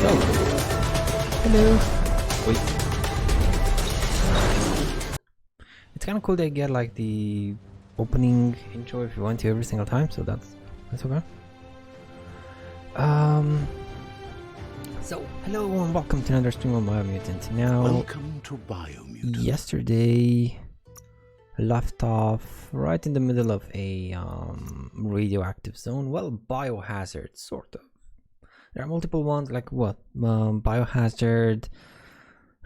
Hello. Wait. It's kind of cool they get like the opening intro if you want to every single time, so that's okay. So hello and welcome to another stream on Biomutant. Now, welcome to Biomutant. Yesterday I left off right in the middle of a radioactive zone. Well, biohazard, sort of. There are multiple ones, like what? Biohazard,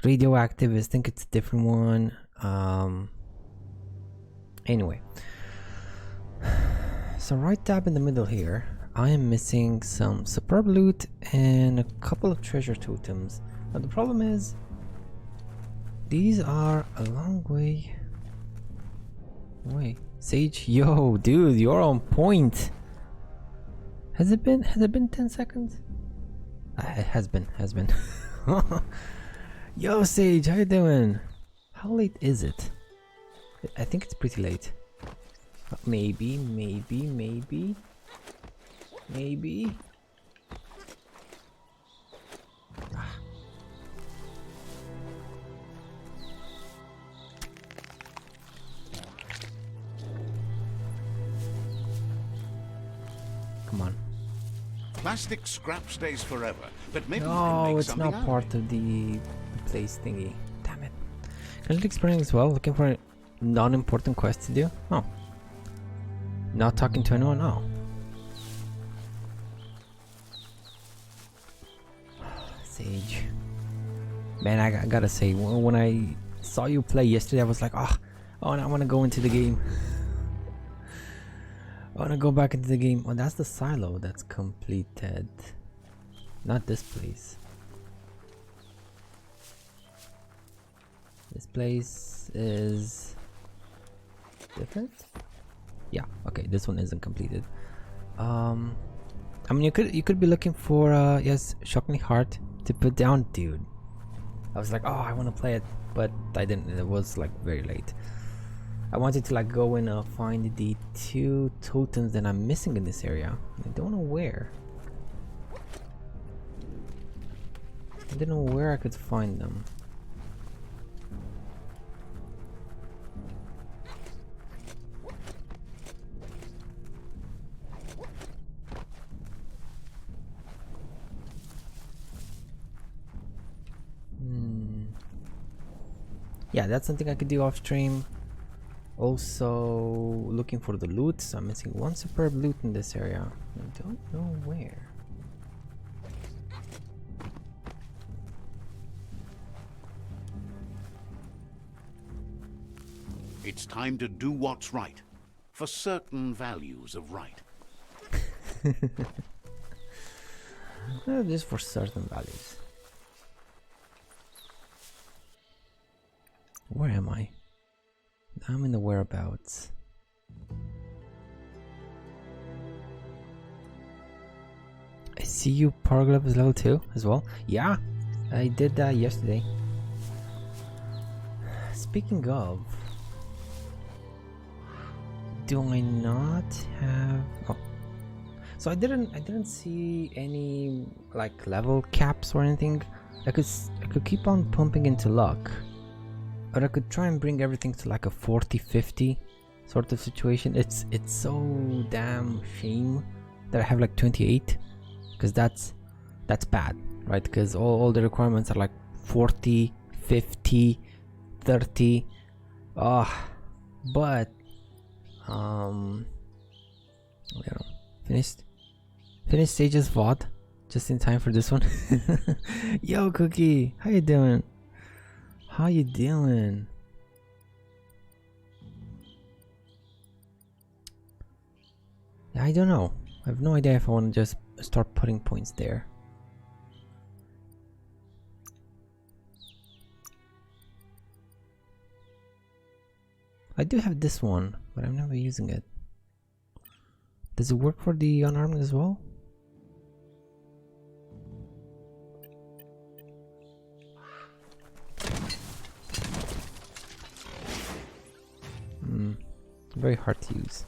radioactive, I think it's a different one. Anyway. So right dab in the middle here, I am missing some superb loot and a couple of treasure totems. But the problem is, these are a long way away. Sage, yo, dude, you're on point. Has it been 10 seconds? It has been. Yo, Sage, how you doing? How late is it? I think it's pretty late. Maybe. Come on. Plastic scrap stays forever, but maybe No, it's not part of the place thingy. Damn it. Kinetic experience as well. Looking for a non-important quest to do. Oh. Not talking to anyone. Oh. Sage. Man, I gotta say, when I saw you play yesterday, I was like, oh, I want to go into the game. I want to go back into the game. Oh, that's the silo that's completed. Not this place. This place is different. Yeah. Okay. This one isn't completed. I mean, you could be looking for yes, Shockingly Heart to put down, dude. I was like, oh, I want to play it, but I didn't. It was like very late. I wanted to like go and find the 2 totems that I'm missing in this area. I don't know where. I didn't know where I could find them. Yeah, that's something I could do off stream. Also looking for the loot, so I'm missing 1 superb loot in this area. I don't know where. It's time to do what's right, for certain values of right. Just for certain values. Where am I? I'm in the whereabouts. I see you. Power Glove is level 2 as well. Yeah, I did that yesterday. Speaking of, do I not have? Oh, so I didn't see any like level caps or anything. I could keep on pumping into luck. But I could try and bring everything to like a 40-50 sort of situation. It's so damn shame that I have like 28, because that's bad, right? Because all the requirements are like 40, 50, 30. But you know, finished Sage's VOD just in time for this one. Yo, Cookie, how you doing? How you doing? Yeah, I don't know. I have no idea if I want to just start putting points there. I do have this one, but I'm never using it. Does it work for the unarmed as well? Very hard to use.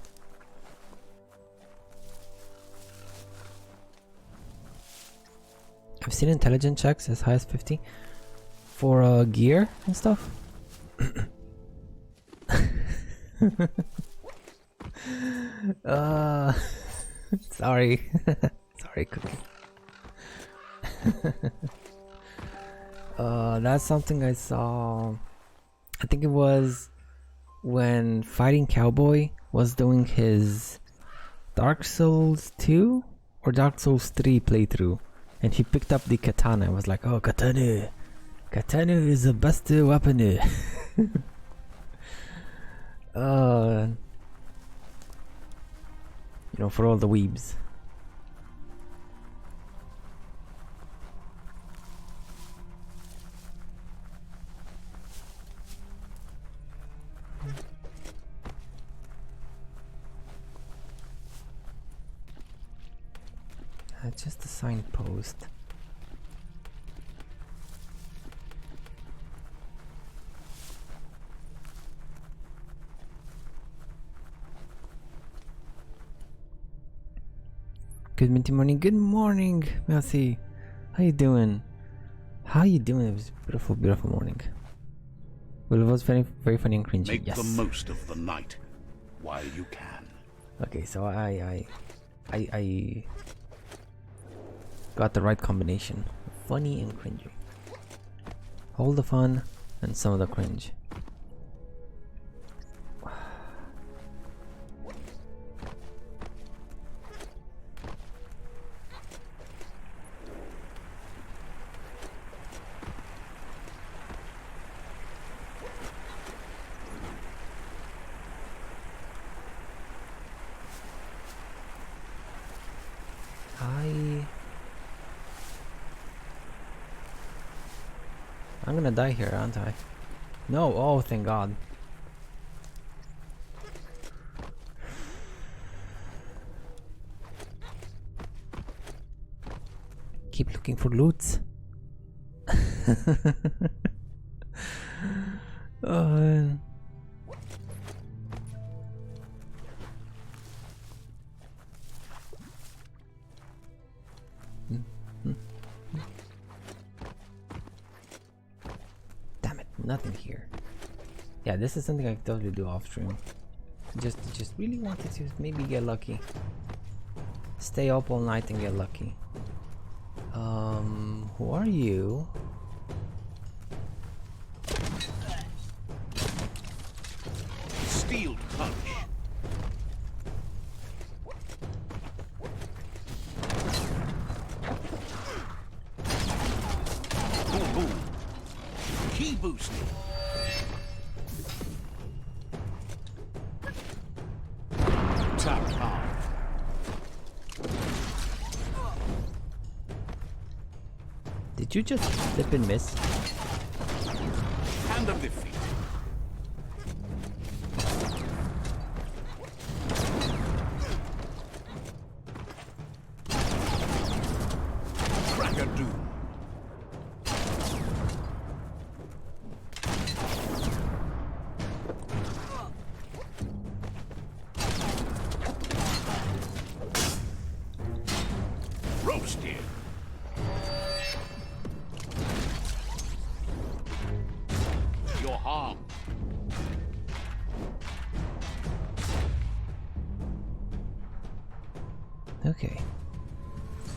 I've seen intelligence checks as high as 50 for gear and stuff. Sorry. Sorry, Cookie. That's something I saw. I think it was when Fighting Cowboy was doing his Dark Souls 2 or Dark Souls 3 playthrough, and he picked up the katana and was like, "Oh, katana is the best weapon." You know, for all the weebs. Just a signpost. Good morning. Good morning, Merci. How you doing? How you doing? It was a beautiful, beautiful morning. Well, it was very, very funny and cringy. Make yes. the most of the night while you can. Okay, so I got the right combination. Funny and cringy. All the fun and some of the cringe. I'm gonna die here, aren't I? No, oh thank God. Keep looking for loot. Damn it, nothing here. Yeah, this is something I could totally do off stream. Just really wanted to maybe get lucky. Stay up all night and get lucky. Who are you? Steeled punch. Boom boom. Key boosted. Tap hard. Did you just flip and miss? Hand of defeat. Cracker doom. Roasted. Your harm. Okay.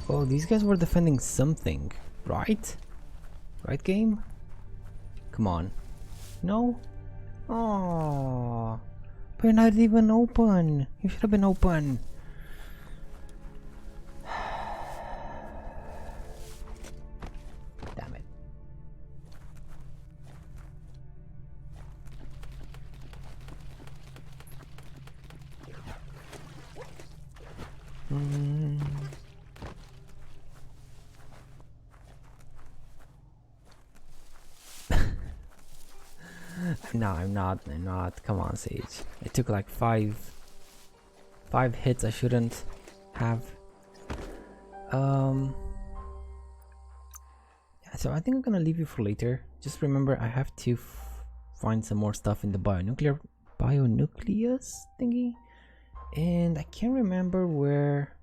Oh, these guys were defending something, right? Right, game? Come on. No? Oh, but you're not even open. You should have been open. Damn it. No, I'm not. Come on, Sage. I took like five hits I shouldn't have. Yeah, so I think I'm gonna leave you for later. Just remember, I have to find some more stuff in the bionucleus thingy, and I can't remember where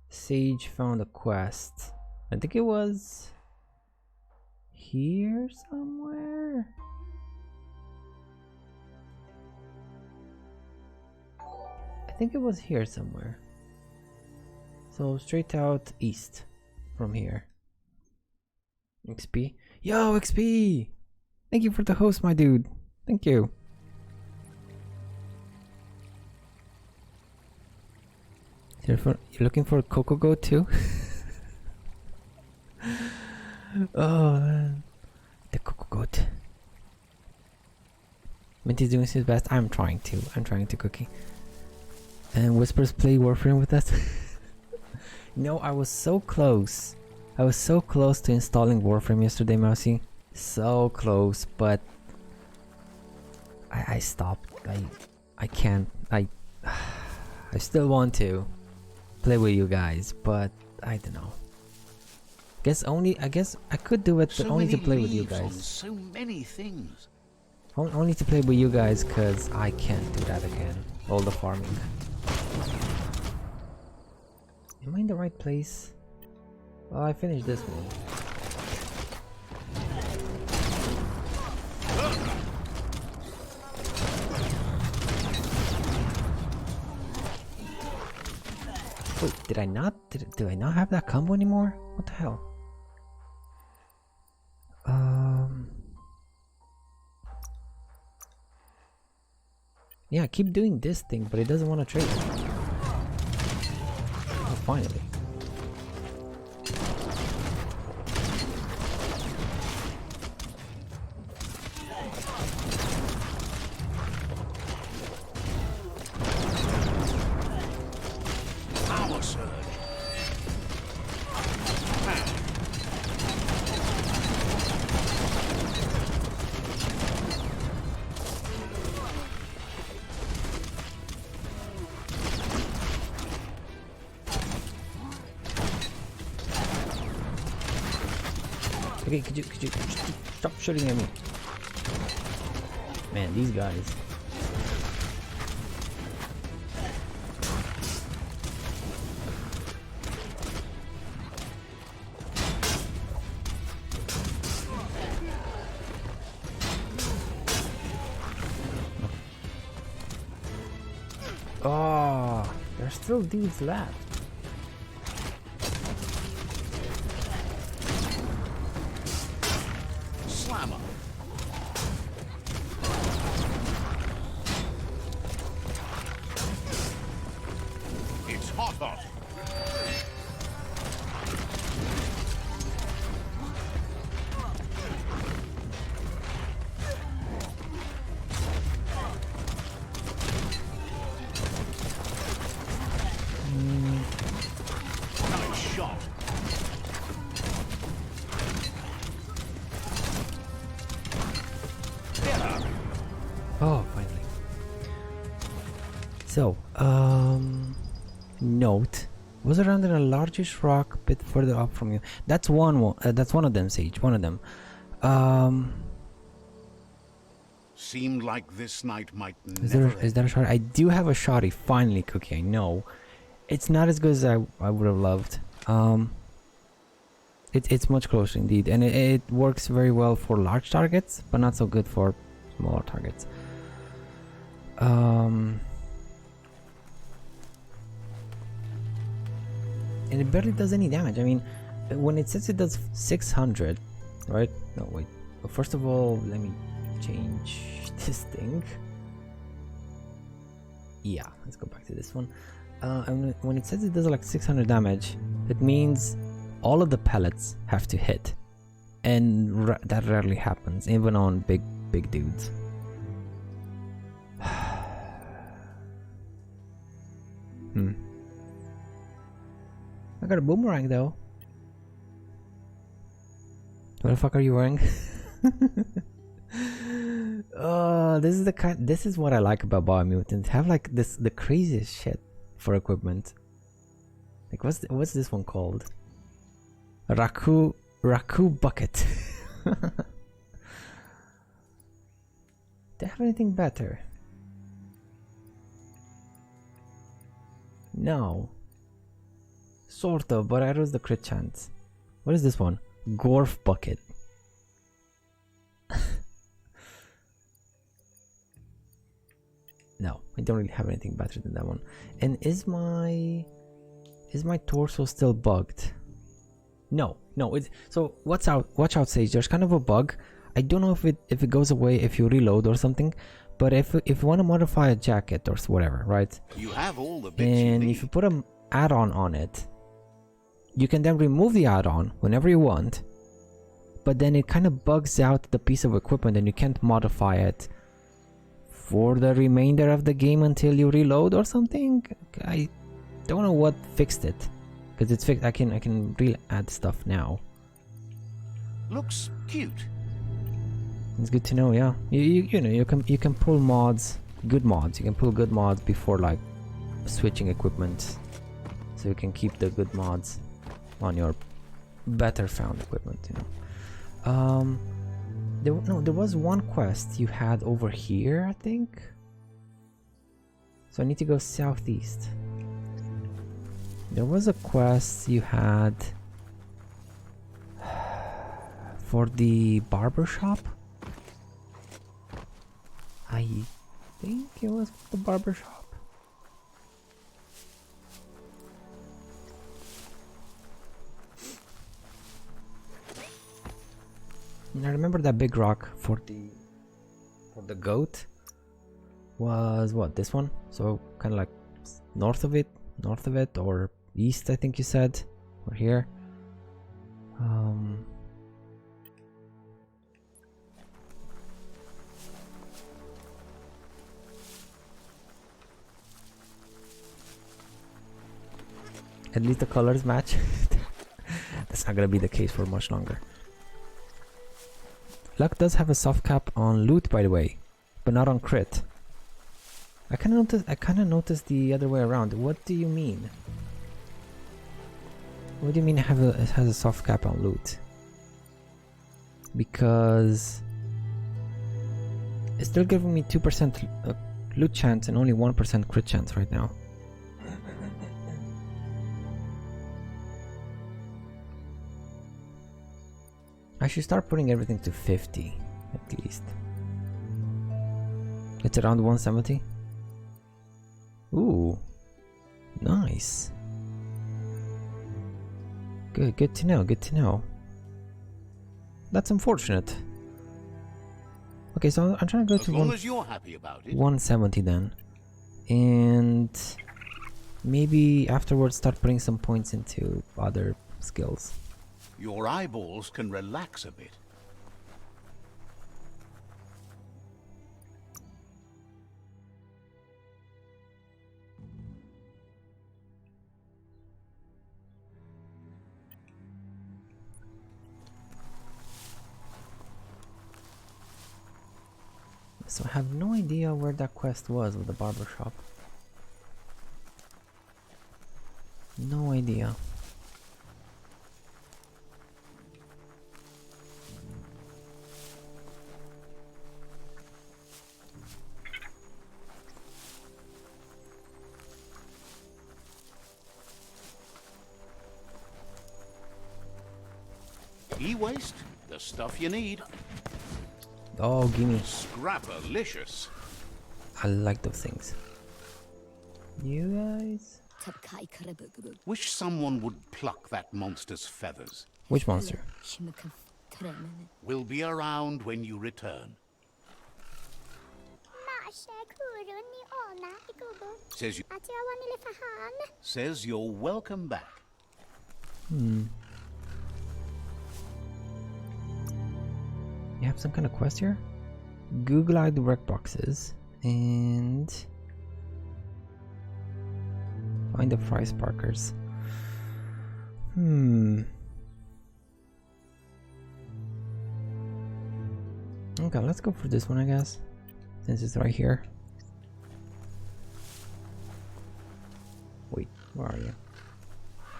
Sage found a quest. I think it was here somewhere. I think it was here somewhere. So straight out east from here. XP. Yo, XP! Thank you for the host, my dude. Thank you. You're looking for a Coco Goat too? Oh man. The Coco Goat. Minty's doing his best. I'm trying to cookie. And Whispers play Warframe with us. No, I was so close. I was so close to installing Warframe yesterday, Mousy. So close, but I stopped. I can't. I still want to play with you guys, but I don't know. I guess I could do it, but only to play with you guys. So many things. Only to play with you guys, cause I can't do that again. All the farming. Am I in the right place? Well, I finished this one. Wait, did I not? Do I not have that combo anymore? What the hell? Yeah, I keep doing this thing, but it doesn't want to trade. Oh, finally. Power surge. Okay, could you stop shooting at me? Man, these guys. Oh, there's still dudes left. Slammer. It's hot. Nice shot. Oh, finally. So, note. Was around in a largish rock bit further up from you. That's that's one of them, Sage. One of them. Seemed like this night might Is never that a shot? I do have a shotty. Finally, Cookie. I know. It's not as good as I would have loved. It's much closer indeed, and it works very well for large targets, but not so good for smaller targets. And it barely does any damage. I mean, when it says it does 600, right? No, wait. Well, first of all, let me change this thing. Yeah, let's go back to this one. And when it says it does like 600 damage, it means all of the pellets have to hit, and that rarely happens, even on big dudes. I got a boomerang though. What the fuck are you wearing? Oh, this is what I like about Biomutant. Have like the craziest shit for equipment. Like what's this one called? Raku bucket. Do they have anything better? No. Sort of, but I lose the crit chance. What is this one? Gorf bucket. No, I don't really have anything better than that one. And is my torso still bugged? No, it's so watch out Sage, there's kind of a bug. I don't know if it goes away if you reload or something, but if you want to modify a jacket or whatever, right? You have all the bits and you if you put an add-on on it, you can then remove the add-on whenever you want, but then it kind of bugs out the piece of equipment and you can't modify it for the remainder of the game until you reload or something. I don't know what fixed it, because it's fixed. I can re-add stuff now. Looks cute. It's good to know. Yeah, you know, you can pull mods, good mods. You can pull good mods before like switching equipment, so you can keep the good mods on your better found equipment. You know. There was one quest you had over here, I think. So I need to go southeast. There was a quest you had for the barber shop. I think it was the barber shop. And I remember that big rock for the goat was what, this one? So kind of like north of it or east, I think you said, or here. At least the colors match. That's not gonna be the case for much longer. Luck does have a soft cap on loot, by the way, but not on crit. I kind of noticed the other way around. What do you mean? What do you mean it has a soft cap on loot? Because it's still giving me 2% loot chance and only 1% crit chance right now. I should start putting everything to 50 at least. It's around 170. Ooh, nice. Good to know. That's unfortunate. Okay, so I'm trying to go as to long as you're happy about it. 170 then, and maybe afterwards start putting some points into other skills. Your eyeballs can relax a bit. So I have no idea where that quest was with the barber shop. No idea. E-waste, the stuff you need. Oh, gimme. Scrapalicious. I like those things. You guys? Wish someone would pluck that monster's feathers. Which monster? We'll be around when you return. Says you're welcome back. You have some kind of quest here? Google out the wreck boxes and find the fry sparkers. Okay, let's go for this one, I guess, since it's right here. Wait, where are you?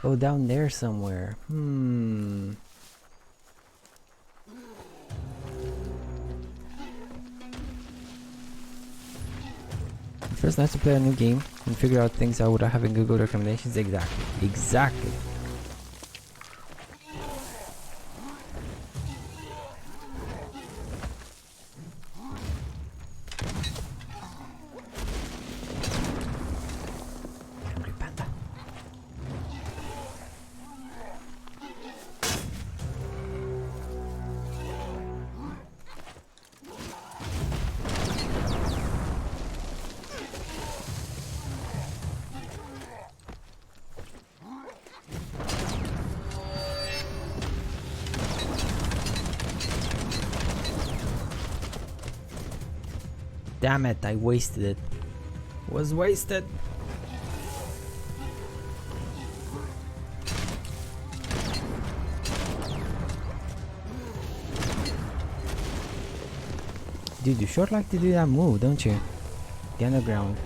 Oh, down there somewhere. First, nice to play a new game and figure out things I would have in Google recommendations. Exactly. Damn it, I wasted it. Was wasted. Dude, you sure like to do that move, don't you? The underground.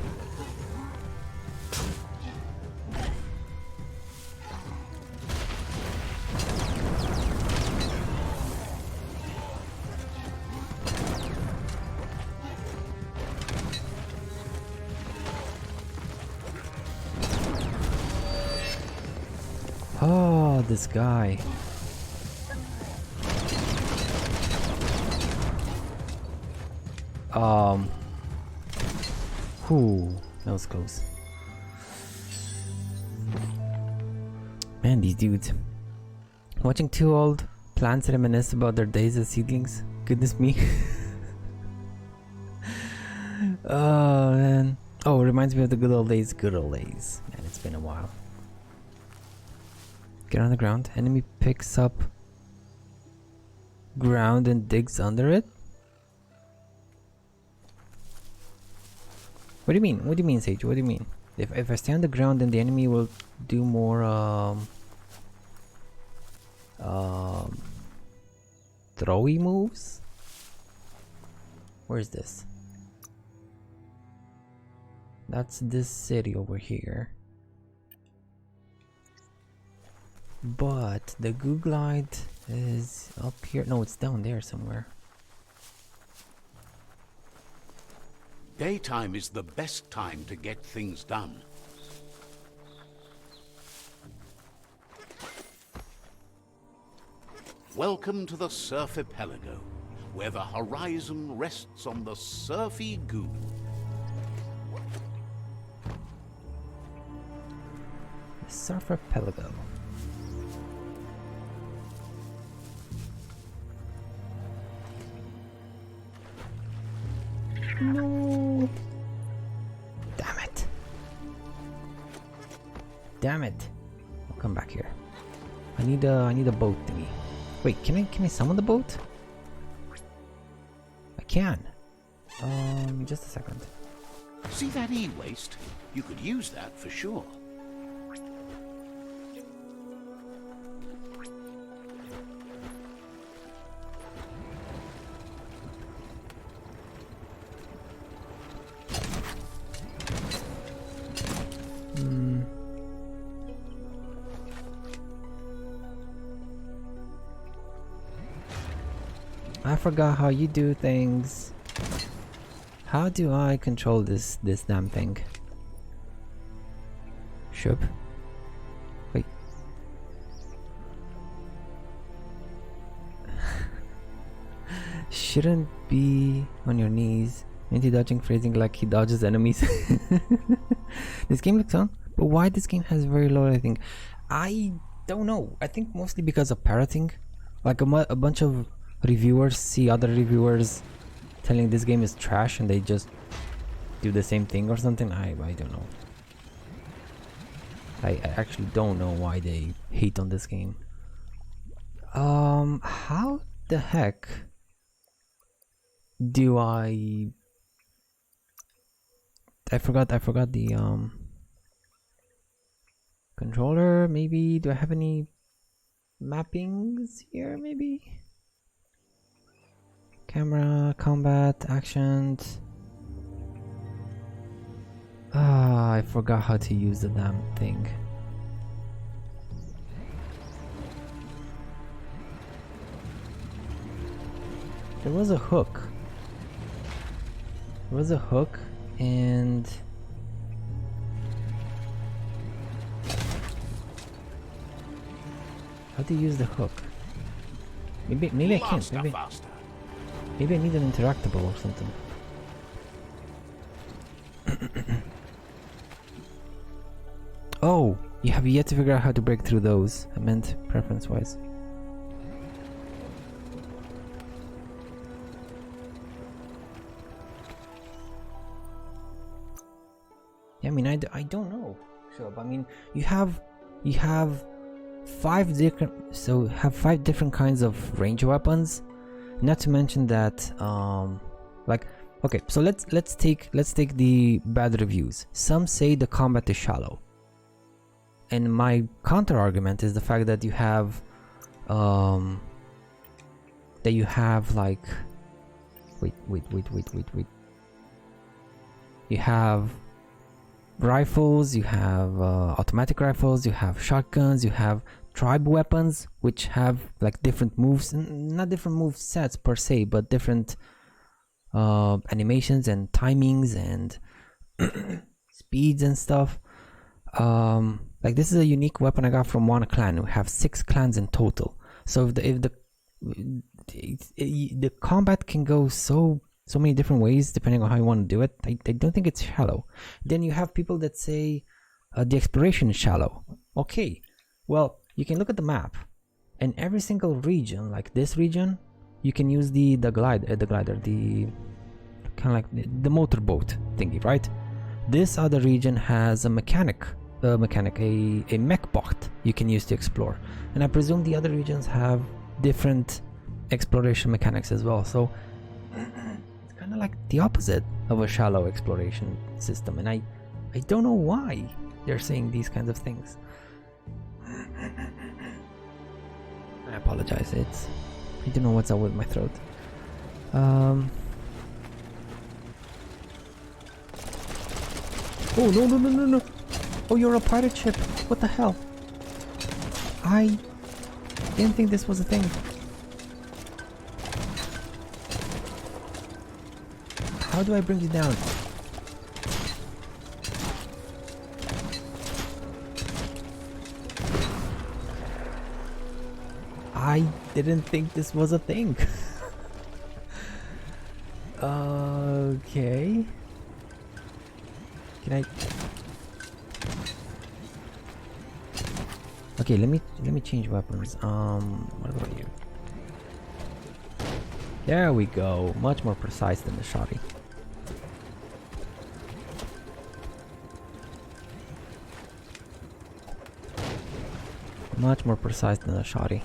Oh, this guy. Whew, that was close. Man, these dudes. Watching two old plants reminisce about their days as seedlings. Goodness me. Oh, man. Oh, it reminds me of the good old days. Good old days. Man, it's been a while. Get on the ground. Enemy picks up ground and digs under it. What do you mean? What do you mean, Sage? What do you mean? If I stay on the ground, then the enemy will do more throwy moves? Where's this? That's this city over here. But the Googlite is up here. No, it's down there somewhere. Daytime is the best time to get things done. Welcome to the Surf Archipelago, where the horizon rests on the surfy goo. Surf Archipelago. No. Damn it. Damn it. I'll come back here. I need a boat thingy. Wait, can I summon the boat? I can. Just a second. See that e-waste? You could use that for sure. I forgot how you do things. How do I control this damn thing? Ship. Wait. Shouldn't be on your knees. Anti-dodging phrasing like he dodges enemies. This game looks fun, but why this game has very low rating? I don't know. I think mostly because of parroting. Like a bunch of reviewers see other reviewers telling this game is trash and they just do the same thing or something. I don't know. I actually don't know why they hate on this game. How the heck do I forgot the controller. Maybe do I have any mappings here? Maybe camera, combat, actions. I forgot how to use the damn thing. There was a hook. There was a hook and how do you use the hook? Maybe I can't. Maybe I need an interactable or something. Oh, you have yet to figure out how to break through those. I meant preference-wise. Yeah, I mean, I don't know. Sure, but I mean, you have 5 different kinds of range weapons. Not to mention that, like Okay, so let's take the bad reviews. Some say the combat is shallow, and my counter argument is the fact that you have like wait. You have rifles, you have automatic rifles, you have shotguns, you have tribe weapons, which have like different moves, not different move sets per se, but different animations and timings and speeds and stuff. Like this is a unique weapon I got from one clan. We have 6 clans in total. So if the combat can go so many different ways depending on how you want to do it. I don't think it's shallow. Then you have people that say the exploration is shallow. Okay, well, you can look at the map, and every single region, like this region, you can use the glider, the kind of like the motorboat thingy, right? This other region has a mech bot you can use to explore, and I presume the other regions have different exploration mechanics as well. So it's kind of like the opposite of a shallow exploration system, and I don't know why they're saying these kinds of things. I apologize. I don't know what's up with my throat. Oh no! Oh, you're a pirate ship. What the hell? I didn't think this was a thing. How do I bring you down? I didn't think this was a thing. Okay. Can I? Okay, let me change weapons. What about you? There we go. Much more precise than the shotty. Much more precise than the shotty.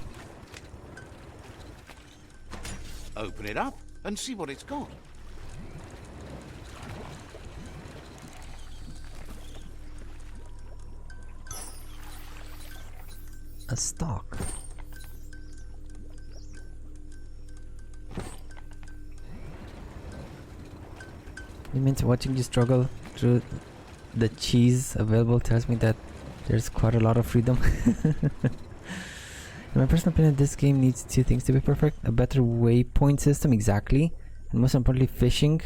Open it up and see what it's got. A stock. You mean watching you struggle through the cheese available tells me that there's quite a lot of freedom. In my personal opinion, this game needs 2 things to be perfect: a better waypoint system, exactly, and most importantly, fishing.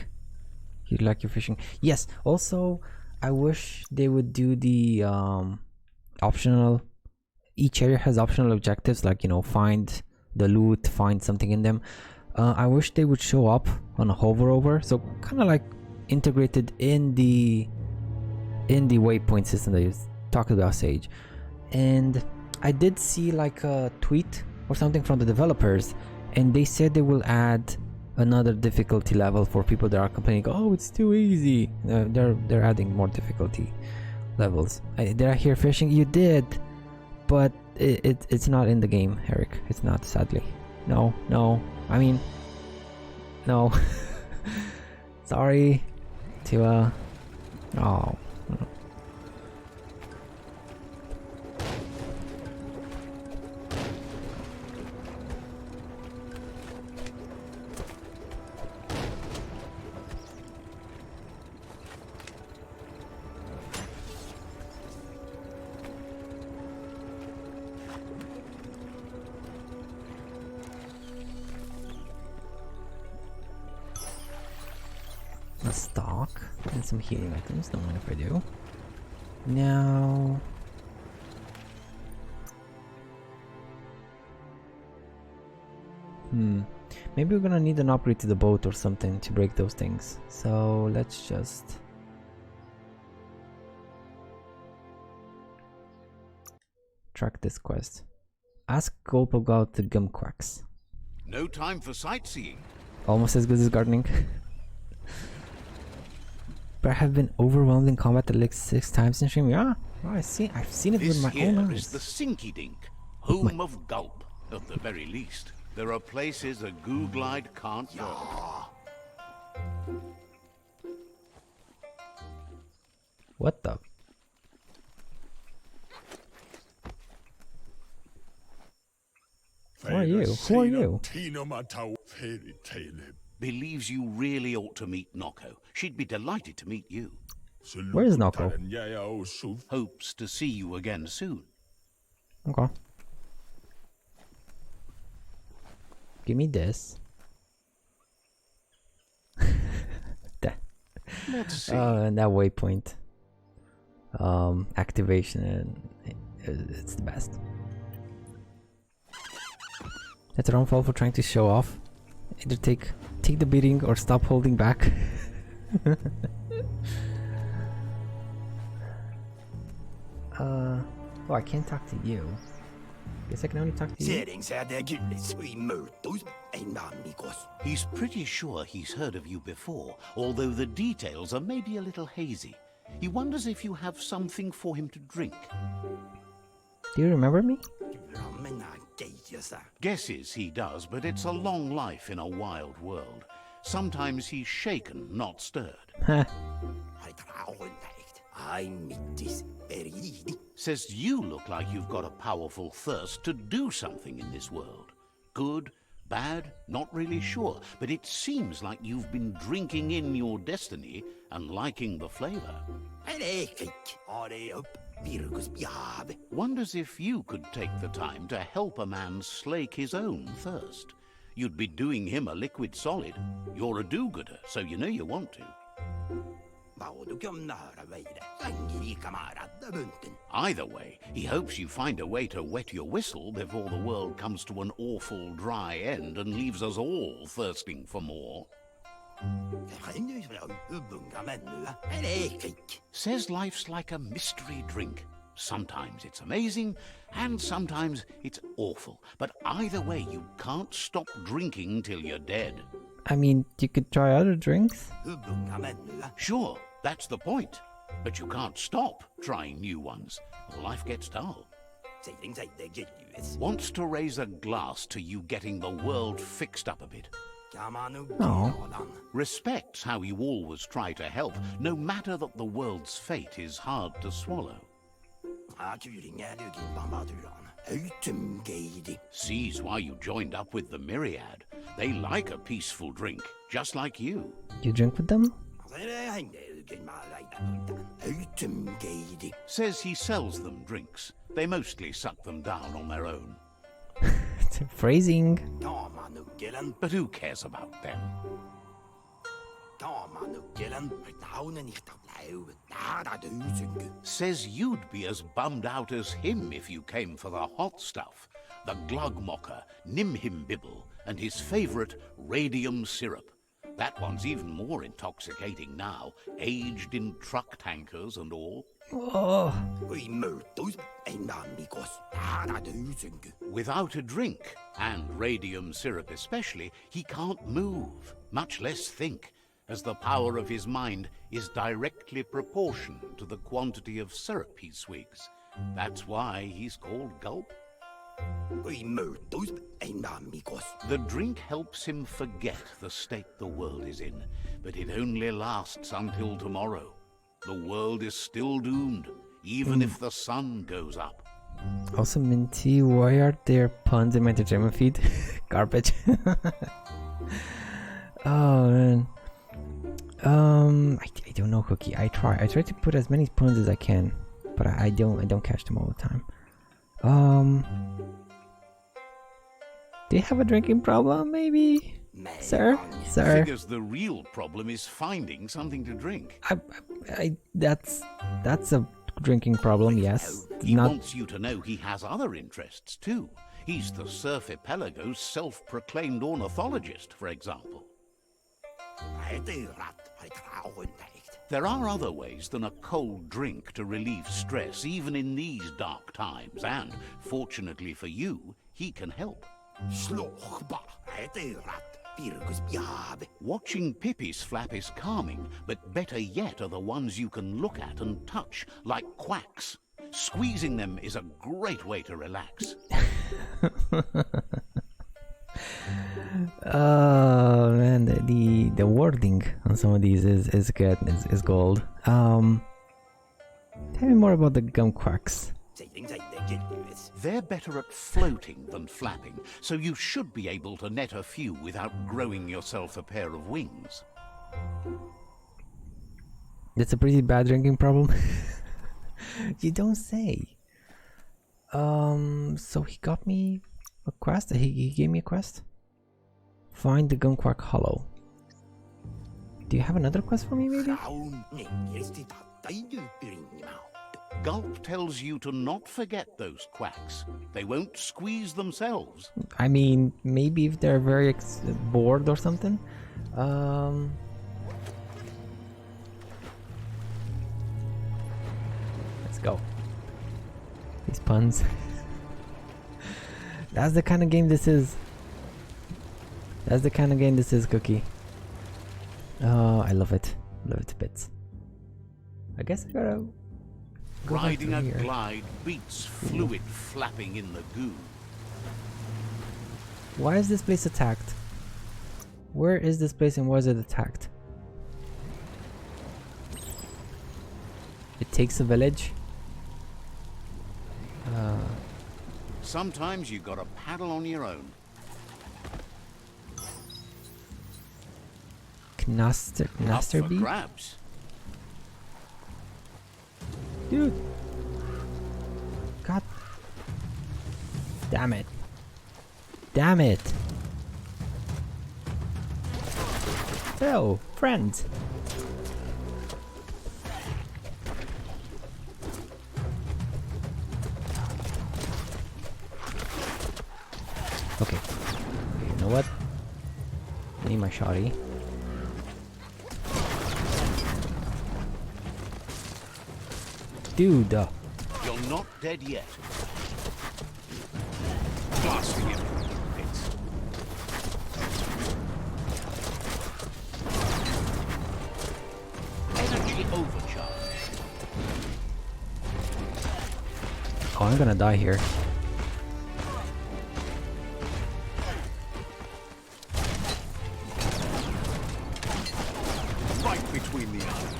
You like your fishing? Yes. Also, I wish they would do the optional. Each area has optional objectives, like, you know, find the loot, find something in them. I wish they would show up on a hover over, so kind of like integrated in the waypoint system that you talked about, Sage. And I did see like a tweet or something from the developers, and they said they will add another difficulty level for people that are complaining, oh, it's too easy. They're adding more difficulty levels. Did I hear fishing? You did, but it's not in the game, Eric. It's not, sadly. No. I mean, no. Sorry to oh. A stock and some healing items. Don't mind if I do. Now, maybe we're gonna need an upgrade to the boat or something to break those things. So let's just track this quest. Ask Golpogal to Gumquacks. No time for sightseeing. Almost as good as gardening. But I have been overwhelmed in combat at like 6 times in stream. Yeah, oh, I've seen it with my own eyes. This is the Sinky Dink, home of Gulp, at the very least. There are places a Googlide can't go. What the? Who are you? Who are you? Believes you really ought to meet Noko. She'd be delighted to meet you. Where is Noko? Hopes to see you again soon. Okay. Give me this. Let's see. And that waypoint. Activation, and it's the best. That's our own fault for trying to show off. Either take the beating or stop holding back. Oh, I can't talk to you. Guess I can only talk to you. He's pretty sure he's heard of you before, although the details are maybe a little hazy. He wonders if you have something for him to drink. Do you remember me? Guesses he does, but it's a long life in a wild world. Sometimes he's shaken, not stirred. Says you look like you've got a powerful thirst to do something in this world. Good, bad, not really sure, but it seems like you've been drinking in your destiny and liking the flavor. Wonders if you could take the time to help a man slake his own thirst. You'd be doing him a liquid solid. You're a do-gooder, so you know you want to. Either way, he hopes you find a way to wet your whistle before the world comes to an awful dry end and leaves us all thirsting for more. Says life's like a mystery drink. Sometimes it's amazing, and sometimes it's awful. But either way, you can't stop drinking till you're dead. I mean, you could try other drinks. Sure, that's the point. But you can't stop trying new ones. Life gets dull. Wants to raise a glass to you getting the world fixed up a bit. Oh. Respects how you always try to help, no matter that the world's fate is hard to swallow. Sees why you joined up with the Myriad. They like a peaceful drink, just like you. You drink with them? Says he sells them drinks. They mostly suck them down on their own. Phrasing. But who cares about them? Says you'd be as bummed out as him if you came for the hot stuff. The Glugmocker, Nimhimbibble, and his favorite radium syrup. That one's even more intoxicating now, aged in truck tankers and all. Oh. Without a drink, and radium syrup especially, he can't move, much less think, as the power of his mind is directly proportional to the quantity of syrup he swigs. That's why he's called Gulp. The drink helps him forget the state the world is in, but it only lasts until tomorrow. The world is still doomed, even if the sun goes up. Also, Minty, why are there puns in my entertainment feed? Garbage. Oh man. I don't know, Cookie. I try to put as many puns as I can, but I don't catch them all the time. Do you have a drinking problem, maybe? Sir? Figures the real problem is finding something to drink. That's a drinking problem, yes. He wants you to know he has other interests, too. He's the Surfipelago's self-proclaimed ornithologist, for example. There are other ways than a cold drink to relieve stress, even in these dark times, and, fortunately for you, he can help. Watching Pippi's flap is calming, but better yet are the ones you can look at and touch, like quacks. Squeezing them is a great way to relax. Oh man, the wording on some of these is good, is gold. Tell me more about the gumquacks. They're better at floating than flapping, so you should be able to net a few without growing yourself a pair of wings. That's a pretty bad drinking problem. You don't say. So he got me a quest. He gave me a quest. Find the Gumquark Hollow. Do you have another quest for me, maybe? Gulp tells you to not forget those quacks. They won't squeeze themselves. I mean, maybe if they're very bored or something. Let's go. These puns. That's the kind of game this is. That's the kind of game this is, Cookie. Oh, I love it. Love it to bits. I guess I gotta go Riding a here. glide beats fluid flapping in the goo. Why is this place attacked? Where is this place and why is it attacked? It takes a village. Sometimes you gotta paddle on your own. Knaster Up for bee? grabs. Dude. God. Damn it. Damn it. So, friends. Okay. You know what? I need my shotty. Dude. You're not dead yet. Blasting him. Hits. Energy overcharge. Oh, I'm gonna die here. Right between the eyes.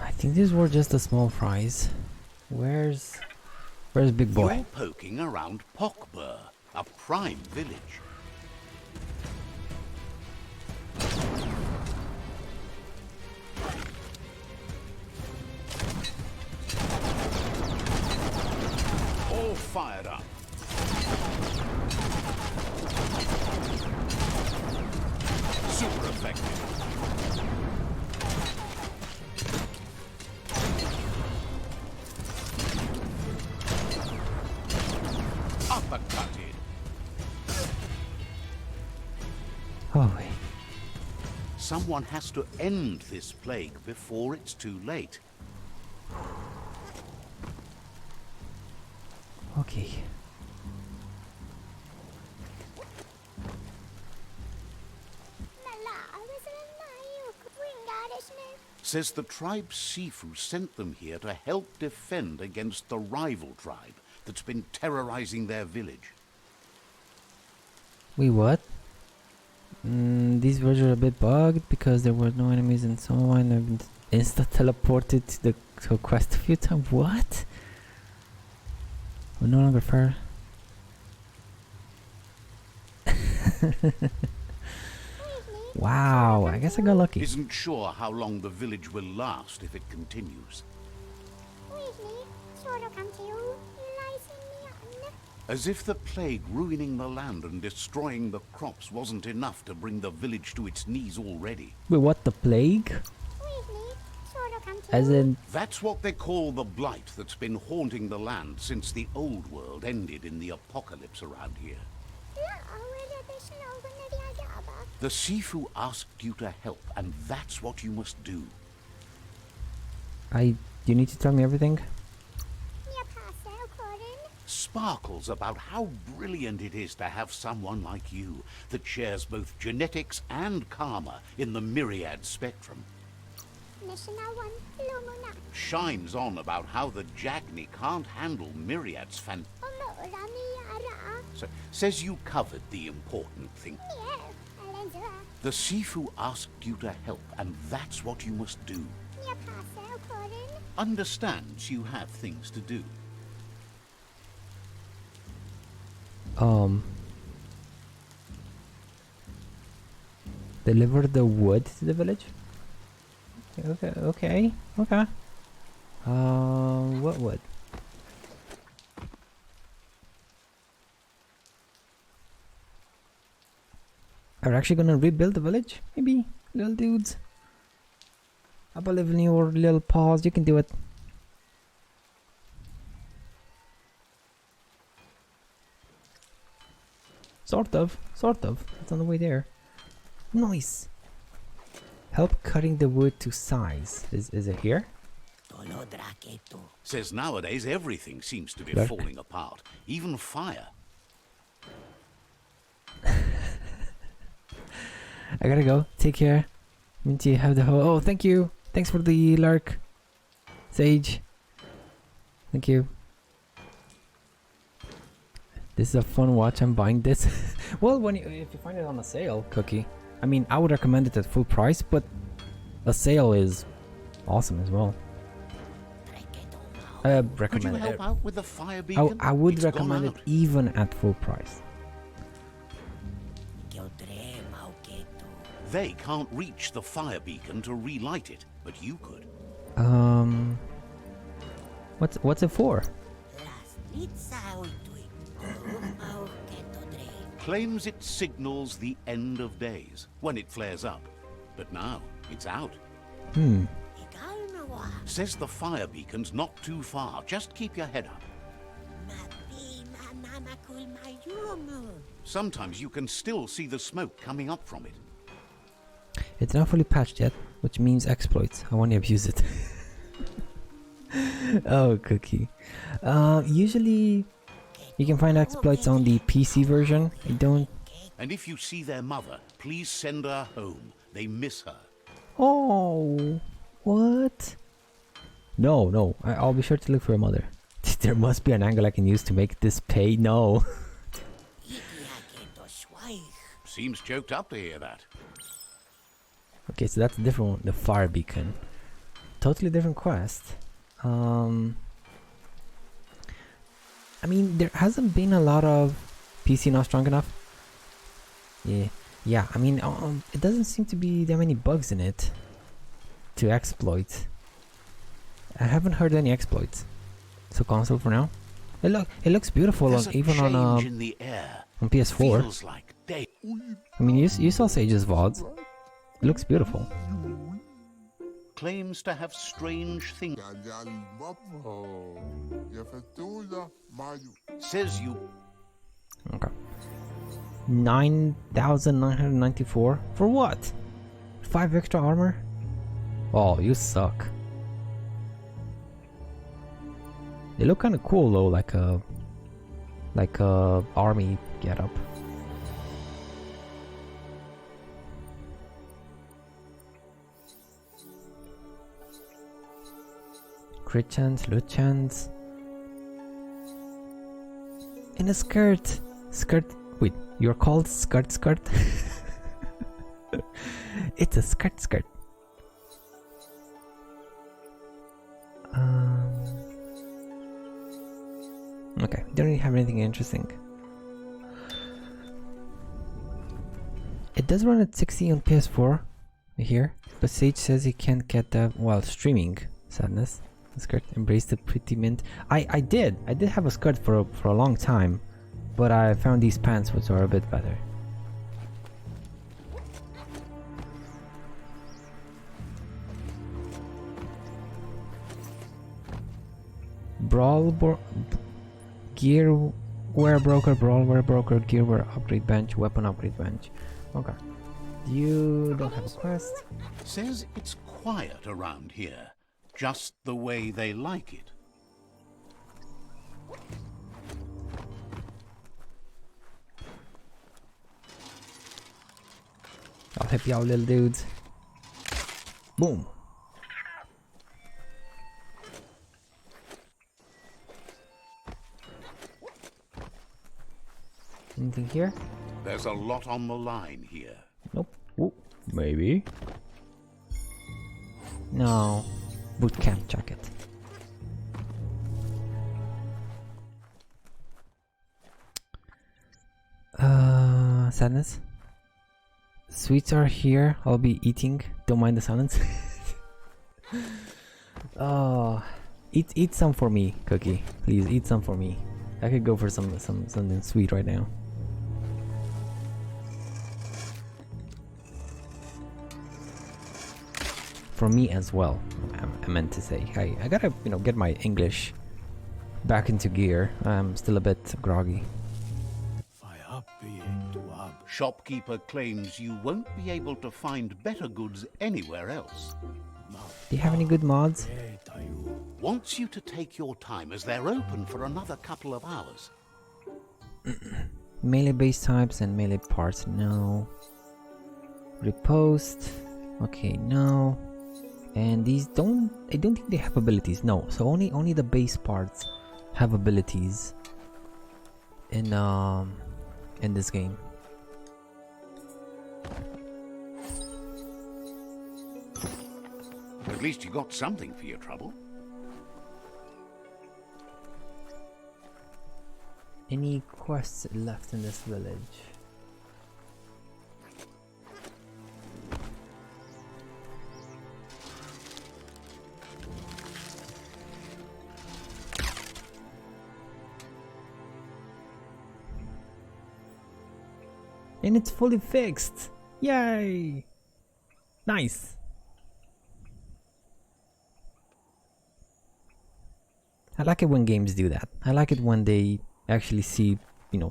I think these were just the small fries. Where's Big Boy? You're poking around Pockbur, a prime village. All fired up. Super effective. Uppercutted. Holy. Someone has to end this plague before it's too late. Okay. Says the tribe Sifu sent them here to help defend against the rival tribe that's been terrorizing their village. Wait, what? These versions are a bit bugged because there were no enemies and so on. I've been insta-teleported to a quest a few times. What? We're no longer fair. Wow, I guess I got lucky. Isn't sure how long the village will last if it continues. As if the plague ruining the land and destroying the crops wasn't enough to bring the village to its knees already. Wait, what? The plague? As in... That's what they call the blight that's been haunting the land since the old world ended in the apocalypse around here. The Sifu asked you to help, and that's what you must do. You need to tell me everything? Sparkles about how brilliant it is to have someone like you that shares both genetics and karma in the myriad spectrum. Shines on about how the Jagni can't handle Myriad's says you covered the important thing. The Sifu asked you to help, and that's what you must do. Understands you have things to do. Deliver the wood to the village? Okay. What wood? Are we actually gonna rebuild the village? Maybe, little dudes. I believe in your little paws, you can do it. Sort of. It's on the way there. Nice. Help cutting the wood to size. Is it here? Says nowadays everything seems to be Look. falling apart, even fire. I gotta go. Take care. Minty, have the oh, thank you. Thanks for the lurk. Sage. Thank you. This is a fun watch. I'm buying this. Well, if you find it on a sale, Cookie. I mean, I would recommend it at full price, but a sale is awesome as well. Recommend Could you it. help out with the fire beacon? I would It's recommend gone it out. even at full price. They can't reach the fire beacon to relight it, but you could. What's it for? Claims it signals the end of days when it flares up. But now it's out. Says the fire beacon's not too far. Just keep your head up. Sometimes you can still see the smoke coming up from it. It's not fully patched yet, which means exploits. I want to abuse it. Oh, Cookie. Usually you can find exploits on the PC version. I don't... And if you see their mother, please send her home. They miss her. Oh, what? No. I'll be sure to look for a mother. There must be an angle I can use to make this pay. No. Seems choked up to hear that. Okay, so that's a different one. The fire beacon. Totally different quest. I mean, there hasn't been a lot of PC not strong enough. Yeah. I mean, it doesn't seem to be that many bugs in it to exploit. I haven't heard any exploits. So console for now. It looks beautiful There's on a even change on in the air. PS4. Feels like day. I mean, you saw Sage's VODs. It looks beautiful. Claims to have strange things. Says you. Okay. 9,994 for what? 5 extra armor? Oh, you suck. They look kind of cool though, like a army getup. Crit chance, loot chance. In a skirt. Wait, you're called skirt? It's a skirt. Okay, don't really have anything interesting. It does run at 60 on PS4 here, but Sage says he can't get that while streaming. Sadness. The skirt, embrace the pretty mint. I did have a skirt for a long time, but I found these pants which are a bit better. Gear wear broker, brawl wear broker, gear wear upgrade bench, weapon upgrade bench. Okay. You don't have a quest. Says it's quiet around here. Just the way they like it. I'll help you out, little dudes. Boom. Anything here? There's a lot on the line here. Nope. Ooh, maybe. No. Bootcamp jacket. Sadness. Sweets are here. I'll be eating. Don't mind the silence. Oh, eat some for me, Cookie. Please eat some for me. I could go for something sweet right now. For me as well. I meant to say. I gotta get my English back into gear. I'm still a bit groggy. Shopkeeper claims you won't be able to find better goods anywhere else. Do you have any good mods? Wants you to take your time as they're open for another couple of hours. Melee base types and melee parts, no. Repost, okay, no. And these I don't think they have abilities, no. So only the base parts have abilities in this game. At least you got something for your trouble. Any quests left in this village? And it's fully fixed! Yay! Nice! I like it when games do that. I like it when they actually see,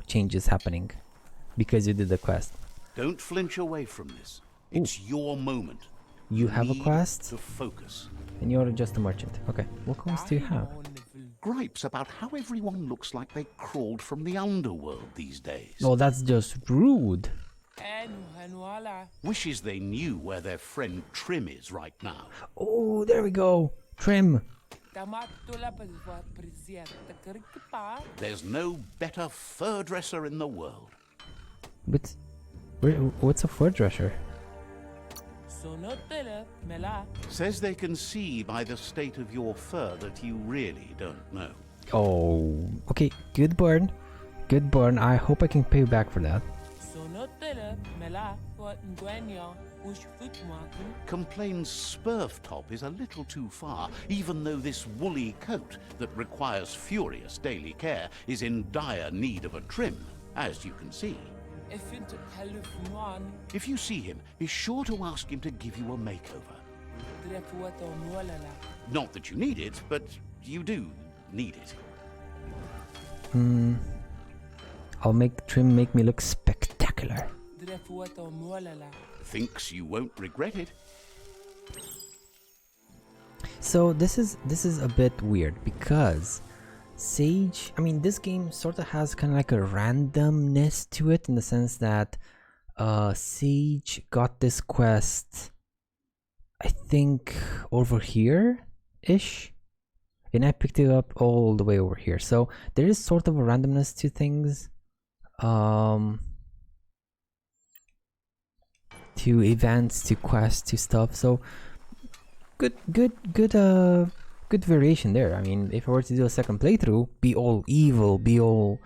changes happening because you did the quest. Don't flinch away from this. It's your moment. You have a quest? To focus. And you're just a merchant. Okay. What quest do you have? Gripes about how everyone looks like they crawled from the underworld these days. Oh, that's just rude. Wishes they knew where their friend Trim is right now. Oh, there we go. Trim. There's no better fur dresser in the world. But what's a fur dresser? Says they can see by the state of your fur that you really don't know. Oh, okay. Good burn. Good burn. I hope I can pay you back for that. Complains Spurf Top is a little too far, even though this woolly coat that requires furious daily care is in dire need of a trim, as you can see. If you see him, be sure to ask him to give you a makeover. Not that you need it, but you do need it. I'll make Trim make me look spectacular. Thinks you won't regret it. So this is a bit weird because Sage, this game sort of has kind of like a randomness to it in the sense that Sage got this quest, I think, over here-ish, and I picked it up all the way over here. So there is sort of a randomness to things, to events, to quests, to stuff. So good variation there. If I were to do a second playthrough, be all evil, be all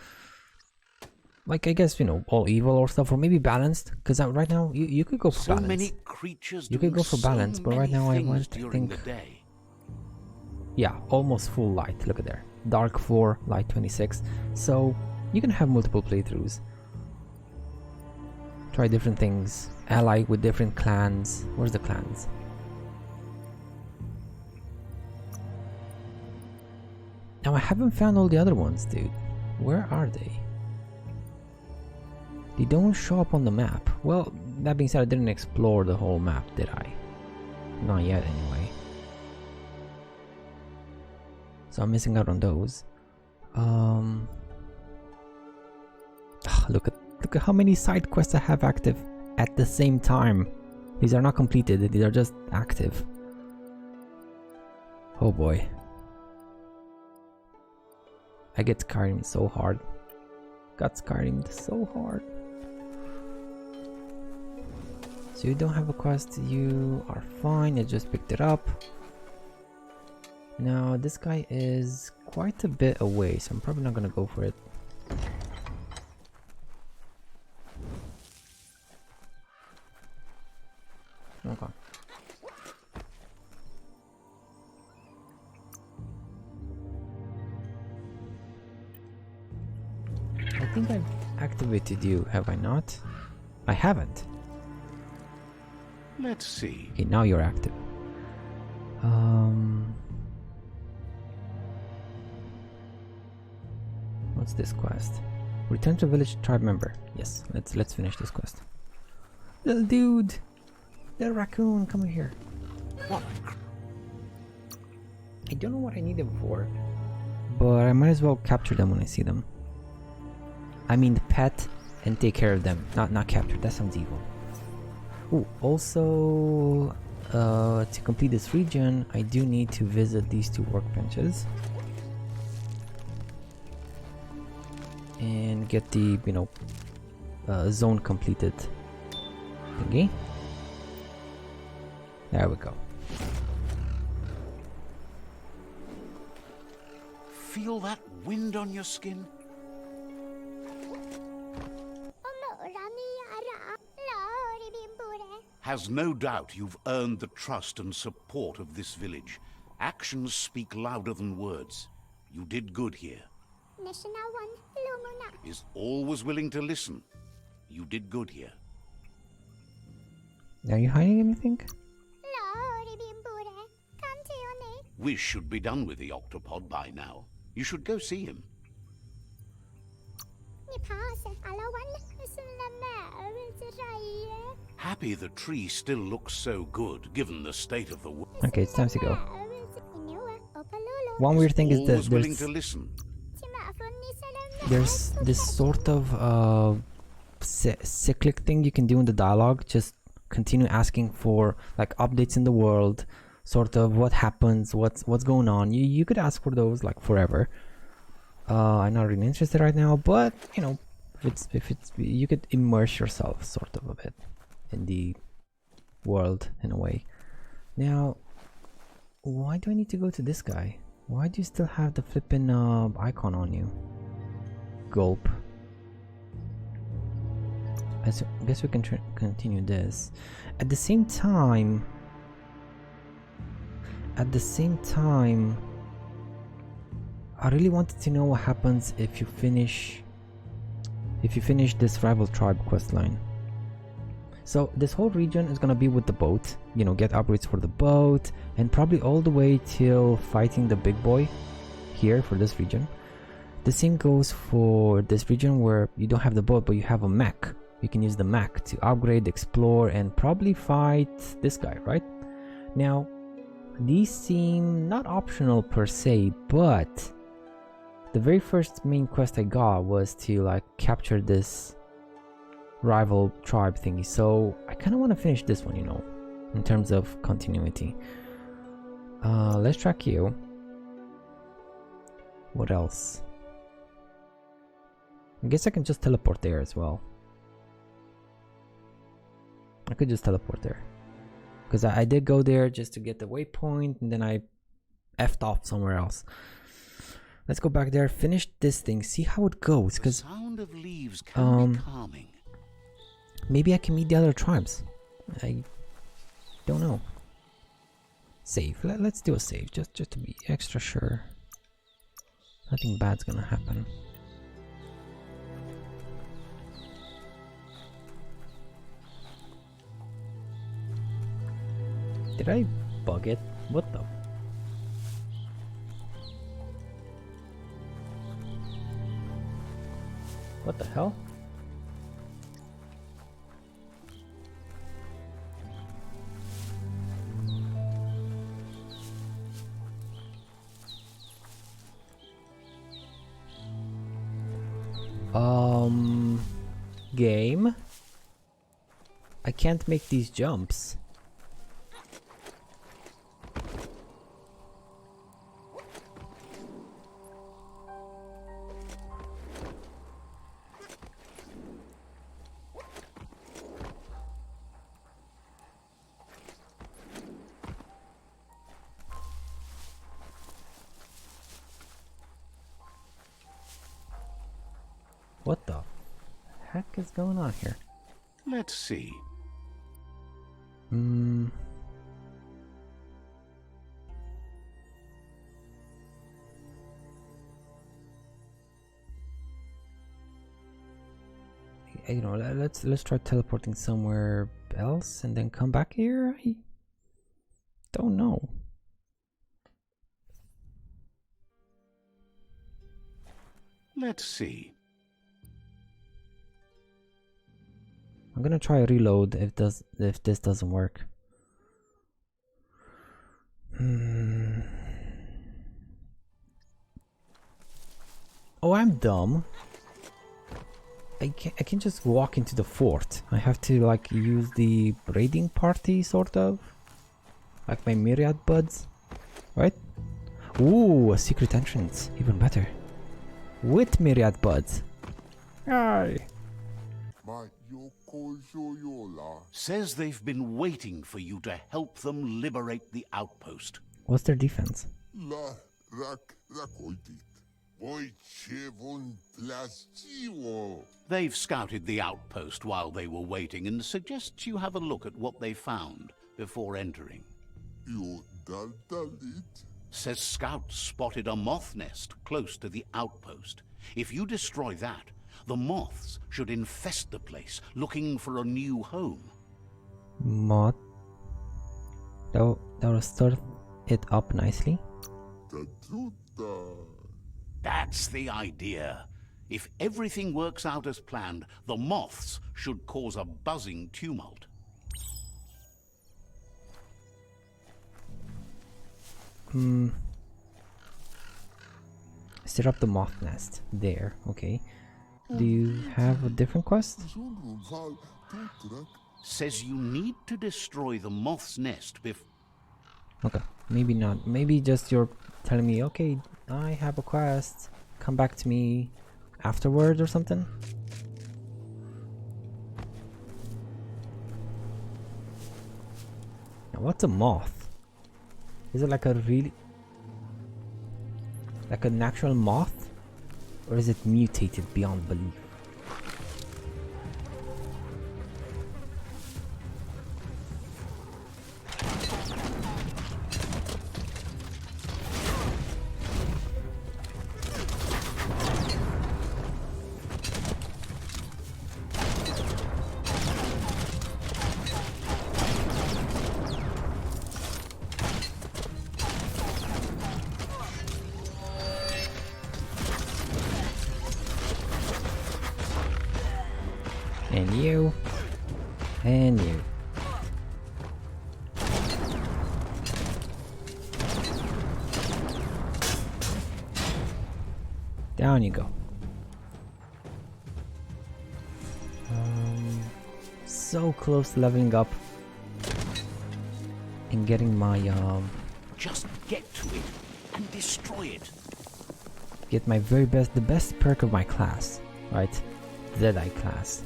like, I guess, all evil or stuff, or maybe balanced, because right now you could go for balance. Many creatures you could go for balance, but right now I want to think. Yeah, almost full light. Look at there, dark 4, light 26. So you can have multiple playthroughs. Try different things. Ally with different clans. Where's the clans? Now I haven't found all the other ones, dude. Where are they? They don't show up on the map. Well, that being said, I didn't explore the whole map, did I? Not yet, anyway. So I'm missing out on those. Look at how many side quests I have active at the same time. These are not completed, these are just active. Oh boy. I get Skyrim so hard. got Skyrimed so hard. So you don't have a quest, you are fine, I just picked it up. Now this guy is quite a bit away, so I'm probably not gonna go for it. Okay. I think I've activated you, have I not? I haven't. Let's see. Okay, now you're active. What's this quest? Return to village tribe member. Yes, let's finish this quest. Little dude! Little raccoon, come here. What? I don't know what I need them for, but I might as well capture them when I see them. I mean pet and take care of them, not capture. That sounds evil. Ooh, also, to complete this region, I do need to visit these two workbenches and get the, zone completed thingy. There we go. Feel that wind on your skin? Has no doubt you've earned the trust and support of this village. Actions speak louder than words. You did good here. Is always willing to listen. You did good here. Are you hiding anything? We should be done with the octopod by now. You should go see him. Happy the tree still looks so good, given the state of the world. Okay, it's time to go. One weird thing is that there's this sort of cyclic thing you can do in the dialogue. Just continue asking for like updates in the world, sort of what happens, what's going on. You could ask for those like forever. I'm not really interested right now, but if it's you could immerse yourself sort of a bit in the world in a way. Now, why do I need to go to this guy? Why do you still have the flippin' icon on you? Gulp. I guess we can continue this. At the same time, I really wanted to know what happens if you finish this rival tribe quest line. So this whole region is gonna be with the boat, get upgrades for the boat, and probably all the way till fighting the big boy here for this region. The same goes for this region where you don't have the boat, but you have a mech. You can use the mech to upgrade, explore, and probably fight this guy, right? Now, these seem not optional per se, but the very first main quest I got was to like capture this rival tribe thingy, so I kind of want to finish this one, in terms of continuity. Let's track you. What else? I guess I can just teleport there as well. I could just teleport there because I did go there just to get the waypoint, and then I effed off somewhere else. Let's go back there, finish this thing, see how it goes, because sound of leaves can be calming. Maybe I can meet the other tribes. I don't know. Save. Let's do a save, just to be extra sure. Nothing bad's gonna happen. Did I bug it? What the? What the hell? Game? I can't make these jumps. What the heck is going on here? Let's see. You know, let's try teleporting somewhere else and then come back here. I don't know. Let's see. I'm gonna try a reload if this doesn't work. Oh, I'm dumb. I can just walk into the fort. I have to like use the raiding party sort of, like my myriad buds, right? Ooh, a secret entrance, even better. With myriad buds. Aye. Says they've been waiting for you to help them liberate the outpost. What's their defense? They've scouted the outpost while they were waiting and suggest you have a look at what they found before entering. Says scouts spotted a moth nest close to the outpost. If you destroy that, the moths should infest the place, looking for a new home. Moth? That will start it up nicely. That's the idea. If everything works out as planned, the moths should cause a buzzing tumult. Set up the moth nest. There, okay. Do you have a different quest? Says you need to destroy the moth's nest before... Okay, maybe not. Maybe just you're telling me, okay, I have a quest. Come back to me afterward or something? Now, what's a moth? Is it like a really... like a natural moth? Or is it mutated beyond belief? And you. And you. Down you go. So close to leveling up and getting my Just get to it and destroy it. get my very best, the best perk of my class, right? Deadeye class.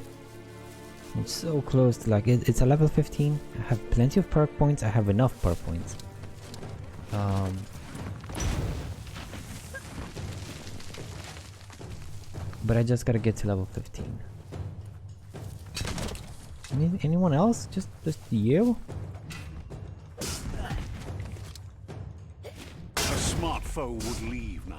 I'm so close to like it's a level 15. I have plenty of perk points. I have enough perk points. But I just gotta get to level 15. Anyone else? Just you? A smart foe would leave now.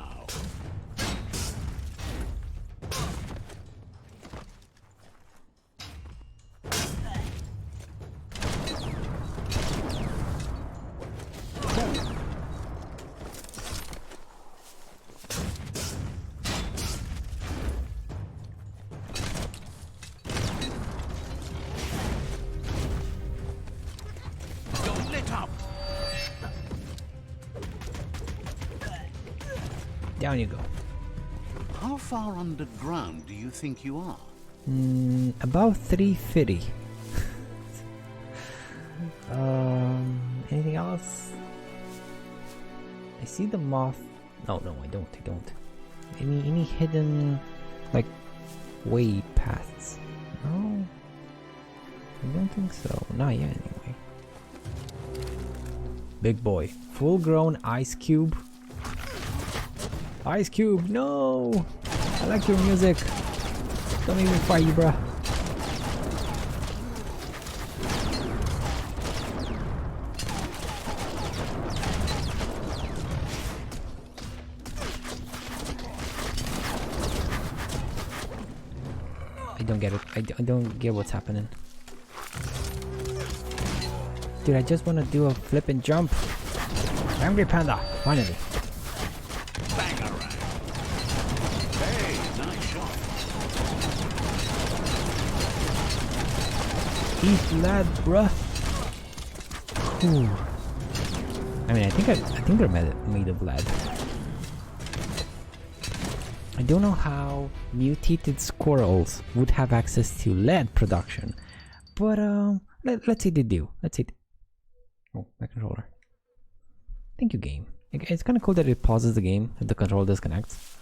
Down you go. How far underground do you think you are? About 350. Anything else? I see the moth. No, I don't. Any hidden, like, way paths? No, I don't think so. Not yet, anyway. Big boy, full-grown ice cube. Ice cube, no! I like your music. Don't make me fight you, bruh. I don't get it. I don't get what's happening. Dude, I just want to do a flip and jump. Angry Panda, finally. Bangarang. Hey, nice shot. Eat lad, bruh. Ooh. I mean, I think they're made of lead. I don't know how mutated squirrels would have access to lead production, but let's say they do. Let's say. Oh, my controller. Thank you, game. It's kind of cool that it pauses the game if the controller disconnects.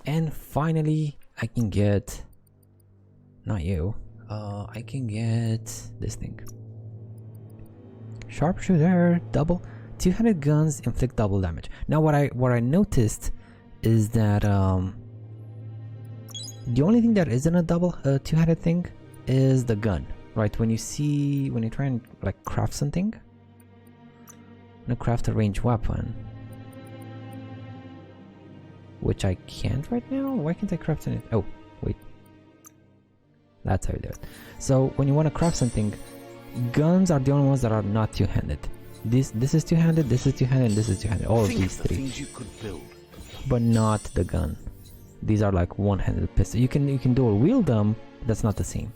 And finally, I can get. Not you. I can get this thing. Sharpshooter, double. 200 guns inflict double damage. Now, what I noticed is that the only thing that isn't a double two-handed thing is the gun, right? When you try and like craft something, I'm gonna craft a ranged weapon, which I can't right now. Why can't I craft it? Oh, wait, that's how you do it. So when you want to craft something, guns are the only ones that are not two-handed. This is two-handed, this is two-handed, and this is two-handed. All of these three, things you could build. But not the gun. These are like one-handed pistols. You can dual wield them. That's not the same.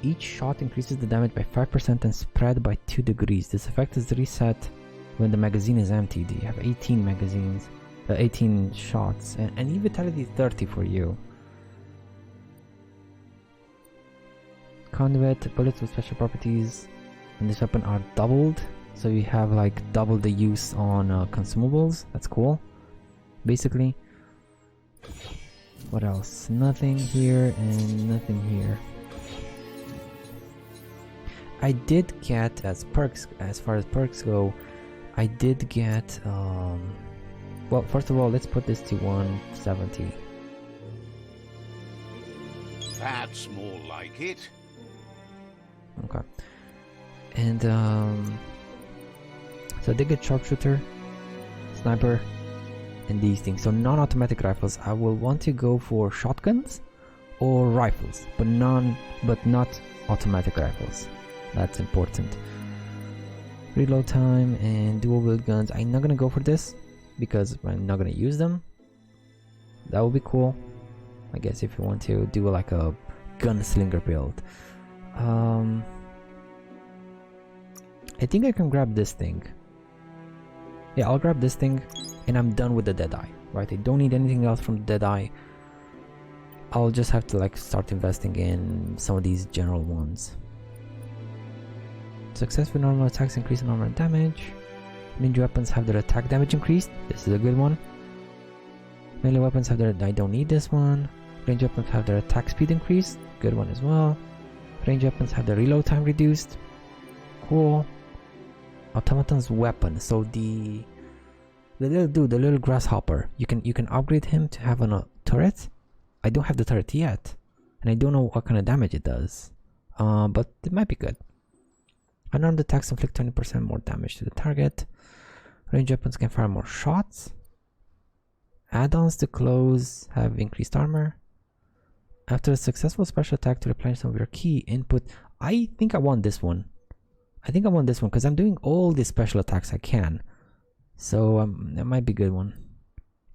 Each shot increases the damage by 5% and spread by 2 degrees. This effect is reset when the magazine is emptied. You have 18 magazines, 18 shots, and E-Vitality 30 for you. Conduit, bullets with special properties in this weapon are doubled. So you have like double the use on consumables. That's cool. Basically. What else? Nothing here and nothing here. I did get as far as perks go, I did get well, first of all, let's put this to 170. That's more like it. Okay. And so I did get sharpshooter, sniper, and these things. So non-automatic rifles, I will want to go for shotguns or rifles, but not automatic rifles. That's important. Reload time and dual wield guns. I'm not gonna go for this because I'm not gonna use them. That would be cool, I guess, if you want to do like a gunslinger build. I think I can grab this thing. Yeah, I'll grab this thing and I'm done with the Deadeye, right? I don't need anything else from the Deadeye. I'll just have to like start investing in some of these general ones. Successful normal attacks increase normal damage. Ninja weapons have their attack damage increased. This is a good one. Melee weapons have their... I don't need this one. Range weapons have their attack speed increased. Good one as well. Range weapons have their reload time reduced. Cool. Automaton's weapon. So the little dude, the little grasshopper, you can upgrade him to have a turret. I don't have the turret yet, and I don't know what kind of damage it does. But it might be good. Unarmed attacks inflict 20% more damage to the target. Range weapons can fire more shots. Add-ons to clothes have increased armor. After a successful special attack to replenish some of your key input. I think I want this one. I think I want this one because I'm doing all the special attacks I can. So that might be a good one.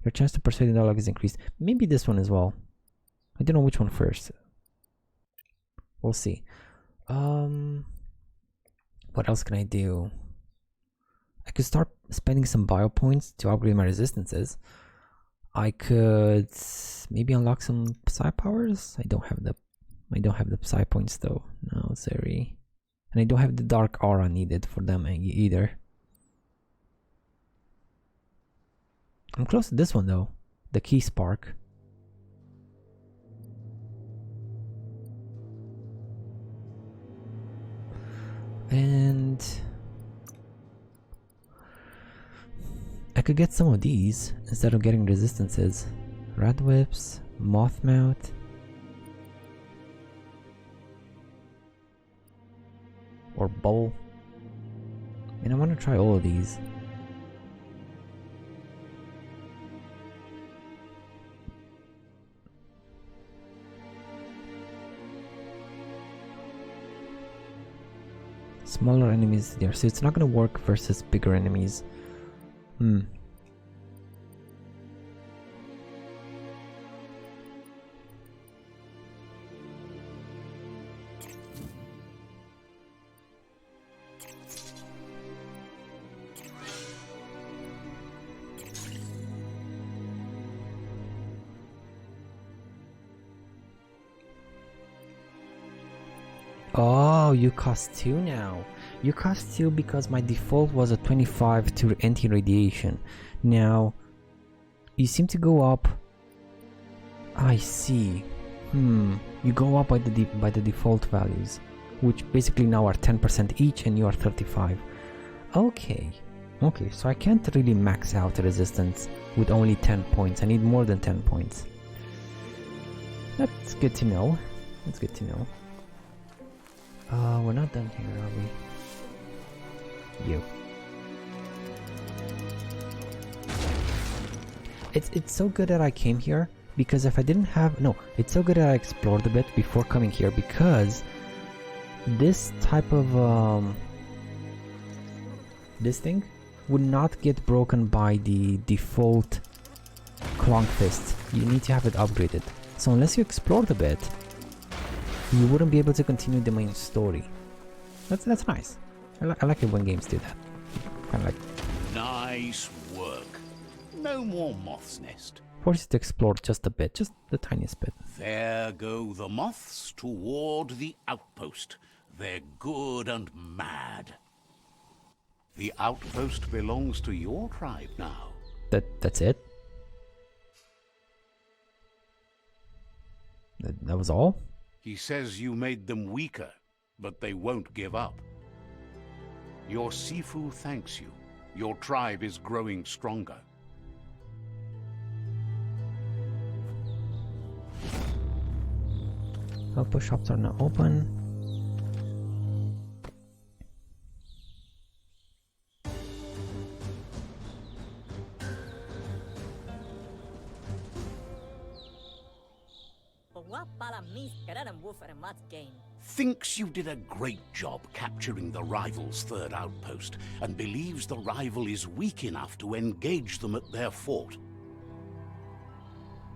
Your chance to persuade the dialogue is increased. Maybe this one as well. I don't know which one first. We'll see. What else can I do? I could start spending some bio points to upgrade my resistances. I could maybe unlock some psi powers. I don't have the psi points though. No, sorry. And I don't have the dark aura needed for them either. I'm close to this one though. The key spark. And I could get some of these instead of getting resistances. Red whips, Mothmouth. Or bowl. And I want to try all of these. Smaller enemies there, so it's not gonna work versus bigger enemies. Oh, you cost 2 now. You cost 2 because my default was a 25 to anti-radiation. Now, you seem to go up. I see. You go up by the default values, which basically now are 10% each, and you are 35. Okay. Okay, so I can't really max out resistance with only 10 points. I need more than 10 points. That's good to know. That's good to know. We're not done here, are we? You. It's so good that I came here, because if I didn't have... No, it's so good that I explored a bit before coming here, because this type of... this thing would not get broken by the default Clonk Fist. You need to have it upgraded. So unless you explored a bit, you wouldn't be able to continue the main story. That's nice. I like it when games do that. Kind of like... Nice work. No more moth's nest. Force you to explore just a bit, just the tiniest bit. There go the moths toward the outpost. They're good and mad. The outpost belongs to your tribe now. That's it? That was all? He says you made them weaker, but they won't give up. Your Sifu thanks you. Your tribe is growing stronger. Outpost shops are now open. Thinks you did a great job capturing the rival's third outpost, and believes the rival is weak enough to engage them at their fort.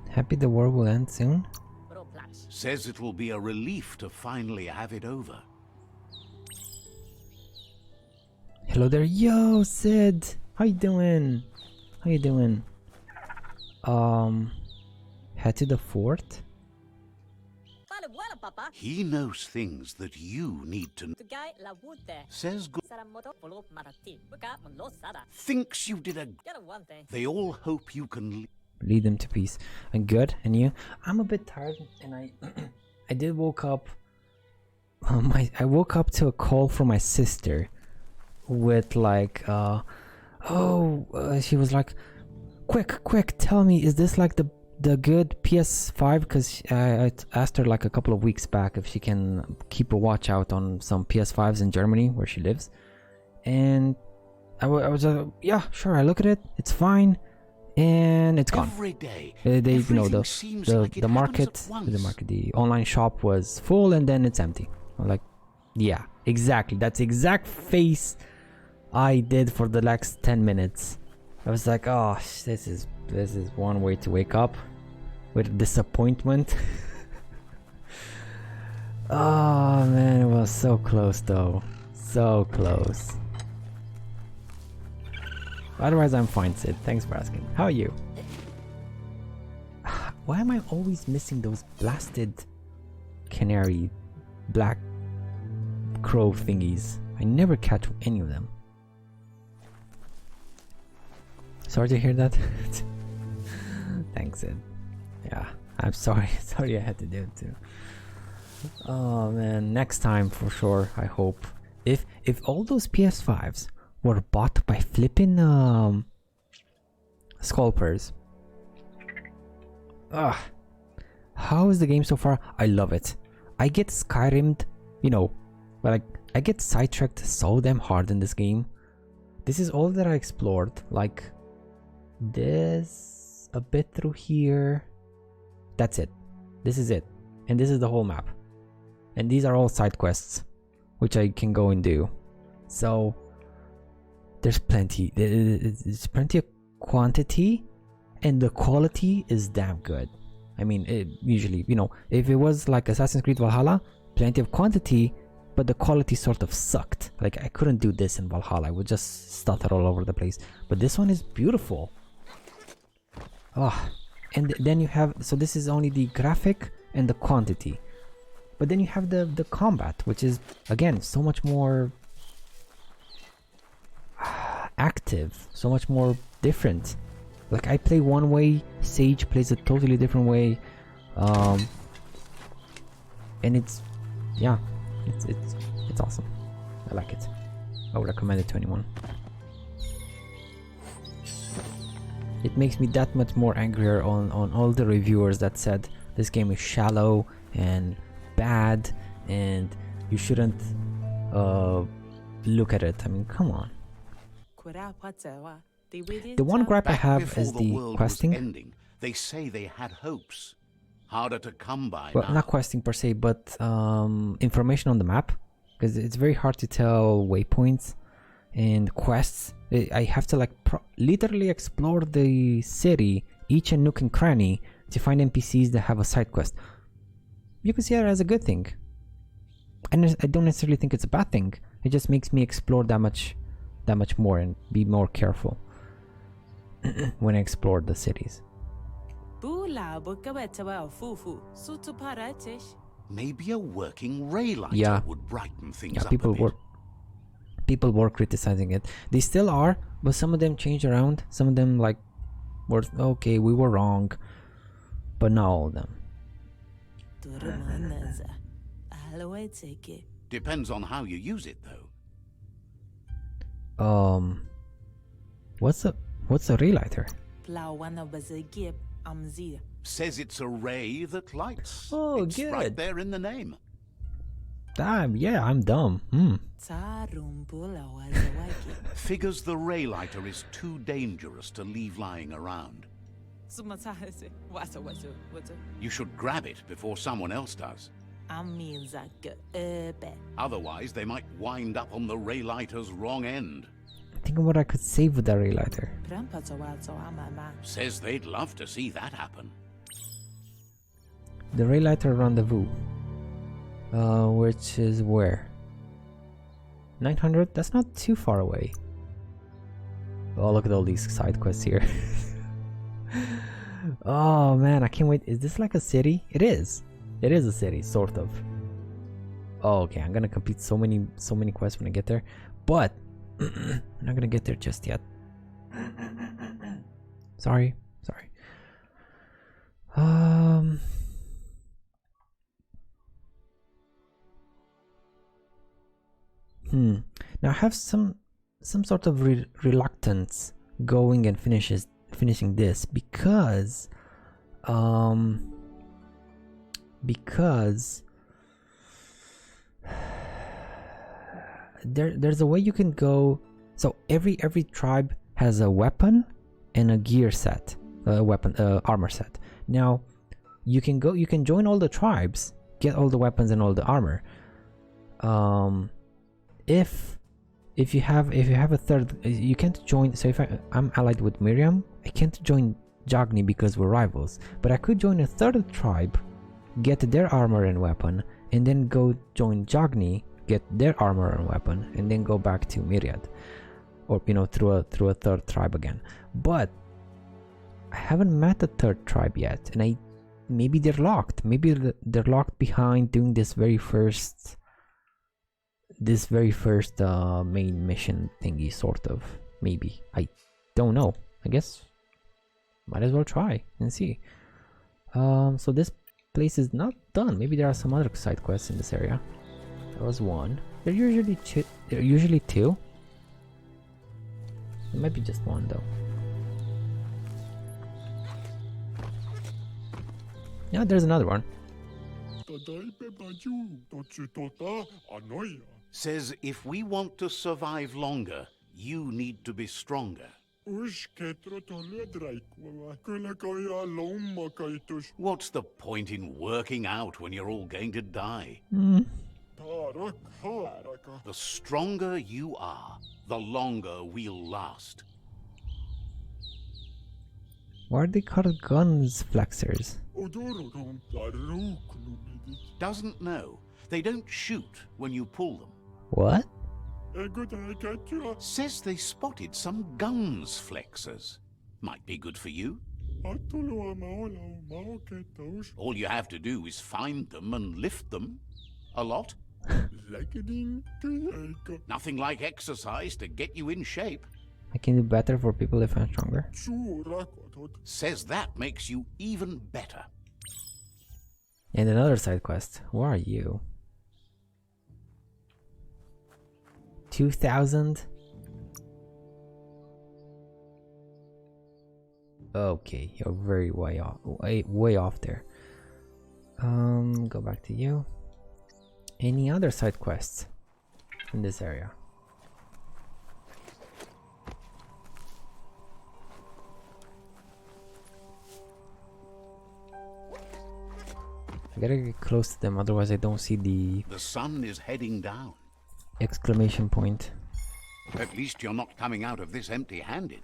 Happy the war will end soon? Says it will be a relief to finally have it over. Hello there, yo Sid! How you doing? How you doing? Head to the fort? He knows things that you need to know. Says good. Thinks you did a... They all hope you can... Lead them to peace. And good, and you? I'm a bit tired, and I did woke up... I woke up to a call from my sister with like, she was like, quick, tell me, is this like the good PS5? Because I asked her like a couple of weeks back if she can keep a watch out on some PS5s in Germany where she lives, and I was yeah, sure. I look at it, it's fine, and it's gone. Every day, they you know the market, the online shop was full, and then it's empty. I'm like, yeah, exactly. That's the exact face I did for the next 10 minutes. I was like, oh, this is one way to wake up, with disappointment. Oh man, it was so close though, so close. Otherwise I'm fine, Sid, thanks for asking. How are you? Why am I always missing those blasted canary black crow thingies? I never catch any of them. Sorry to hear that. Thanks, Sid. Yeah, I'm sorry. Sorry I had to do it too. Oh man, next time for sure, I hope. If all those PS5s were bought by flipping scalpers, How is the game so far? I love it. I get Skyrim'd, you know, like I get sidetracked so damn hard in this game. This is all that I explored. Like this, a bit through here. That's it. This is it. And this is the whole map. And these are all side quests, which I can go and do. So there's plenty. There's plenty of quantity, and the quality is damn good. I mean, usually, you know, if it was like Assassin's Creed Valhalla, plenty of quantity, but the quality sort of sucked. Like I couldn't do this in Valhalla. I would just stutter all over the place. But this one is beautiful. Oh, and then you have, so this is only the graphic and the quantity. But then you have the combat, which is, again, so much more active, so much more different. Like I play one way, Sage plays a totally different way, and it's, yeah, it's awesome. I like it. I would recommend it to anyone. It makes me that much more angrier on all the reviewers that said this game is shallow and bad and you shouldn't look at it. I mean, come on. The one gripe I have is the questing. Ending, they say they had hopes. Harder to come by Well, now. not questing per se, but information on the map. Because it's very hard to tell waypoints and quests. I have to like literally explore the city, each and nook and cranny, to find NPCs that have a side quest. You can see it as a good thing. And I don't necessarily think it's a bad thing. It just makes me explore that much more and be more careful when I explore the cities. Maybe a working ray lighter Yeah. would brighten things Yeah, up people a bit. were criticizing it. They still are, but some of them changed around. Some of them like were okay, we were wrong, but not all of them. Depends on how you use it, though. What's a ray lighter? Says it's a ray that lights. Oh, it's good. right there in the name. Yeah, I'm dumb. Figures the ray lighter is too dangerous to leave lying around. You should grab it before someone else does. Otherwise, they might wind up on the ray lighter's wrong end. Think of what I could save with that ray lighter. Says they'd love to see that happen. The ray lighter rendezvous. Which is where? 900? That's not too far away. Oh, look at all these side quests here. Oh man, I can't wait. Is this like a city? It is. It is a city, sort of. Oh, okay, I'm gonna complete so many quests when I get there, but I'm not gonna get there just yet. Sorry. Now I have some sort of reluctance going and finishing this because there's a way you can go. So every tribe has a weapon and a gear set, armor set. Now you can join all the tribes, get all the weapons and all the armor. If you have a third, you can't join. So if I'm allied with Miriam, I can't join Jagni because we're rivals. But I could join a third tribe, get their armor and weapon, and then go join Jagni, get their armor and weapon, and then go back to Myriad, or through a third tribe again. But I haven't met a third tribe yet, and maybe they're locked. Maybe they're locked behind doing this very first main mission thingy, sort of. Maybe, I don't know. I guess might as well try and see. So this place is not done. Maybe there are some other side quests in this area. That was one. They're usually two. It might be just one though. Yeah, there's another one. Says if we want to survive longer, you need to be stronger. What's the point in working out when you're all going to die? The stronger you are, the longer we'll last. Why are they called guns flexers? Doesn't know. They don't shoot when you pull them. What? Says they spotted some guns flexers. Might be good for you. All you have to do is find them and lift them. A lot. Nothing like exercise to get you in shape. I can do better for people if I'm stronger. Says that makes you even better. And another side quest. Where are you? 2000? Okay, you're very way off, way off there. Go back to you. Any other side quests in this area? I gotta get close to them, otherwise I don't see the sun is heading down. Exclamation point. At least you're not coming out of this empty-handed.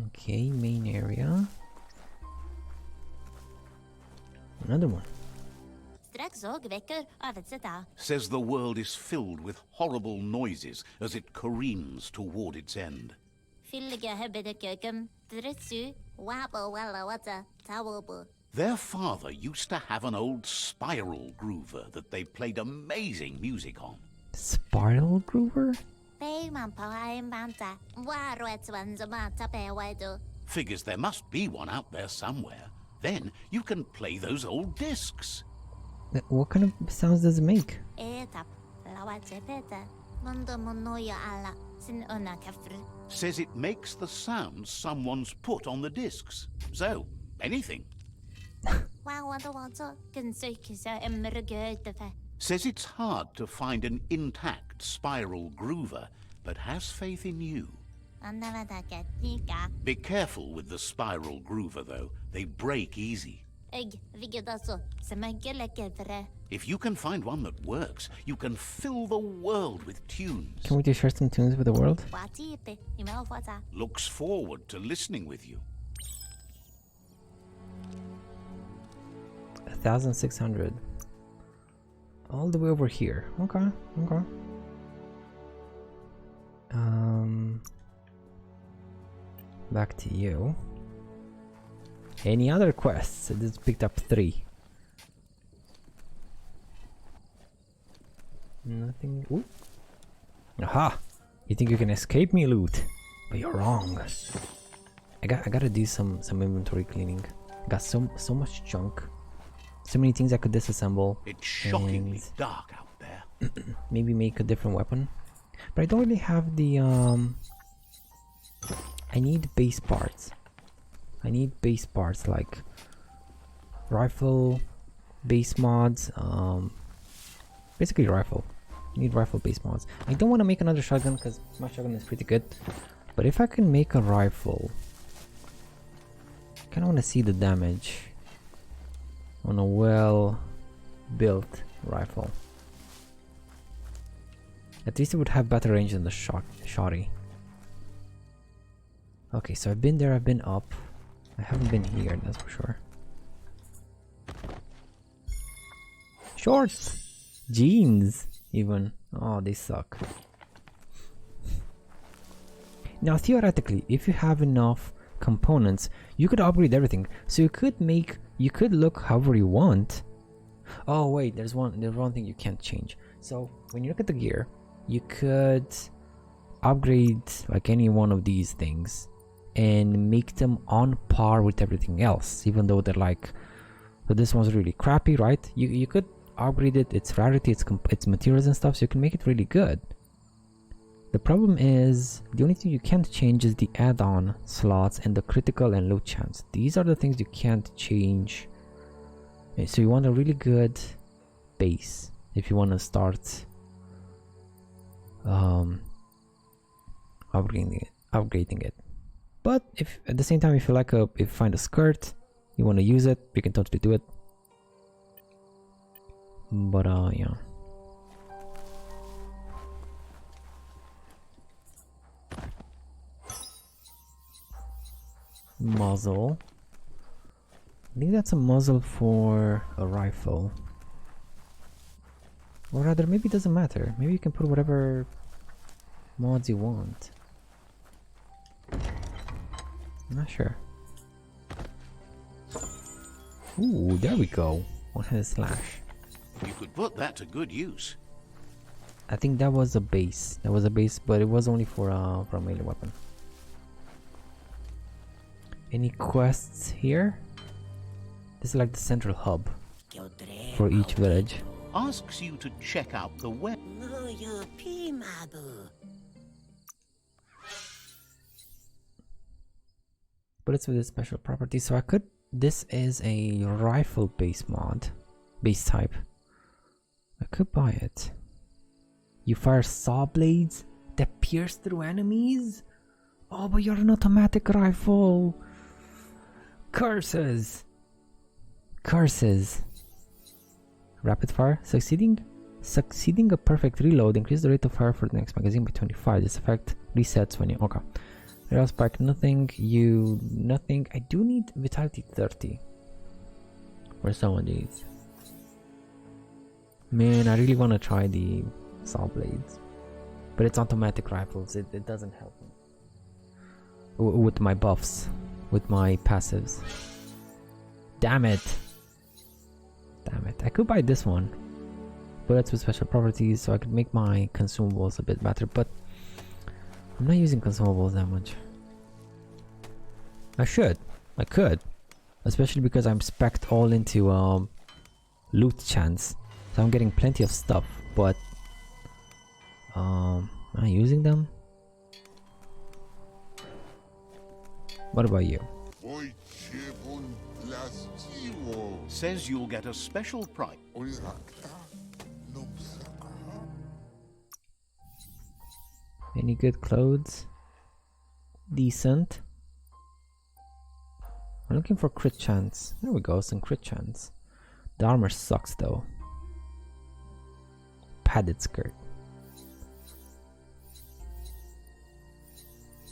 Okay, main area. Another one. Says the world is filled with horrible noises as it careens toward its end. Their father used to have an old spiral groover that they played amazing music on. Spiral groover? Figures there must be one out there somewhere. Then you can play those old discs. What kind of sounds does it make? Says it makes the sounds someone's put on the discs. So, anything. Says it's hard to find an intact spiral groover, but has faith in you. Be careful with the spiral groover, though. They break easy. If you can find one that works, you can fill the world with tunes. Can we just share some tunes with the world? Looks forward to listening with you. 1600. All the way over here. Okay, okay. Back to you. Any other quests? I just picked up 3. Nothing. Ooh. Aha! You think you can escape me, loot? But you're wrong. I gotta do some inventory cleaning. I got so much junk. So many things I could disassemble. It's shockingly dark out there. Maybe make a different weapon. But I don't really have the I need base parts. I need base parts like rifle base mods, basically rifle. I need rifle base mods. I don't want to make another shotgun because my shotgun is pretty good. But if I can make a rifle, I kind of want to see the damage on a well built rifle. At least it would have better range than the shotty. Okay, so I've been there, I've been up. I haven't been here, that's for sure. Shorts! Jeans, even. Oh, they suck. Now, theoretically, if you have enough components, you could upgrade everything. So you could look however you want. Oh wait, there's one thing you can't change. So when you look at the gear, you could upgrade like any one of these things and make them on par with everything else, even though they're like, so this one's really crappy, right? You could upgrade it, its rarity, its materials and stuff, so you can make it really good. The problem is, the only thing you can't change is the add-on slots and the critical and loot chance. These are the things you can't change. Okay, so you want a really good base if you want to start upgrading it. But if at the same time, if you find a skirt, you want to use it, you can totally do it. But yeah. Muzzle. I think that's a muzzle for a rifle. Or rather, maybe it doesn't matter. Maybe you can put whatever mods you want. I'm not sure. Ooh, there we go. One-handed slash. You could put that to good use. I think that was a base. That was a base, but it was only for a melee weapon. Any quests here? This is like the central hub for each village. Asks you to check out the web. Bullets with a special property, so I could. This is a rifle base mod, base type. I could buy it. You fire saw blades that pierce through enemies? Oh, but you're an automatic rifle. Curses. Curses. Rapid fire. Succeeding a perfect reload. Increase the rate of fire for the next magazine by 25. This effect resets when you... Okay. Rail spike, nothing. Nothing. I do need vitality 30 for some of these. Man, I really want to try the saw blades, but it's automatic rifles. It doesn't help me with my buffs, with my passives. Damn it! Damn it! I could buy this one, bullets with special properties, so I could make my consumables a bit better. But I'm not using consumables that much. I could, especially because I'm spec'd all into loot chance, so I'm getting plenty of stuff. But am I using them? What about you? Says you'll get a special price. Any good clothes? Decent. I'm looking for crit chance. There we go, some crit chance. The armor sucks though. Padded skirt.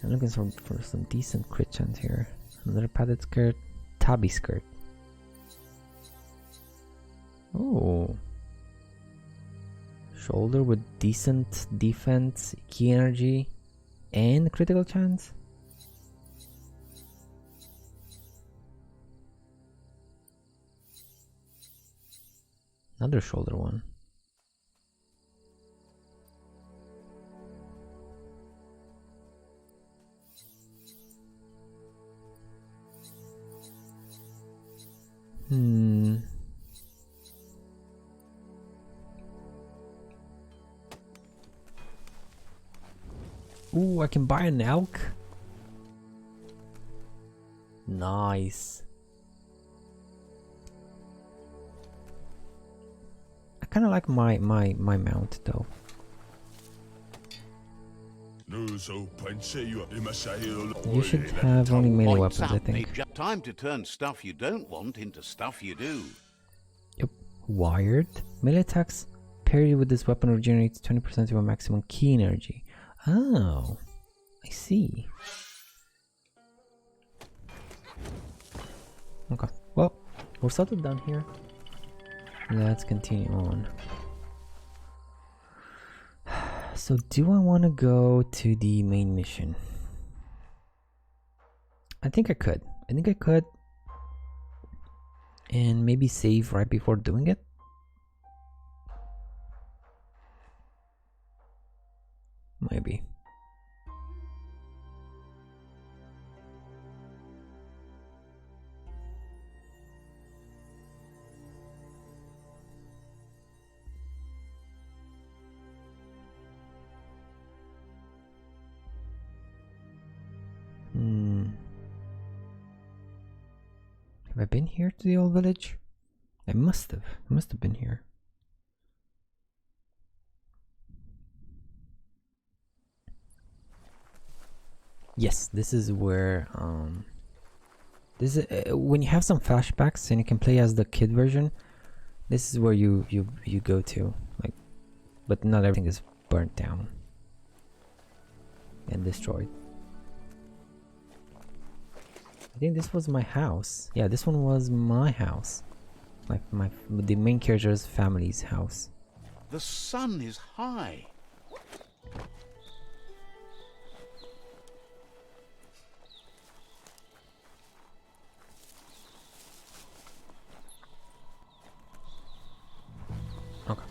I'm looking for some decent crit chance here. Another padded skirt. Tabby skirt. Oh. Shoulder with decent defense, key energy, and critical chance. Another shoulder one. Ooh, I can buy an elk. Nice. I kind of like my mount though. You should have only melee weapons, I think. Time to turn stuff you don't want into stuff you do. Yep. Wired. Melee attacks parried with this weapon regenerates 20% of your maximum key energy. Oh, I see. Okay, well, we're sort of done here. Let's continue on. So, do I want to go to the main mission? I think I could. And maybe save right before doing it. Maybe. Have I been here to the old village? I must have. I must have been here. Yes, this is where this is when you have some flashbacks and you can play as the kid version. This is where you go to, like, but not everything is burnt down and destroyed. I think this was my house. Yeah, this one was my house. The main character's family's house. The sun is high. Okay.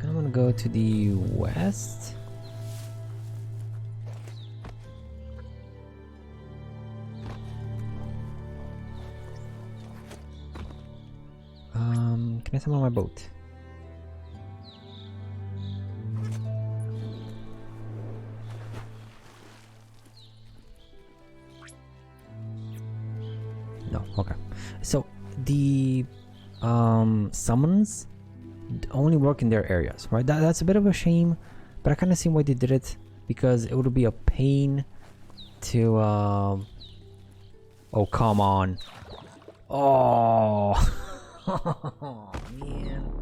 I'm gonna go to the west. Can I summon my boat? No, okay. So the summons only work in their areas, right? That's a bit of a shame, but I kind of see why they did it, because it would be a pain to oh, come on. Oh, oh man.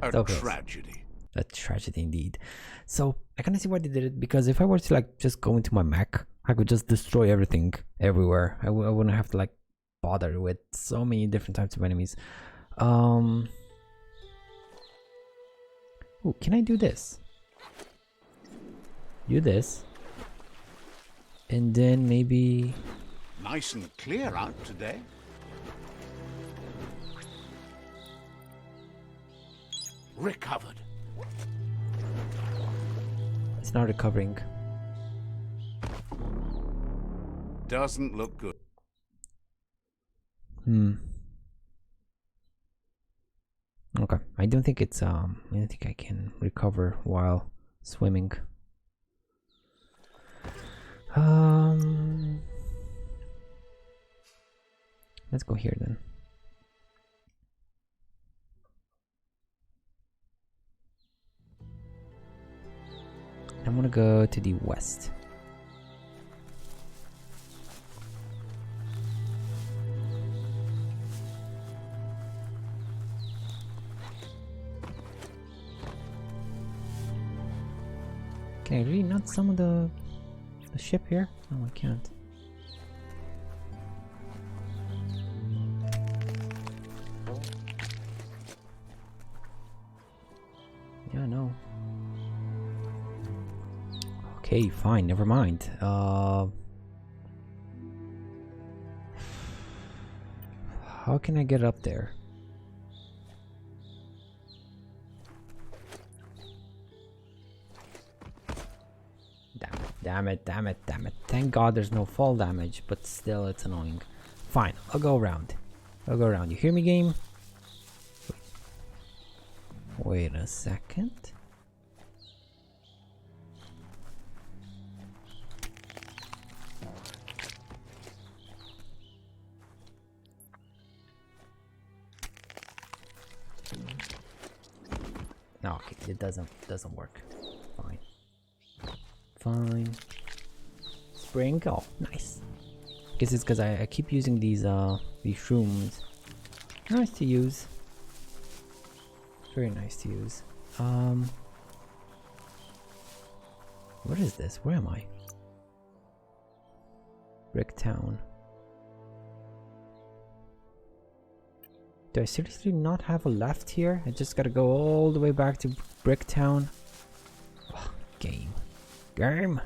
A tragedy. A tragedy indeed. So I kind of see why they did it, because if I were to like just go into my mech, I could just destroy everything everywhere. I wouldn't have to like bother with so many different types of enemies. Oh, can I do this? Do this, and then maybe. Nice and clear out today. Recovered. It's not recovering. Doesn't look good. Okay, I don't think it's I don't think I can recover while swimming. Let's go here then. I'm gonna go to the west. Can I really not summon the ship here? No, I can't. Yeah, no. Okay, fine, never mind. How can I get up there? Damn it. Thank God there's no fall damage, but still it's annoying. Fine, I'll go around. You hear me, game? Wait a second. No, okay, it doesn't work. Fine. Spring. Oh, nice. Guess it's because I keep using these shrooms. Nice to use. Very nice to use. What is this? Where am I? Brick Town. Do I seriously not have a left here? I just gotta go all the way back to Brick Town. Oh, game. Fine.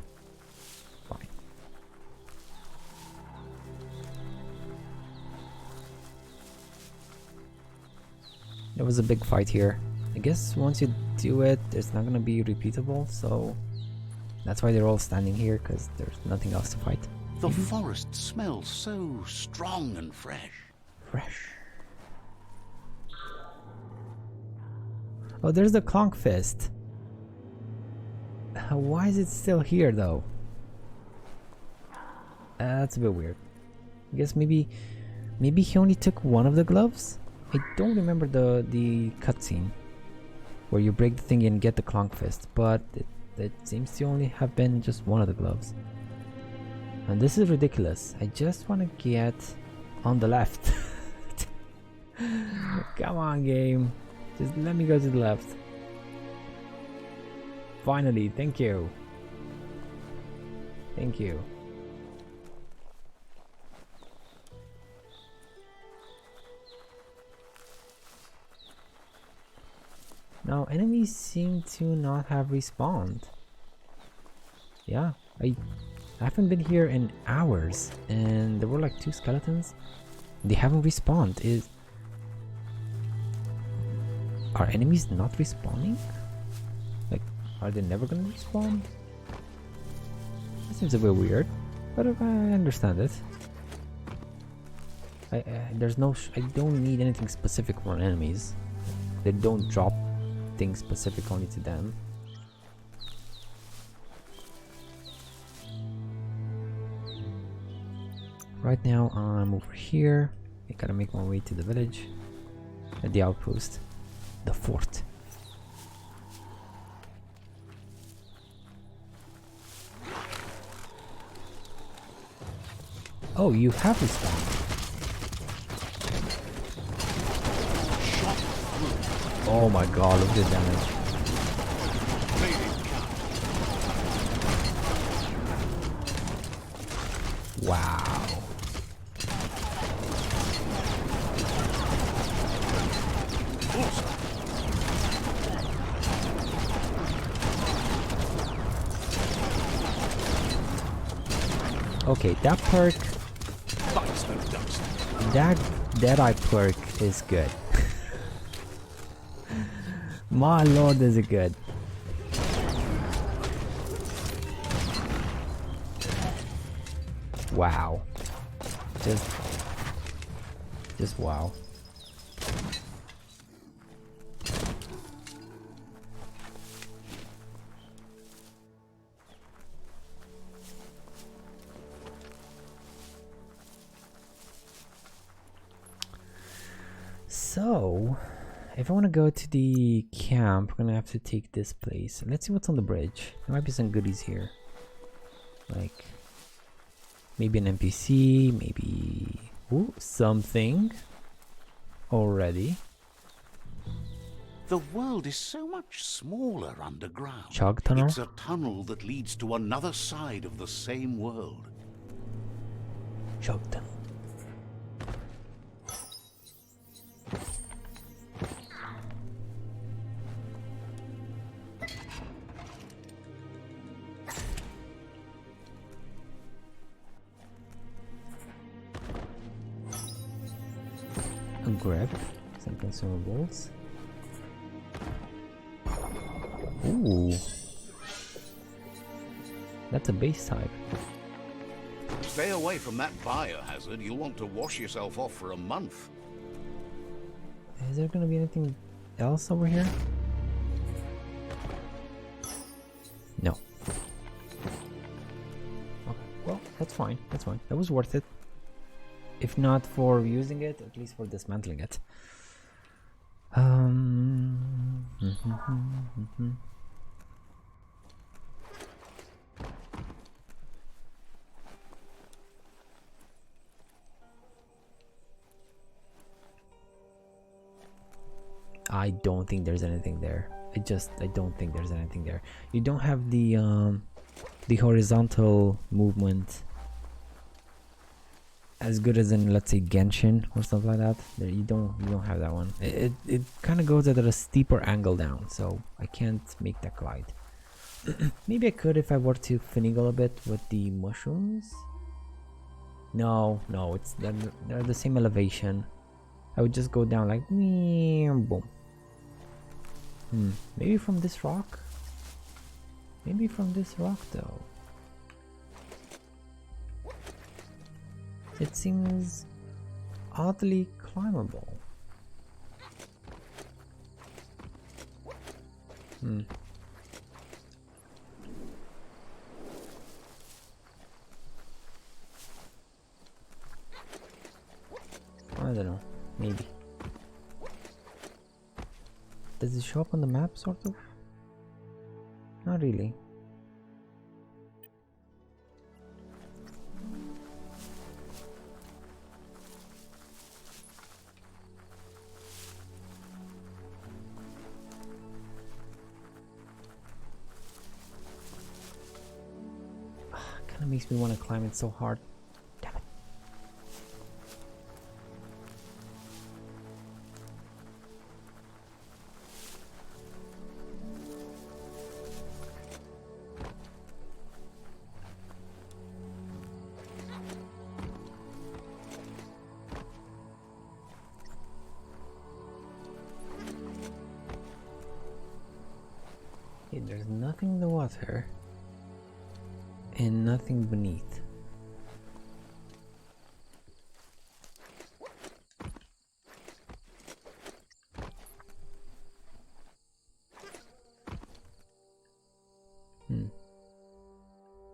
There was a big fight here. I guess once you do it, it's not gonna be repeatable, so that's why they're all standing here, because there's nothing else to fight. The forest smells so strong and fresh. Oh, there's the Clonk Fist. Why is it still here though? That's a bit weird. I guess maybe he only took one of the gloves? I don't remember the cutscene where you break the thing and get the clunk fist, but it seems to only have been just one of the gloves. And this is ridiculous. I just want to get on the left. Come on, game. Just let me go to the left. Finally, thank you. Thank you. Now, enemies seem to not have respawned. Yeah, I haven't been here in hours, and there were like 2 skeletons. They haven't respawned. Are enemies not respawning? Like, are they never gonna respawn? That seems a bit weird, but I understand it. There's no. I don't need anything specific from enemies. They don't drop things specific only to them. Right now I'm over here. I gotta make my way to the village, at the outpost, the fort. Oh, you have respawned. Oh my god, look at the damage. Wow. Okay, that perk, that Deadeye perk is good. My lord, is it good. Wow. Just wow. So, if I want to go to the camp, I'm gonna have to take this place. Let's see what's on the bridge. There might be some goodies here. Like, maybe an NPC, maybe... Ooh, something. Already. The world is so much smaller underground. Chug tunnel? It's a tunnel that leads to another side of the same world. Chug tunnel. A grip, some consumables. Ooh, that's a base type. Stay away from that biohazard. You'll want to wash yourself off for a month. Is there gonna be anything else over here? No. Okay, well, that's fine. That's fine. That was worth it. If not for using it, at least for dismantling it. I don't think there's anything there. I don't think there's anything there. You don't have the horizontal movement as good as in, let's say, Genshin or something like that. There, you don't have that one. It kind of goes at a steeper angle down, so I can't make that glide. Maybe I could if I were to finagle a bit with the mushrooms. No, they're the same elevation. I would just go down like boom. Maybe from this rock. Maybe from this rock though. It seems oddly climbable. show up on the map, sort of? Not really. Kinda makes me want to climb it so hard. Damn it. Okay, there's nothing in the water. And nothing beneath.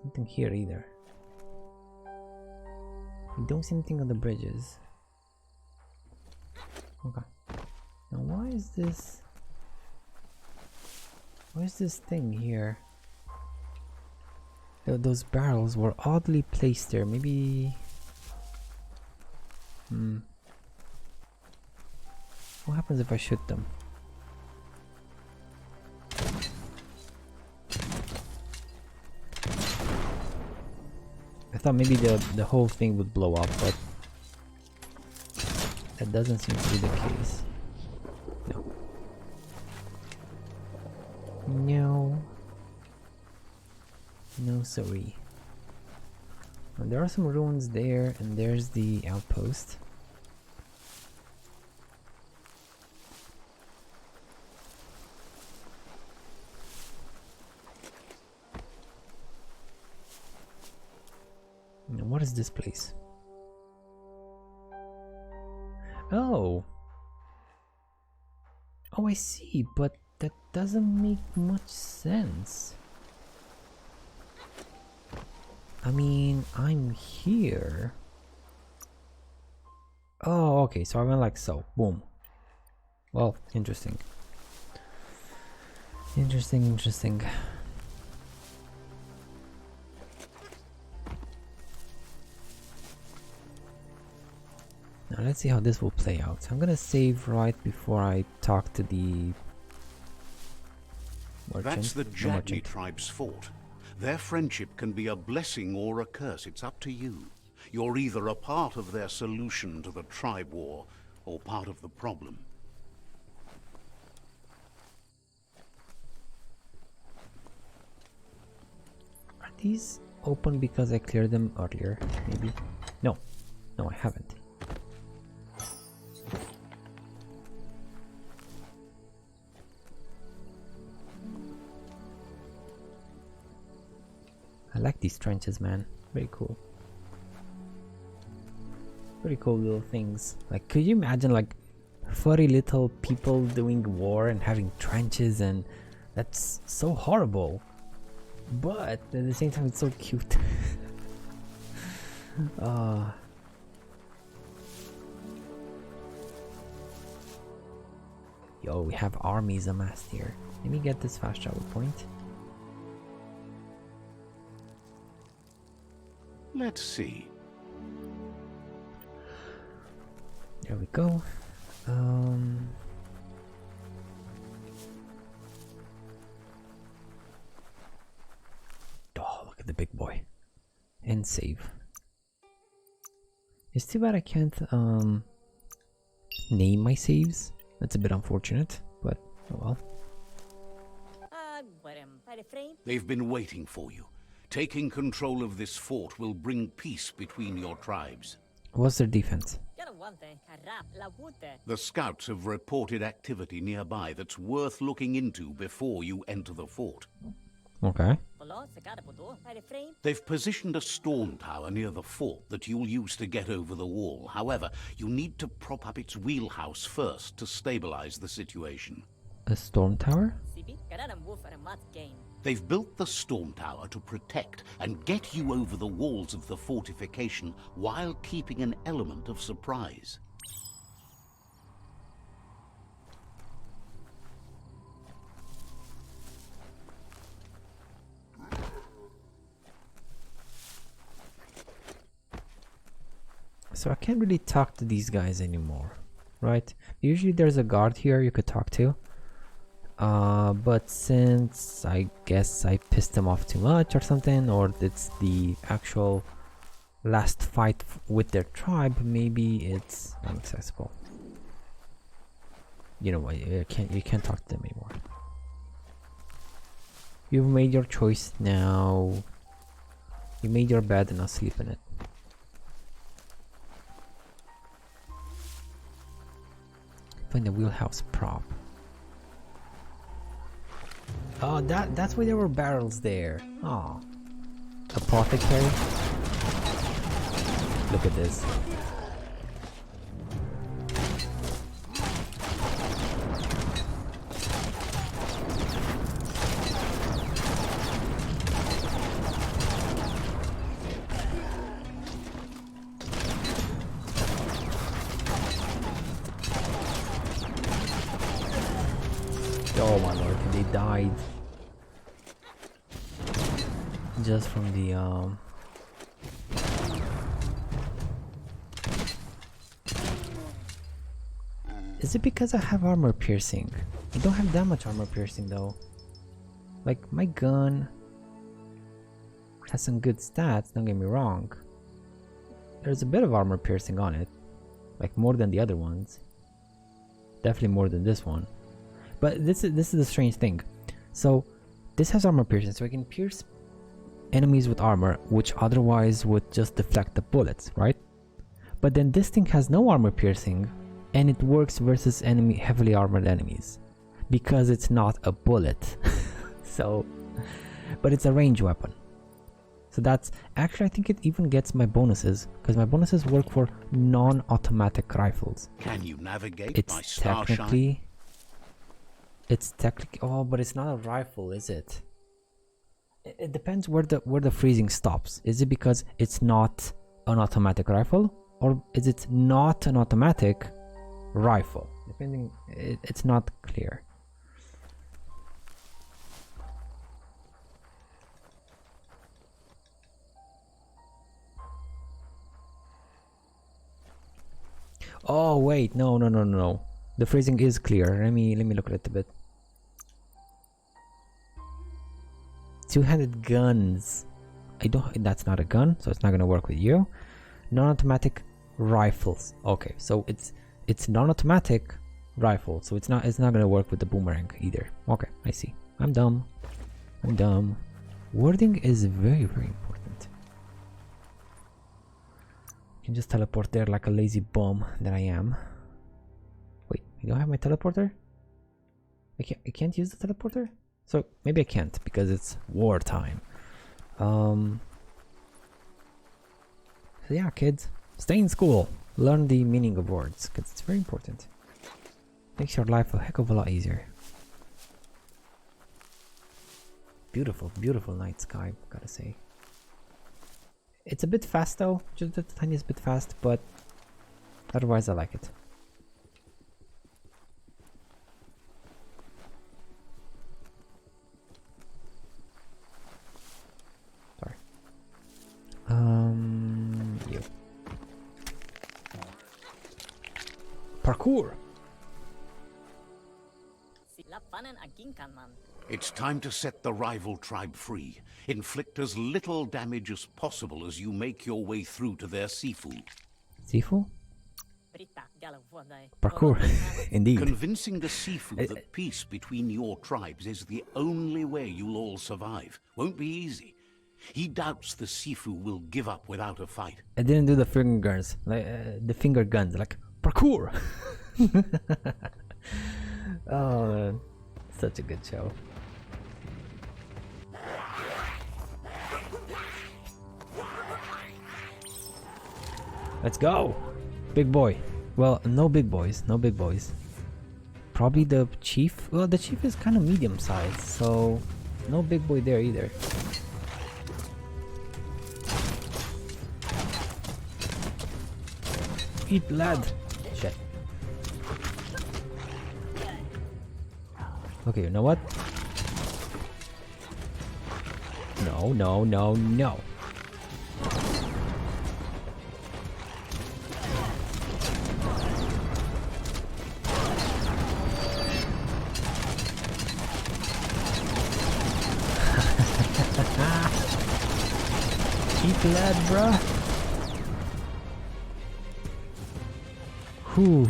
Nothing here either. We don't see anything on the bridges. Okay. Now why is this? Why is this thing here? Those barrels were oddly placed there. Maybe. What happens if I shoot them? I thought maybe the whole thing would blow up, but that doesn't seem to be the case. No. No. No, sorry. Well, there are some ruins there, and there's the outpost. Now, what is this place? Oh! Oh, I see, but that doesn't make much sense. I mean, I'm here. Oh, okay, so I went like so. Boom. Well, interesting. Interesting. Now let's see how this will play out. I'm gonna save right before I talk to the merchant. That's the Jagni tribe's fort. Their friendship can be a blessing or a curse. It's up to you. You're either a part of their solution to the tribe war or part of the problem. Are these open because I cleared them earlier? Maybe? No. No, I haven't. I like these trenches, man. Very cool. Pretty cool little things. Like, could you imagine like furry little people doing war and having trenches, and that's so horrible. But at the same time, it's so cute. Yo, we have armies amassed here. Let me get this fast travel point. Let's see. There we go. Oh, look at the big boy. And save. It's too bad I can't name my saves. That's a bit unfortunate, but oh well. They've been waiting for you. Taking control of this fort will bring peace between your tribes. What's their defense? The scouts have reported activity nearby that's worth looking into before you enter the fort. Okay. They've positioned a storm tower near the fort that you'll use to get over the wall. However, you need to prop up its wheelhouse first to stabilize the situation. A storm tower? They've built the storm tower to protect and get you over the walls of the fortification while keeping an element of surprise. So I can't really talk to these guys anymore, right? Usually there's a guard here you could talk to. But since I guess I pissed them off too much or something, or it's the actual last fight with their tribe, maybe it's inaccessible. You know what? You can't talk to them anymore. You've made your choice now. You made your bed and now sleep in it. Find the wheelhouse prop. Oh, that's why there were barrels there. Oh, apothecary. Look at this. Oh my lord, they died just from the Is it because I have armor piercing? I don't have that much armor piercing though. Like, my gun has some good stats, don't get me wrong. There's a bit of armor piercing on it, like more than the other ones. Definitely more than this one. But this is the strange thing. So this has armor piercing, so I can pierce enemies with armor, which otherwise would just deflect the bullets, right? But then this thing has no armor piercing, and it works versus heavily armored enemies because it's not a bullet. So, but it's a range weapon. So that's actually, I think it even gets my bonuses, because my bonuses work for non-automatic rifles. Can you navigate It's my starshine? technically, oh, but it's not a rifle, is it? It depends where the freezing stops. Is it because it's not an automatic rifle, or is it not an automatic rifle? Depending, it's not clear. Oh wait, no. The phrasing is clear. Let me look at it a bit. Two-handed guns. That's not a gun, so it's not gonna work with you. Non-automatic rifles. Okay, so it's non-automatic rifle, so it's not gonna work with the boomerang either. Okay, I see. I'm dumb. Wording is very, very important. I can just teleport there like a lazy bum that I am. Wait, I don't have my teleporter? I can't use the teleporter? So maybe I can't because it's wartime. So yeah, kids, stay in school. Learn the meaning of words because it's very important. Makes your life a heck of a lot easier. Beautiful, beautiful night sky, gotta say. It's a bit fast though, just the tiniest bit fast, but otherwise I like it. Sorry. You. Parkour! It's time to set the rival tribe free. Inflict as little damage as possible as you make your way through to their Sifu. Sifu? Parkour, indeed. Convincing the Sifu that peace between your tribes is the only way you'll all survive. Won't be easy. He doubts the Sifu will give up without a fight. I didn't do the finger guns, like the finger guns, like parkour. Oh man, such a good show. Let's go, big boy. Well, no big boys, no big boys. Probably the chief. Well, the chief is kind of medium sized, so no big boy there either. Eat, lad. Shit. Okay, you know what? No. Cheap lad, bruh. Whew.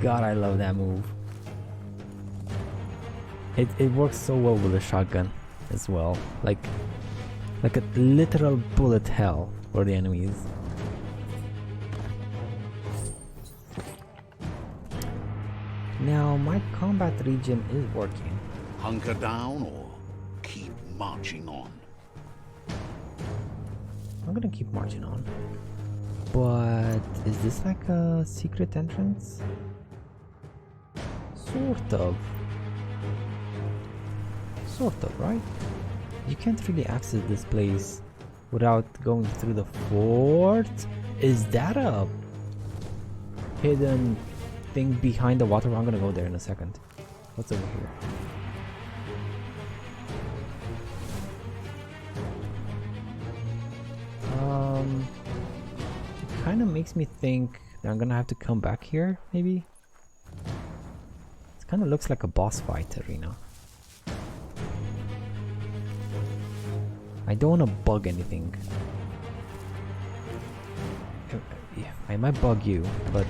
God, I love that move. It works so well with a shotgun as well. Like a literal bullet hell for the enemies. Now my combat region is working. Hunker down or keep marching on? I'm gonna keep marching on. But is this like a secret entrance? Sort of. Sort of, right? You can't really access this place without going through the fort. Is that a hidden thing behind the water? I'm gonna go there in a second. What's over here? It kind of makes me think that I'm gonna have to come back here, maybe? It kind of looks like a boss fight arena. I don't want to bug anything. Yeah, I might bug you, but...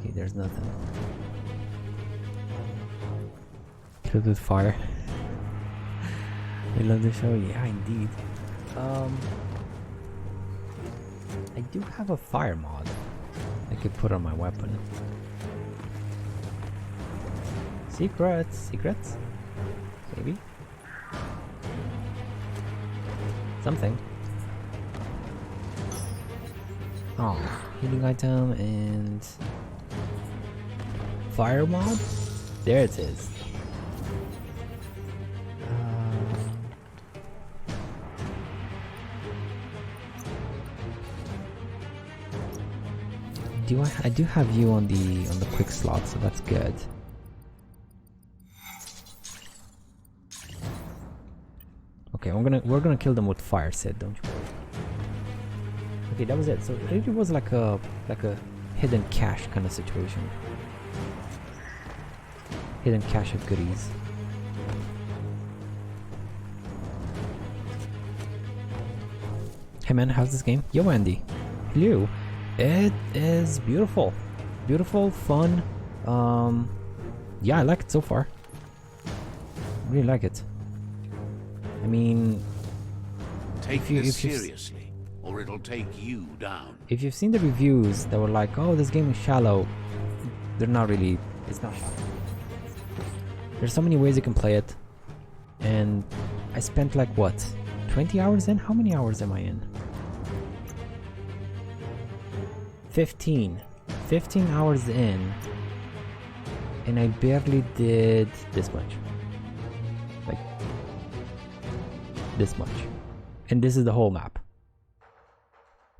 Okay, there's nothing. Killed with fire. I love the show, yeah, indeed. I do have a fire mod I could put on my weapon. Secrets, secrets? Maybe? Something. Oh, healing item and fire mod? There it is. I do have you on the quick slot, so that's good. Okay, we're gonna kill them with fire, Sid, don't you worry. Okay, that was it. So it really was like a hidden cache kind of situation. Hidden cache of goodies. Hey man, how's this game? Yo Andy. Hello. It is beautiful. Beautiful, fun. Yeah, I like it so far. Really like it. I mean, take this seriously, or it'll take you down. If you've seen the reviews that were like, "Oh, this game is shallow," they're not really. It's not shallow. There's so many ways you can play it, and I spent like what, 20 hours in? How many hours am I in? 15 hours in, and I barely did this much. Like this much. And this is the whole map.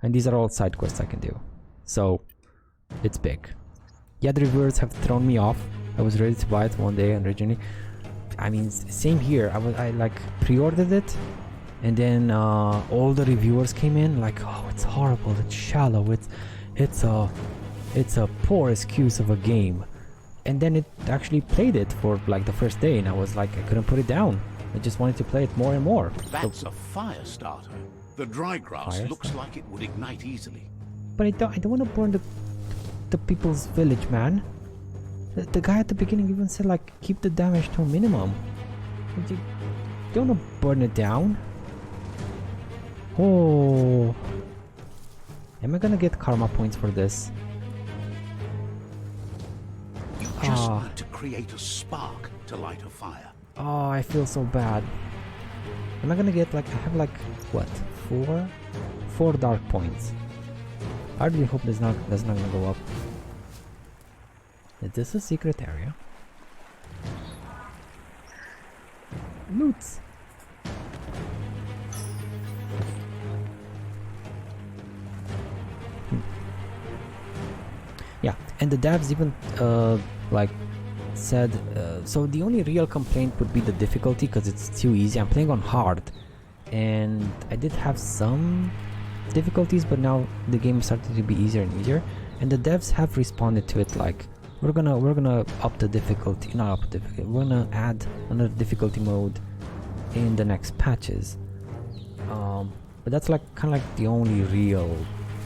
And these are all side quests I can do. So it's big. Yeah, the reviewers have thrown me off. I was ready to buy it one day originally. I mean, same here. I like pre-ordered it, and then all the reviewers came in like, "Oh, it's horrible, it's shallow, it's a poor excuse of a game." And then it actually played it for like the first day, and I was like, I couldn't put it down. I just wanted to play it more and more. That's a fire starter. The dry grass looks like it would ignite easily. But I don't want to burn the people's village, man. The guy at the beginning even said like, keep the damage to a minimum. You don't want to burn it down. Oh, am I gonna get karma points for this? You just need to create a spark to light a fire. Oh, I feel so bad. Am I gonna get like, I have like, what, 4 dark points. I really hope that's not gonna go up. Is this a secret area? Loot. Yeah, and the devs even like said, so the only real complaint would be the difficulty, because it's too easy. I'm playing on hard, and I did have some difficulties, but now the game started to be easier and easier, and the devs have responded to it like, we're gonna up the difficulty, not up the difficulty, we're gonna add another difficulty mode, in the next patches. But that's like kind of like the only real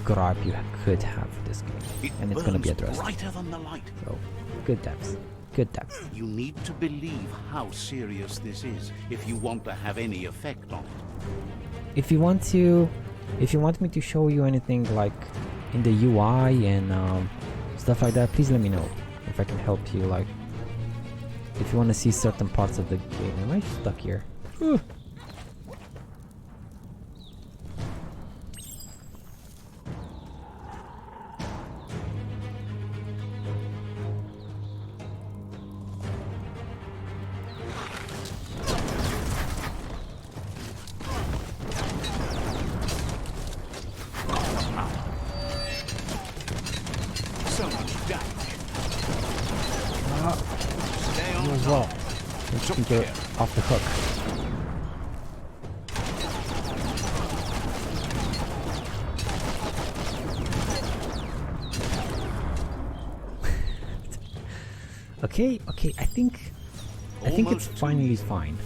gripe you could have with this game, and it's gonna be addressed. Brighter than the light. So, good devs, good devs. You need to believe how serious this is if you want to have any effect on it. If you want me to show you anything like in the UI and stuff like that, please let me know if I can help you. Like, if you want to see certain parts of the game. Am I stuck here? Ooh. So much damage. Stay on You as well. top. Let's keep it off the hook. Okay, I think it's Almost finally fine.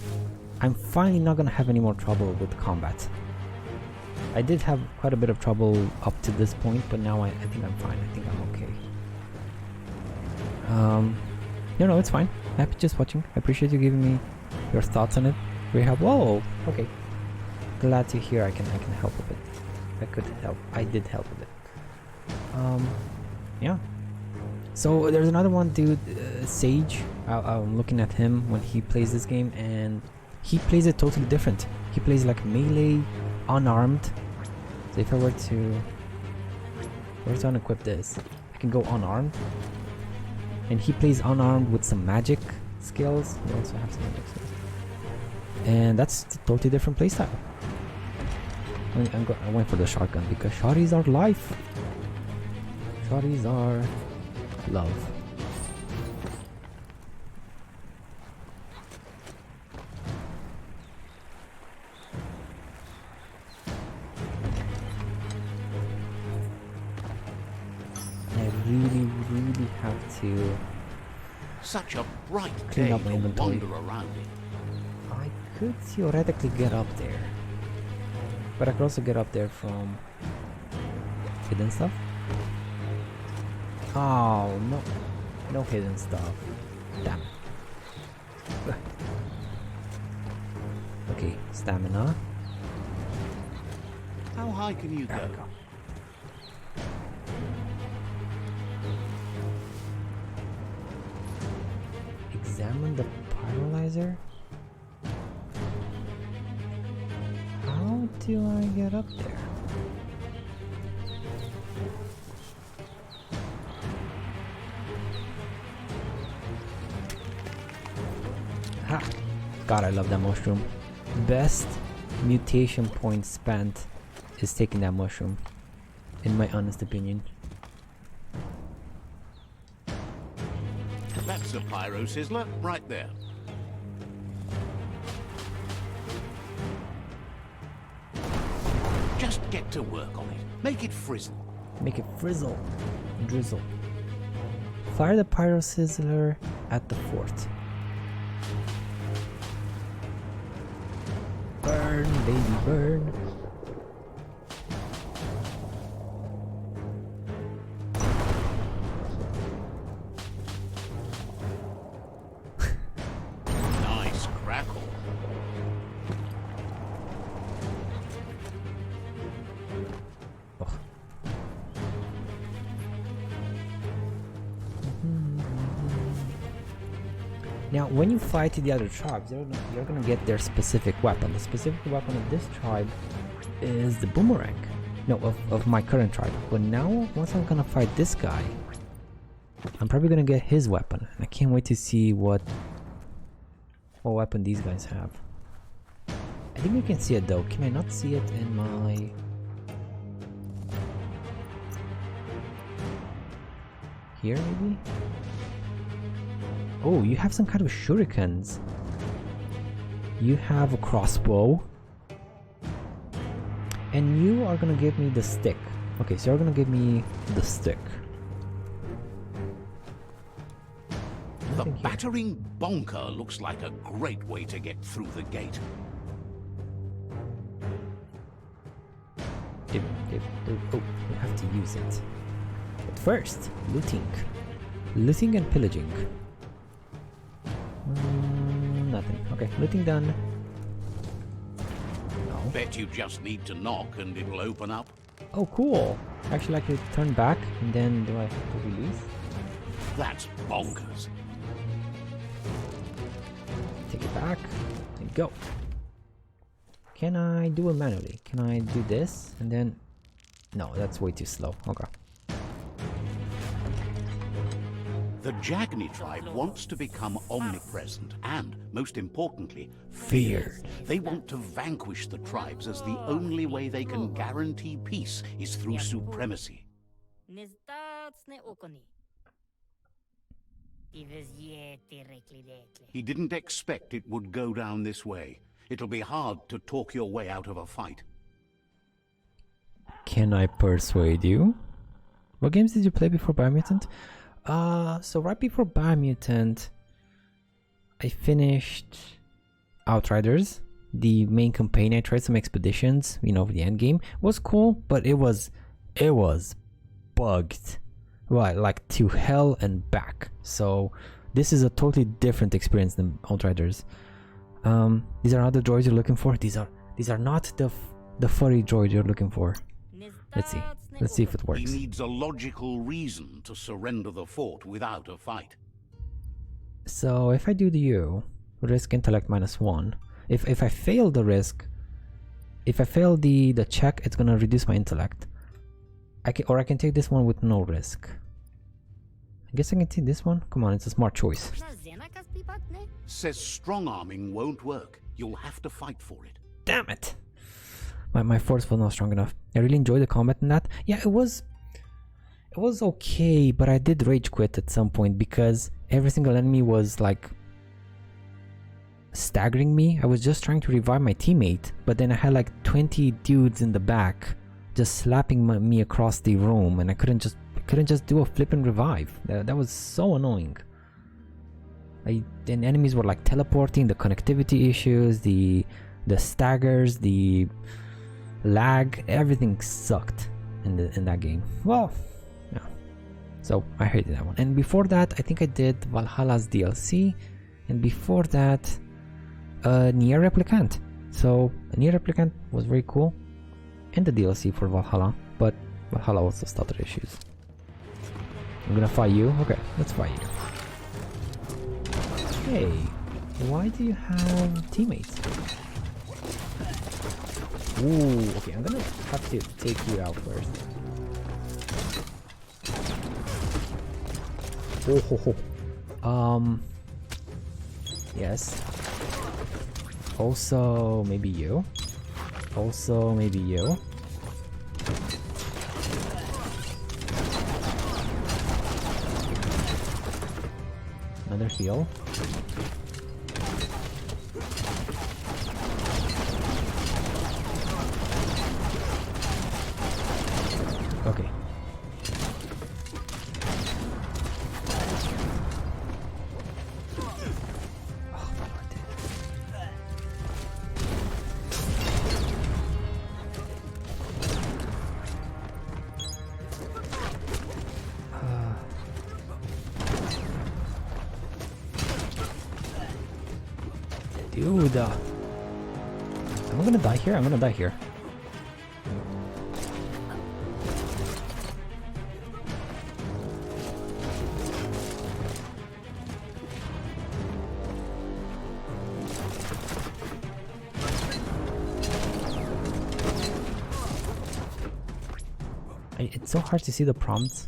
I'm finally not gonna have any more trouble with combat. I did have quite a bit of trouble up to this point, but now I think I'm fine. I think I'm okay. No, it's fine. Happy just watching. I appreciate you giving me your thoughts on it. Very helpful. Whoa, okay. Glad to hear I can help a bit. I could help. I did help a bit. Yeah. So there's another one dude, Sage. I'm looking at him when he plays this game, and he plays it totally different. He plays like melee, unarmed. So if I were to unequip this, I can go unarmed. And he plays unarmed with some magic skills. He also has some magic skills. And that's a totally different playstyle. I went for the shotgun because shotties are life. Shotties are love. I really have to Such a bright clean day up my to inventory. wander around it. I could theoretically get up there, but I could also get up there from hidden stuff. Oh no, no hidden stuff. Damn. Okay, stamina. How high can you There go? we go. Examine the pyrolyzer. How do I get up there? Ha! God, I love that mushroom. Best mutation point spent is taking that mushroom, in my honest opinion. That's a pyro sizzler right there. Just get to work on it. Make it frizzle. Make it frizzle. Drizzle. Fire the pyro sizzler at the fort. Burn, baby, burn. Nice crackle. Oh. Now, when you fight the other tribes, you're gonna get their specific weapon. The specific weapon of this tribe is the boomerang. No, of my current tribe. But now, once I'm gonna fight this guy, I'm probably gonna get his weapon. And I can't wait to see what weapon these guys have. I think you can see it though. Can I not see it in my... Here, maybe? Oh, you have some kind of shurikens. You have a crossbow. And you are gonna give me the stick. Okay, so you're gonna give me the stick. The battering bonker looks like a great way to get through the gate. Oh, we have to use it. But first, looting. Looting and pillaging. Nothing. Okay, looting done. No. Bet you just need to knock and it'll open up. Oh, cool. Actually, I could turn back and then do I have to release? That's bonkers. Take it back and go. Can I do it manually? Can I do this and then... No, that's way too slow. Okay. The Jagni tribe wants to become omnipresent and, most importantly, feared. They want to vanquish the tribes as the only way they can guarantee peace is through supremacy. He didn't expect it would go down this way. It'll be hard to talk your way out of a fight. Can I persuade you? What games did you play before Biomutant? So right before Biomutant, I finished Outriders, the main campaign. I tried some expeditions, you know, the end game was cool, but it was bugged, right, like to hell and back. So this is a totally different experience than Outriders. These are not the droids you're looking for. These are not the furry droid you're looking for. Let's see if it works. He needs a logical reason to surrender the fort without a fight. So if I do the U, risk intellect -1. If I fail the risk, if I fail the check, it's gonna reduce my intellect. I can take this one with no risk. I guess I can take this one. Come on, it's a smart choice. Says strong arming won't work. You'll have to fight for it. Damn it! My force was not strong enough. I really enjoyed the combat in that. Yeah, it was okay, but I did rage quit at some point because every single enemy was like staggering me. I was just trying to revive my teammate, but then I had like 20 dudes in the back just slapping me across the room, and I couldn't just do a flip and revive. That was so annoying. And enemies were like teleporting, the connectivity issues, the staggers, the lag, everything sucked in that game. Well, yeah. So I hated that one. And before that, I think I did Valhalla's DLC, and before that, Nier Replicant. So Nier Replicant was very cool, and the DLC for Valhalla, but Valhalla also started issues. I'm gonna fight you. Okay, let's fight you. Hey, why do you have teammates? Ooh, okay, I'm gonna have to take you out first. Oh, yes. Also, maybe you. Also, maybe you. Another heal. Okay. Oh, my lord. Dude, am I gonna die here? I'm gonna die here. It's so hard to see the prompts.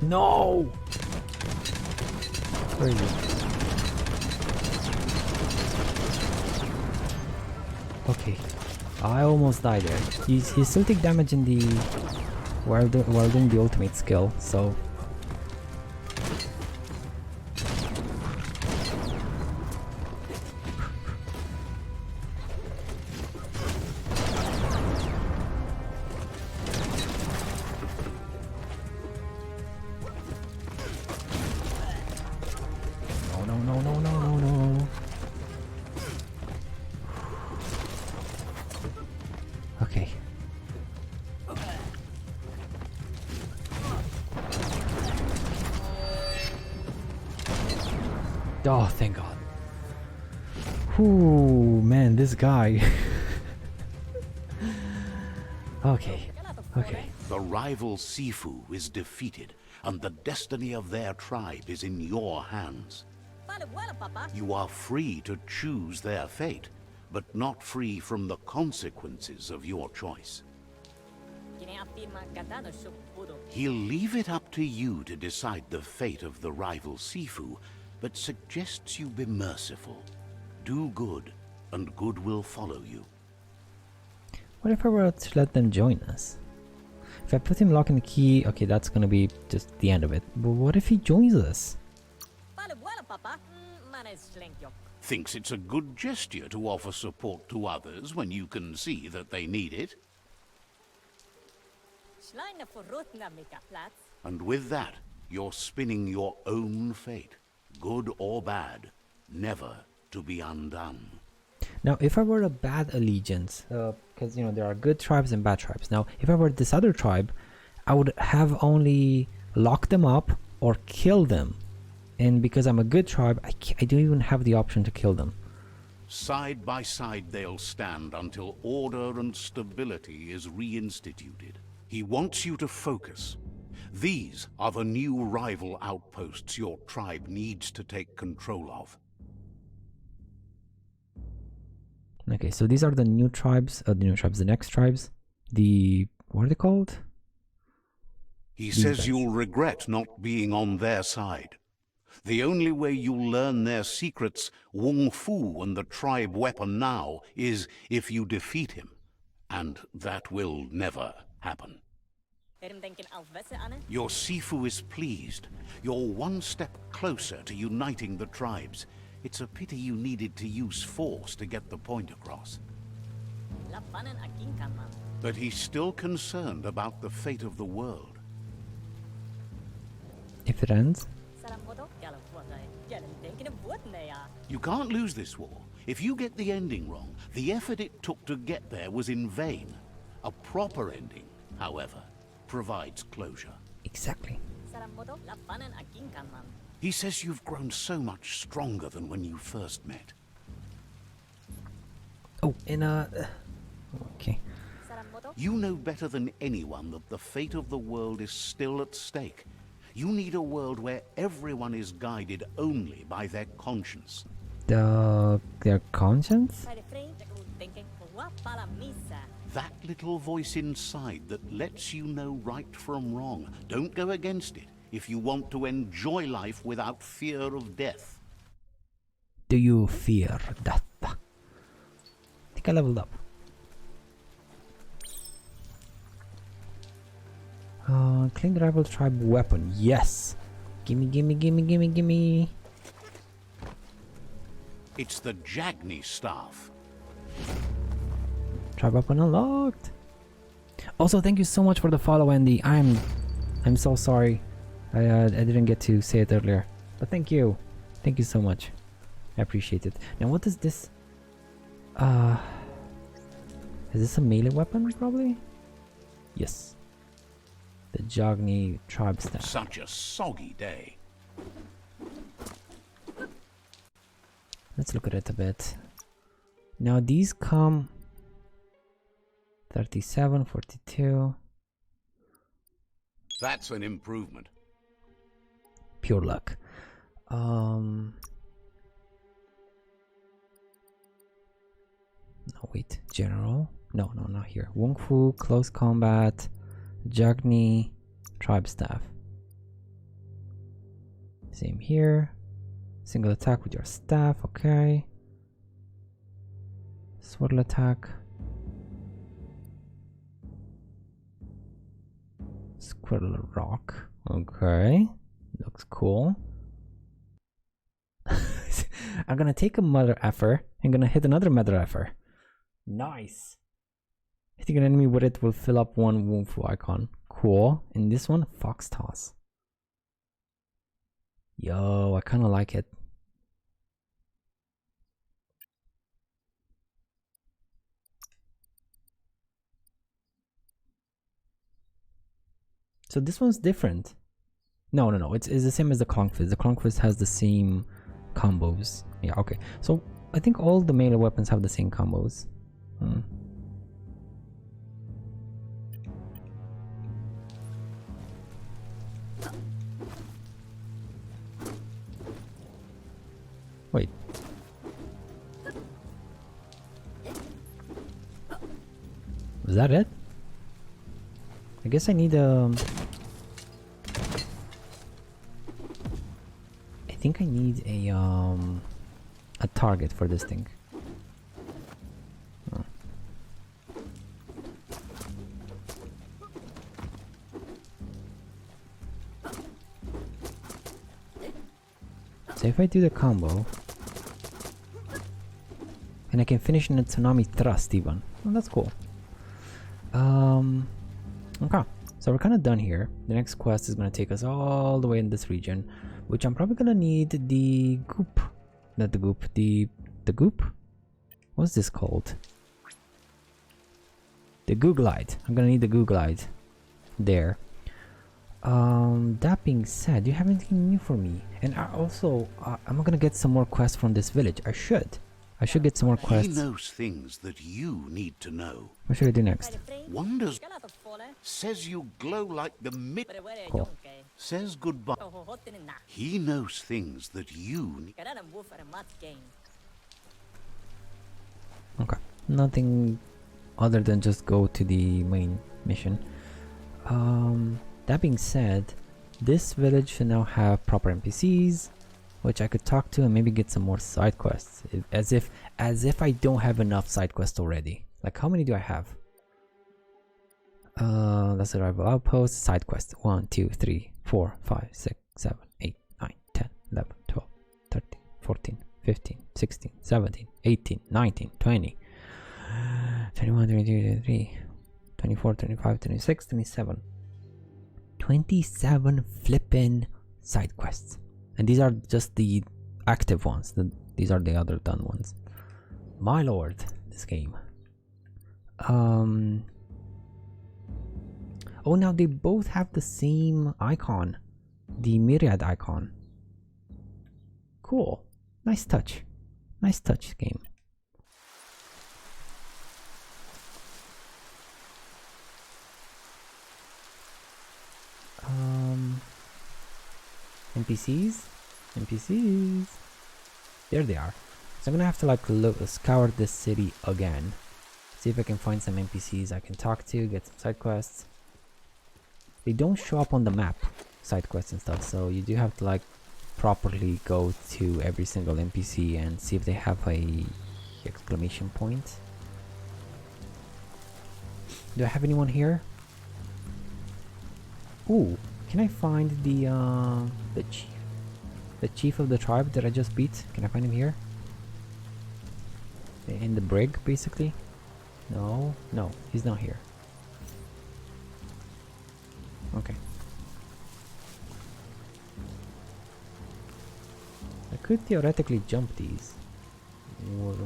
No! Where are you? Okay. I almost died there. He still take damage in the while doing the ultimate skill, so no. Okay. Oh, thank God. Ooh, man, this guy. Okay. The rival Sifu is defeated, and the destiny of their tribe is in your hands. You are free to choose their fate, but not free from the consequences of your choice. He'll leave it up to you to decide the fate of the rival Sifu, but suggests you be merciful. Do good, and good will follow you. What if I were to let them join us? If I put him lock and key, okay, that's gonna be just the end of it. But what if he joins us? Thinks it's a good gesture to offer support to others when you can see that they need it. And with that, you're spinning your own fate, good or bad, never to be undone. Now, if I were a bad allegiance, because, you know, there are good tribes and bad tribes. Now, if I were this other tribe, I would have only locked them up or kill them. And because I'm a good tribe, I don't even have the option to kill them. Side by side they'll stand until order and stability is reinstituted. He wants you to focus. These are the new rival outposts your tribe needs to take control of. Okay, so these are the new tribes, the next tribes. What are they called? He says you'll regret not being on their side. The only way you'll learn their secrets, Wung Fu and the tribe weapon now, is if you defeat him. And that will never happen. Your Sifu is pleased. You're one step closer to uniting the tribes. It's a pity you needed to use force to get the point across. But he's still concerned about the fate of the world. If it ends? You can't lose this war. If you get the ending wrong, the effort it took to get there was in vain. A proper ending, however, provides closure. Exactly. He says you've grown so much stronger than when you first met. Oh, and okay. You know better than anyone that the fate of the world is still at stake. You need a world where everyone is guided only by their conscience. Their conscience? That little voice inside that lets you know right from wrong. Don't go against it if you want to enjoy life without fear of death. Do you fear death? I think I leveled up. Claim the rival tribe weapon. Yes. Gimme. It's the Jagni staff. Tribe weapon unlocked. Also, thank you so much for the follow, Andy. I'm so sorry. I didn't get to say it earlier. But thank you. Thank you so much. I appreciate it. Now what is this? Is this a melee weapon probably? Yes. The Jagni tribe staff. Such a soggy day. Let's look at it a bit. Now these come 37, 42. That's an improvement. Pure luck. No, wait. General. No, not here. Wung Fu, close combat. Jagni, tribe staff. Same here. Single attack with your staff, okay. Swirl attack. Squirrel rock, okay. Looks cool. I'm gonna take a mother effer and gonna hit another mother effer. Nice. Hitting an enemy with it will fill up one wung fu icon. Cool. And this one, fox toss. Yo, I kind of like it. So this one's different. No, it's the same as the Clunkfist. The Clunkfist has the same combos. Yeah, okay. So I think all the melee weapons have the same combos. Wait. Was that it? I guess I need I think I need a target for this thing. Oh. So if I do the combo, and I can finish in a tsunami thrust even. Well, that's cool. Okay, so we're kind of done here. The next quest is going to take us all the way in this region, which I'm probably going to need the goop. Not the goop, the goop? What's this called? The Googlite. I'm going to need the Googlite there. That being said, do you have anything new for me? And also, I'm going to get some more quests from this village. I should get some more quests. He knows things that you need to know. What should I do next? Wonders. Says you glow like the mid. Cool. Says goodbye. He knows things that you need. Okay. Nothing other than just go to the main mission. That being said, this village should now have proper NPCs, which I could talk to and maybe get some more side quests. As if I don't have enough side quests already. Like, how many do I have? Let's arrival outpost, side quest. 1, 2, 3, 4, 5, 6, 7, 8, 9, 10, 11, 12, 13, 14, 15, 16, 17, 18, 19, 20, 21, 22, 23, 24, 25, 26, 27. 27 flippin' side quests. And these are just the active ones. These are the other done ones. My lord, this game. Oh, now they both have the same icon. The myriad icon. Cool. Nice touch. Nice touch, game. NPCs. There they are. So I'm gonna have to like scour this city again. See if I can find some NPCs I can talk to, get some side quests. They don't show up on the map, side quests and stuff, so you do have to like properly go to every single NPC and see if they have a exclamation point. Do I have anyone here? Ooh, can I find the chief of the tribe that I just beat? Can I find him here? In the brig, basically? No, he's not here. Okay. I could theoretically jump these.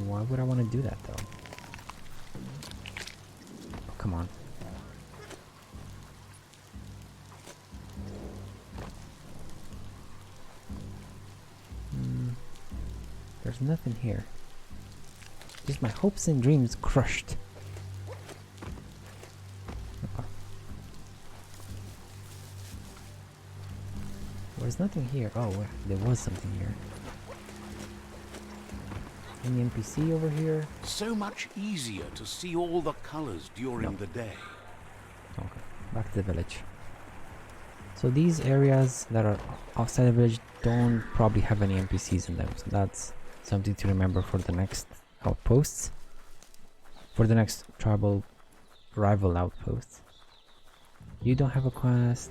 Why would I want to do that though? Oh, come on. There's nothing here. Just my hopes and dreams crushed. Okay. There's nothing here. Oh, there was something here. Any NPC over here? So much easier to see all the colors during the day. Okay, back to the village. So these areas that are outside the village don't probably have any NPCs in them, so that's something to remember for the next outposts, for the next tribal rival outposts. You don't have a quest.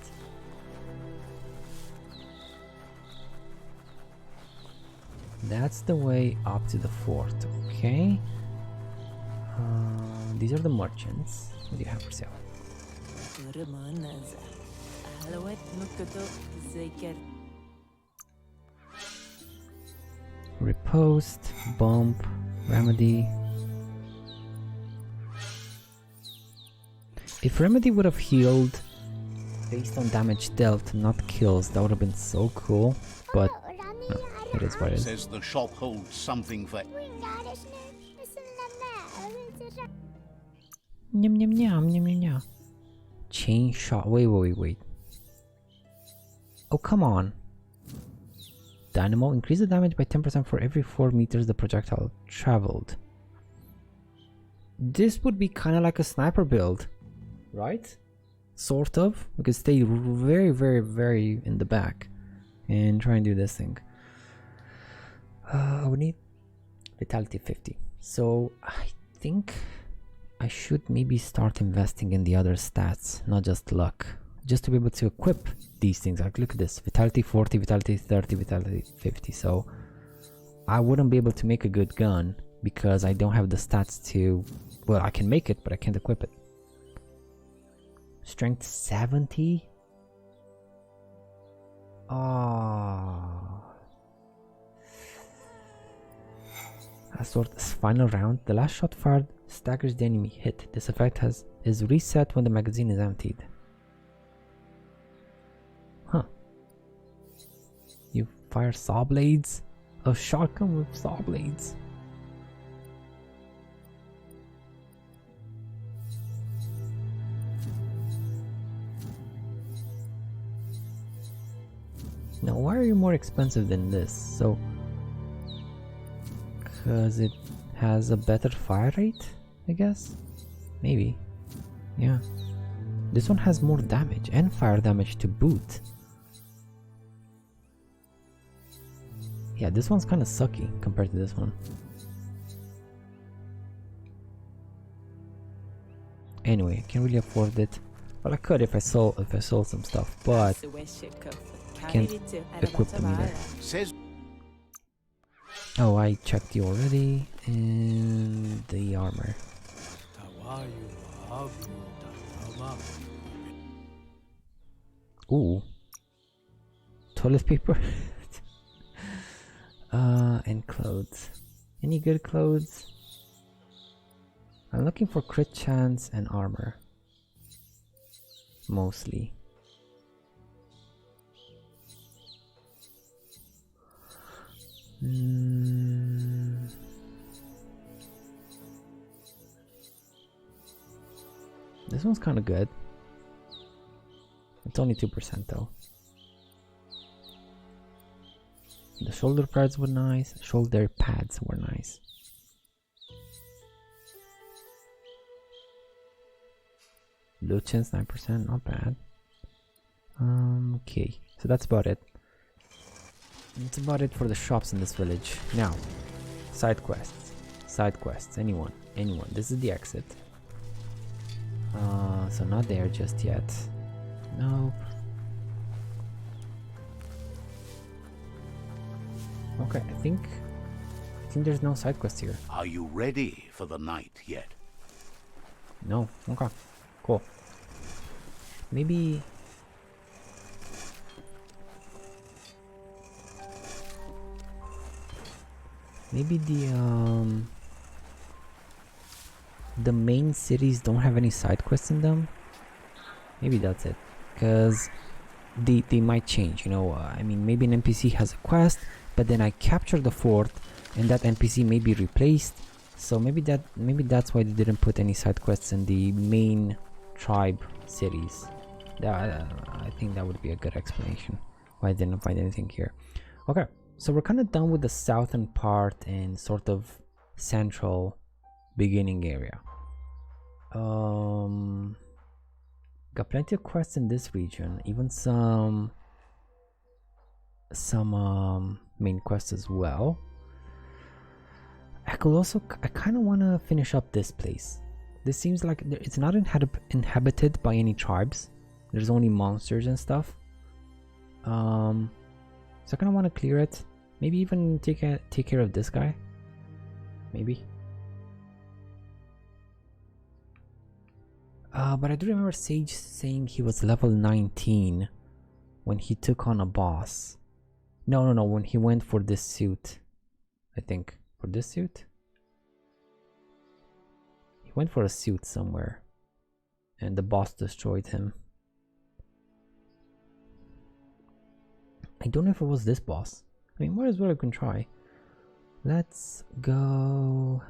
That's the way up to the fort, okay? These are the merchants. What do you have for sale? Riposte, bump, remedy. If remedy would have healed based on damage dealt, not kills, that would have been so cool, but no, it is what it is. Says the shop holds something for... Nyam nyam nyam nyam nyam nyam. Chain shot. Wait. Oh, come on. Dynamo. Increase the damage by 10% for every 4 meters the projectile traveled. This would be kind of like a sniper build, right? Sort of. We could stay very in the back and try and do this thing. We need vitality 50. So I think I should maybe start investing in the other stats, not just luck, just to be able to equip these things. Like, look at this, vitality 40, vitality 30, vitality 50. So I wouldn't be able to make a good gun because I don't have the stats to, well, I can make it, but I can't equip it. Strength 70. Final round. The last shot fired staggers the enemy hit. This effect is reset when the magazine is emptied. Huh. You fire saw blades? A shotgun with saw blades. Now why are you more expensive than this? So, because it has a better fire rate, I guess? Maybe. Yeah. This one has more damage and fire damage to boot. Yeah, this one's kind of sucky compared to this one. Anyway, I can't really afford it. Well, I could if I sold some stuff, but I can't equip them either. Oh, I checked you already, and the armor. Ooh, toilet paper. And clothes. Any good clothes? I'm looking for crit chance and armor. Mostly. This one's kind of good. It's only 2% though. The shoulder pads were nice. Shoulder pads were nice. Loot chance 9%, not bad. Okay, so that's about it. That's about it for the shops in this village. Now, side quests. Side quests. Anyone. This is the exit. So not there just yet. Nope. Okay, I think there's no side quest here. Are you ready for the night yet? No. Okay. Cool. Maybe the main cities don't have any side quests in them. Maybe that's it, because they might change, you know. I mean, maybe an NPC has a quest, but then I capture the fort and that NPC may be replaced, so maybe that's why they didn't put any side quests in the main tribe cities. I think that would be a good explanation why I didn't find anything here. Okay, so we're kind of done with the southern part and sort of central beginning area. Got Got plenty of quests in this region, even some main quests as well. I kind of want to finish up this place. This seems like it's not inhabited by any tribes. There's only monsters and stuff. So I kind of want to clear it. Maybe even take care of this guy. Maybe. But I do remember Sage saying he was level 19 when he took on a boss. No, when he went for this suit. I think. For this suit? He went for a suit somewhere. And the boss destroyed him. I don't know if it was this boss. I mean, might as well I can try. Let's go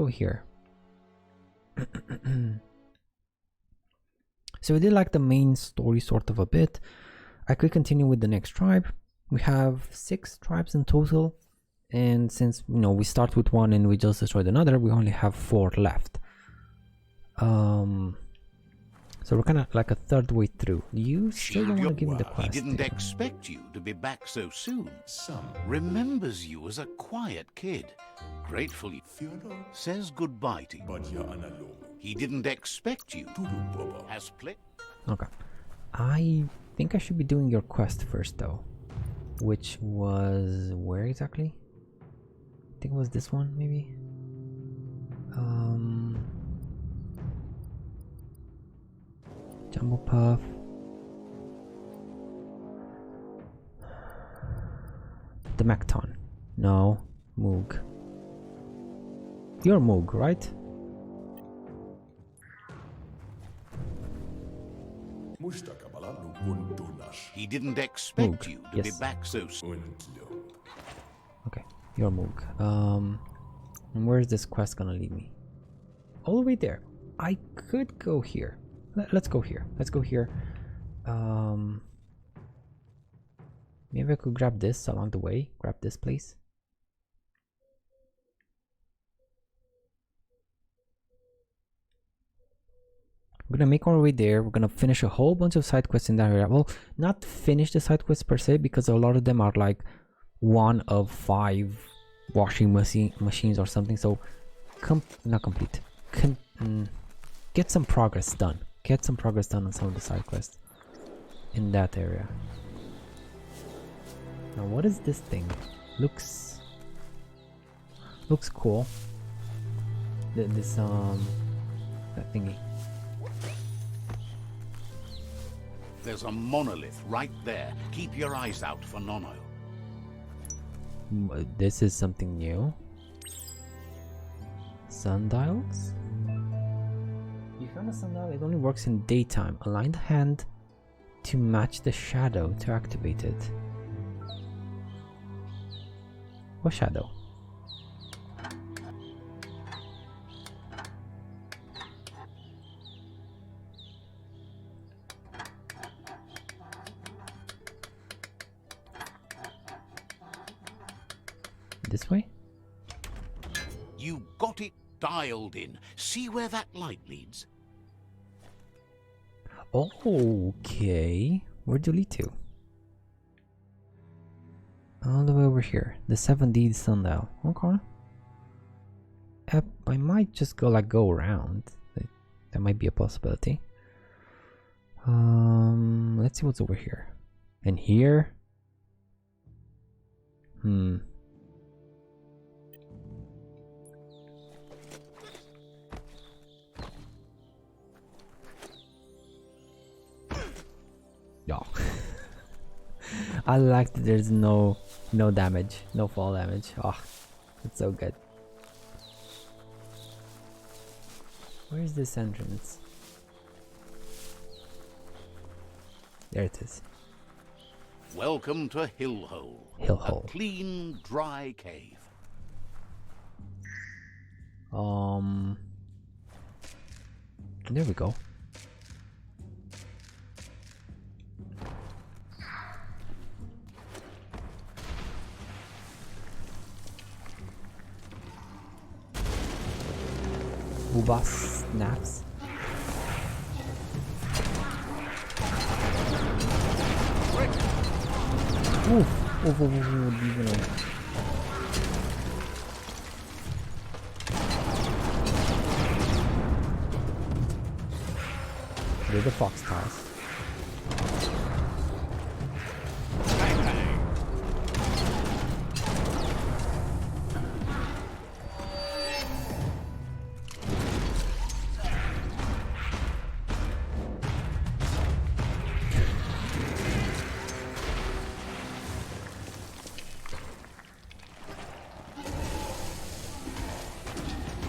here. So we did like the main story sort of a bit. I could continue with the next tribe. We have 6 tribes in total, and since we start with one and we just destroyed another, we only have 4 left. So we're kind of like a third way through. You still don't want to give me the quest. He didn't expect you to be back so soon. Remembers you as a quiet kid. Gratefully says goodbye to you. He didn't expect you. Has played. Okay. I think I should be doing your quest first though. Which was where exactly? I think it was this one maybe. Jumbo Puff. The Macton. No. Moog. You're Moog, right? He didn't expect you to be back so soon. Okay, you're Moog. And where is this quest gonna lead me? All the way there. I could go here. Let's go here. Let's go here. Maybe I could grab this along the way. Grab this place. We're gonna make our way there. We're gonna finish a whole bunch of side quests in that area. Well, not finish the side quests per se, because a lot of them are like 1 of 5 washing machines or something. So, not complete. Get some progress done. Get some progress done on some of the side quests in that area. Now, what is this thing? Looks cool. This that thingy. There's a monolith right there. Keep your eyes out for Nono. This is something new. Sundials? You found a sundial. It only works in daytime. Align the hand to match the shadow to activate it. What shadow? This way? You got it dialed in. See where that light leads? Okay. Where'd you lead to? All the way over here. The 7D sundial. Okay. I might just go around. That might be a possibility. Let's see what's over here. And here? Yeah. I like that there's no damage, no fall damage. Oh, it's so good. Where's this entrance? There it is. Welcome to Hillhole. Hillhole. A clean, dry cave. There we go. Booba snaps. Oof. Oof, oof, oof, oof, you know. There's the fox toss.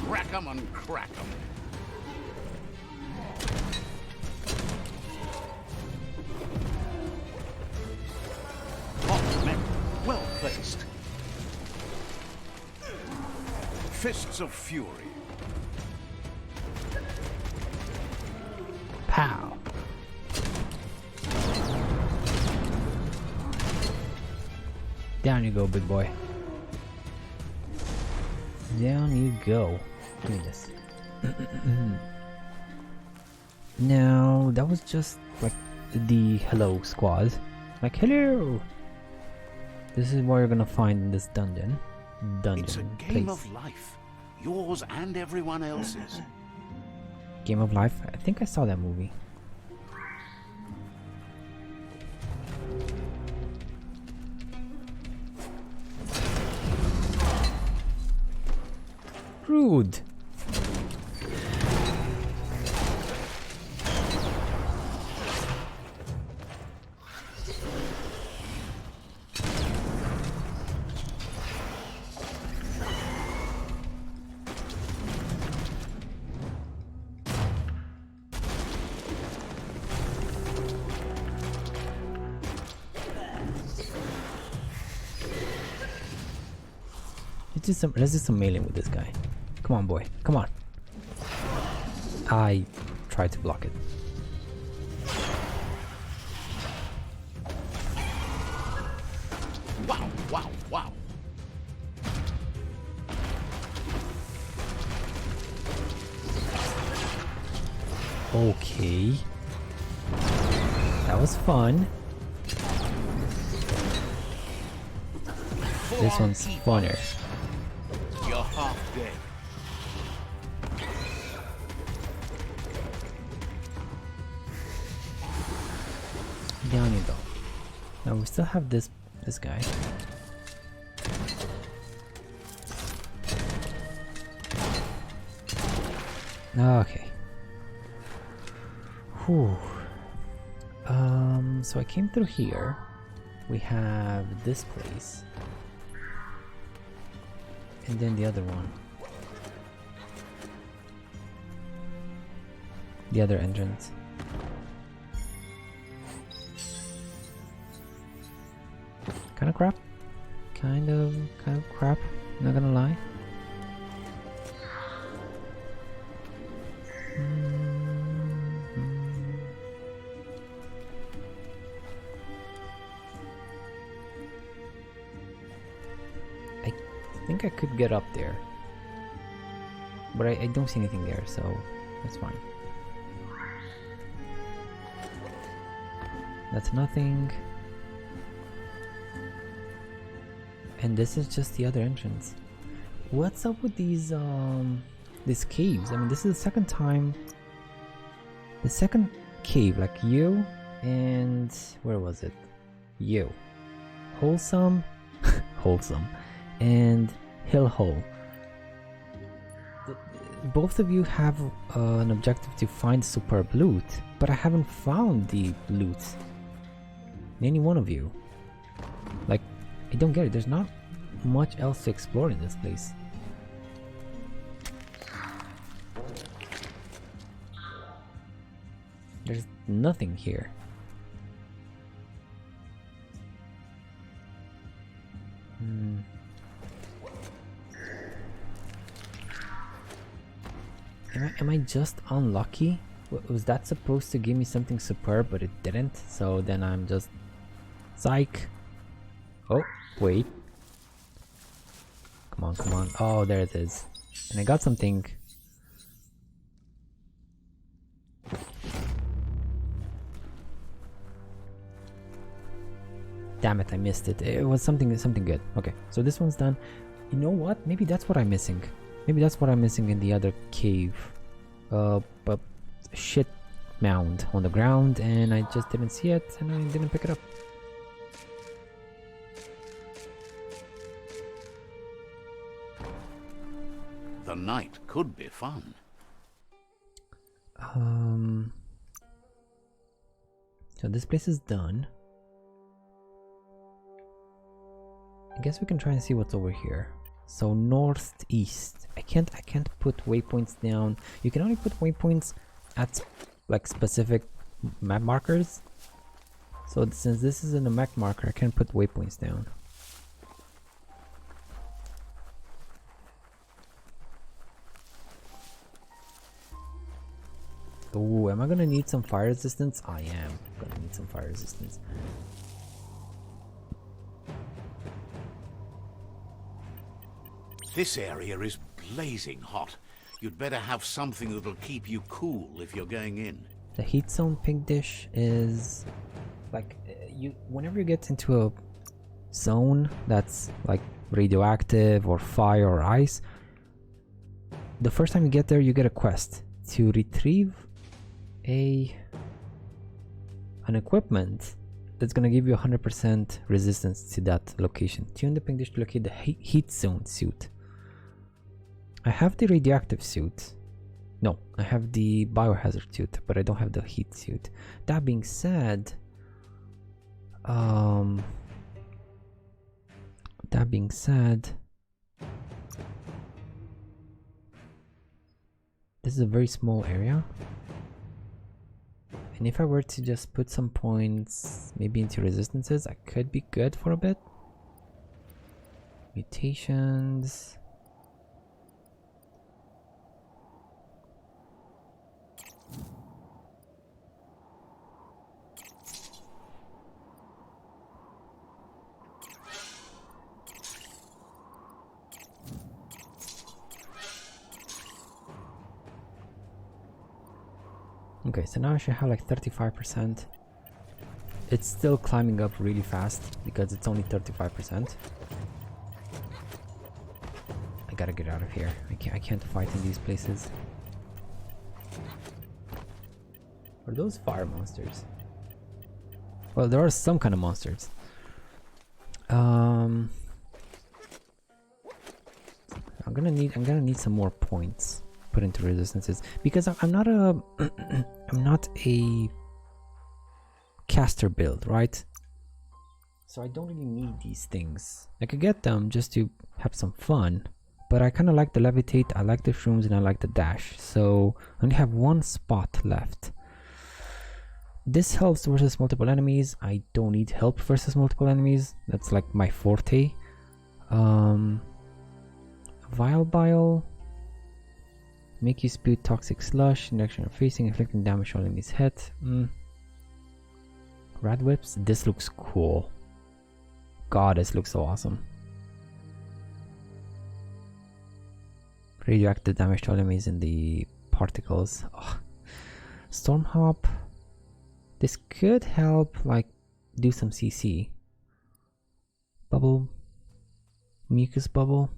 Crack 'em and crack 'em. Hot men, well placed. Fists of fury. Pow. Down you go, big boy. Down you go. Give me this. Now, that was just like the hello squad. Like, hello! This is what you're gonna find in this dungeon. It's a game of life. Yours and everyone else's. Game of Life? I think I saw that movie. Rude! Let's do some melee with this guy. Come on, boy. Come on. I tried to block it. Wow, wow, wow. Okay. That was fun. This one's funner. You're half dead. Down you go. Now we still have this guy. Okay. Whew. So I came through here. We have this place. And then the other one. The other entrance. Kind of crap. Kind of crap. Not gonna lie. I think I could get up there, but I don't see anything there, so that's fine. That's nothing. And this is just the other entrance. What's up with these caves? I mean, this is the second time. The second cave, like you and where was it? You, wholesome, wholesome, and hill hole. Both of you have an objective to find superb loot, but I haven't found the loot. Any one of you. Like, I don't get it. There's not much else to explore in this place. There's nothing here. Am I just unlucky? Was that supposed to give me something superb, but it didn't? So then I'm just... Psych! Oh, wait. Come on, come on. Oh, there it is. And I got something. Damn it, I missed it. It was something good. Okay, so this one's done. You know what? Maybe that's what I'm missing. Maybe that's what I'm missing in the other cave. But shit mound on the ground, and I just didn't see it, and I didn't pick it up. The night could be fun. So this place is done. I guess we can try and see what's over here. So northeast. I can't put waypoints down. You can only put waypoints at like specific map markers. So since this isn't a map marker, I can't put waypoints down. Oh, am I gonna need some fire resistance? I am gonna need some fire resistance. This area is blazing hot. You'd better have something that'll keep you cool if you're going in. The heat zone pink dish is like whenever you get into a zone that's like radioactive or fire or ice, the first time you get there you get a quest to retrieve an equipment that's gonna give you 100% resistance to that location. Tune the pink dish to locate the heat zone suit. I have the radioactive suit. No, I have the biohazard suit, but I don't have the heat suit. That being said, this is a very small area. And if I were to just put some points maybe into resistances, I could be good for a bit. Mutations. Okay, so now I should have like 35%. It's still climbing up really fast because it's only 35%. I gotta get out of here. I can't fight in these places. Are those fire monsters? Well, there are some kind of monsters. I'm gonna need some more points put into resistances because I'm not a I'm not a caster build, right? So I don't really need these things. I could get them just to have some fun, but I kind of like the levitate, I like the shrooms, and I like the dash. So I only have one spot left. This helps versus multiple enemies. I don't need help versus multiple enemies. That's like my forte. Vile Bile. Make you spew toxic slush in the direction you're facing, inflicting damage on enemy's head. Rad whips. This looks cool. God, this looks so awesome. Radioactive damage to enemies in the particles. Oh. Storm hop. This could help, like, do some CC. Bubble. Mucus bubble.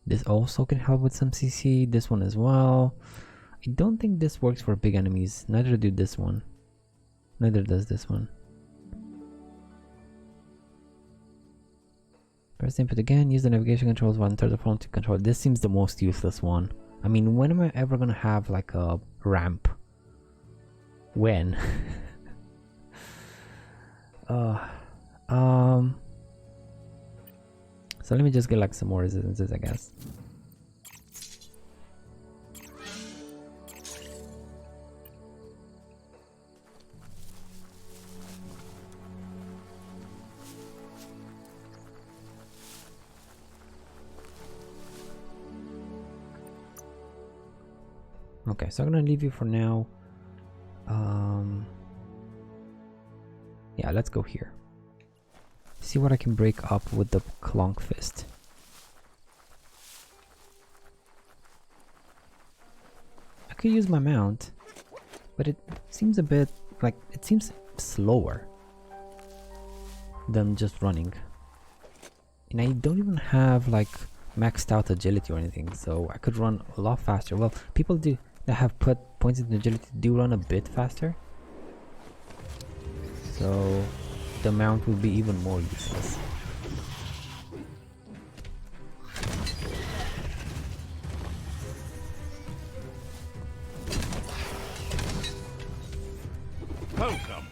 This also can help with some CC. This one as well. I don't think this works for big enemies. Neither do this one. Neither does this one. Press input again. Use the navigation controls while enter the phone to control. This seems the most useless one. I mean, when am I ever gonna have like a ramp? When? So let me just get like some more resistances, I guess. Okay, so I'm gonna leave you for now. Yeah, let's go here. See what I can break up with the Clonk Fist. I could use my mount, but it seems a bit like it seems slower than just running. And I don't even have like maxed out agility or anything, so I could run a lot faster. Well, people that have put points in agility do run a bit faster, so the mount will be even more useless. Welcome.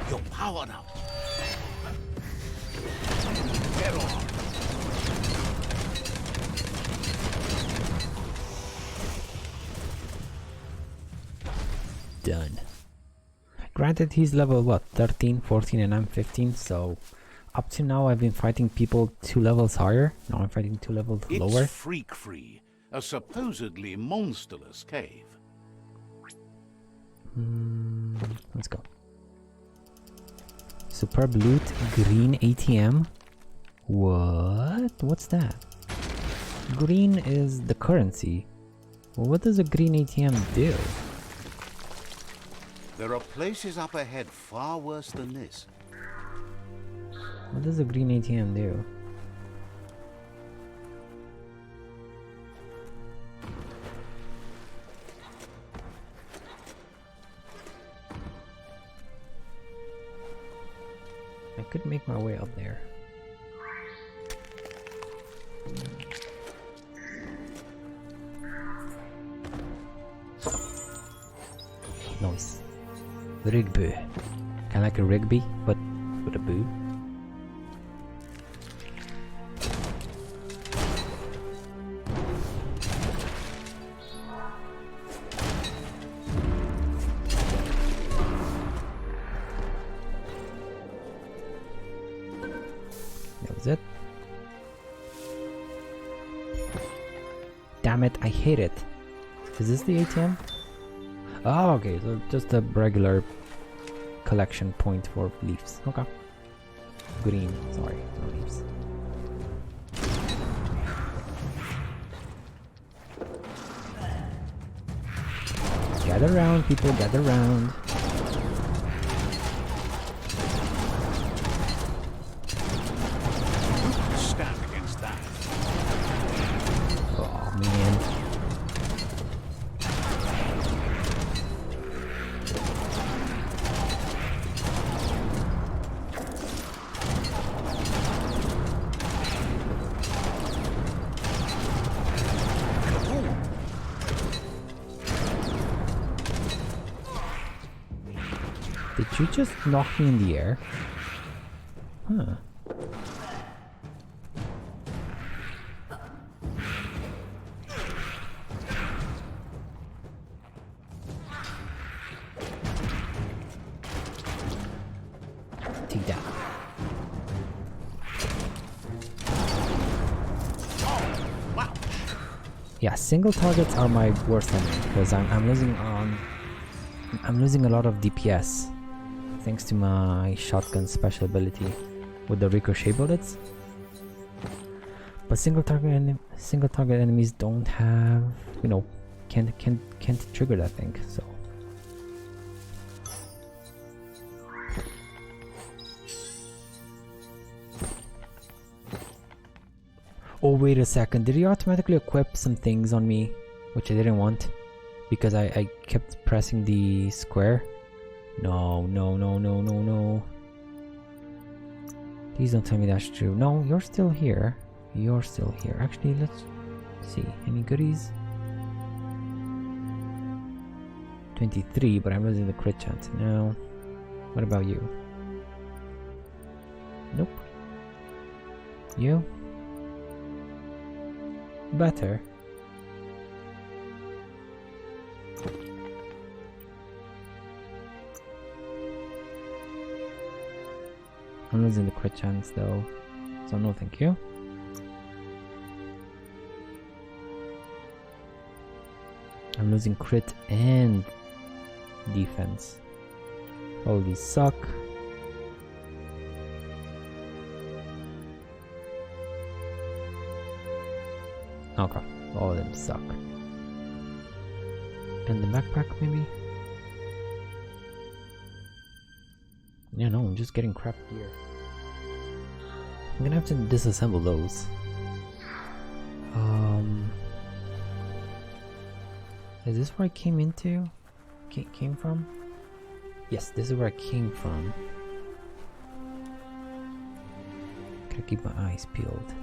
You're powered up. Get on. Done. Granted, he's level what, 13, 14, and I'm 15, so up to now I've been fighting people 2 levels higher. Now I'm fighting 2 levels lower. It's Freak-Free, a supposedly monsterless cave. Let's go. Superb loot, green ATM. What? What's that? Green is the currency. Well, what does a green ATM do? There are places up ahead far worse than this. What does a green ATM do? I could make my way up there. Nice. Rugby. Kind of like a rugby, but with a boo. That was it. Damn it, I hate it. Is this the ATM? Oh, okay, so just a regular collection point for leaves. Okay. Green, sorry, no leaves. Gather round, people, gather round. Stand against that. Oh man. Did you just knock me in the air? Huh. Take that. Yeah, single targets are my worst enemy because I'm losing a lot of DPS thanks to my shotgun special ability with the ricochet bullets. But single target enemies don't have, you know, can't trigger that thing. So oh, wait a second, did he automatically equip some things on me which I didn't want because I kept pressing the square? No. Please don't tell me that's true. No, you're still here. You're still here. Actually, let's see. Any goodies? 23, but I'm losing the crit chance. No. What about you? Nope. You? Better. I'm losing the crit chance though, so no thank you. I'm losing crit and defense. All these suck. Okay. All of them suck. And the backpack, maybe? Yeah, no, I'm just getting crap gear. I'm gonna have to disassemble those. Is this where I came into? Came from? Yes, this is where I came from. Gotta keep my eyes peeled.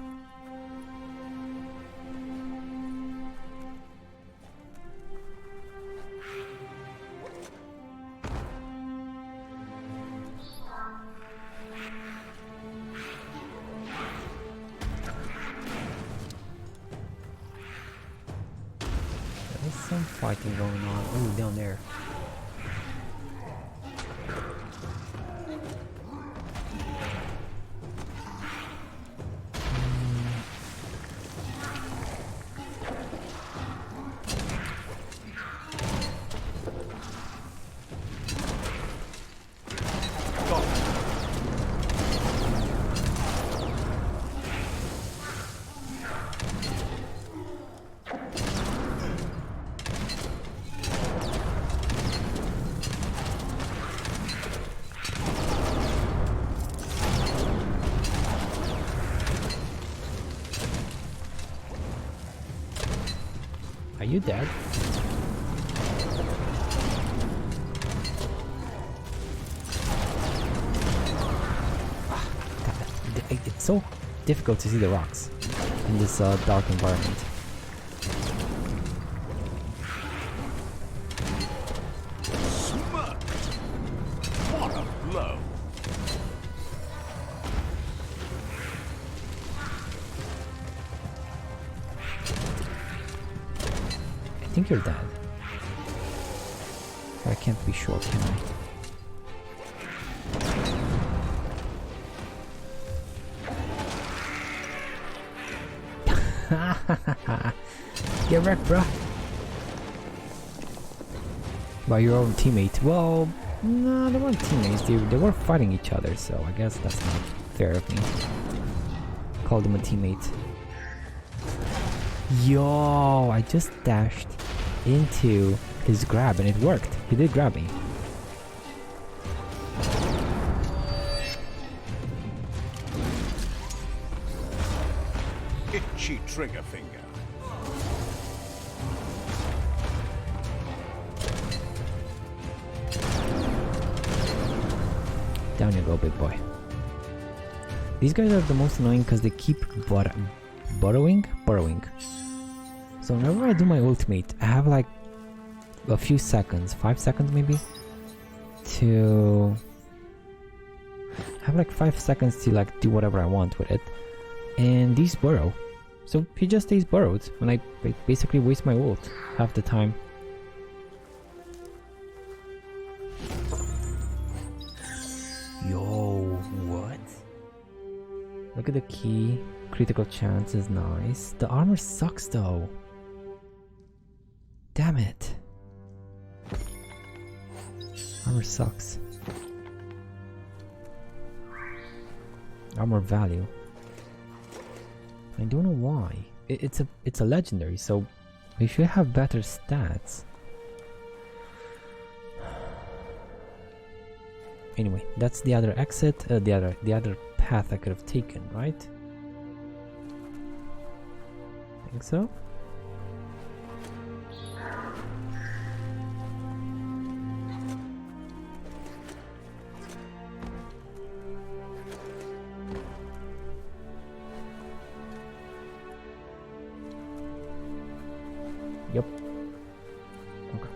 There's some fighting going on. Oh, down there. Are you dead? It's so difficult to see the rocks in this dark environment. Smoked! What a blow! I think you're dead. I can't be sure, can I? Get wrecked, bruh. By your own teammate. Well, no, they weren't teammates. They were fighting each other, so I guess that's not fair of me. Call them a teammate. Yo, I just dashed into his grab and it worked. He did grab me. Itchy trigger finger. Down you go, big boy. These guys are the most annoying because they keep burrowing. So whenever I do my ultimate, I have like a few seconds, 5 seconds maybe, to have like 5 seconds to like do whatever I want with it. And these burrow. So he just stays burrowed and I basically waste my ult half the time. Yo, what? Look at the key. Critical chance is nice. The armor sucks though. Damn it. Armor sucks. Armor value. I don't know why. It's a legendary, so we should have better stats. Anyway, that's the other exit, the other path I could have taken, right? Think so? Yep. Okay.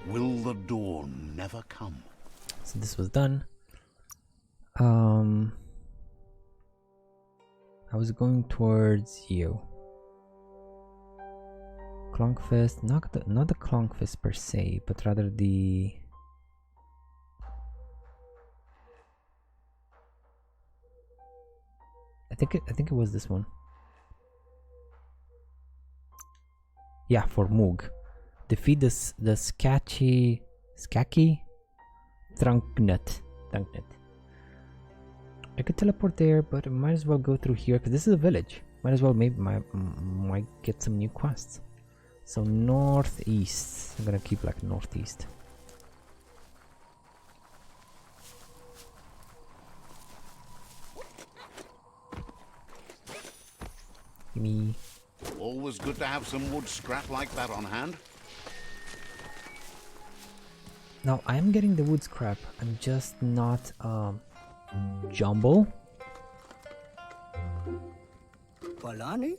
Will the dawn never come? So this was done. I was going towards you. Clonkfist, not the Clonkfist per se, but rather the... I think it was this one. Yeah, for Moog. Defeat the Skaki Trunknut. I could teleport there, but I might as well go through here because this is a village. Might as well maybe might get some new quests. So northeast. I'm gonna keep like northeast. Gimme. Always good to have some wood scrap like that on hand. Now I am getting the wood scrap. I'm just not jumble. Balani?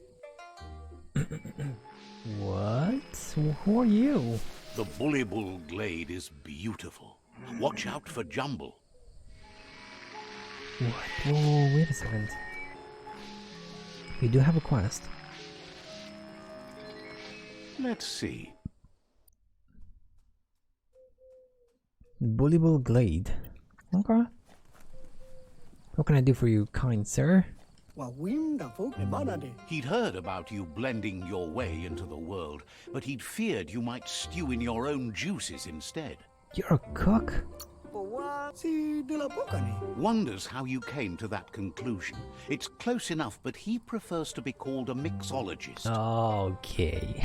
What? Who are you? The Bull glade is beautiful. Watch out for Jumble. What? Whoa, wait a second. We do have a quest. Let's see. Bull Glade. Okay. What can I do for you, kind sir? He'd heard about you blending your way into the world, but he'd feared you might stew in your own juices instead. You're a cook? Wonders how you came to that conclusion. It's close enough, but he prefers to be called a mixologist. Okay.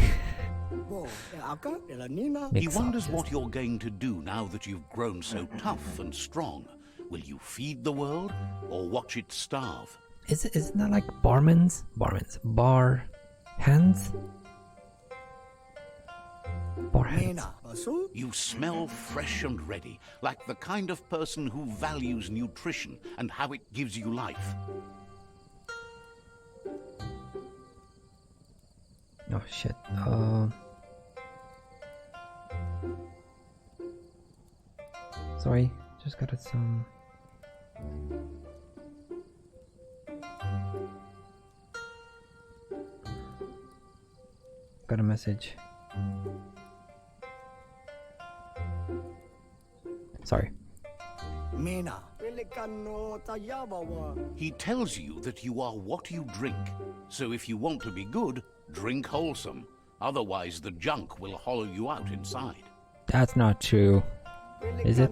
He wonders what you're going to do now that you've grown so tough and strong. Will you feed the world or watch it starve? Isn't that like bar hands? Bar hands? You smell fresh and ready, like the kind of person who values nutrition and how it gives you life. Oh shit. Sorry, just got some. Got a message. Sorry. He tells you that you are what you drink. So if you want to be good, drink wholesome. Otherwise the junk will hollow you out inside. That's not true. Is it?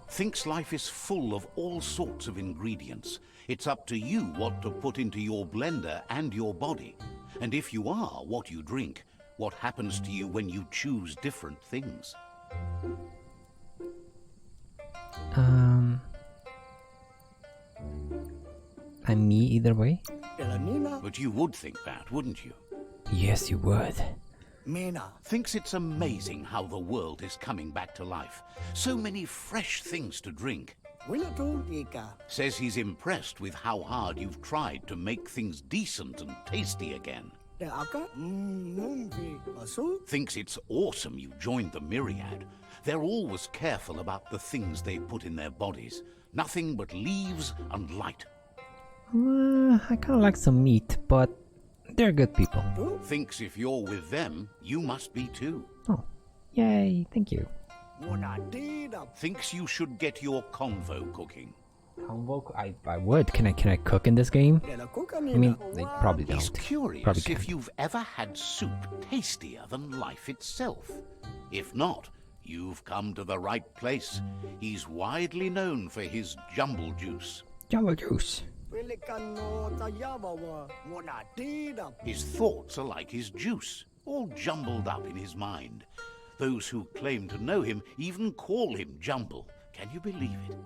Thinks life is full of all sorts of ingredients. It's up to you what to put into your blender and your body. And if you are what you drink, what happens to you when you choose different things? I'm me either way? But you would think that, wouldn't you? Yes, you would. Thinks it's amazing how the world is coming back to life. So many fresh things to drink. Says he's impressed with how hard you've tried to make things decent and tasty again. Thinks it's awesome you joined the Myriad. They're always careful about the things they put in their bodies. Nothing but leaves and light. I kind of like some meat, but they're good people. Thinks if you're with them, you must be too. Oh, yay, thank you. Thinks you should get your convo cooking. Convo? I would. Can I cook in this game? I mean, they probably don't. He's curious Probably if you've ever had soup tastier than life itself. If not, you've come to the right place. He's widely known for his jumble juice. Jumbo juice. His thoughts are like his juice, all jumbled up in his mind. Those who claim to know him even call him Jumble. Can you believe it?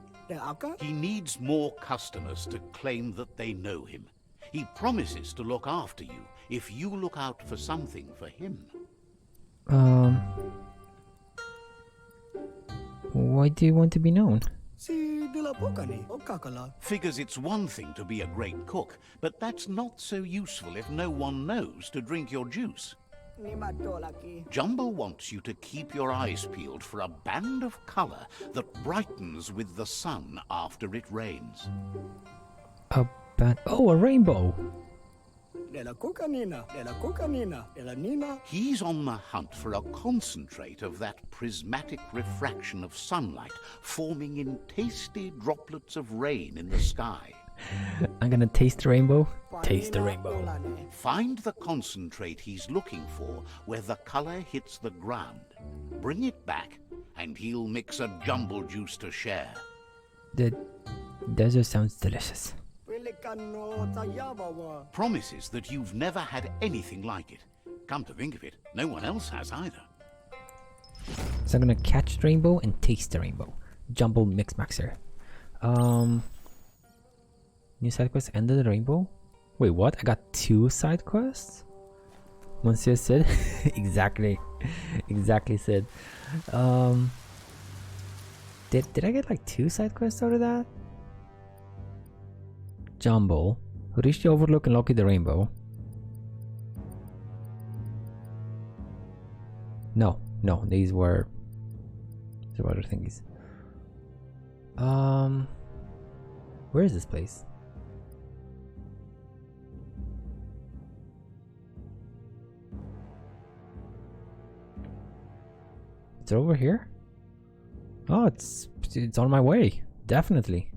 He needs more customers to claim that they know him. He promises to look after you if you look out for something for him. Why do you want to be known? Figures it's one thing to be a great cook, but that's not so useful if no one knows to drink your juice. Jumbo wants you to keep your eyes peeled for a band of color that brightens with the sun after it rains. Oh, a rainbow! He's on the hunt for a concentrate of that prismatic refraction of sunlight forming in tasty droplets of rain in the sky. I'm gonna taste the rainbow. Taste the rainbow. Find the concentrate he's looking for where the color hits the ground. Bring it back, and he'll mix a jumble juice to share. The desert sounds delicious. Promises that you've never had anything like it. Come to think of it, no one else has either. So I'm gonna catch the rainbow and taste the rainbow. Jumble mix maxer. New side quest, end of the rainbow. Wait, what? I got 2 side quests? Monsieur said. Exactly. Exactly said. Did I get like 2 side quests out of that? Jumble. Reach the overlook and locate the rainbow. No, these were other thingies. Where is this place? It's over here? Oh, it's on my way. Definitely.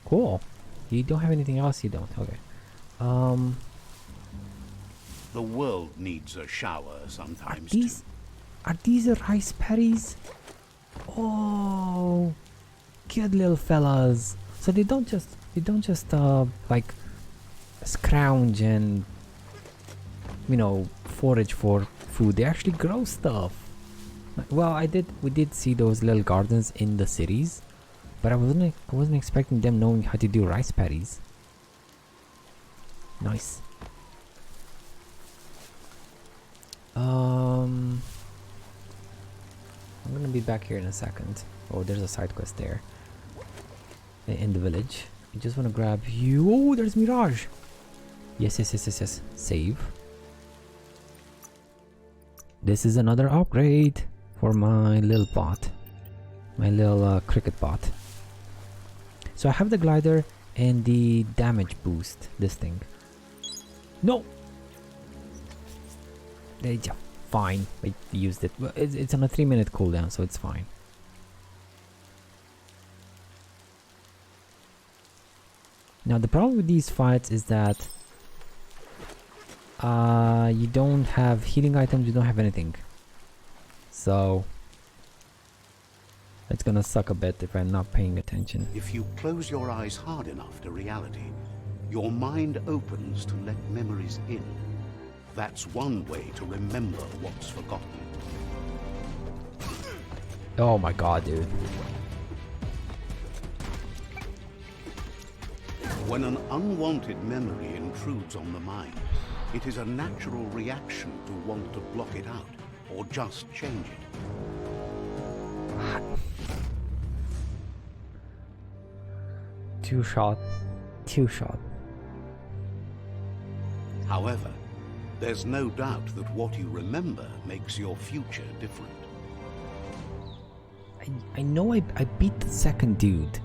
Cool. You don't have anything else? You don't. Okay. The world needs a shower sometimes. Are these rice paddies? Oh, cute little fellas. So they don't just like scrounge and forage for food. They actually grow stuff. Well, we did see those little gardens in the cities, but I wasn't expecting them knowing how to do rice paddies. Nice. I'm gonna be back here in a second. Oh, there's a side quest there in the village. I just want to grab you. Oh, there's Mirage. Yes. Save. This is another upgrade for my little bot, my little cricket bot. So I have the glider and the damage boost. This thing. No. There you go. Fine, I used it. Well, it's on a 3-minute cooldown, so it's fine. Now the problem with these fights is that you don't have healing items, you don't have anything. So it's gonna suck a bit if I'm not paying attention. If you close your eyes hard enough to reality, your mind opens to let memories in. That's one way to remember what's forgotten. Oh my god, dude. When an unwanted memory intrudes on the mind, it is a natural reaction to want to block it out or just change it. Two shot. However, there's no doubt that what you remember makes your future different. I know I beat the second dude.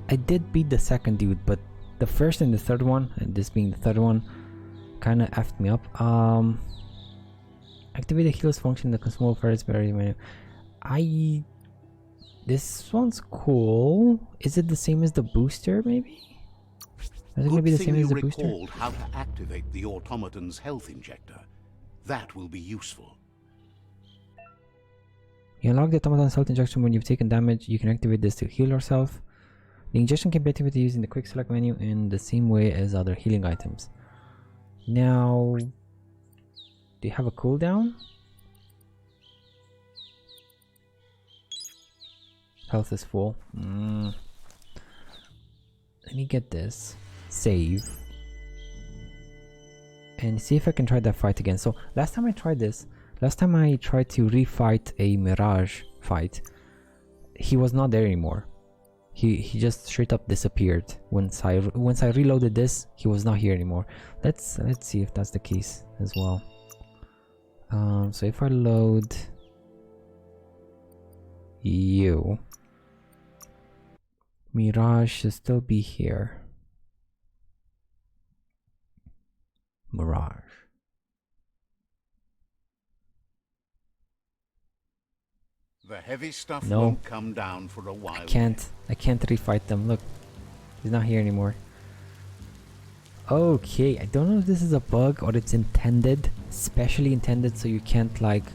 I did beat the second dude, but the first and the third one, and this being the third one, kind of effed me up. Activate the heal's function, the consumable first berry menu. This one's cool. Is it the same as the booster, maybe? Is it gonna be the same as the booster? Good thing you recalled how to activate the automaton's health injector. That will be useful. You unlock the automaton's health injection when you've taken damage. You can activate this to heal yourself. The injection can be activated using the quick select menu in the same way as other healing items. Now, do you have a cooldown? Health is full. Let me get this. Save. And see if I can try that fight again. So last time I tried to refight a Mirage fight, he was not there anymore. He just straight up disappeared. Once I reloaded this, he was not here anymore. Let's see if that's the case as well. So if I load you, Mirage should still be here. Mirage. The heavy stuff won't come down for a while. I can't refight them. Look, he's not here anymore. Okay, I don't know if this is a bug or it's intended, specially intended, so you can't like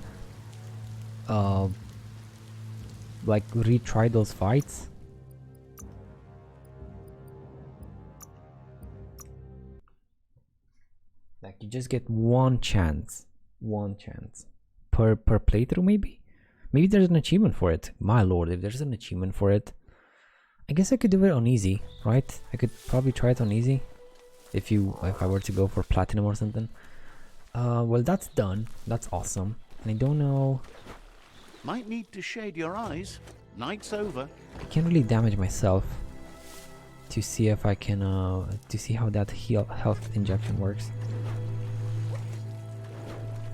retry those fights. Like you just get one chance per playthrough. Maybe there's an achievement for it. My lord, if there's an achievement for it, I guess I could do it on easy, right? I could probably try it on easy if I were to go for platinum or something. Well, that's done. That's awesome. And I don't know. Might need to shade your eyes. Night's over. I can't really damage myself to see if I can to see how that health injection works.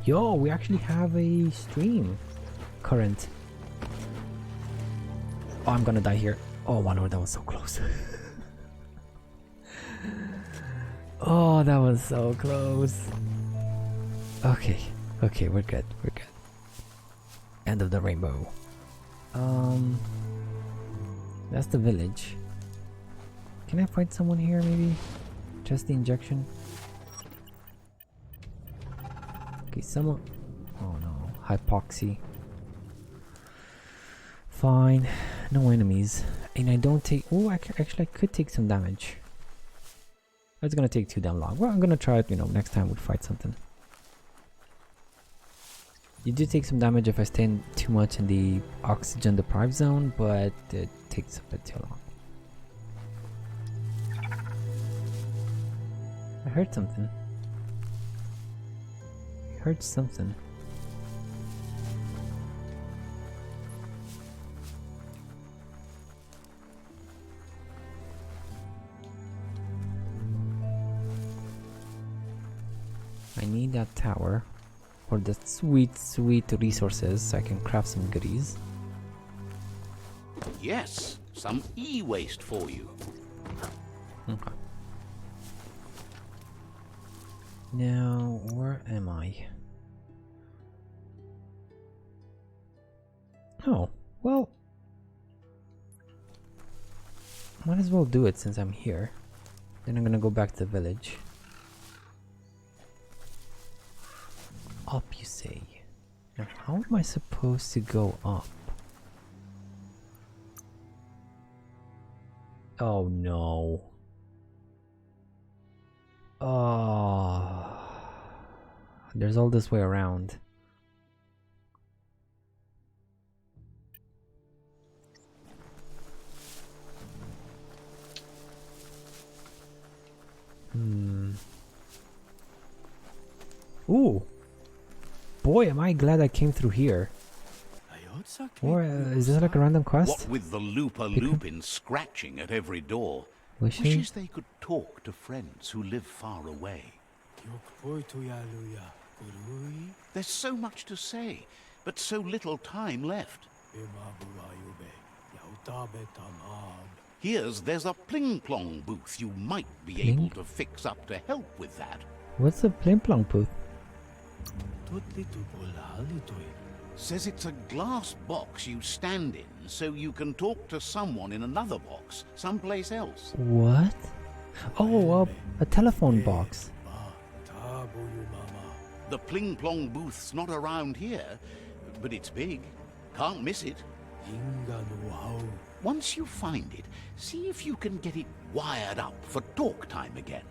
Yo, we actually have a stream current. Oh, I'm gonna die here. Oh my lord, that was so close. Oh, that was so close. Okay, we're good. End of the rainbow. That's the village. Can I fight someone here maybe? Just the injection? Okay, someone... Oh no, hypoxia. Fine, no enemies. And I don't take... Oh, actually I could take some damage. It's gonna take too damn long. Well, I'm gonna try it, next time we'll fight something. You do take some damage if I stay too much in the oxygen deprived zone, but it takes a bit too long. I heard something. I need that tower for the sweet resources so I can craft some goodies. Yes, some e-waste for you. Okay. Now, where am I? Oh, well, might as well do it since I'm here. Then I'm gonna go back to the village. Up, you say? Now, how am I supposed to go up? Oh no. Oh, there's all this way around. Ooh. Boy, am I glad I came through here. Or is this like a random quest? What with the looper-looping scratching at every door. Wishing? Wishes they could talk to friends who live far away. There's so much to say, but so little time left. There's a pling-plong booth you might be able to fix up to help with that. What's a pling-plong booth? Says it's a glass box you stand in so you can talk to someone in another box, someplace else. What? Oh, a telephone box. The pling-plong booth's not around here, but it's big. Can't miss it. Once you find it, see if you can get it wired up for talk time again.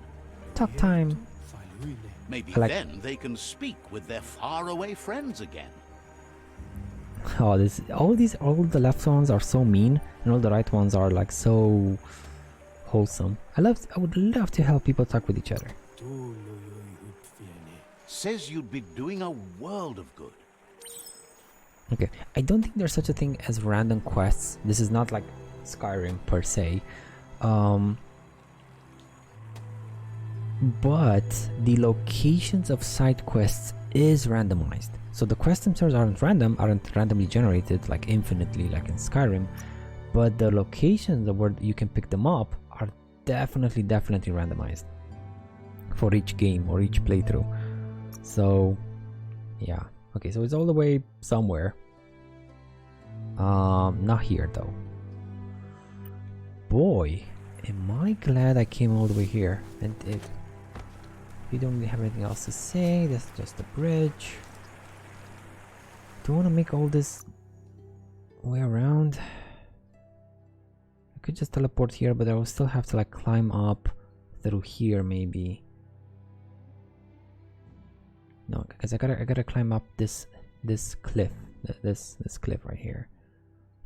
Talk time. Maybe then they can speak with their faraway friends again. Oh, all the left ones are so mean, and all the right ones are like so wholesome. I would love to help people talk with each other. Says you'd be doing a world of good. Okay, I don't think there's such a thing as random quests. This is not like Skyrim per se. But the locations of side quests is randomized. So the quests themselves aren't randomly generated like infinitely like in Skyrim, but the locations of where you can pick them up are definitely randomized for each game or each playthrough. So yeah, okay, so it's all the way somewhere. Not here though. Boy, am I glad I came all the way here. And if you don't really have anything else to say, that's just a bridge. Do I want to make all this way around? I could just teleport here, but I will still have to like climb up through here maybe. No, because I gotta climb up this cliff. This cliff right here.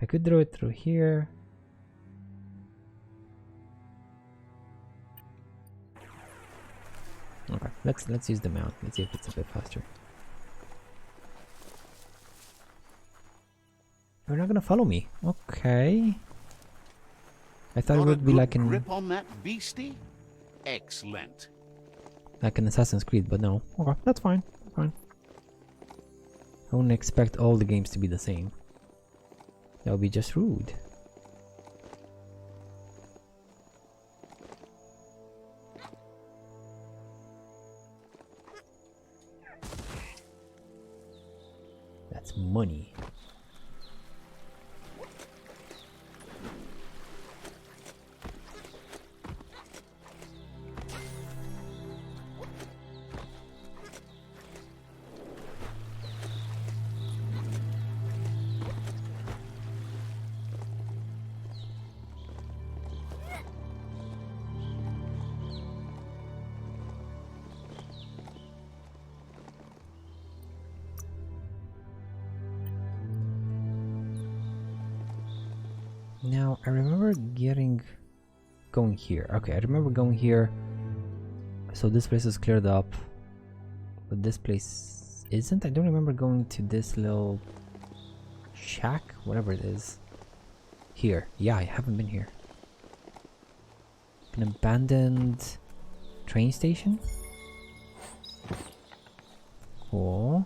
I could throw it through here. Okay, let's use the mount. Let's see if it's a bit faster. You're not gonna follow me. Okay. I thought it would be like grip on that beastie? Excellent. Like an Assassin's Creed, but no. Okay, that's fine. Fine. I wouldn't expect all the games to be the same. That would be just rude. That's money. Now, I remember going here. Okay, I remember going here. So this place is cleared up. But this place isn't. I don't remember going to this little shack, whatever it is. Here. Yeah, I haven't been here. An abandoned train station? Cool.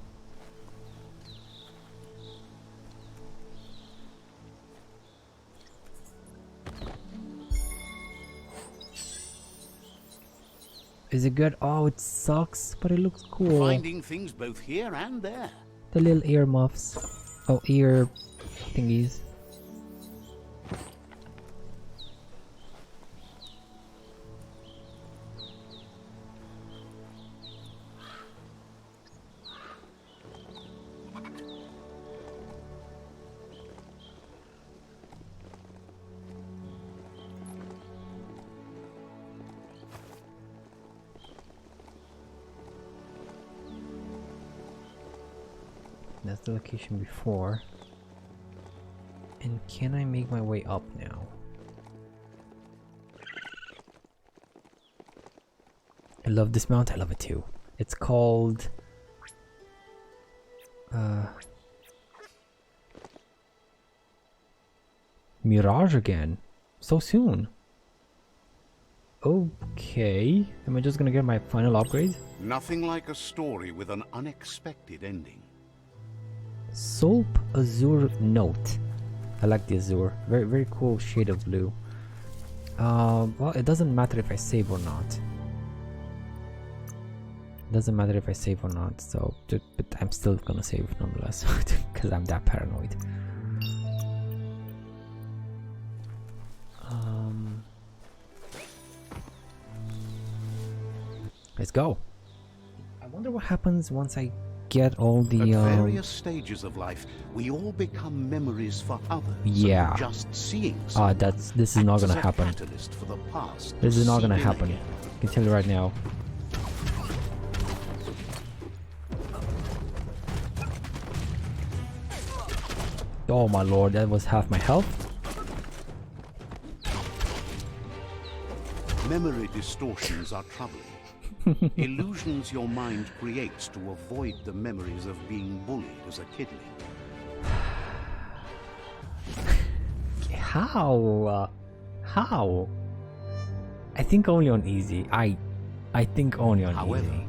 Is it good? Oh, it sucks, but it looks cool. Finding things both here and there. The little ear muffs. Oh, ear thingies. That's the location before. And can I make my way up now? I love this mount, I love it too. It's called... Mirage again? So soon? Okay. Am I just gonna get my final upgrade? Nothing like a story with an unexpected ending. Soap Azure Note. I like the azure. Very, very cool shade of blue. Well, it doesn't matter if I save or not. It doesn't matter if I save or not, so... But I'm still gonna save nonetheless, because I'm that paranoid. Let's go. I wonder what happens once I get all the At various stages of life, we all become memories for others. Yeah. Just seeing something this is not gonna acts as a happen. catalyst for the past This is not gonna seep in happen. again. I can tell you right now. Oh my lord, that was half my health. Memory distortions are troubling. Illusions your mind creates to avoid the memories of being bullied as a kidling. How? How? I think only on easy. I think only on However, easy.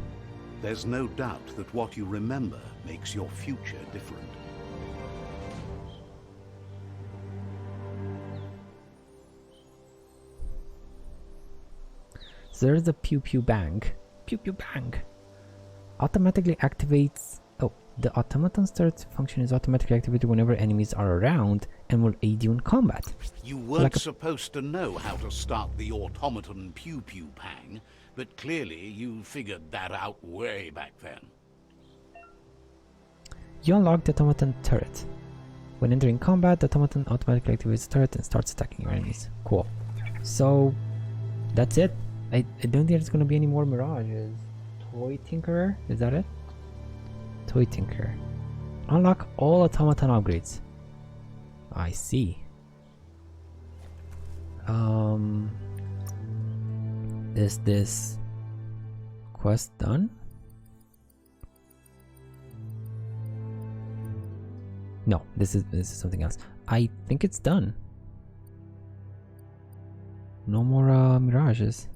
there's no doubt that what you remember makes your future different. So there's the pew pew bang. Pew pew bang. Automatically activates. Oh, the automaton start function is automatically activated whenever enemies are around and will aid you in combat. You weren't Like supposed to know how to start the automaton pew pew pang, but clearly you figured that out way back then. You unlock the automaton turret. When entering combat, the automaton automatically activates the turret and starts attacking your enemies. Cool. So that's it. I don't think there's gonna be any more mirages. Toy Tinkerer? Is that it? Toy Tinker. Unlock all automaton upgrades. I see. Is this quest done? No, this is something else. I think it's done. No more mirages.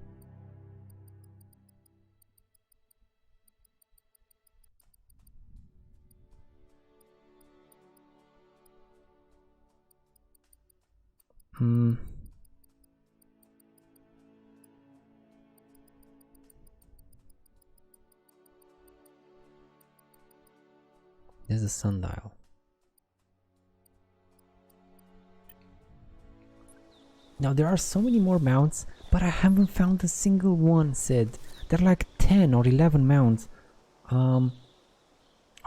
There's a sundial. Now there are so many more mounts, but I haven't found a single one, Sid. There are like 10 or 11 mounts. Or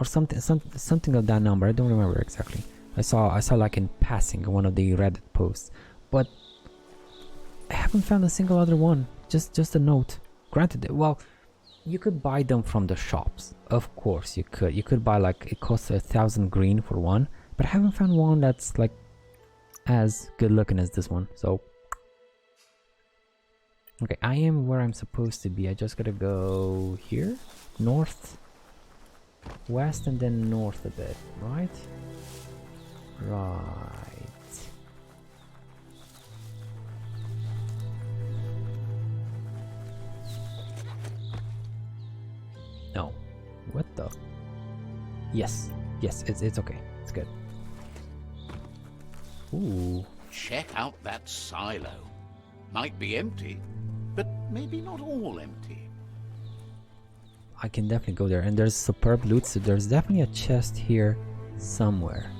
something of that number. I don't remember exactly. I saw like in passing one of the Reddit posts, but I haven't found a single other one. Just a note. Granted, well, you could buy them from the shops. Of course you could. You could buy like, it costs 1,000 green for one, but I haven't found one that's like as good looking as this one. So okay, I am where I'm supposed to be. I just gotta go here, north, west, and then north a bit, right? Right. No. What the? Yes. Yes, it's okay. It's good. Ooh. Check out that silo. Might be empty, but maybe not all empty. I can definitely go there, and there's superb loot, so there's definitely a chest here somewhere.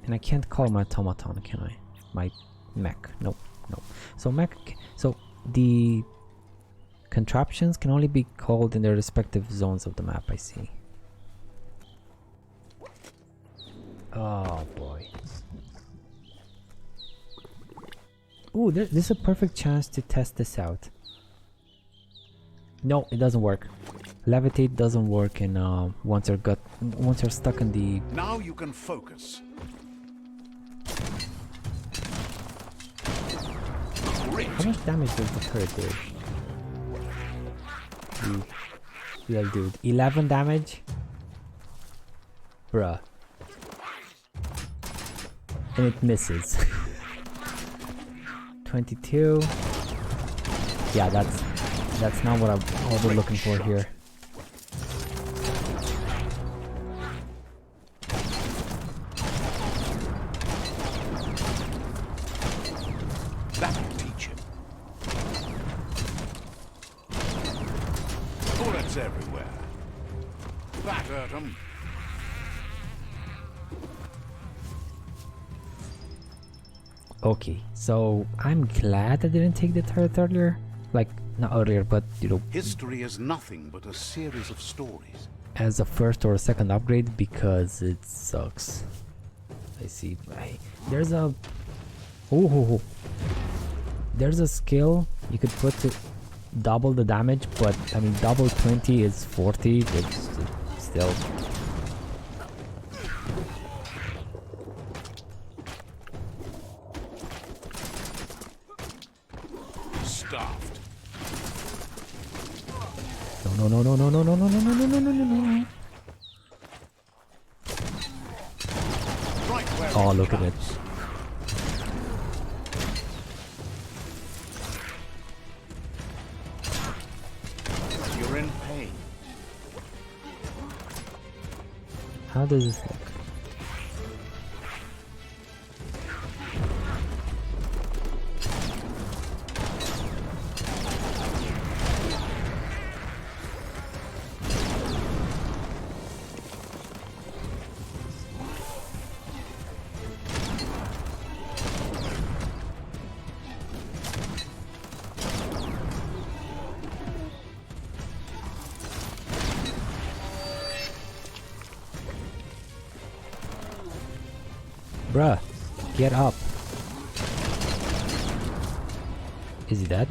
And I can't call my automaton, can I? My mech. Nope. Nope. So the contraptions can only be called in their respective zones of the map, I see. Oh boy. Ooh, this is a perfect chance to test this out. No, it doesn't work. Levitate doesn't work, and once you're stuck in the... Now you can focus. Great. How much damage does the turret do? Yeah, dude. 11 damage? Bruh. And it misses. 22. Yeah, that's not what we're looking for here. That'll teach him. Bullets everywhere. That hurt him. Okay, so I'm glad I didn't take the turret earlier. Like, not earlier, but you know, History is nothing but a series of stories. as a first or a second upgrade, because it sucks. I see. There's a... Oh, there's a skill you could put to double the damage, but I mean, double 20 is 40, it's still... Stuffed. No. Right where Oh, it look at it. counts. You're in pain. How does this look? Bruh, get up. Is he dead?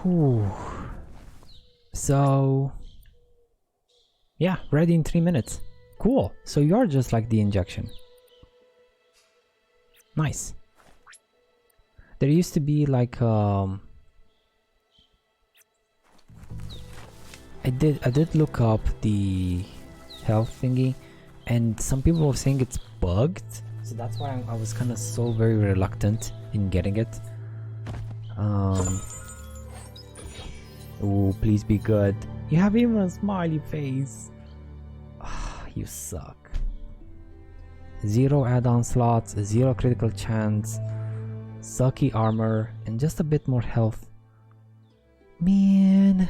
Whew. So yeah, ready in 3 minutes. Cool. So you're just like the injection. Nice. There used to be like I did look up the health thingy, and some people were saying it's bugged, so that's why I was kind of so very reluctant in getting it. Oh, please be good. You have even a smiley face. You suck. 0 add-on slots, 0 critical chance, sucky armor, and just a bit more health. Man.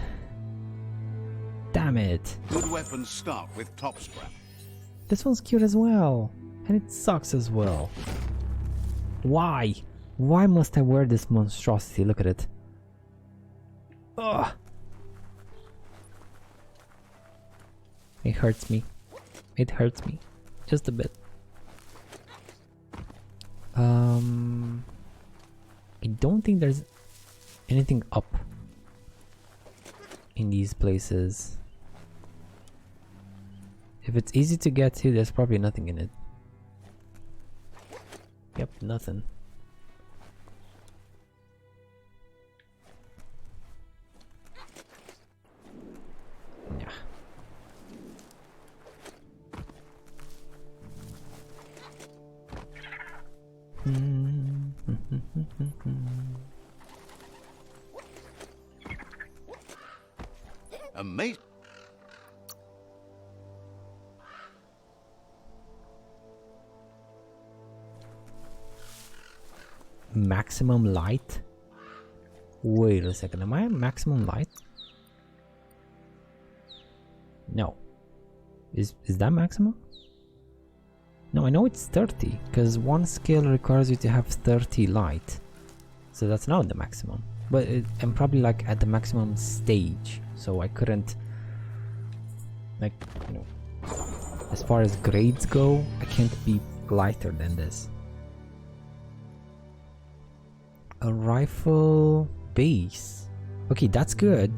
Damn it. Good weapons start with top strap. This one's cute as well. And it sucks as well. Why? Why must I wear this monstrosity? Look at it. Ugh. It hurts me. It hurts me. Just a bit. I don't think there's anything up in these places. If it's easy to get to, there's probably nothing in it. Yep, nothing. Yeah. Amazing. Maximum light? Wait a second, am I at maximum light? No. Is that maximum? No, I know it's 30, because one skill requires you to have 30 light. So that's not the maximum. But I'm probably like at the maximum stage, so I couldn't, like, you know, as far as grades go, I can't be lighter than this. A rifle base. Okay, that's good.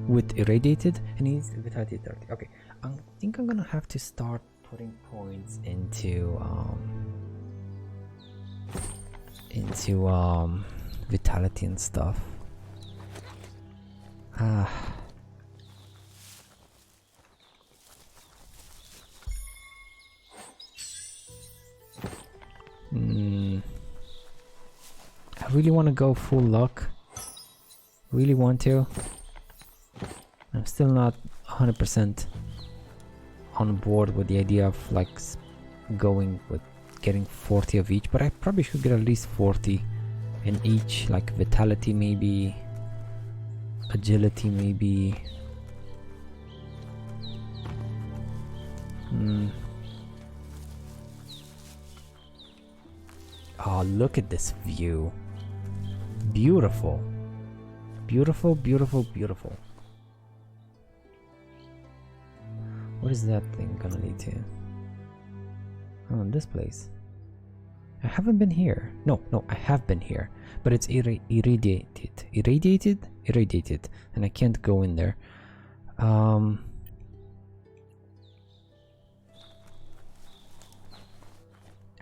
With irradiated, and he's vitality 30. Okay, I think I'm gonna have to start putting points into vitality and stuff. I really want to go full luck. Really want to. I'm still not 100% on board with the idea of like going with getting 40 of each, but I probably should get at least 40 in each, like vitality maybe, agility maybe. Oh, look at this view. Beautiful. Beautiful, beautiful, beautiful. What is that thing gonna lead to? Oh, this place. I haven't been here. No, I have been here. But it's irradiated. Irradiated? Irradiated. And I can't go in there. I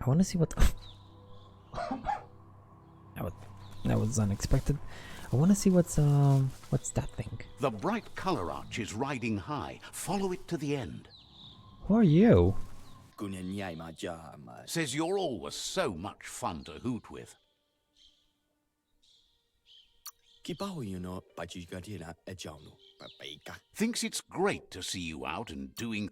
want to see what... that was unexpected. I want to see what's that thing? The bright color arch is riding high. Follow it to the end. Who are you? Says you're always so much fun to hoot with. Thinks it's great to see you out and doing.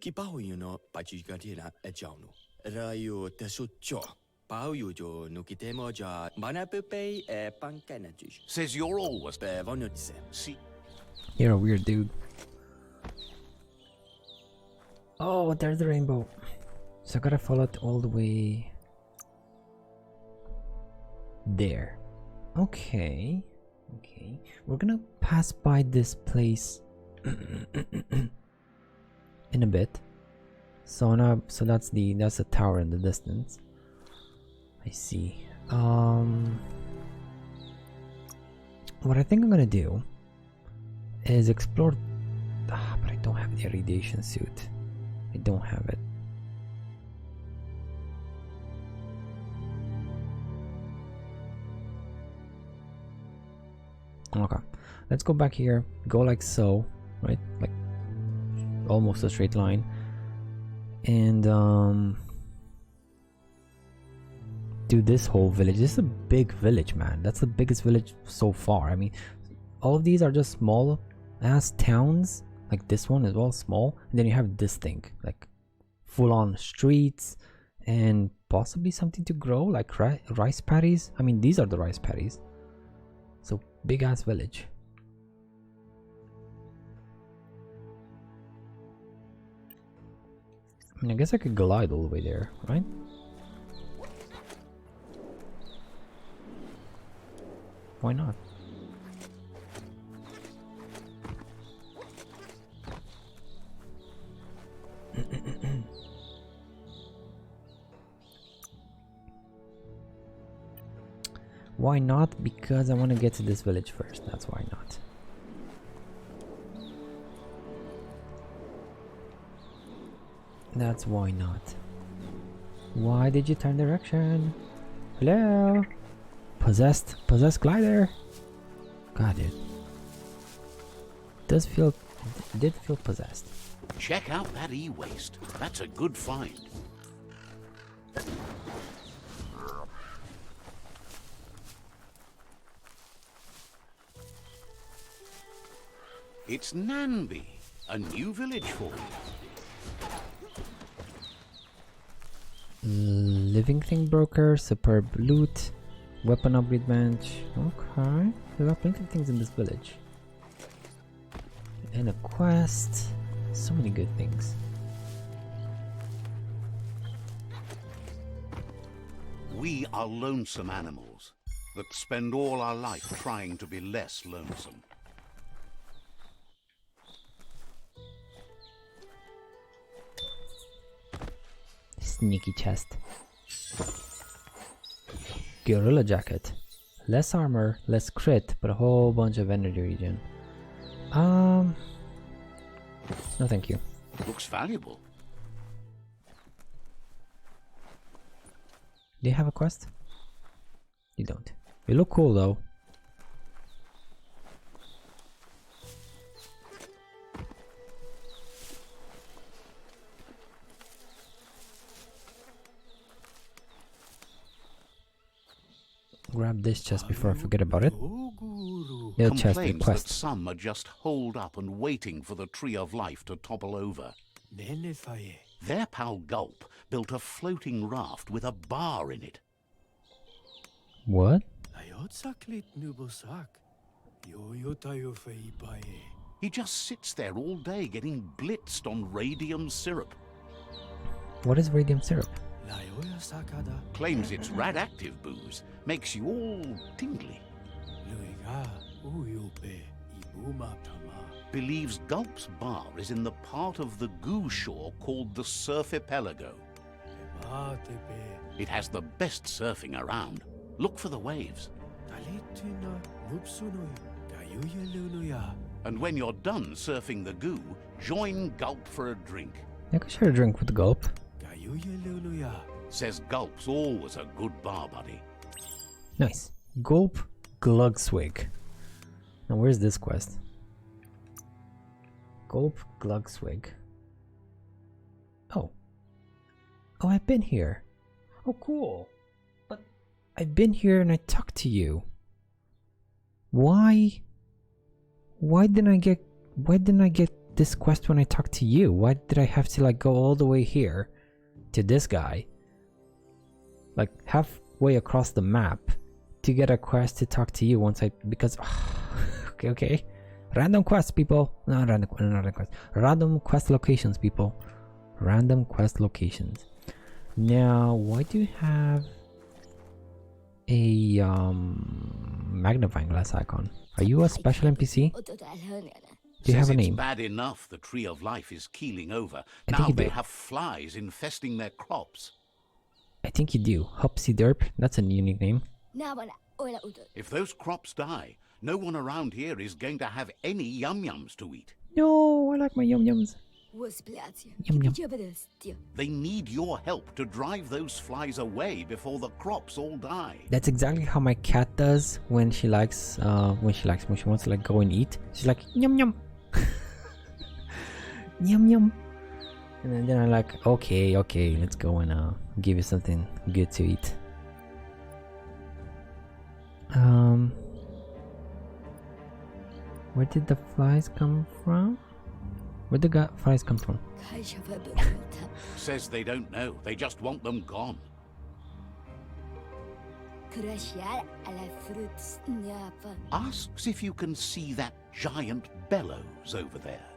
Says you're always. See. You're a weird dude. Oh, there's the rainbow. So I gotta follow it all the way there. Okay. Okay. We're gonna pass by this place in a bit. So now, so that's the tower in the distance. I see. What I think I'm gonna do is explore. But I don't have the irradiation suit. I don't have it. Okay, let's go back here. Go like so, right? Like almost a straight line. And do this whole village. This is a big village, man. That's the biggest village so far. I mean, all of these are just small ass towns. Like this one as well, small. And then you have this thing, like full on streets and possibly something to grow, like rice paddies. I mean, these are the rice paddies. So big ass village. I mean, I guess I could glide all the way there, right? Why not? Why not? Because I want to get to this village first. That's why not. That's why not. Why did you turn direction? Hello? Possessed glider? God, it did feel possessed. Check out that e-waste. That's a good find. It's Nanby, a new village for you. Living thing broker, superb loot, weapon upgrade bench. Okay, there are plenty of things in this village. And a quest. So many good things. We are lonesome animals that spend all our life trying to be less lonesome. Sneaky chest. Gorilla jacket. Less armor, less crit, but a whole bunch of energy regen. No thank you. Looks valuable. Do you have a quest? You don't. You look cool though. Grab this chest before I forget about it. Yeah, chest Complains request. that some are just holed up and waiting for the tree of life to topple over. Their pal Gulp built a floating raft with a bar in it. What? He just sits there all day getting blitzed on radium syrup. What is radium syrup? Claims it's radioactive booze. Makes you all tingly. Believes Gulp's bar is in the part of the goo shore called the Surfipelago. It has the best surfing around. Look for the waves. And when you're done surfing the goo, join Gulp for a drink. I could share a drink with Gulp. Says Gulp's always a good bar buddy. Nice. Gulp Glugswig. Now where's this quest? Gulp Glugswig. Oh. Oh, I've been here. Oh, cool. But I've been here and I talked to you. Why didn't I get this quest when I talked to you? Why did I have to like go all the way here to this guy? Like halfway across the map to get a quest to talk to you because okay. Random quests, people. Not random quests. Random quest locations, people. Random quest locations. Now, why do you have a magnifying glass icon? Are you a special NPC? Do you have a name? It's bad enough the tree of life is keeling over. I Now think you they do. have flies infesting their crops. I think you do. Hupsy Derp. That's a unique name. If those crops die, No one around here is going to have any yum-yums to eat. No, I like my yum-yums. Yum yum. They need your help to drive those flies away before the crops all die. That's exactly how my cat does when she likes, when she wants to like go and eat. She's like, yum yum. Yum yum. And then I'm like, okay, let's go and give you something good to eat. Where did the flies come from? Where did the flies come from? Says they don't know. They just want them gone. Asks if you can see that giant bellows over there.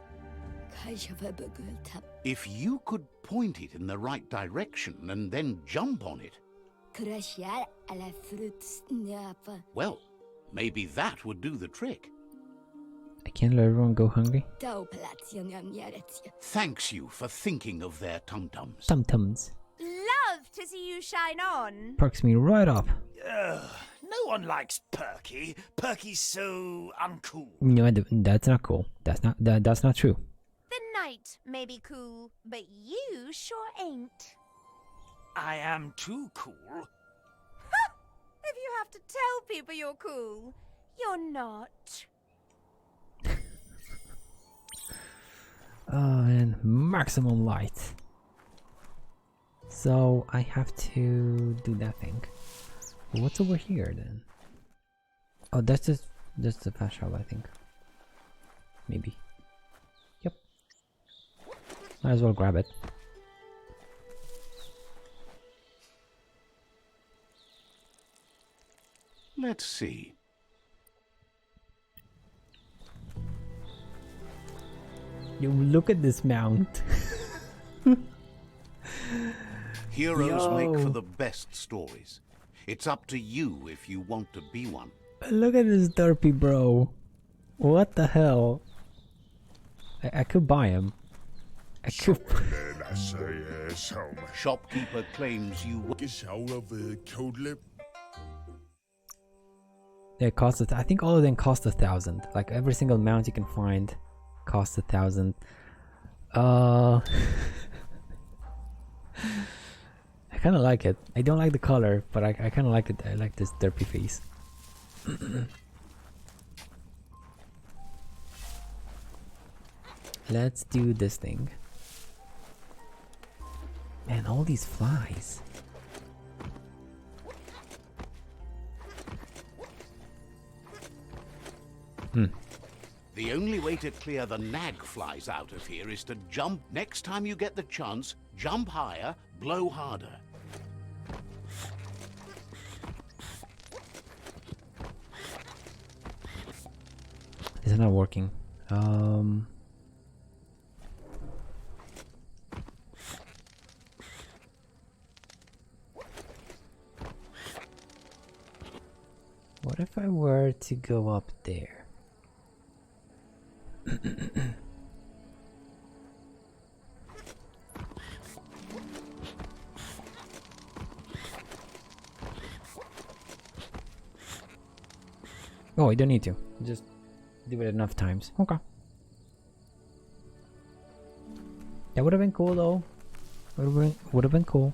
If you could point it in the right direction and then jump on it, well, maybe that would do the trick. I can't let everyone go hungry. Thanks you for thinking of their tum-tums. Tum-tums. Love to see you shine on. Perks me right up. No one likes Perky. Perky's so uncool. No, that's not cool. That's not true. The night may be cool, but you sure ain't. I am too cool. If you have to tell people you're cool, you're not. Oh, and maximum light. So I have to do that thing. What's over here then? Oh, that's just the fast travel, I think. Maybe. Yep. Might as well grab it. Let's see. You look at this mount. Heroes make for the best stories. It's up to you if you want to be one. Look at this derpy bro. What the hell? I could buy him. I could. Shopkeeper claims you. It costs. I think all of them cost 1,000. Like every single mount you can find costs 1,000. I kind of like it. I don't like the color, but I kind of like it. I like this derpy face. Let's do this thing. Man, all these flies. The only way to clear the nag flies out of here is to jump. Next time you get the chance, jump higher, blow harder. Is it not working? What if I were to go up there? Oh, I don't need to. Just do it enough times. Okay. That would have been cool though. Would have been cool.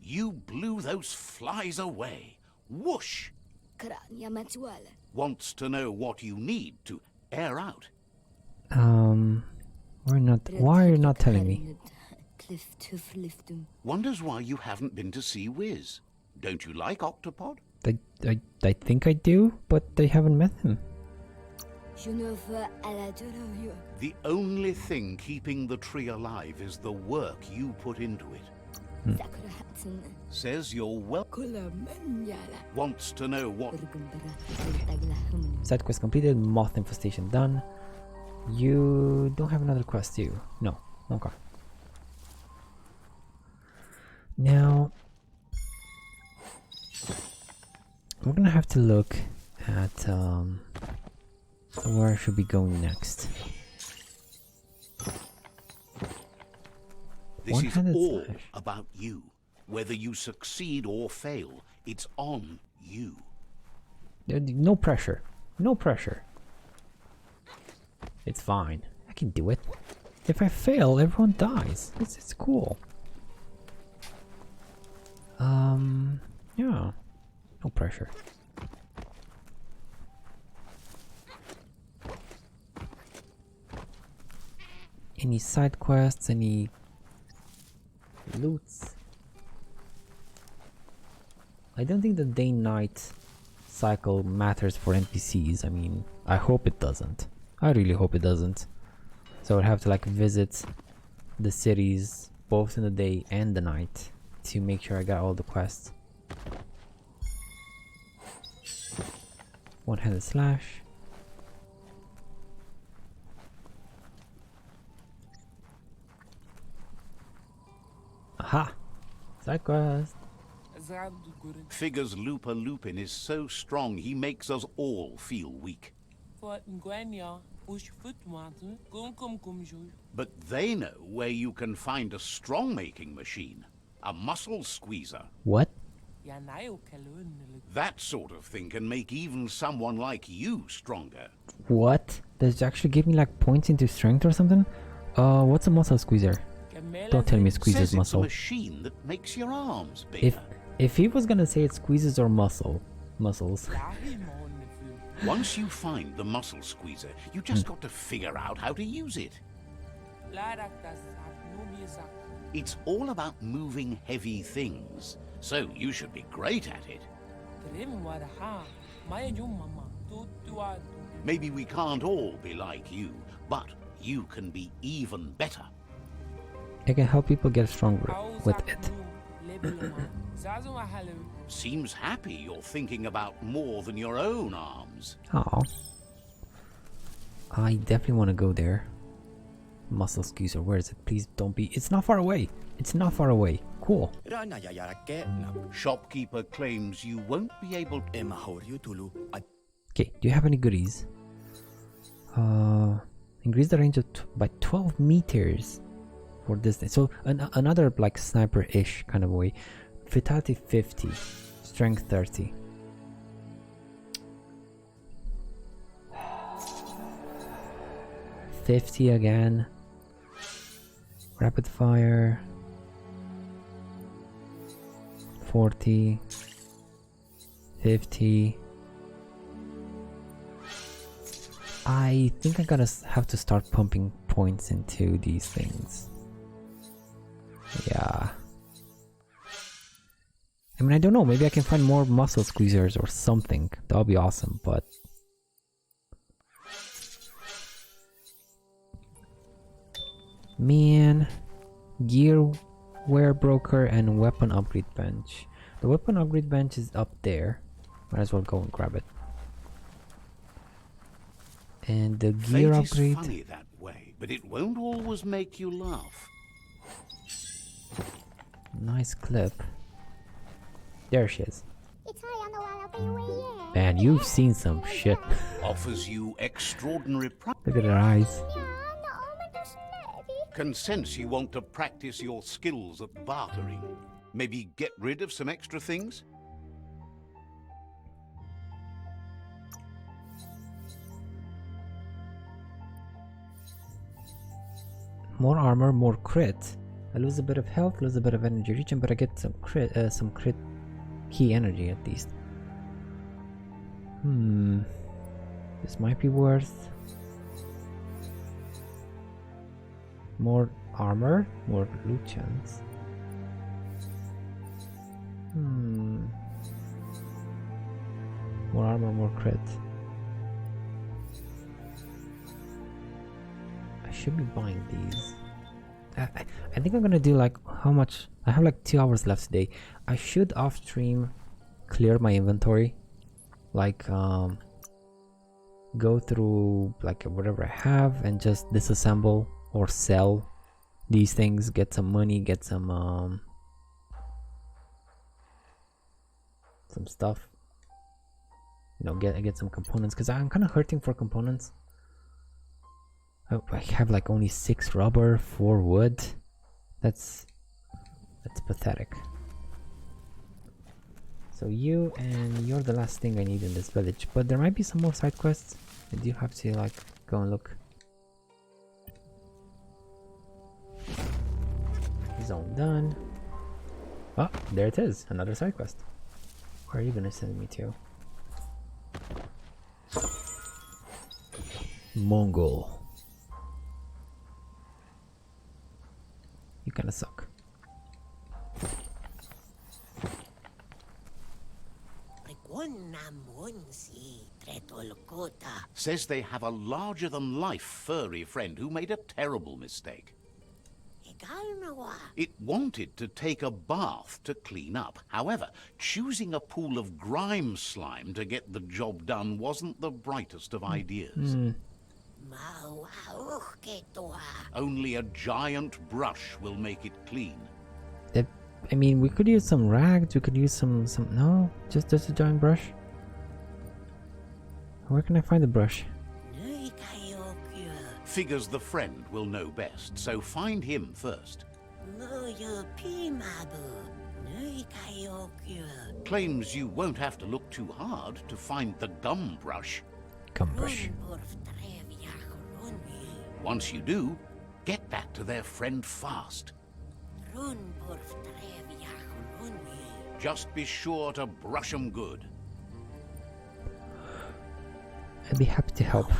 You blew those flies away. Whoosh! Wants to know what you need to air out. We're not. Why are you not telling me? Wonders why you haven't been to see Wiz. Don't you like Octopod? I think I do, but I haven't met him. The only thing keeping the tree alive is the work you put into it. Says you're wants to know what. Side quest completed, moth infestation done. You don't have another quest, do you? No. Okay. Now we're gonna have to look at where should we go next. This is One-handed all slash. about you. Whether you succeed or fail, it's on you. No pressure. No pressure. It's fine. I can do it. If I fail, everyone dies. It's cool. Yeah. No pressure. Any side quests? Any loots? I don't think the day-night cycle matters for NPCs. I mean, I hope it doesn't. I really hope it doesn't. So I'd have to like visit the cities both in the day and the night to make sure I got all the quests. One-handed slash. Aha! Side quest. Figures Lupin is so strong he makes us all feel weak. But they know where you can find a strong-making machine. A muscle squeezer. What? That sort of thing can make even someone like you stronger. What? Does it actually give me like points into strength or something? What's a muscle squeezer? Don't tell me it squeezes Says muscle. It's a machine that makes your arms bigger. If he was gonna say it squeezes or muscles. Once you find the muscle squeezer, you just got to figure out how to use it. It's all about moving heavy things, so you should be great at it. Maybe we can't all be like you, but you can be even better. I can help people get stronger with it. Seems happy you're thinking about more than your own arms. Oh, I definitely want to go there. Muscle squeezer, where is it? Please don't be. It's not far away. It's not far away. Cool. Shopkeeper claims you won't be able to. Okay, do you have any goodies? Increase the range by 12 meters for this thing. So another like sniper-ish kind of way. Vitality 50, strength 30. $50 again. Rapid fire. 40. 50. I think I'm gonna have to start pumping points into these things. Yeah. I mean, I don't know, maybe I can find more muscle squeezers or something. That would be awesome, but... Man... Gear wear broker and weapon upgrade bench. The weapon upgrade bench is up there. Might as well go and grab it. And the gear Fate upgrade... is funny that way, but it won't always make you laugh. Nice clip. There she is. Man, you've seen some shit. Offers you extraordinary Look at her eyes. Can sense you want to practice your skills at bartering. Maybe get rid of some extra things? More armor, more crit. I lose a bit of health, lose a bit of energy regen, but I get some crit key energy at least. This might be worth more armor, more loot chance. More armor, more crit. I should be buying these. I think I'm gonna do like how much I have like 2 hours left today. I should off stream clear my inventory, like go through like whatever I have and just disassemble or sell these things, get some money, get some stuff, you know, get some components, because I'm kind of hurting for components. I have like only 6 rubber, 4 wood. That's pathetic. So you and you're the last thing I need in this village. But there might be some more side quests. I do have to like go and look. Zone done. Oh, there it is. Another side quest. Where are you gonna send me to? Mongol. You kinda suck. Says they have a larger-than-life furry friend who made a terrible mistake. It wanted to take a bath to clean up. However, choosing a pool of grime slime to get the job done wasn't the brightest of ideas. Only a giant brush will make it clean. I mean, we could use some rags, we could use some no, just a giant brush. Where can I find the brush? Figures the friend will know best, so find him first. Claims you won't have to look too hard to find the gum brush. Gum brush. Once you do, get back to their friend fast. Just be sure to brush 'em good. I'd be happy to help.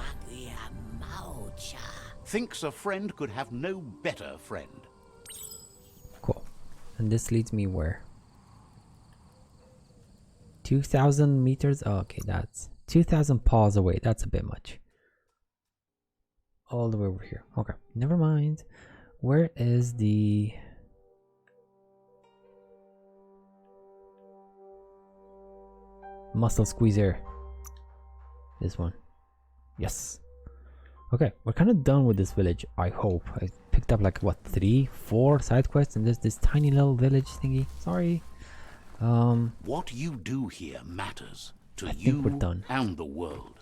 Thinks a friend could have no better friend. Cool. And this leads me where? 2,000 meters? Oh, okay, that's 2,000 paws away. That's a bit much. All the way over here. Okay, never mind. Where is the... muscle squeezer? This one. Yes. Okay, we're kind of done with this village, I hope. I picked up like, what, 3, 4 side quests and there's this tiny little village thingy. Sorry. What you do here matters to I think you we're done. and the world.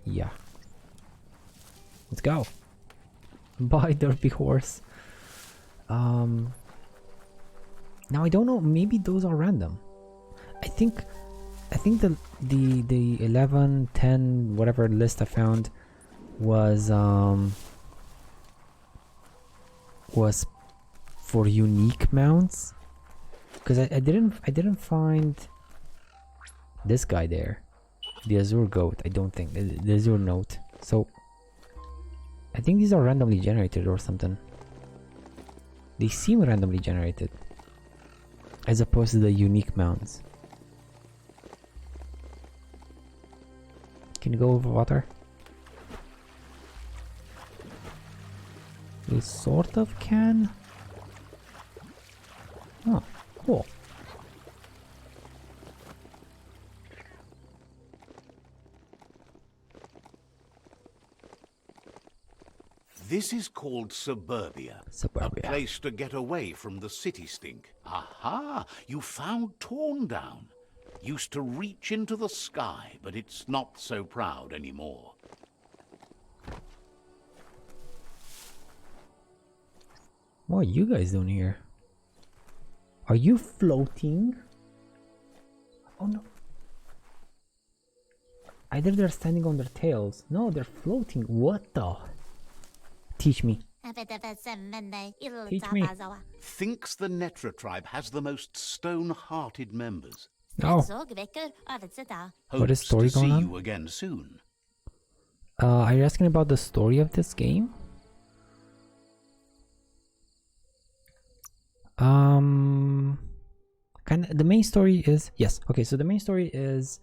Yeah. Let's go. Bye, derpy horse. Now I don't know, maybe those are random. I think the 11, 10, whatever list I found was for unique mounts, because I didn't find this guy there, the Azure goat. I don't think the Azure note. So I think these are randomly generated or something. They seem randomly generated as opposed to the unique mounts. Can you go over water? You sort of can. Oh, cool. This is called suburbia. Suburbia. A place to get away from the city stink. Aha! You found Torn Down. Used to reach into the sky, but it's not so proud anymore. What are you guys doing here? Are you floating? Oh no. Either they're standing on their tails. No, they're floating. What the? Teach me. Teach me. Thinks the Netra tribe has the most stone-hearted members. Oh. What is story Hopes to going see on? you again soon. Are you asking about the story of this game? The main story is, yes, okay, so the main story is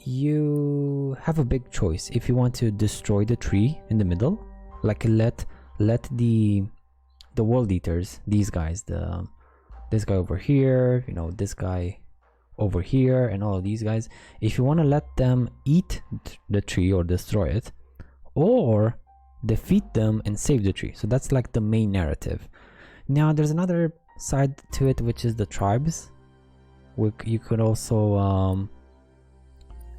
you have a big choice if you want to destroy the tree in the middle, like let the world eaters, these guys, this guy over here, you know, this guy over here, and all of these guys, if you want to let them eat the tree or destroy it, or defeat them and save the tree. So that's like the main narrative. Now there's another side to it, which is the tribes. You could also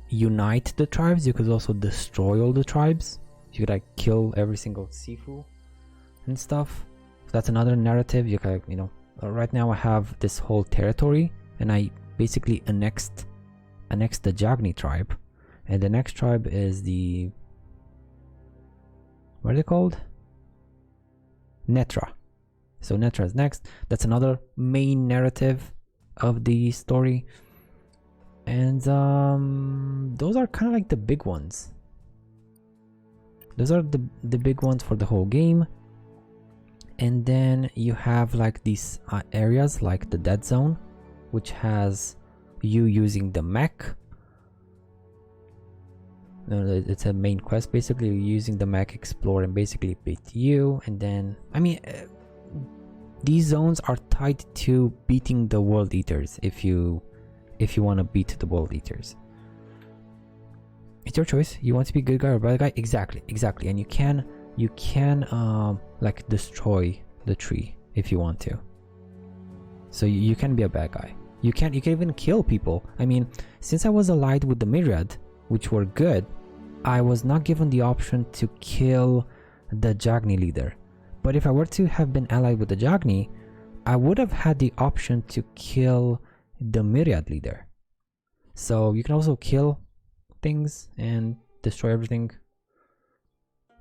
unite the tribes. You could also destroy all the tribes. You could like kill every single Sifu and stuff. So that's another narrative. You can, you know, right now I have this whole territory, and I basically annexed the Jagni tribe, and the next tribe is the, what are they called? Netra. So Netra is next. That's another main narrative of the story, and those are kind of like the big ones. Those are the big ones for the whole game. And then you have like these areas like the dead zone, which has you using the mech. It's a main quest, basically. You're using the mech, explore, and basically beat you. And then, I mean, these zones are tied to beating the world eaters. If you want to beat the world eaters, it's your choice. You want to be good guy or bad guy? Exactly. And you can like destroy the tree if you want to. So you can be a bad guy. You can even kill people. I mean, since I was allied with the Myriad, which were good, I was not given the option to kill the Jagni leader. But if I were to have been allied with the Jagni, I would have had the option to kill the Myriad leader. So you can also kill things and destroy everything.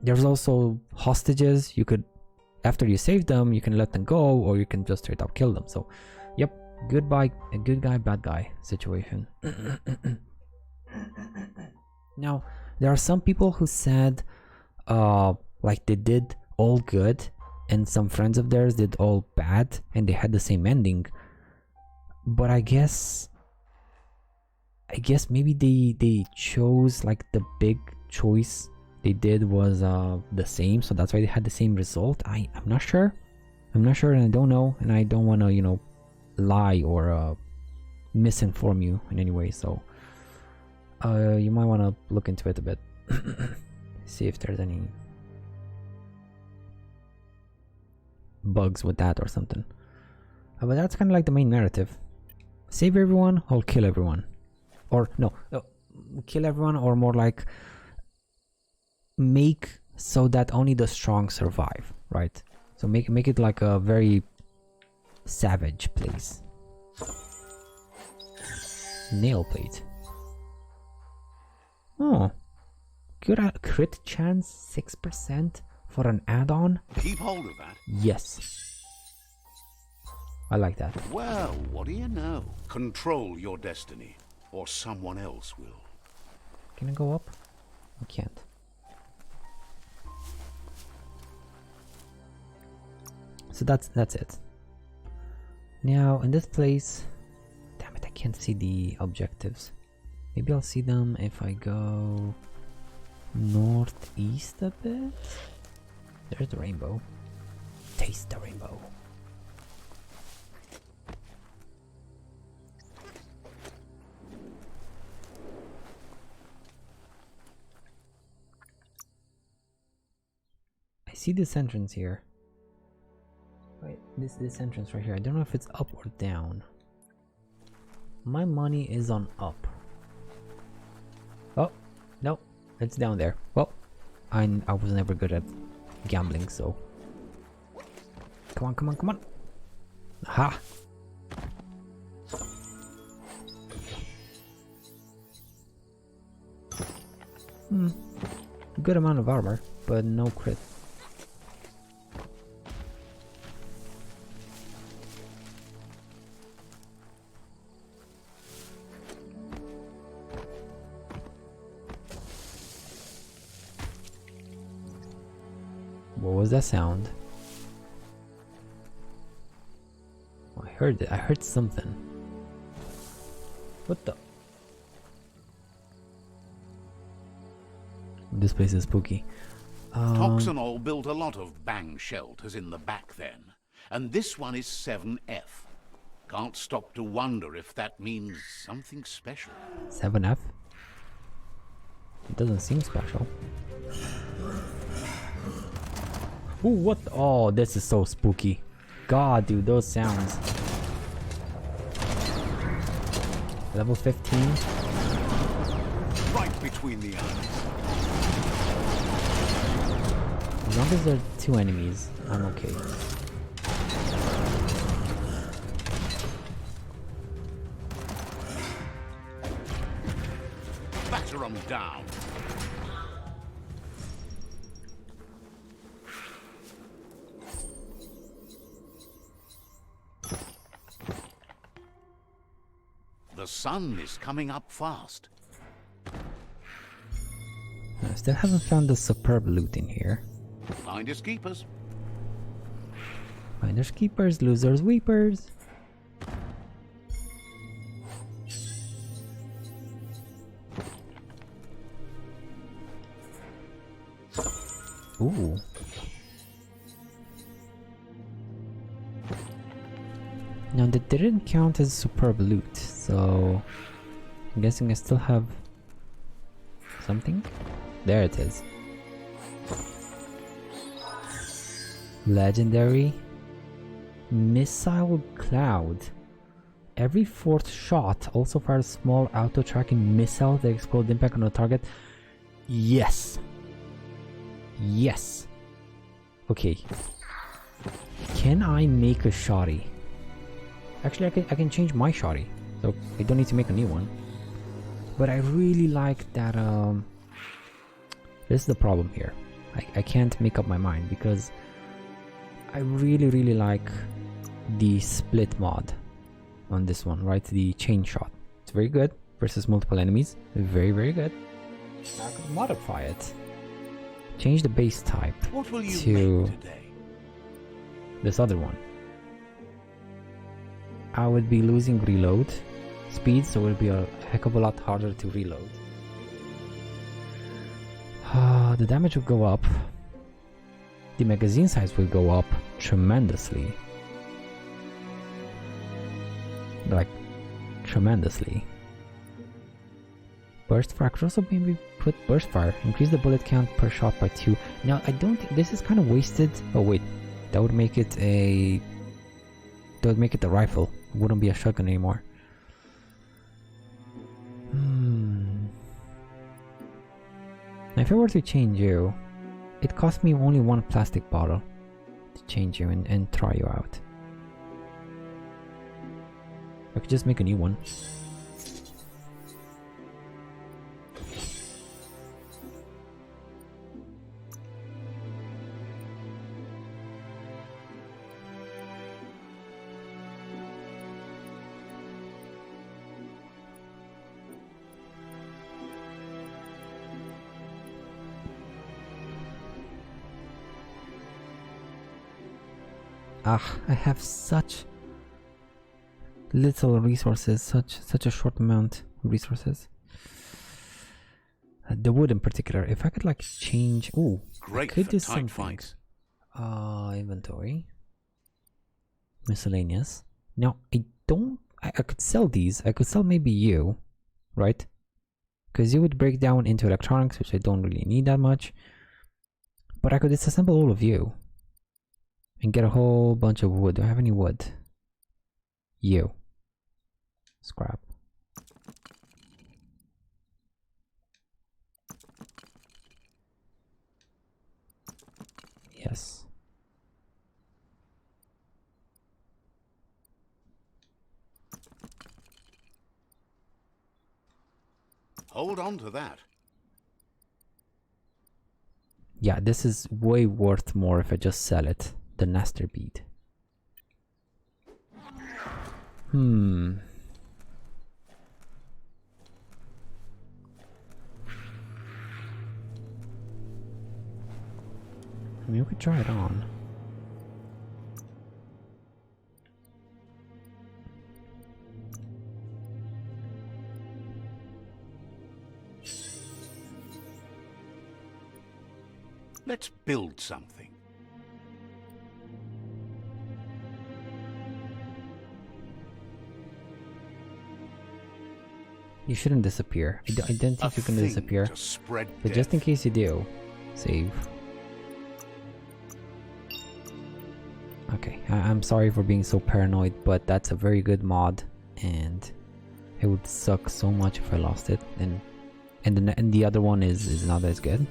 There's also hostages. You could, after you save them, you can let them go, or you can just straight up kill them. So, yep, good guy, bad guy situation. Now, there are some people who said, like they did all good, and some friends of theirs did all bad, and they had the same ending. But I guess maybe they chose, like, the big choice they did was the same, so that's why they had the same result. I'm not sure, and I don't know, and I don't want to, you know, lie or misinform you in any way. So you might want to look into it a bit, see if there's any bugs with that or something. But that's kind of like the main narrative: save everyone or kill everyone, or no, kill everyone, or more like make so that only the strong survive, right? So make it like a very savage place. Nail plate. Oh, good. Crit chance 6% for an add-on. Keep hold of that. Yes, I like that. Well, what do you know? Control your destiny, or someone else will. Can I go up? I can't. So that's it. Now in this place, damn it, I can't see the objectives. Maybe I'll see them if I go northeast a bit. There's the rainbow. Taste the rainbow. I see this entrance here. Wait, this entrance right here. I don't know if it's up or down. My money is on up. Oh, no, it's down there. Well, I was never good at gambling, so come on. Aha! Good amount of armor, but no crit. What was that sound? Oh, I heard it. I heard something. What the? This place is spooky. Toxanol built a lot of bang shelters in the back then, and this one is 7F. Can't stop to wonder if that means something special. 7F? It doesn't seem special. Ooh, what? Oh, this is so spooky. God, dude, those sounds. Level 15. Right between the eyes. As long as there are 2 enemies, I'm okay. batter 'em down. The sun is coming up fast. I still haven't found the superb loot in here. Finders keepers. Finders keepers, losers weepers. Ooh. Now that didn't count as superb loot, so I'm guessing I still have something. There it is. Legendary missile cloud. Every fourth shot also fires small auto-tracking missile that explode impact on a target. Yes. Yes. Okay. Can I make a shotty? Actually, I can change my shotty, so I don't need to make a new one. But I really like that. This is the problem here. I can't make up my mind because I really like the split mod on this one, right? The chain shot. It's very good versus multiple enemies. Very good. I could modify it. Change the base type What will you to make today? this other one. I would be losing reload speed, so it will be a heck of a lot harder to reload. The damage will go up. The magazine size will go up tremendously. Like, tremendously. Burst fire. I could also maybe put burst fire. Increase the bullet count per shot by 2. Now, I don't think this is kind of wasted. Oh wait, that would make it a... That would make it a rifle. It wouldn't be a shotgun anymore. Now, if I were to change you, it cost me only 1 plastic bottle to change you and try you out. I could just make a new one. I have such little resources, such a short amount of resources. The wood in particular, if I could like change... Ooh, Great I could for do tight something. fights. Inventory. Miscellaneous. Now, I could sell these. I could sell maybe you, right? Because you would break down into electronics, which I don't really need that much. But I could disassemble all of you. And get a whole bunch of wood. Do I have any wood? You. Scrap. Yes. Hold on to that. Yeah, this is way worth more if I just sell it. The Nestor bead. I mean, we could try it on. Let's build something. You shouldn't disappear. I don't think you're gonna disappear. To spread But just in case you do, save. Okay, I'm sorry for being so paranoid, but that's a very good mod, and it would suck so much if I lost it. And the other one is not as good.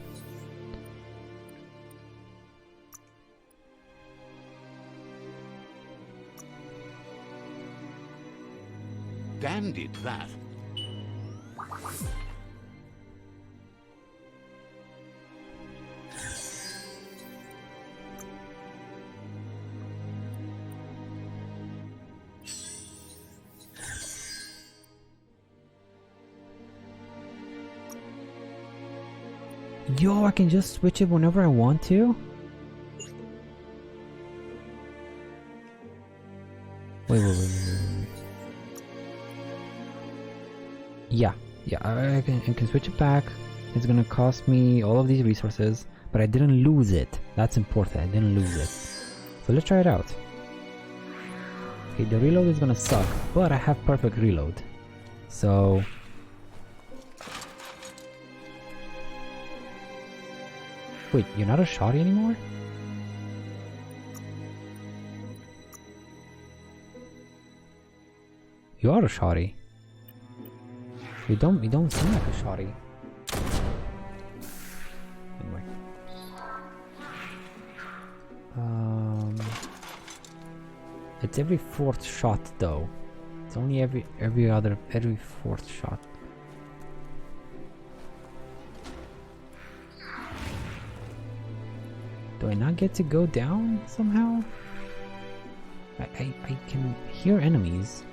Dan did that. Yo, I can just switch it whenever I want to? Wait. Yeah, I can switch it back. It's gonna cost me all of these resources, but I didn't lose it. That's important, I didn't lose it. So let's try it out. Okay, the reload is gonna suck, but I have perfect reload. So... Wait, you're not a shotty anymore? You are a shotty. You don't seem like a shotty. Anyway. It's every fourth shot though. It's only every fourth shot. Do I not get to go down somehow? I can hear enemies.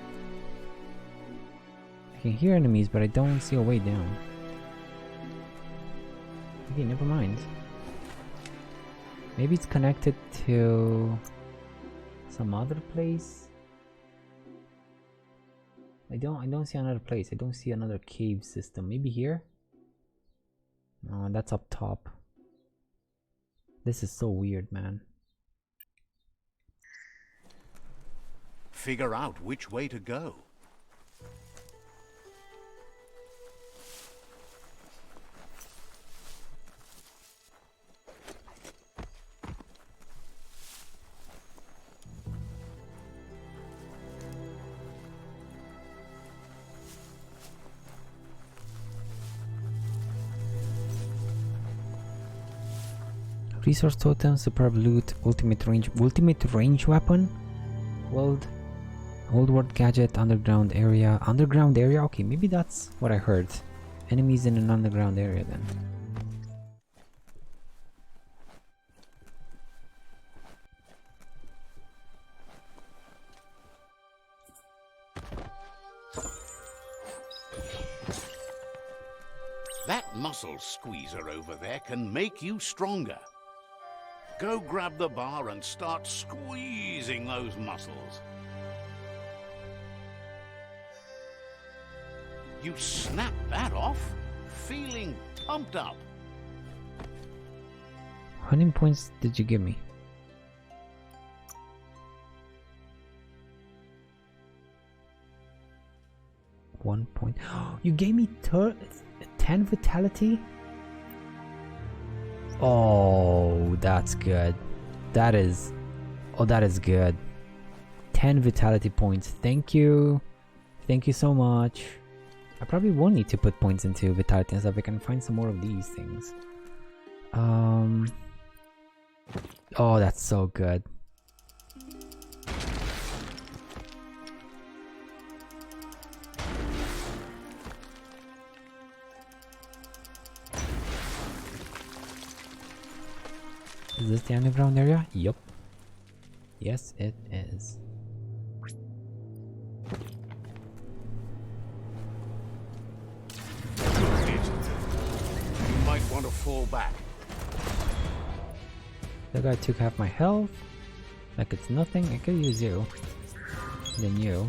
I can hear enemies, but I don't see a way down. Okay, never mind. Maybe it's connected to some other place. I don't see another place. I don't see another cave system. Maybe here? No, that's up top. This is so weird, man. Figure out which way to go. Resource totem, superb loot, ultimate range weapon, old world gadget, underground area. Okay, maybe that's what I heard. Enemies in an underground area then. That muscle squeezer over there can make you stronger. Go grab the bar and start squeezing those muscles. You snap that off, feeling pumped up. How many points did you give me? One point. You gave me 10 vitality? Oh, that's good. That is good. 10 vitality points. Thank you so much. I probably won't need to put points into vitality and stuff. I can find some more of these things. Oh, that's so good. Is this the underground area? Yup. Yes, it is. You might want to fall back. That guy took half my health. Like it's nothing. I could use you. Then you.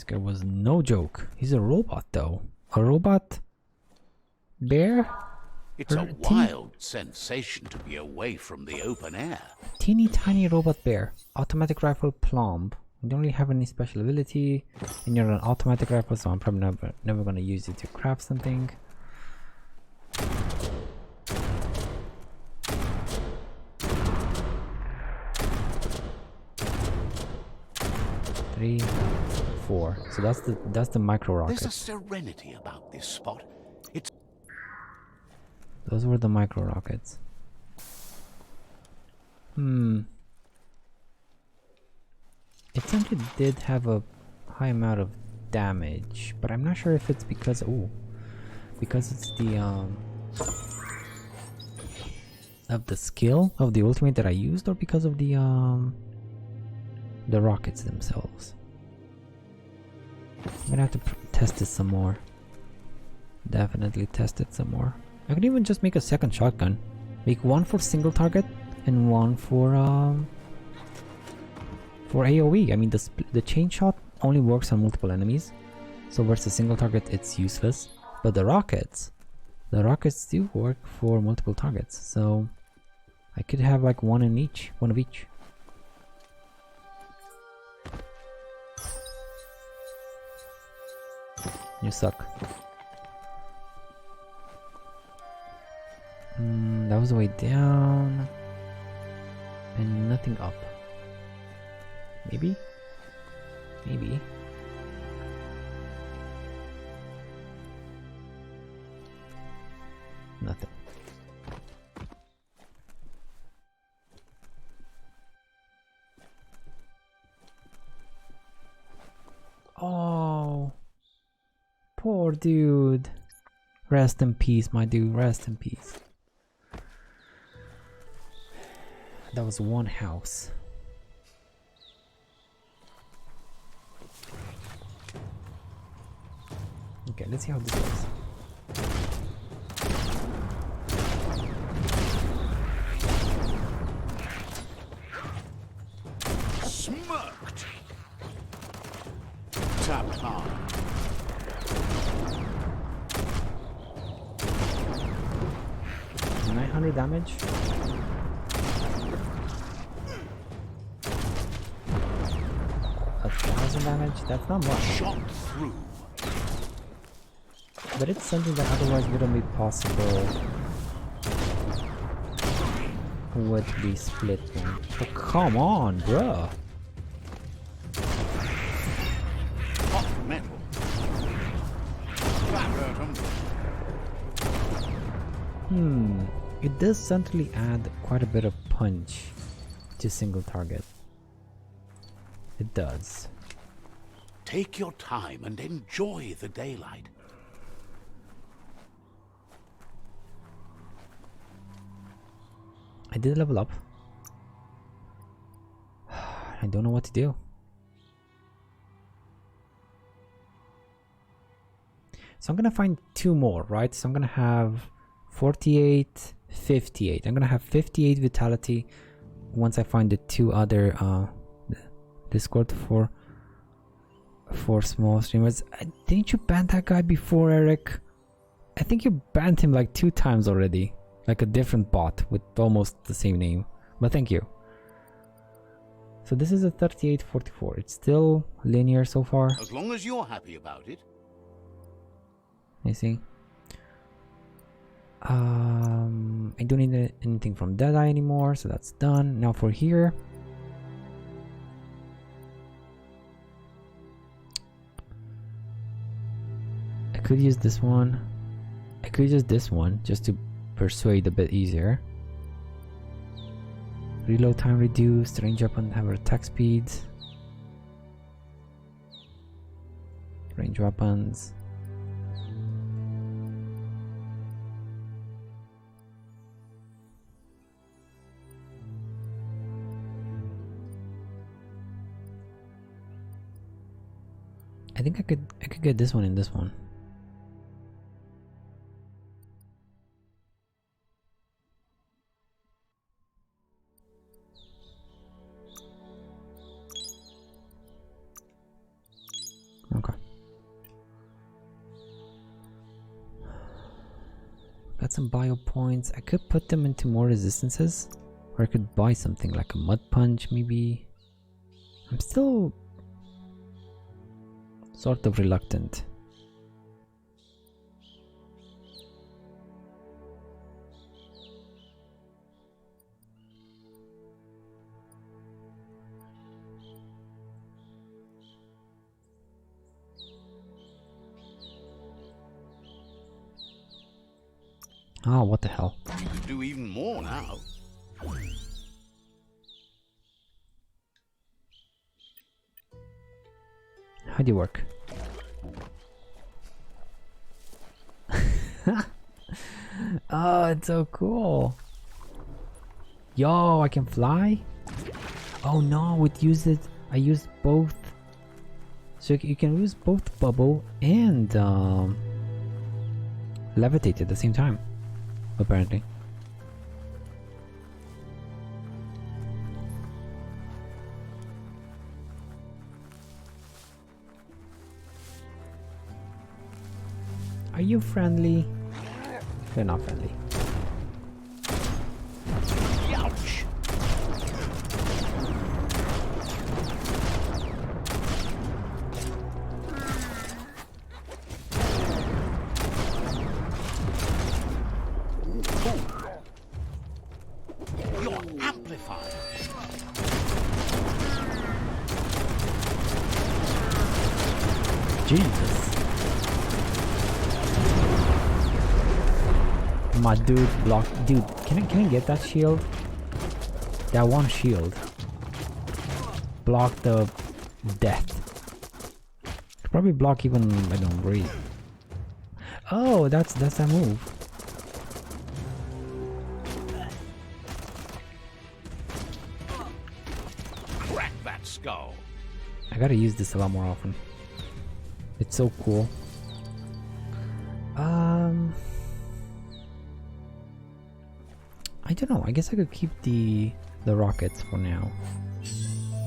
It was no joke. He's a robot though. A robot bear? It's a wild sensation to be away from the open air. Teeny tiny robot bear. Automatic rifle plumb. You don't really have any special ability. And you're an automatic rifle, so I'm probably never gonna use it to craft something. 3, 4. So that's the micro There's a rockets. serenity about this spot. It's Those were the micro rockets. It certainly did have a high amount of damage, but I'm not sure if it's because because it's the of the skill of the ultimate that I used, or because of the rockets themselves. I'm gonna have to test this some more. Definitely test it some more. I could even just make a second shotgun. Make one for single target and one for AoE. I mean, the chain shot only works on multiple enemies, so versus single target it's useless. But the rockets do work for multiple targets. So I could have like one of each. You suck. That was the way down. And nothing up. Maybe? Maybe. Nothing. Oh, poor dude. Rest in peace, my dude. Rest in peace. That was one house. Okay, let's see how this goes. smirked. Tap hard. 900 damage. 1,000 damage. That's not much, Shot through. but it's something that otherwise wouldn't be possible with the split one. But come on, bruh. Hot metal. That hurt 'em. It does certainly add quite a bit of punch to single target. It does. Take your time and enjoy the daylight. I did level up. I don't know what to do. So I'm gonna find two more, right? So I'm gonna have 48, 58. I'm gonna have 58 vitality once I find the two other Discord for small streamers. Didn't you ban that guy before, Eric? I think you banned him like 2 times already. Like a different bot with almost the same name. But thank you. So this is a 38-44. It's still linear so far. As long as you're happy about it. You see? I don't need anything from Deadeye anymore, so that's done. Now for here. I could use this one. I could use this one just to persuade a bit easier. Reload time reduced, range weapon have attack speed. Range weapons. I think I could get this one and this one. Okay. Got some bio points. I could put them into more resistances, or I could buy something like a mud punch maybe. I'm still sort of reluctant. Oh, what the hell? You could do even more now. How do you work? Oh, it's so cool. Yo, I can fly? Oh no, I used both. So you can use both bubble and levitate at the same time, apparently. Are you friendly? They're not friendly. Ouch! You're amplified. Jesus. My dude block. Dude, can I get that shield? That one shield. Block the death. Could probably block even I don't breathe. Oh, that's that move. Crack that skull. I gotta use this a lot more often. It's so cool. I don't know. I guess I could keep the rockets for now.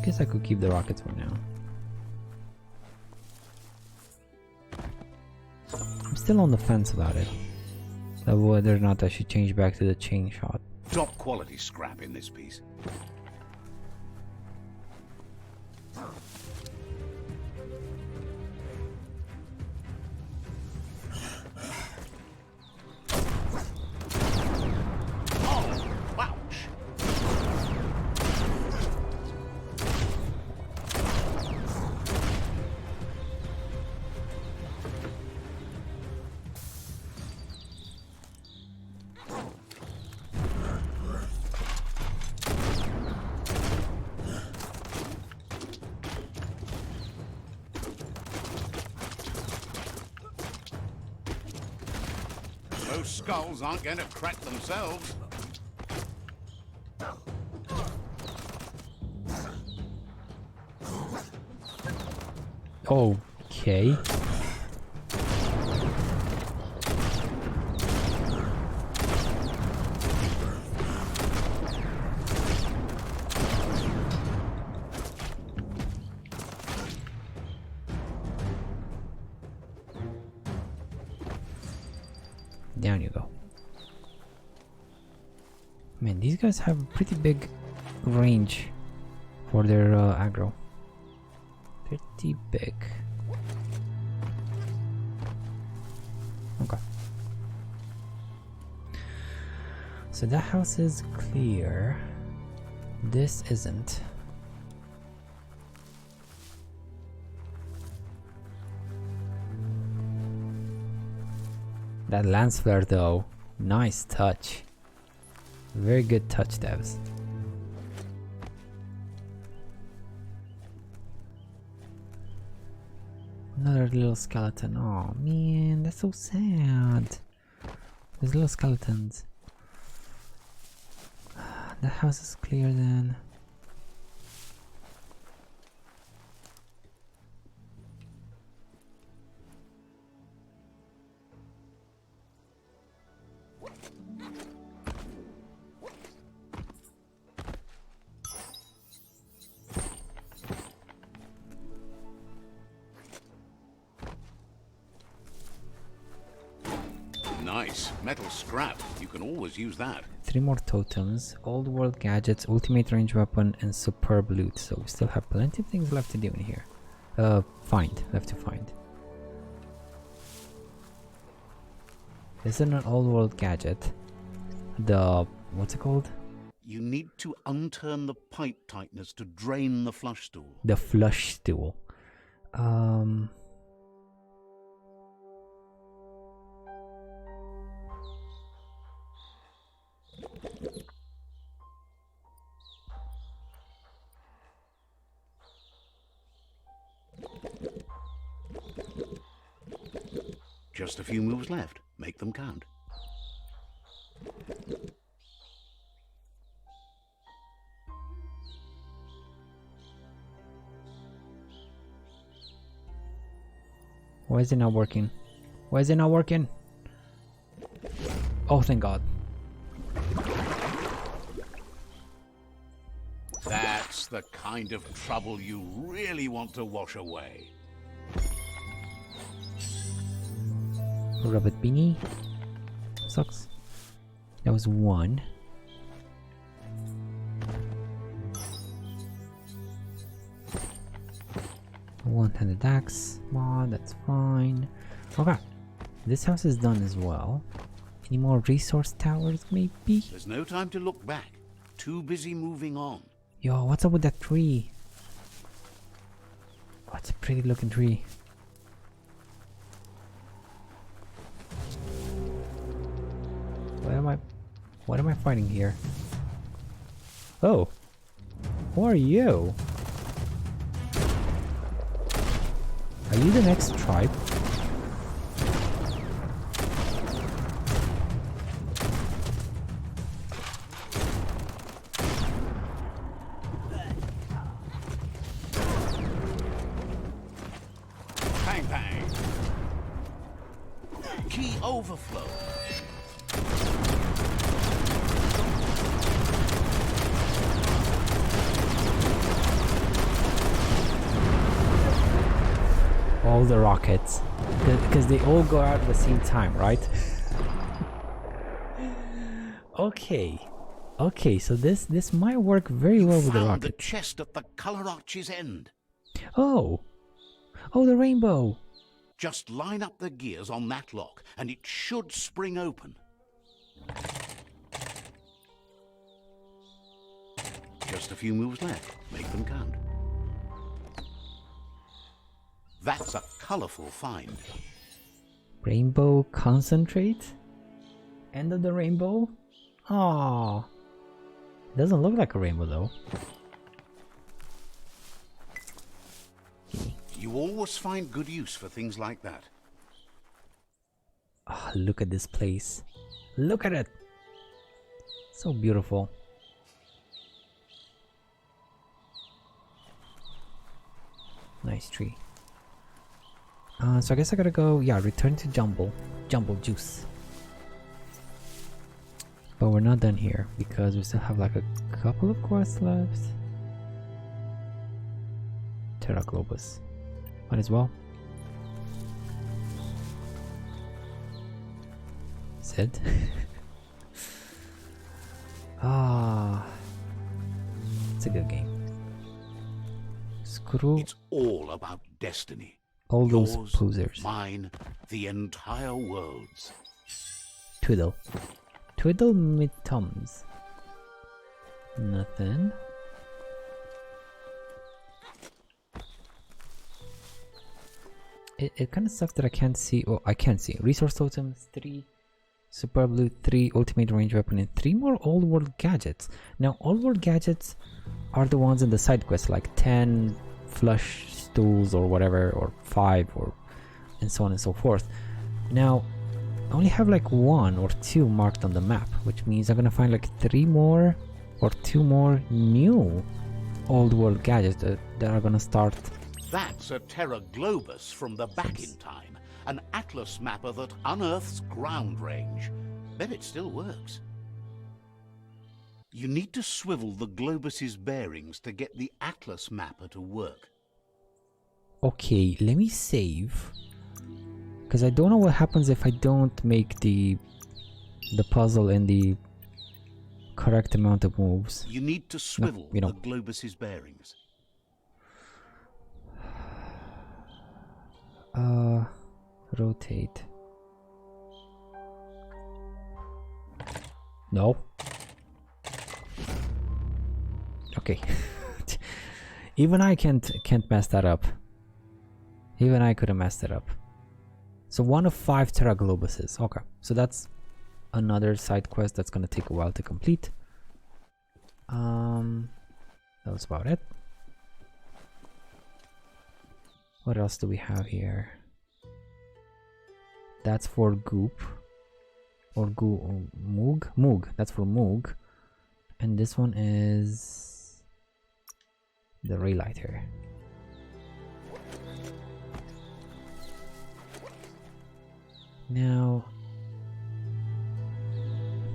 Guess I could keep the rockets for now. I'm still on the fence about it. Whether or not I should change back to the chain shot. Top quality scrap in this piece. Those skulls aren't going to crack themselves. Okay. Down you go. Man, these guys have a pretty big range for their aggro. Pretty big. Okay. So that house is clear. This isn't. That lance flare though, nice touch. Very good touch, devs. Another little skeleton. Oh man, that's so sad. These little skeletons. That house is clear then. Nice. Metal scrap. You can always use that. 3 more totems, old world gadgets, ultimate range weapon, and superb loot. So we still have plenty of things left to do in here. Left to find. This is an old world gadget. What's it called? You need to unturn the pipe tighteners to drain the flush stool. The flush stool. Just a few moves left. Make them count. Why is it not working? Why is it not working? Oh, thank God. That's the kind of trouble you really want to wash away. Rabbit beanie. Sucks. That was one. One-handed axe. Come on, that's fine. Okay. This house is done as well. Any more resource towers, maybe? There's no time to look back. Too busy moving on. Yo, what's up with that tree? Oh, it's a pretty looking tree. What am I fighting here? Oh. Who are you? Are you the next tribe? Bang bang. Key overflow. All the rockets, because they all go out at the same time, right? Okay, so this might work very well with the Found the rocket. chest at the color arch's end. Oh, the rainbow. Just line up the gears on that lock and it should spring open. Just a few moves left. Make them count. That's a colorful find. Rainbow concentrate? End of the rainbow? Aww. Doesn't look like a rainbow though. You always find good use for things like that. Oh, look at this place. Look at it. So beautiful. Nice tree. So I guess I gotta go, yeah, return to Jumble Juice. But we're not done here because we still have like a couple of quests left. Terra Globus. Might as well. Sid. It's a good game. Screw It's all about destiny. all Yours, those posers. mine, the entire world's. Twiddle. Twiddle mid thumbs. Nothing. It kind of sucks that I can't see. Oh, I can't see. Resource totems 3, super blue 3, ultimate range weapon, and 3 more old world gadgets. Now, old world gadgets are the ones in the side quest, like 10 flush stools or whatever, or 5, or and so on and so forth. Now, I only have like 1 or 2 marked on the map, which means I'm gonna find like 3 more or 2 more new old world gadgets that are gonna start. That's a Terra Globus from the Back in Time, an atlas mapper that unearths ground range. Bet it still works. You need to swivel the Globus's bearings to get the atlas mapper to work. Okay, let me save, because I don't know what happens if I don't make the puzzle in the correct amount of moves. You need to swivel you know. the Globus's bearings. Rotate. No. Okay. Even I can't mess that up. Even I couldn't mess that up. So 1 of 5 Terra Globuses. Okay, so that's another side quest that's gonna take a while to complete. That was about it. What else do we have here? That's for goop. Or moog? Moog. That's for moog. And this one is the ray lighter. Now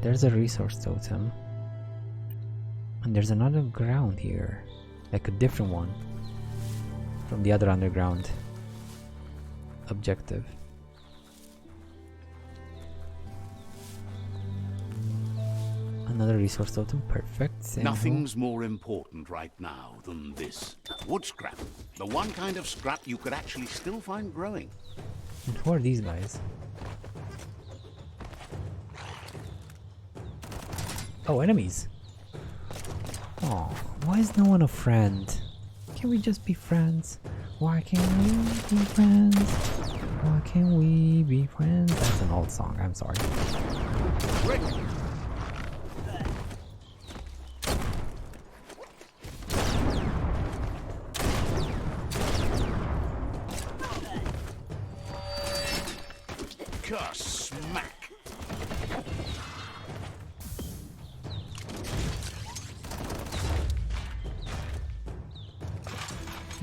there's a resource totem. And there's another ground here. Like a different one from the other underground objective. Another resource totem, perfect. Nothing's more important right now than this. Wood scrap. The one kind of scrap you could actually still find growing. And who are these guys? Oh, enemies. Oh, why is no one a friend? Can we just be friends? Why can't we be friends? Why can't we be friends? That's an old song, I'm sorry. Rick. Smack.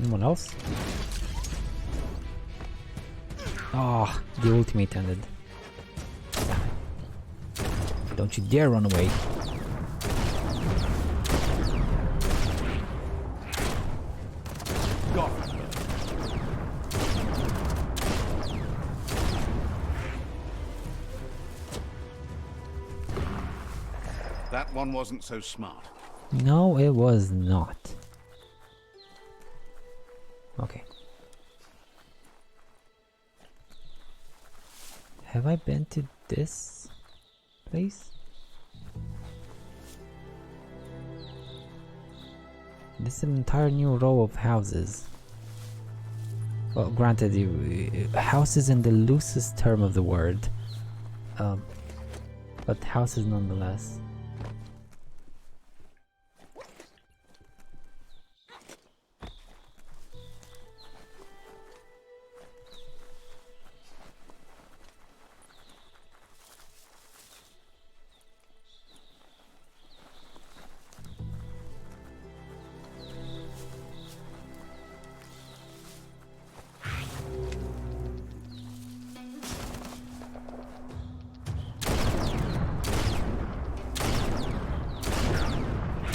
Anyone else? Oh, the ultimate ended. Don't you dare run away. Go. That one wasn't so smart. No, it was not. Okay. Have I been to this place? This is an entire new row of houses. Well, granted, houses in the loosest term of the word. But houses nonetheless.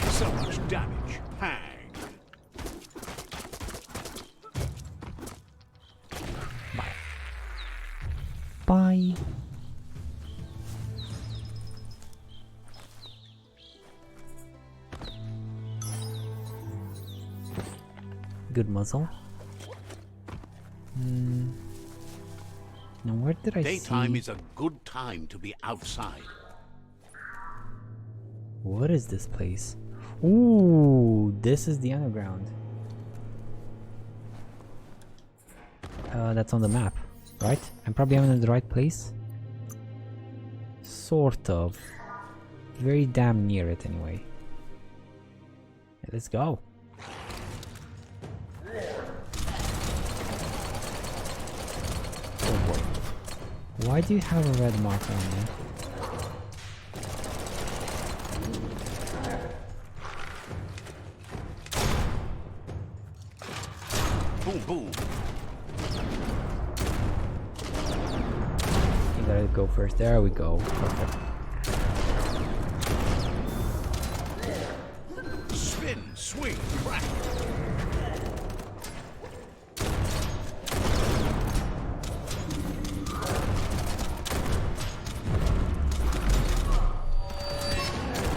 So much damage. Hang. Bye. Good muzzle. Now where did I Daytime see... is a good time to be outside. What is this place? Ooh, this is the underground. That's on the map, right? I'm probably in the right place. Sort of. Very damn near it anyway. Let's go. Oh boy. Why do you have a red marker on there? Boom, boom. You gotta go first. There we go. Perfect. Spin, swing, crack.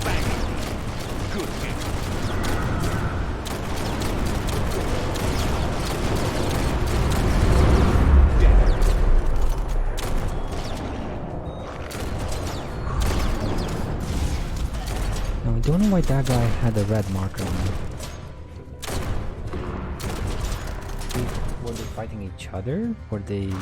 Bang. Good hit. Now I don't know why that guy had a red marker on him. Were they fighting each other? Were they...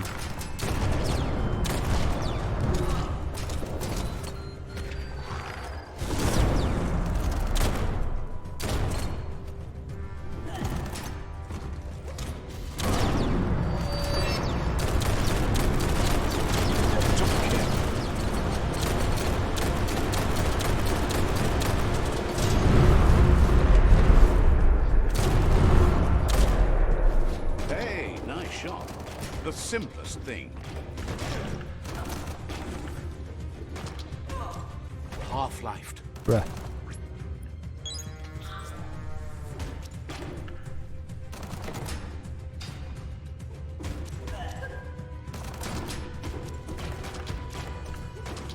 thing. Half-lifed. Bruh.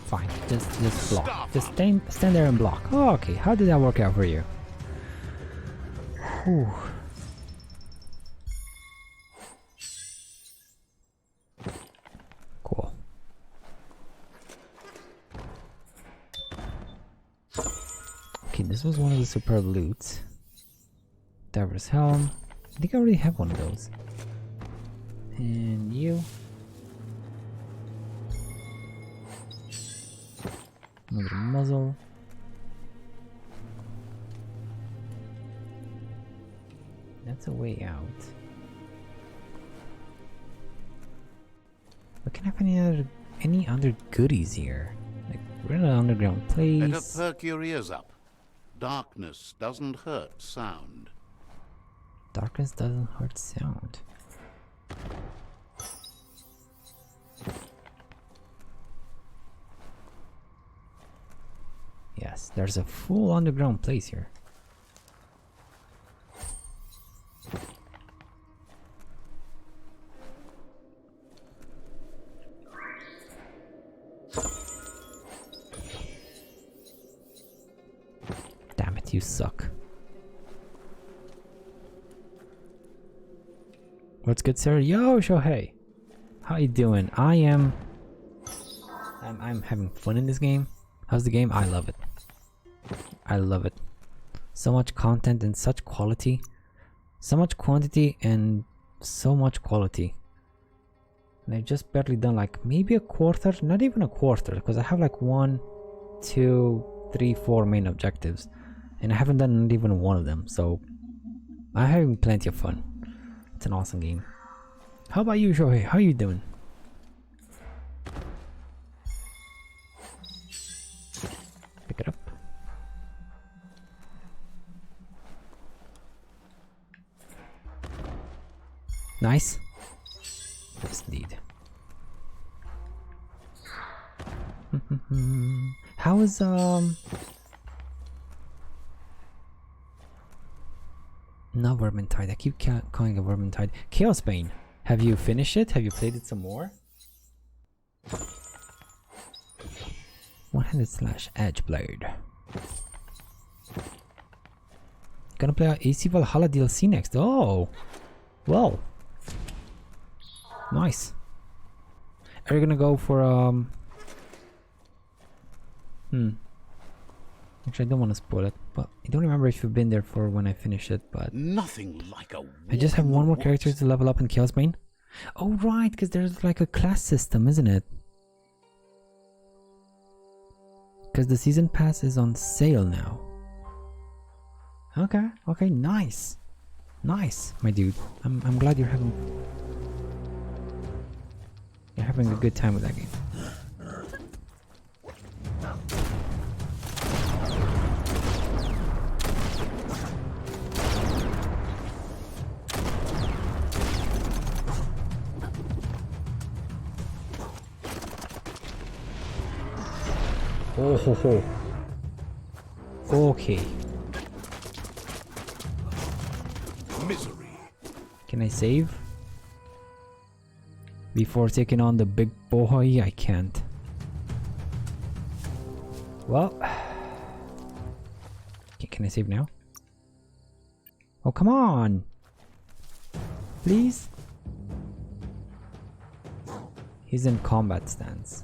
Fine, just block. Just stand there and block. Oh, okay, how did that work out for you? Whew. Cool. Okay, this was one of the superb loots. Diver's helm. I think I already have one of those. And you. Another muzzle. That's a way out. But can I find any other goodies here? Like, we're in an underground place. Better perk your ears up. Darkness doesn't hurt sound. Darkness doesn't hurt sound. Yes, there's a full underground place here. Damn it, you suck. What's good, sir? Yo, Shohei! How you doing? I'm having fun in this game. How's the game? I love it. I love it. So much content and such quality. So much quantity and so much quality. And I've just barely done like maybe a quarter, not even a quarter, because I have like 1, 2, 3, 4 main objectives. And I haven't done not even one of them, so I'm having plenty of fun. It's an awesome game. How about you, Shohei? How you doing? Pick it up. Nice. Yes, indeed. How is not Vermintide. I keep calling it Vermintide. Chaos Bane. Have you finished it? Have you played it some more? One-handed slash edge blade. Gonna play AC Valhalla DLC next. Oh, well, nice. Are you gonna go for Actually, I don't want to spoil it, but I don't remember if you've been there for when I finish it. But nothing like a. I just have one more character to level up in Chaos Bane. Oh right, because there's like a class system, isn't it? Because the season pass is on sale now. Okay, okay, nice, nice, my dude. I'm glad you're having a good time with that game. Oh ho ho. Okay. Misery. Can I save? Before taking on the big boy, I can't. Well. Can I save now? Oh, come on. Please? He's in combat stance.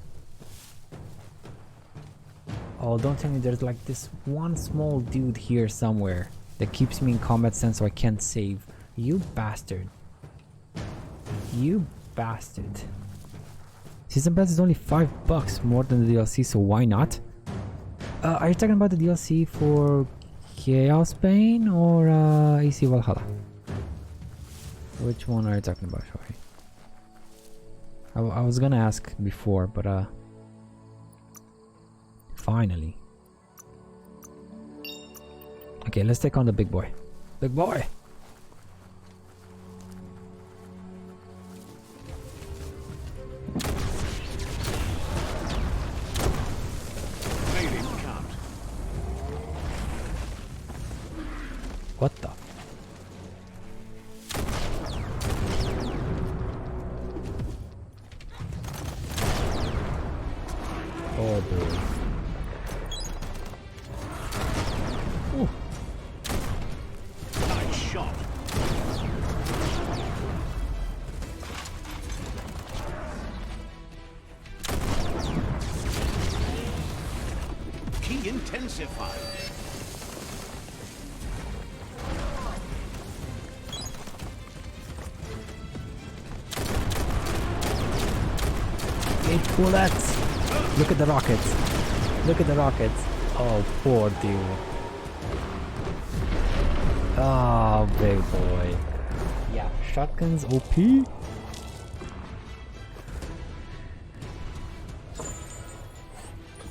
Oh, don't tell me there's like this one small dude here somewhere that keeps me in combat stance so I can't save. You bastard. You bastard. Season pass is only $5 more than the DLC, so why not? Are you talking about the DLC for Chaos Bane or AC Valhalla? Which one are you talking about, Shohei? I was gonna ask before, but finally. Okay, let's take on the big boy. Big boy! Oh boy. Ooh. Nice shot. Key intensified. Eight bullets! Look at the rockets! Look at the rockets! Oh, poor dude. Oh, big boy. Yeah, shotguns OP?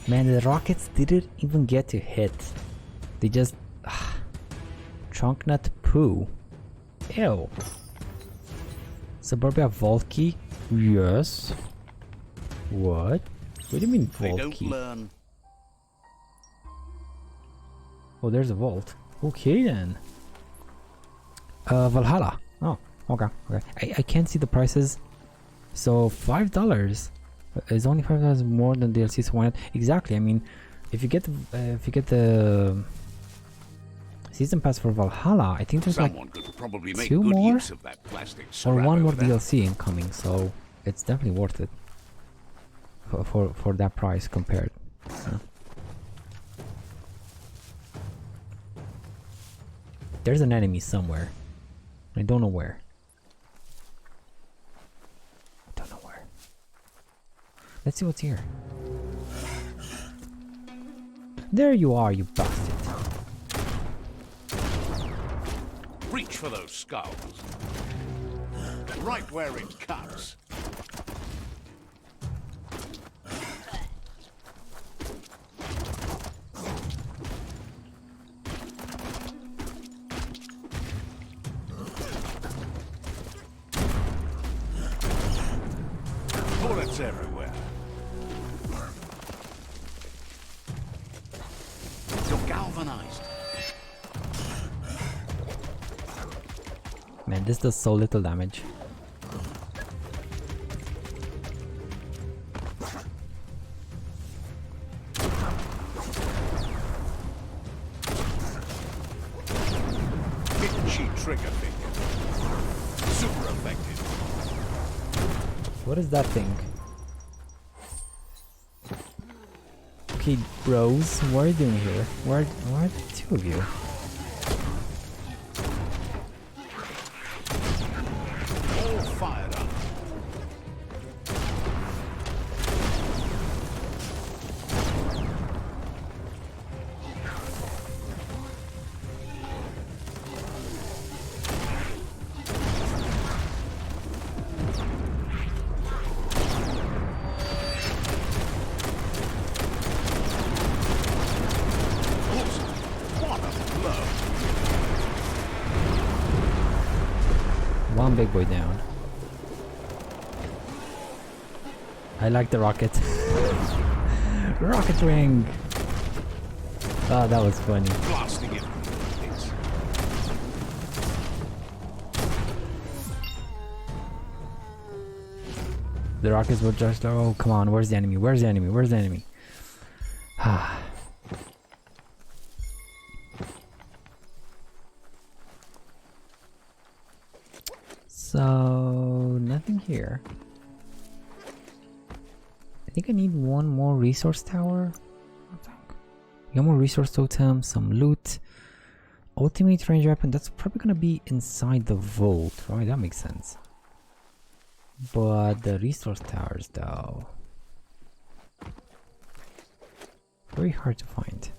Man, the rockets didn't even get to hit. They just... Trunk nut poo. Ew. Suburbia vault key? Yes. What? What do you mean They vault don't key? learn. Oh, there's a vault. Okay then. Valhalla. Oh, okay. I can't see the prices. So $5 is only $5 more than DLC. So why not? Exactly. I mean, if you get the season pass for Valhalla, I think there's Someone like could probably make two good more? use of that plastic or syrup one more over there. DLC incoming. So it's definitely worth it for that price compared. So. There's an enemy somewhere. I don't know where. I don't know where. Let's see what's here. There you are, you bastard. Reach for those skulls. Right where it cuts. Bullets everywhere. You're galvanized. Man, this does so little damage. Itchy trigger finger. Super effective. What is that thing? Okay, bros, what are you doing here? Where are the two of you? All fired up. What a blow. One big boy down. I like the rocket. Rocket ring! Oh, that was funny. Blasting it from the pits. The rockets were just... Oh, come on. Where's the enemy? Where's the enemy? Where's the enemy? Ah. So... Nothing here. I think I need one more resource tower. One more resource totem, some loot. Ultimate range weapon. That's probably gonna be inside the vault, right? That makes sense. But the resource towers, though, very hard to find.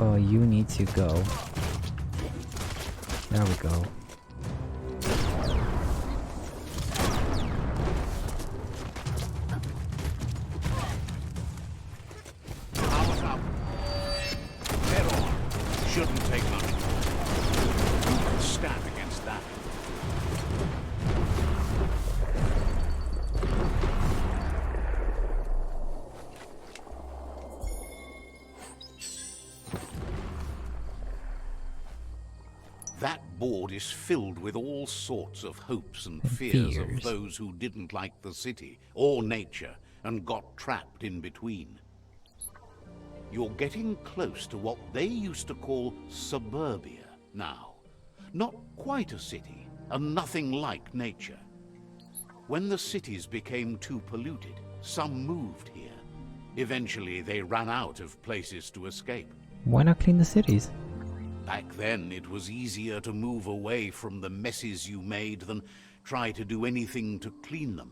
Oh, you need to go. There we go. Power up. Head on. Shouldn't take much. Who can stand against that? That ball board is filled with all sorts of hopes and fears of those who didn't like the city or nature and got trapped in between. You're getting close to what they used to call suburbia now. Not quite a city, and nothing like nature. When the cities became too polluted, some moved here. Eventually, they ran out of places to escape. Why not clean the cities? Back then, it was easier to move away from the messes you made than try to do anything to clean them.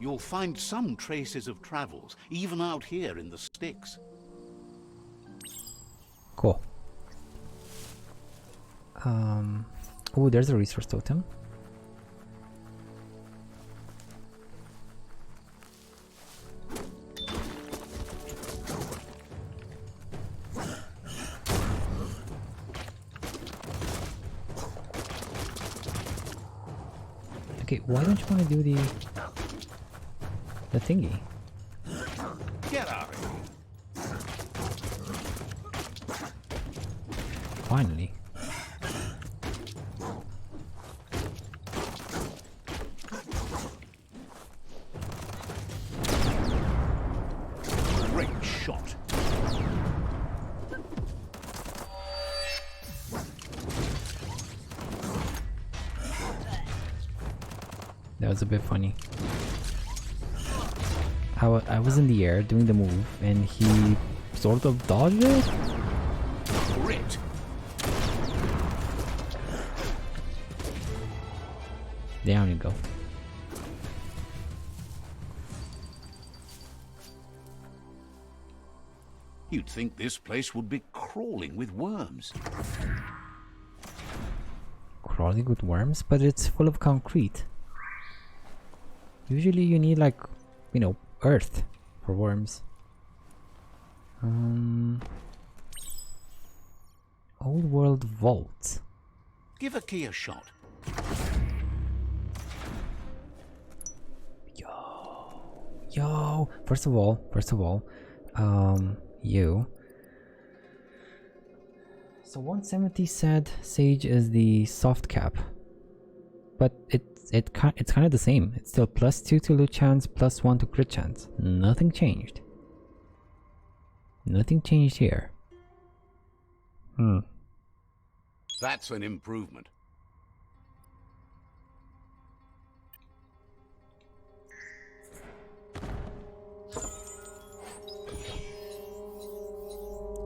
You'll find some traces of travels, even out here in the sticks. Cool. Oh, there's a resource totem. Okay, why don't you want to do the thingy? Get out of here. Finally. Great shot. That was a bit funny. I was in the air doing the move and he sort of dodged it? Grit. Down you go. You'd think this place would be crawling with worms. Crawling with worms, but it's full of concrete. Usually you need like, you know, earth for worms. Old world vault. Give a key a shot. Yo, first of all, you. So 170 said Sage is the soft cap, but it's kind of the same. It's still +2 to loot chance, +1 to crit chance. Nothing changed. Nothing changed here. That's an improvement.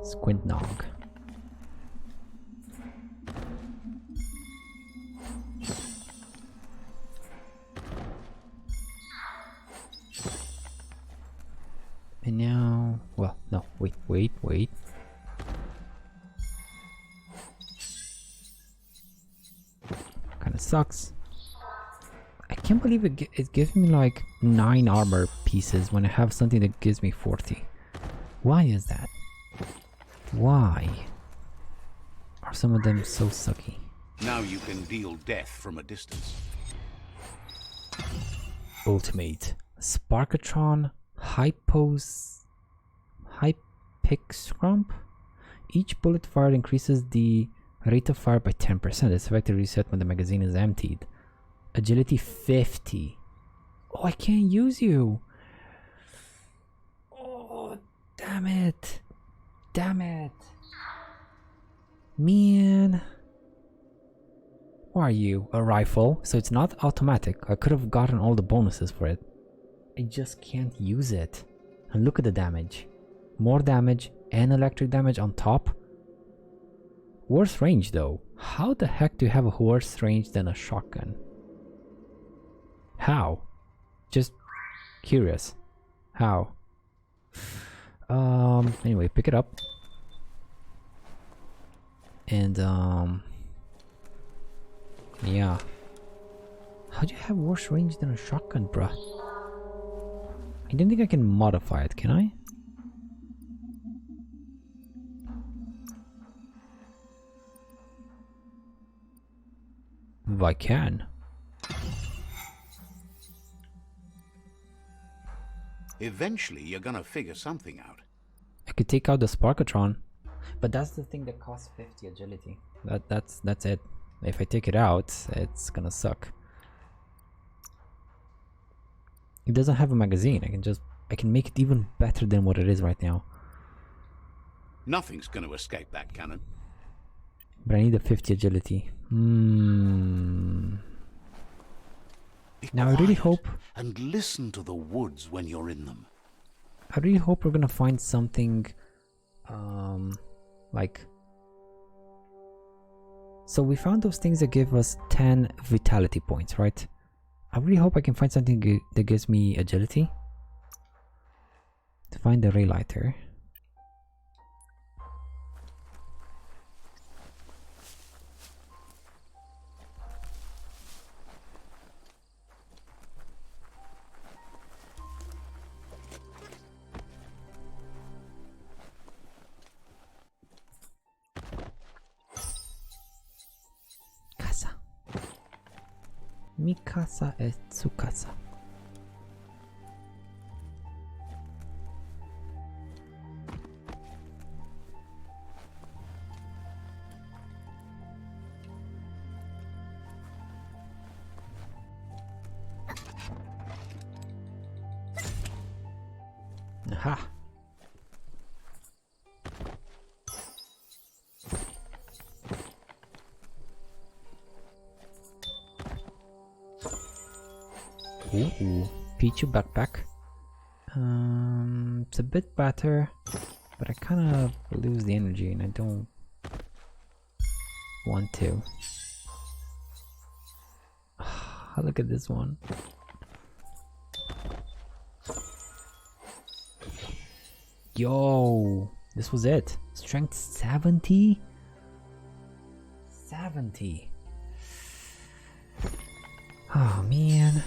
Squint nog. And now, well, no, wait. Kinda sucks. I can't believe it gives me like 9 armor pieces when I have something that gives me 40. Why is that? Why are some of them so sucky? Now you can deal death from a distance. Ultimate Sparkatron Hypixcrump. Each bullet fired increases the rate of fire by 10%. It's effectively reset when the magazine is emptied. Agility 50. Oh, I can't use you. Oh, damn it. Damn it. Man. Who are you? A rifle? So it's not automatic. I could have gotten all the bonuses for it. I just can't use it. And look at the damage. More damage and electric damage on top. Worse range though. How the heck do you have a worse range than a shotgun? How? Just curious. How? Anyway, pick it up. And yeah. How do you have worse range than a shotgun, bruh? I don't think I can modify it, can I? If I can. Eventually, you're gonna figure something out. I could take out the Sparkatron, but that's the thing that costs 50 agility. That's it. If I take it out, it's gonna suck. It doesn't have a magazine. I can make it even better than what it is right now. Nothing's going to escape that cannon. But I need a 50 agility. Be Now I really quiet hope and listen to the woods when you're in them. we're gonna find something like, so we found those things that give us 10 vitality points, right? I really hope I can find something that gives me agility. To find the ray lighter. Casa. Mi casa es su casa. Aha. Ooh, Pichu backpack. It's a bit better, but I kind of lose the energy and I don't want to. Look at this one. Yo, this was it. Strength 70? 70. Oh man.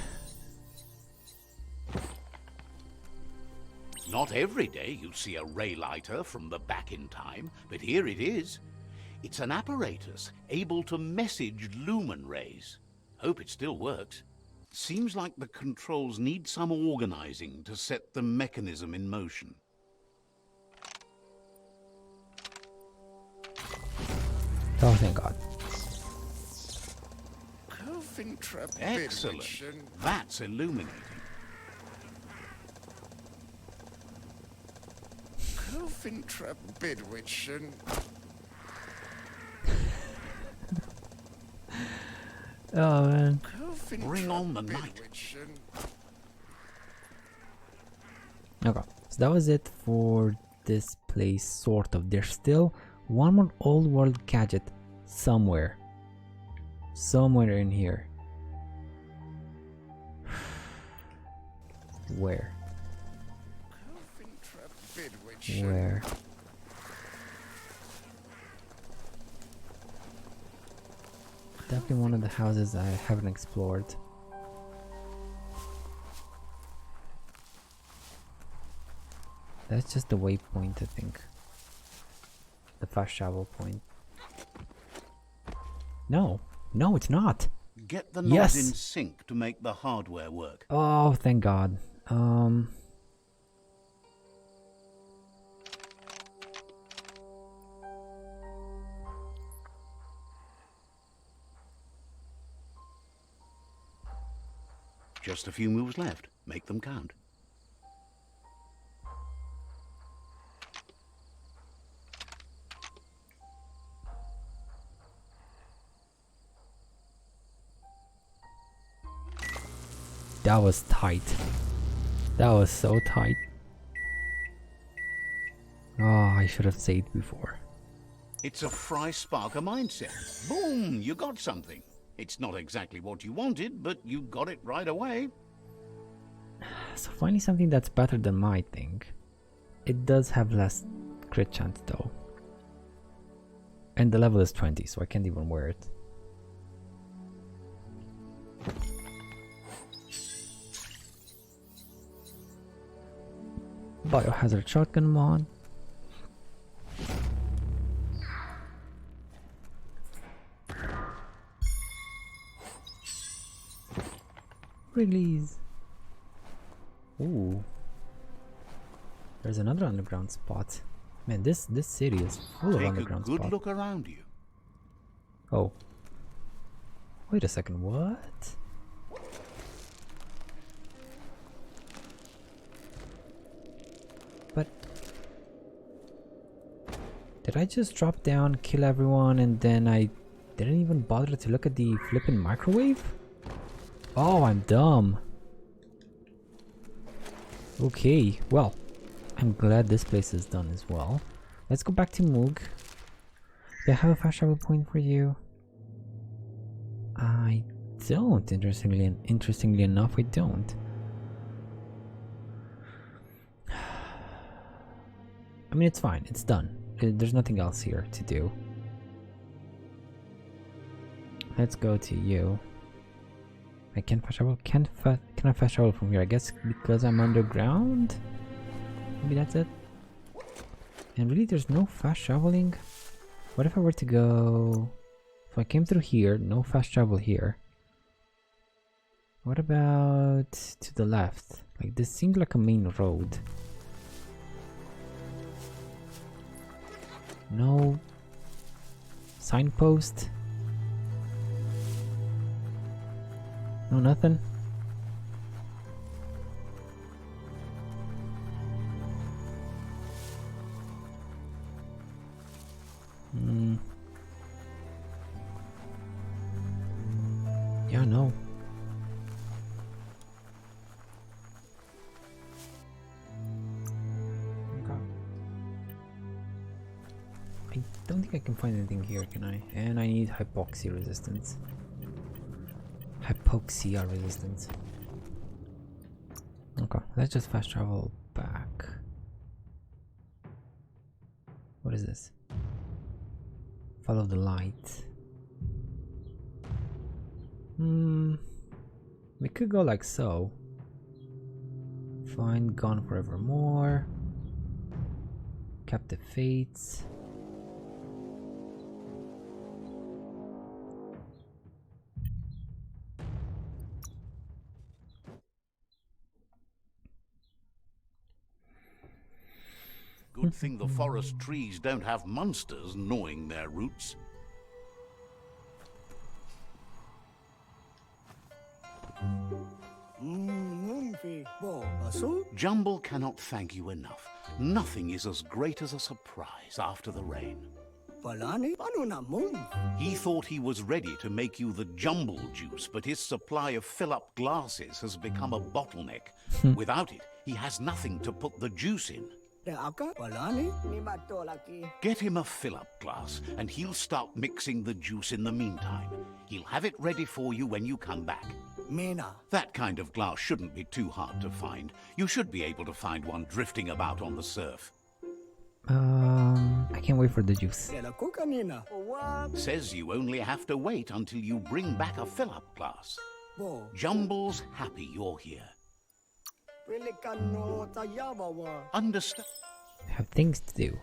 Not every day you see a ray lighter from the back in time, but here it is. It's an apparatus able to message lumen rays. Hope it still works. Seems like the controls need some organizing to set the mechanism in motion. Oh, thank God. Excellent. That's illuminating. Oh man. Bring on the night. Okay, so that was it for this place, sort of. There's still one more old world gadget somewhere. Somewhere in here. Where? Where? Definitely one of the houses I haven't explored. That's just the waypoint, I think. The fast travel point. No, no, it's not. Get the nodes Yes. in sync to make the hardware work. Oh, thank God. Just a few moves left. Make them count. That was tight. That was so tight. Oh, I should have saved before. It's a Fry Sparker mindset. Boom! You got something. It's not exactly what you wanted, but you got it right away. So finding something that's better than my thing. It does have less crit chance though. And the level is 20, so I can't even wear it. Biohazard shotgun mod. Release. Ooh. There's another underground spot. Man, this city is full of Take a underground good spots. look around you. Oh. Wait a second, what? But did I just drop down, kill everyone, and then I didn't even bother to look at the flippin' microwave? Oh, I'm dumb. Okay, well, I'm glad this place is done as well. Let's go back to Moog. Do I have a fast travel point for you? I don't, interestingly enough, I don't. I mean, it's fine, it's done. There's nothing else here to do. Let's go to you. I can fast travel. Can I fast travel from here? I guess because I'm underground? Maybe that's it. And really, there's no fast traveling? What if I were to go... If I came through here, no fast travel here. What about to the left? Like, this seems like a main road. No signpost? No, nothing? Yeah, no. Okay. I don't think I can find anything here, can I? And I need hypoxia resistance. Hypoxia resistance. Okay, let's just fast travel back. What is this? Follow the light. We could go like so. Find Gone Forevermore. Captive Fates. Good thing the forest trees don't have monsters gnawing their roots. Jumble cannot thank you enough. Nothing is as great as a surprise after the rain. He thought he was ready to make you the jumble juice, but his supply of fill-up glasses has become a bottleneck. Without it, he has nothing to put the juice in. Get him a fill-up glass, and he'll start mixing the juice in the meantime. He'll have it ready for you when you come back. That kind of glass shouldn't be too hard to find. You should be able to find one drifting about on the surf. I can't wait for the juice. Says you only have to wait until you bring back a fill-up glass. Jumble's happy you're here. Understand? I have things to do.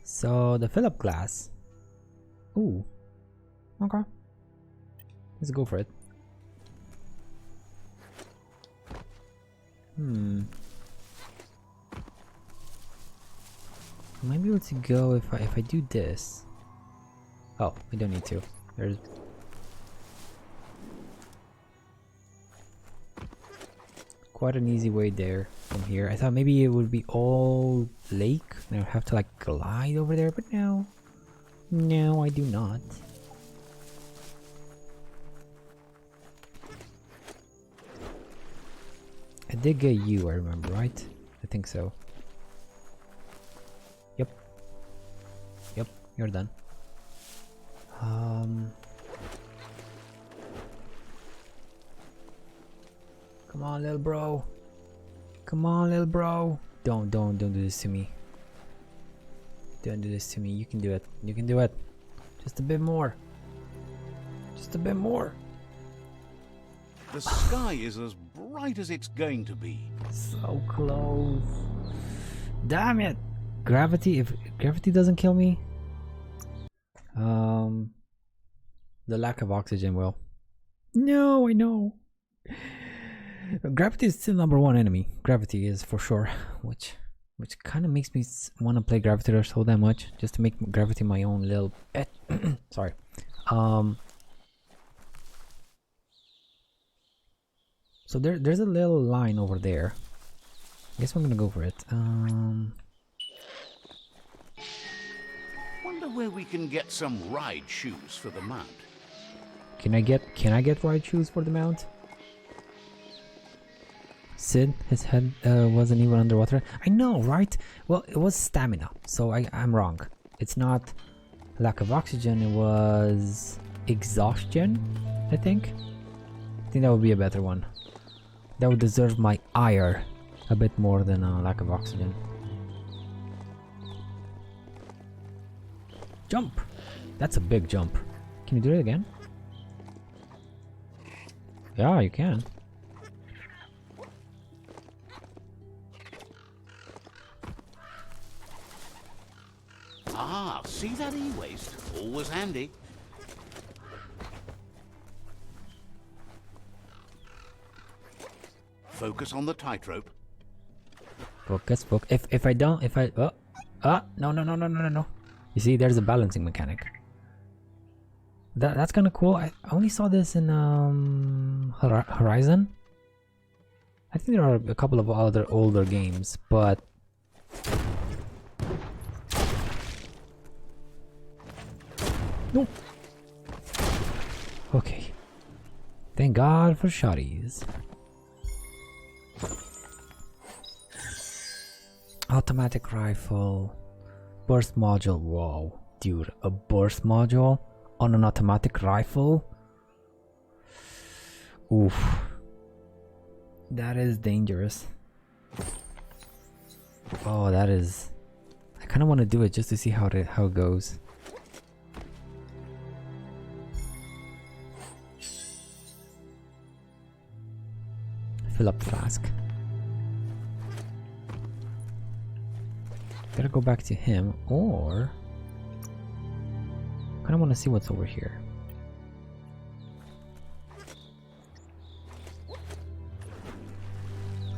So the fill-up glass. Ooh. Okay. Let's go for it. I might be able to go if I do this. Oh, we don't need to. There's quite an easy way there from here. I thought maybe it would be all lake and I'd have to like glide over there, but no. No, I do not. I did get you, I remember, right? I think so. Yep. Yep, you're done. Come on, little bro. Come on, little bro. Don't do this to me. Don't do this to me. You can do it. You can do it. Just a bit more. Just a bit more. The sky is as bright as it's going to be. So close. Damn it. Gravity, if gravity doesn't kill me. The lack of oxygen will. No, I know. Gravity is still #1 enemy. Gravity is for sure, which kind of makes me want to play Gravity Rush so that much, just to make Gravity my own little pet. Sorry. So there's a little line over there. I guess I'm gonna go for it. Wonder where we can get some ride shoes for the mount. Can I get ride shoes for the mount? Sid, his head wasn't even underwater. I know, right? Well, it was stamina, so I'm wrong. It's not lack of oxygen, it was exhaustion, I think. I think that would be a better one. That would deserve my ire a bit more than lack of oxygen. Jump! That's a big jump. Can you do it again? Yeah, you can. Ah, see that e-waste? Always handy. Focus on the tightrope. Focus. If I don't, no. You see, there's a balancing mechanic. That's kind of cool. I only saw this in Horizon. I think there are a couple of other older games, but no. Okay. Thank God for shotties. Automatic rifle. Burst module. Whoa. Dude, a burst module on an automatic rifle? Oof. That is dangerous. Oh, that is... I kind of want to do it just to see how it goes. Fill up flask. Gotta go back to him, or... I kinda wanna see what's over here.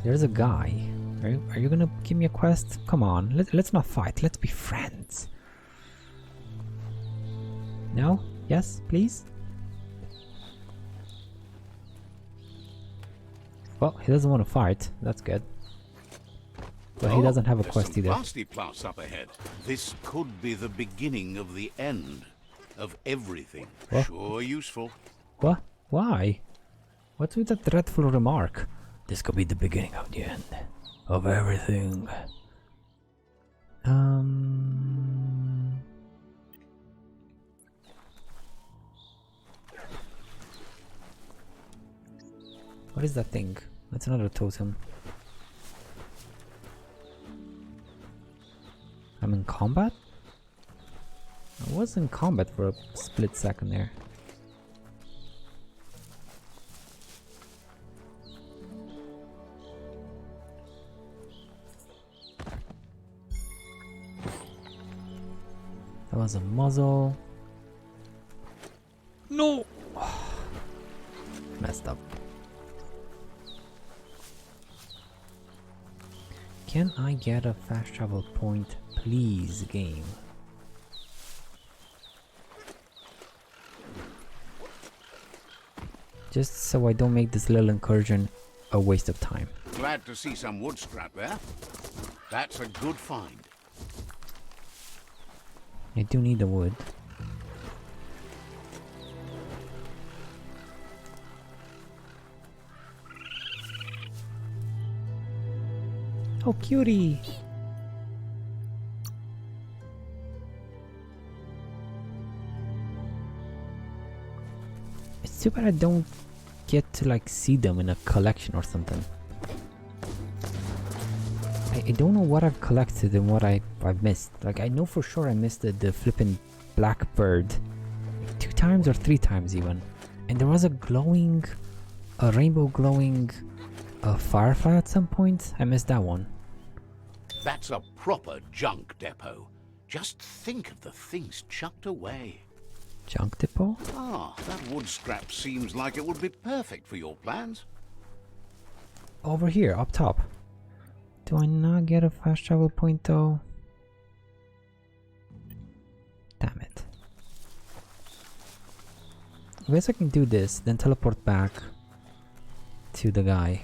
There's a guy. Are you gonna give me a quest? Come on, let's not fight, let's be friends. No? Yes, please? Well, he doesn't want to fight, that's good. But he doesn't have a quest either. Nasty plots up ahead. This could be the beginning of the end of everything. What? Sure useful. What? Why? What's with that dreadful remark? This could be the beginning of the end of everything. What is that thing? That's another totem. I'm in combat? I was in combat for a split second there. That was a muzzle. No! Messed up. Can I get a fast travel point, please, game? Just so I don't make this little incursion a waste of time. Glad to see some wood scrap there. That's a good find. I do need the wood. Oh, cutie! It's too bad I don't get to like see them in a collection or something. I don't know what I've collected and what I've missed. Like I know for sure I missed the flippin' blackbird 2 times or 3 times even. And there was a rainbow glowing firefly at some point. I missed that one. That's a proper junk depot. Just think of the things chucked away. Junk depot? Ah, that wood scrap seems like it would be perfect for your plans. Over here, up top. Do I not get a fast travel point though? Damn it. I guess I can do this, then teleport back. to the guy.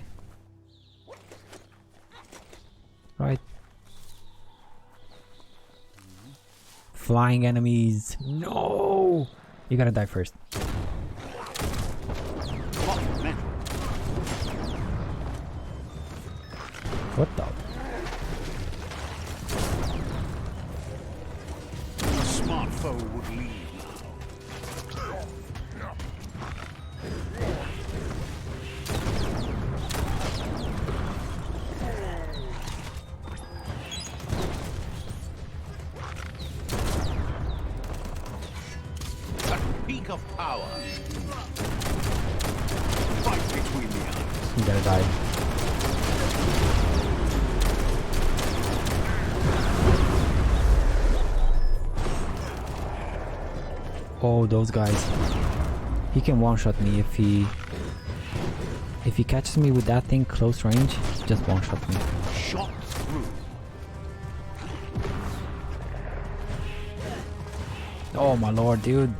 Right. Flying enemies. No! You gotta die first. What the? A smart foe would leave now. A peak of power. Fight between the eyes. You gotta die. Oh, those guys. He can one-shot me if he catches me with that thing close range, just one-shot me. Shot through. Oh my lord, dude.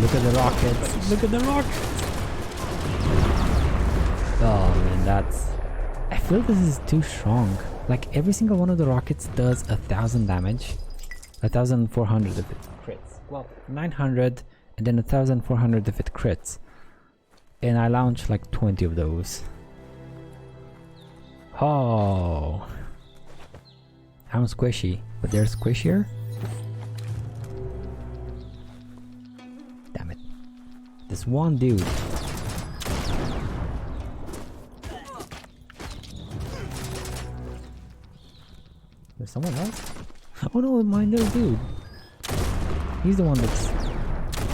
Look at the rockets. Look at the rockets. Oh man, that's... I feel this is too strong. Like every single one of the rockets does 1,000 damage. 1,400 if it crits. Well, 900 and then 1,400 if it crits. And I launched like 20 of those. Oh. I'm squishy, but they're squishier. Damn it. This one dude. There's someone else? Oh no, my little dude. He's the one that's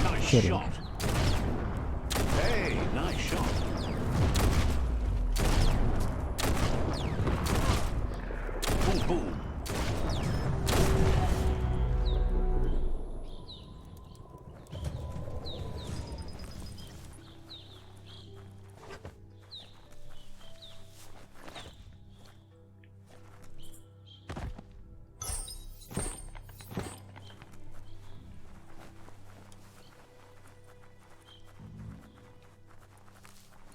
Nice shitting. shot. Hey, nice shot. Boom, boom.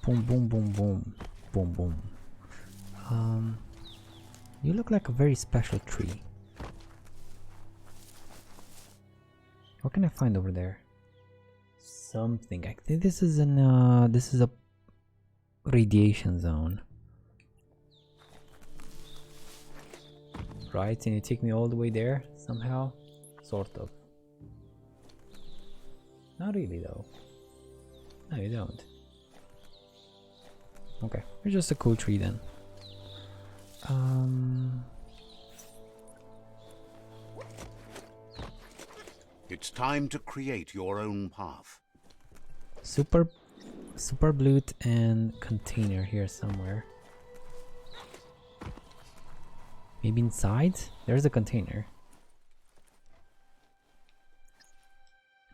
Boom, boom, boom, boom, boom, boom. You look like a very special tree. What can I find over there? Something. I think this is an this is a radiation zone. Right, and you take me all the way there somehow? Sort of. Not really though. No, you don't. Okay, you're just a cool tree then. It's time to create your own path. Super loot and container here somewhere. Maybe inside? There's a container.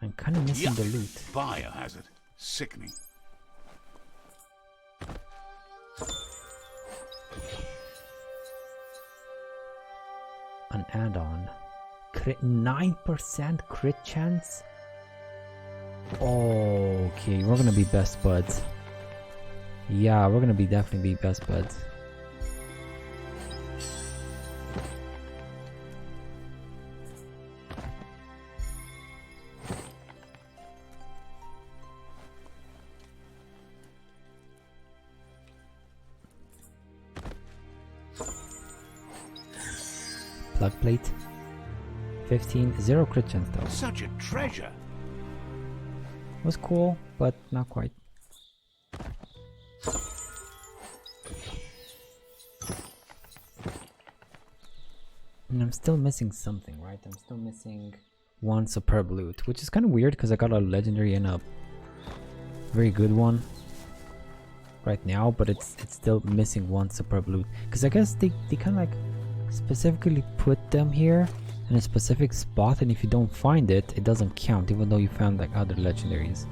I'm kind of missing the loot. Biohazard. Sickening. An add-on. Crit 9% crit chance? Okay, we're gonna be best buds. Yeah, we're gonna be definitely be best buds. Plug plate. 15, 0 crit chance though. Such a treasure. Was cool, but not quite. And I'm still missing something, right? I'm still missing one superb loot, which is kind of weird because I got a legendary and a very good one right now, but it's still missing one superb loot. Because I guess they kind of like specifically put them here in a specific spot, and if you don't find it, it doesn't count, even though you found like other legendaries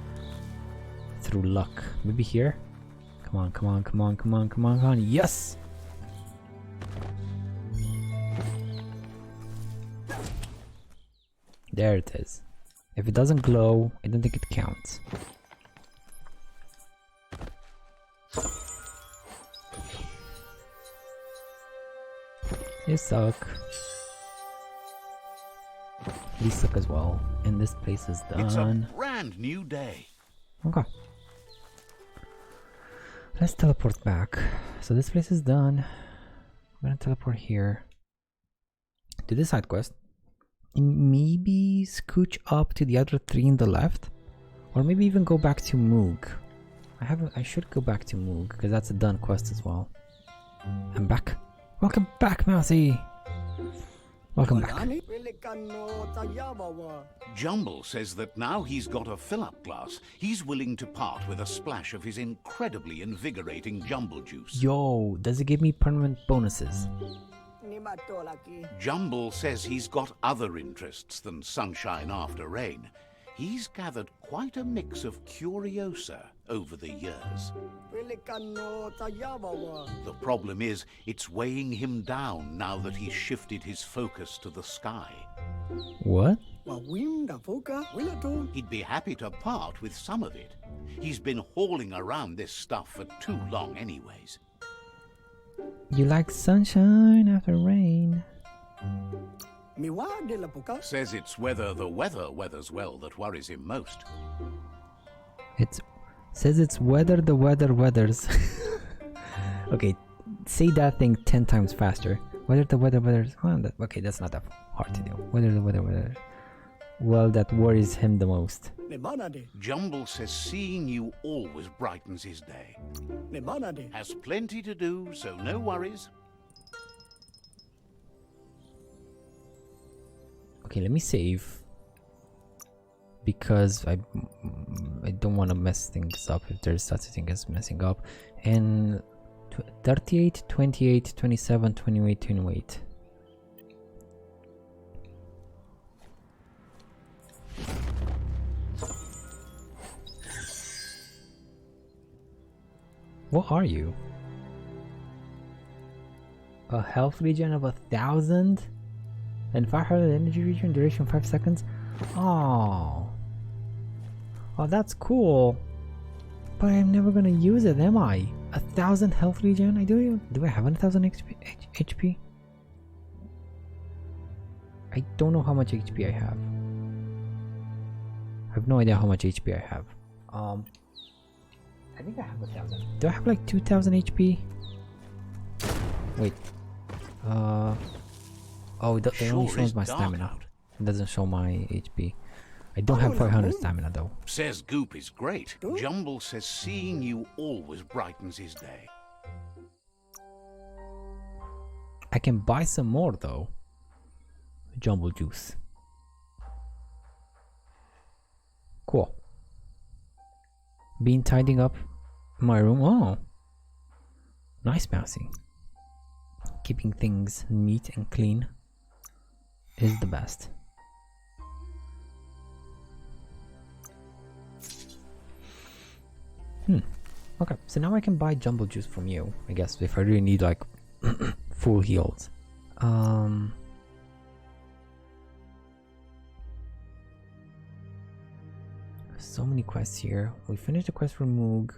through luck. Maybe here? Come on, come on, come on, come on, come on, come on. Yes! There it is. If it doesn't glow, I don't think it counts. You suck. You suck as well. And this place is done. It's a brand new day. Okay. Let's teleport back. So this place is done. I'm gonna teleport here. Do this side quest. And maybe scooch up to the other 3 in the left. Or maybe even go back to Moog. I should go back to Moog because that's a done quest as well. I'm back. Welcome back, Mousy. Welcome back. Jumble says that now he's got a fill-up glass, he's willing to part with a splash of his incredibly invigorating jumble juice. Yo, does it give me permanent bonuses? Jumble says he's got other interests than sunshine after rain. He's gathered quite a mix of curiosa over the years. The problem is, it's weighing him down now that he's shifted his focus to the sky. What? He'd be happy to part with some of it. He's been hauling around this stuff for too long anyways. You like sunshine after rain? Says it's whether the weather weathers well that worries him most. Says it's whether the weather weathers. Okay, say that thing 10 times faster. Whether the weather weathers. Well, okay, that's not that hard to do. Whether the weather weathers. Well, that worries him the most. Jumble says seeing you always brightens his day. Has plenty to do, so no worries. Okay, let me save. Because I don't want to mess things up if there's such a thing as messing up. And 38, 28, 27, 28, 28. What are you? A health regen of 1,000? And 500 energy regen, duration 5 seconds? Oh. Oh, that's cool. But I'm never gonna use it, am I? 1,000 health regen? Do I have 1,000 HP? I don't know how much HP I have. I have no idea how much HP I have. I think I have 1,000. Do I have like 2,000 HP? Wait. Oh, it only shows my stamina. It doesn't show my HP. I don't have 500 stamina though. Says Goop is great. Jumble says seeing you always brightens his day. I can buy some more though. Jumble juice. Cool. Been tidying up my room. Oh. Nice, Mousy. Keeping things neat and clean is the best. Okay, so now I can buy jumbo juice from you, I guess, if I really need like full heals. So many quests here. We finished the quest for Moog.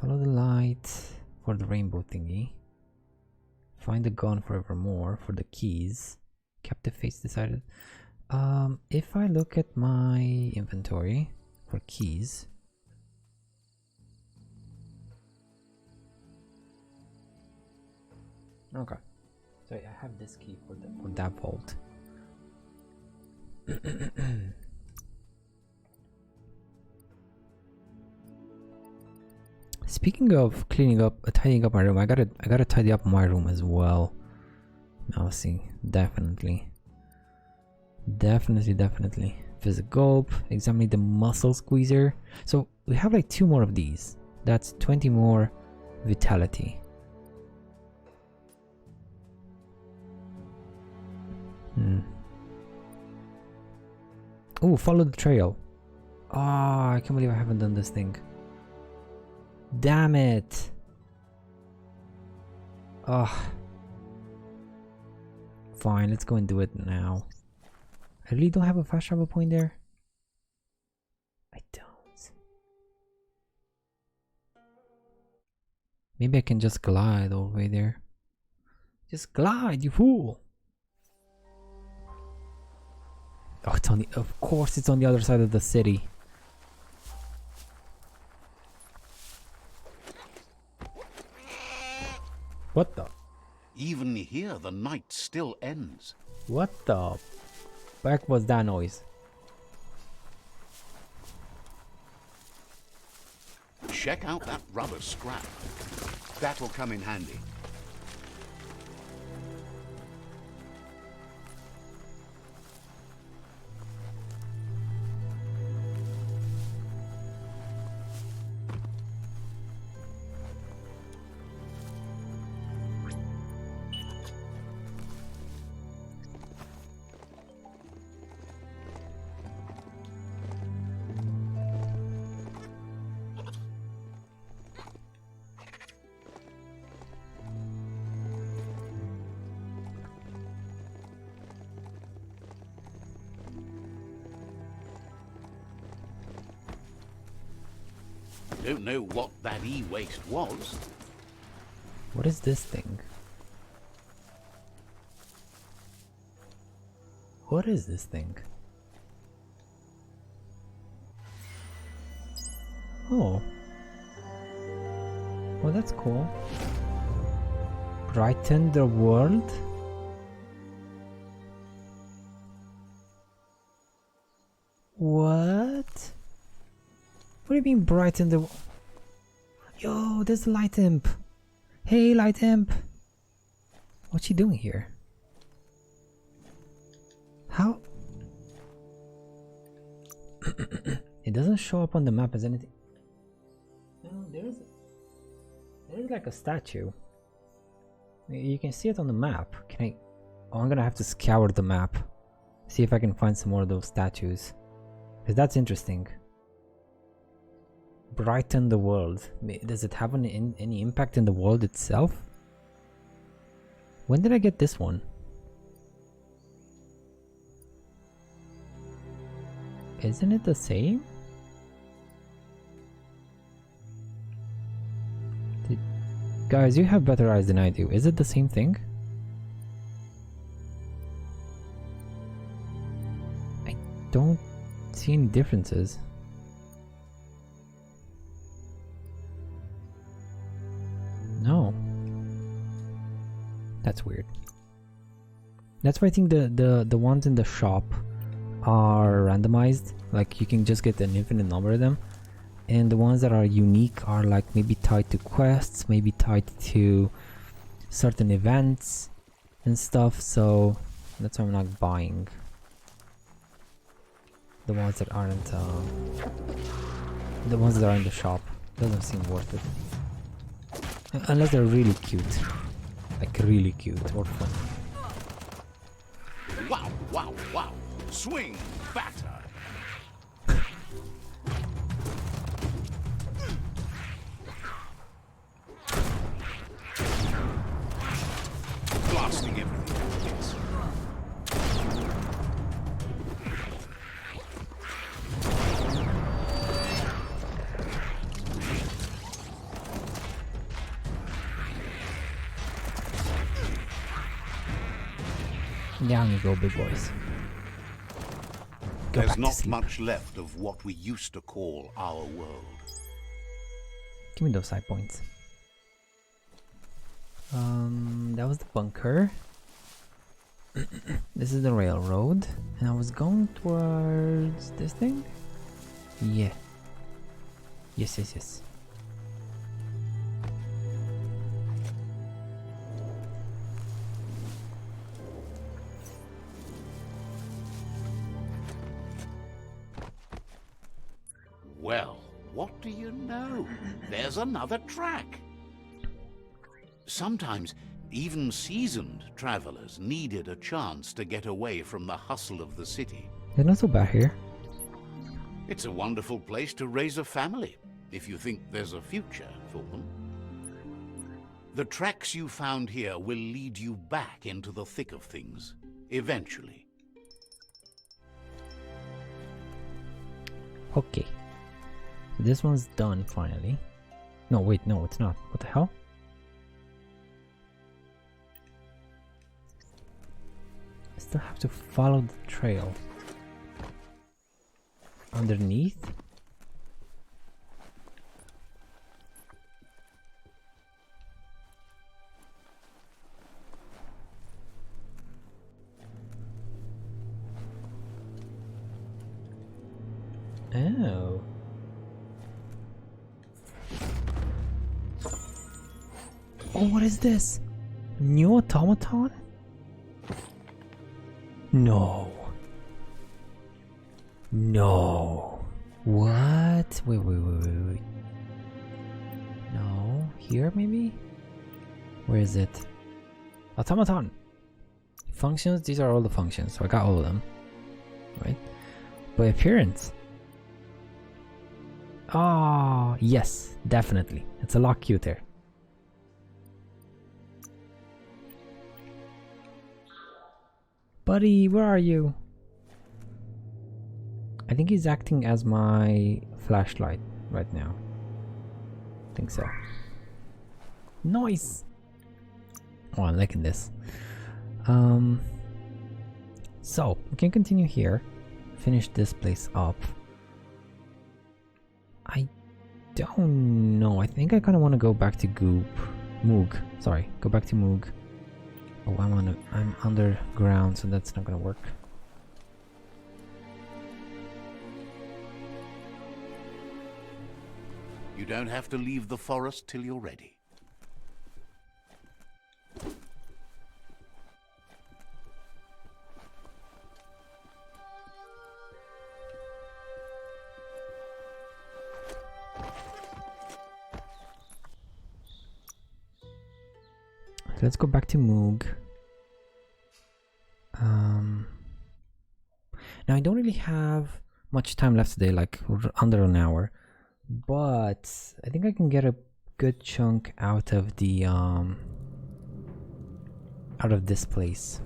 Follow the light for the rainbow thingy. Find the gun forevermore for the keys. Kept the face decided. If I look at my inventory for keys. Okay. So I have this key for that vault. Speaking of cleaning up, tidying up my room, I gotta tidy up my room as well. Now see, definitely. Visit gulp, examine the muscle squeezer. So we have like 2 more of these. That's 20 more vitality. Oh, follow the trail. Ah, I can't believe I haven't done this thing. Damn it. Fine, let's go and do it now. I really don't have a fast travel point there. I don't. Maybe I can just glide all the way there. Just glide, you fool! Oh, it's on the. Of course, it's on the other side of the city. What the? Even here, the night still ends. What the? Heck was that noise? Check out that rubber scrap. That'll come in handy. Don't know what that e-waste was. What is this thing? What is this thing? Oh. Well, that's cool. Brighten the world? What? What do you mean brighten the... Yo, there's a light imp. Hey, light imp. What's she doing here? How? It doesn't show up on the map as anything. No, there is like a statue. You can see it on the map. Can I? Oh, I'm gonna have to scour the map. See if I can find some more of those statues. Because that's interesting. Brighten the world. Does it have any impact in the world itself? When did I get this one? Isn't it the same? Guys, you have better eyes than I do. Is it the same thing? I don't see any differences. No. That's weird. That's why I think the ones in the shop are randomized. Like you can just get an infinite number of them. And the ones that are unique are like maybe tied to quests, maybe tied to certain events and stuff. So that's why I'm not buying the ones that aren't the ones that are in the shop. Doesn't seem worth it. Unless they're really cute. Like really cute or fun. Wow, wow, wow. Swing batter. Blasting everything. Yes. Down you go, big boys. Go There's back to not sleep. much left of what we used to call our world. Give me those side points. That was the bunker. This is the railroad, and I was going towards this thing. Yeah. Yes, yes, yes. Well, what do you know? There's another track. Sometimes even seasoned travelers needed a chance to get away from the hustle of the city. They're not so bad here. It's a wonderful place to raise a family, if you think there's a future for them. The tracks you found here will lead you back into the thick of things, eventually. Okay. So this one's done finally. No, wait, no, it's not. What the hell? I still have to follow the trail. Underneath? Oh. Oh, what is this? New automaton? No. No. What? Wait. No. Here, maybe? Where is it? Automaton! Functions? These are all the functions, so I got all of them. Right? By appearance. Oh, yes, definitely. It's a lot cuter. Buddy, where are you? I think he's acting as my flashlight right now. I think so. Nice! Oh, I'm liking this. So, we can continue here. Finish this place up. I don't know. I think I kind of want to go back to Moog. Sorry, go back to Moog. Oh, I'm underground, so that's not gonna work. You don't have to leave the forest till you're ready. Let's go back to Moog. Now I don't really have much time left today, like under an hour, but I think I can get a good chunk out of the out of this place.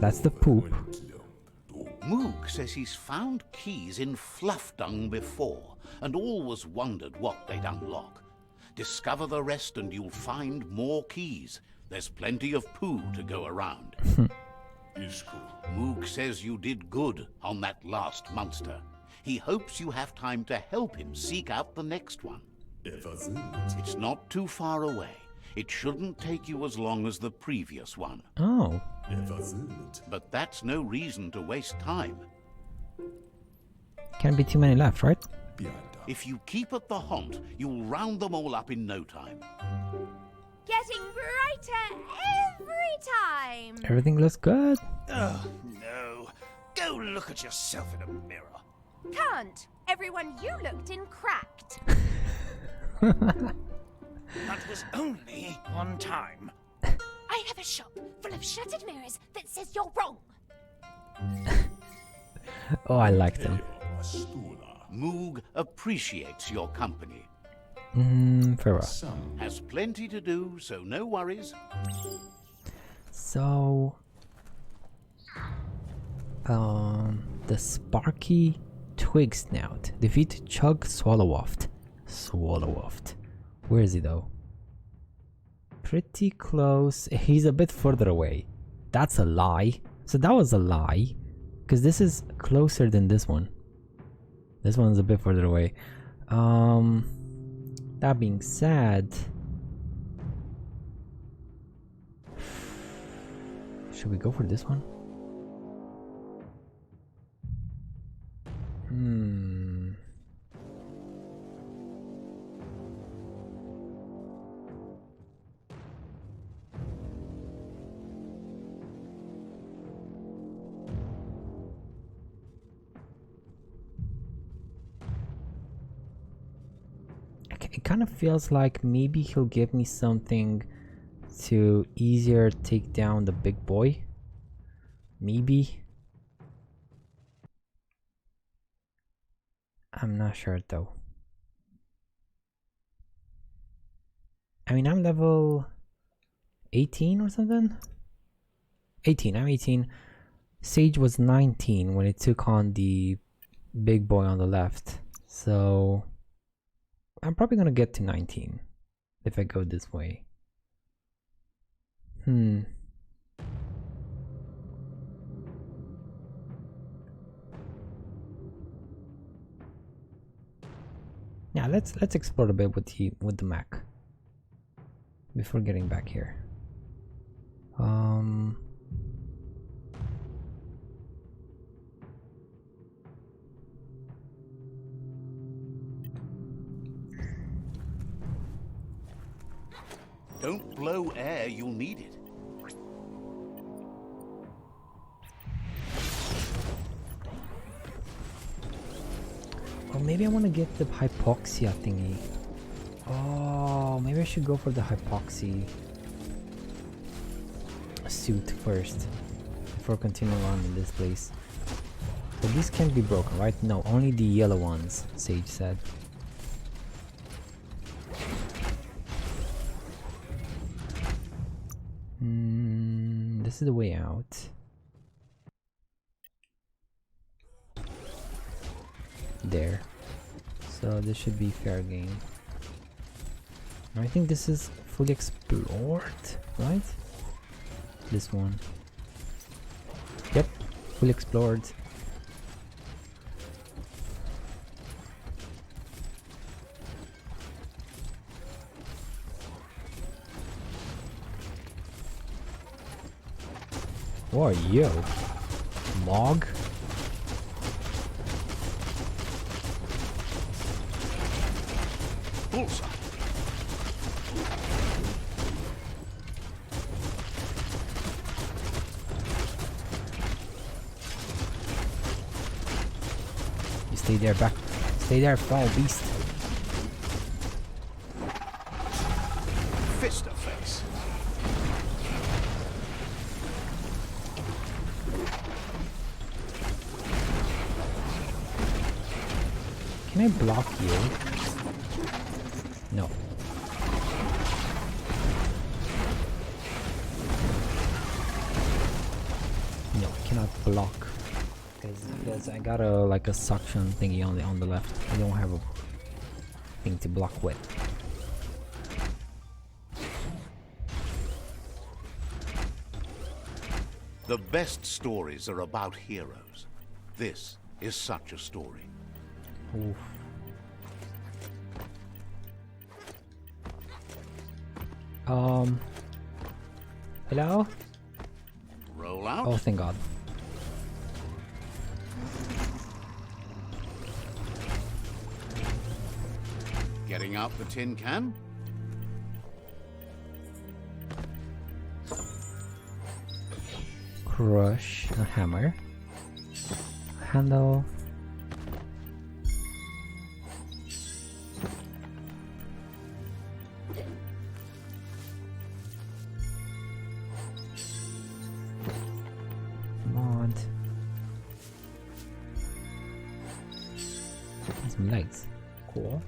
That's the poop. Moog says he's found keys in fluff dung before, and always wondered what they'd unlock. Discover the rest and you'll find more keys. There's plenty of poo to go around. Moog says you did good on that last monster. He hopes you have time to help him seek out the next one. It's not too far away. It shouldn't take you as long as the previous one. Oh. But that's no reason to waste time. Can't be too many left, right? If you keep at the haunt, you'll round them all up in no time. Getting brighter every time. Everything looks good. Oh, no. Go look at yourself in a mirror. Can't. Everyone you looked in cracked. That was only one time. I have a shop full of shattered mirrors that says you're wrong. Oh, I like them. Moog appreciates your company. Very well. Has plenty to do, so no worries. So, the Sparky Twig Snout. Defeat Chug Swallowaft. Where is he though? Pretty close. He's a bit further away. That's a lie. So that was a lie. Because this is closer than this one. This one's a bit further away. That being said, should we go for this one? It kind of feels like maybe he'll give me something to easier take down the big boy. Maybe. I'm not sure though. I mean, I'm level 18 or something? 18, I'm 18. Sage was 19 when it took on the big boy on the left. So I'm probably gonna get to 19 if I go this way. Yeah, let's explore a bit with the mech before getting back here. Don't blow air, you'll need it. Oh, maybe I want to get the hypoxia thingy. Oh, maybe I should go for the hypoxy suit first before continuing on in this place. But these can't be broken, right? No, only the yellow ones, Sage said. This is the way out. There. So this should be fair game. I think this is fully explored, right? This one. Yep, fully explored. What are you? Mog? Bullseye. You stay there, back. Stay there, foul beast. Fist of face. Can I block you? No. No, I cannot block. Because I got a suction thingy on the left. I don't have a thing to block with. The best stories are about heroes. This is such a story. Oof. Hello? Roll out. Oh, thank God. Getting out the tin can. Crush a hammer. Handle. Mod. Some legs. Cool.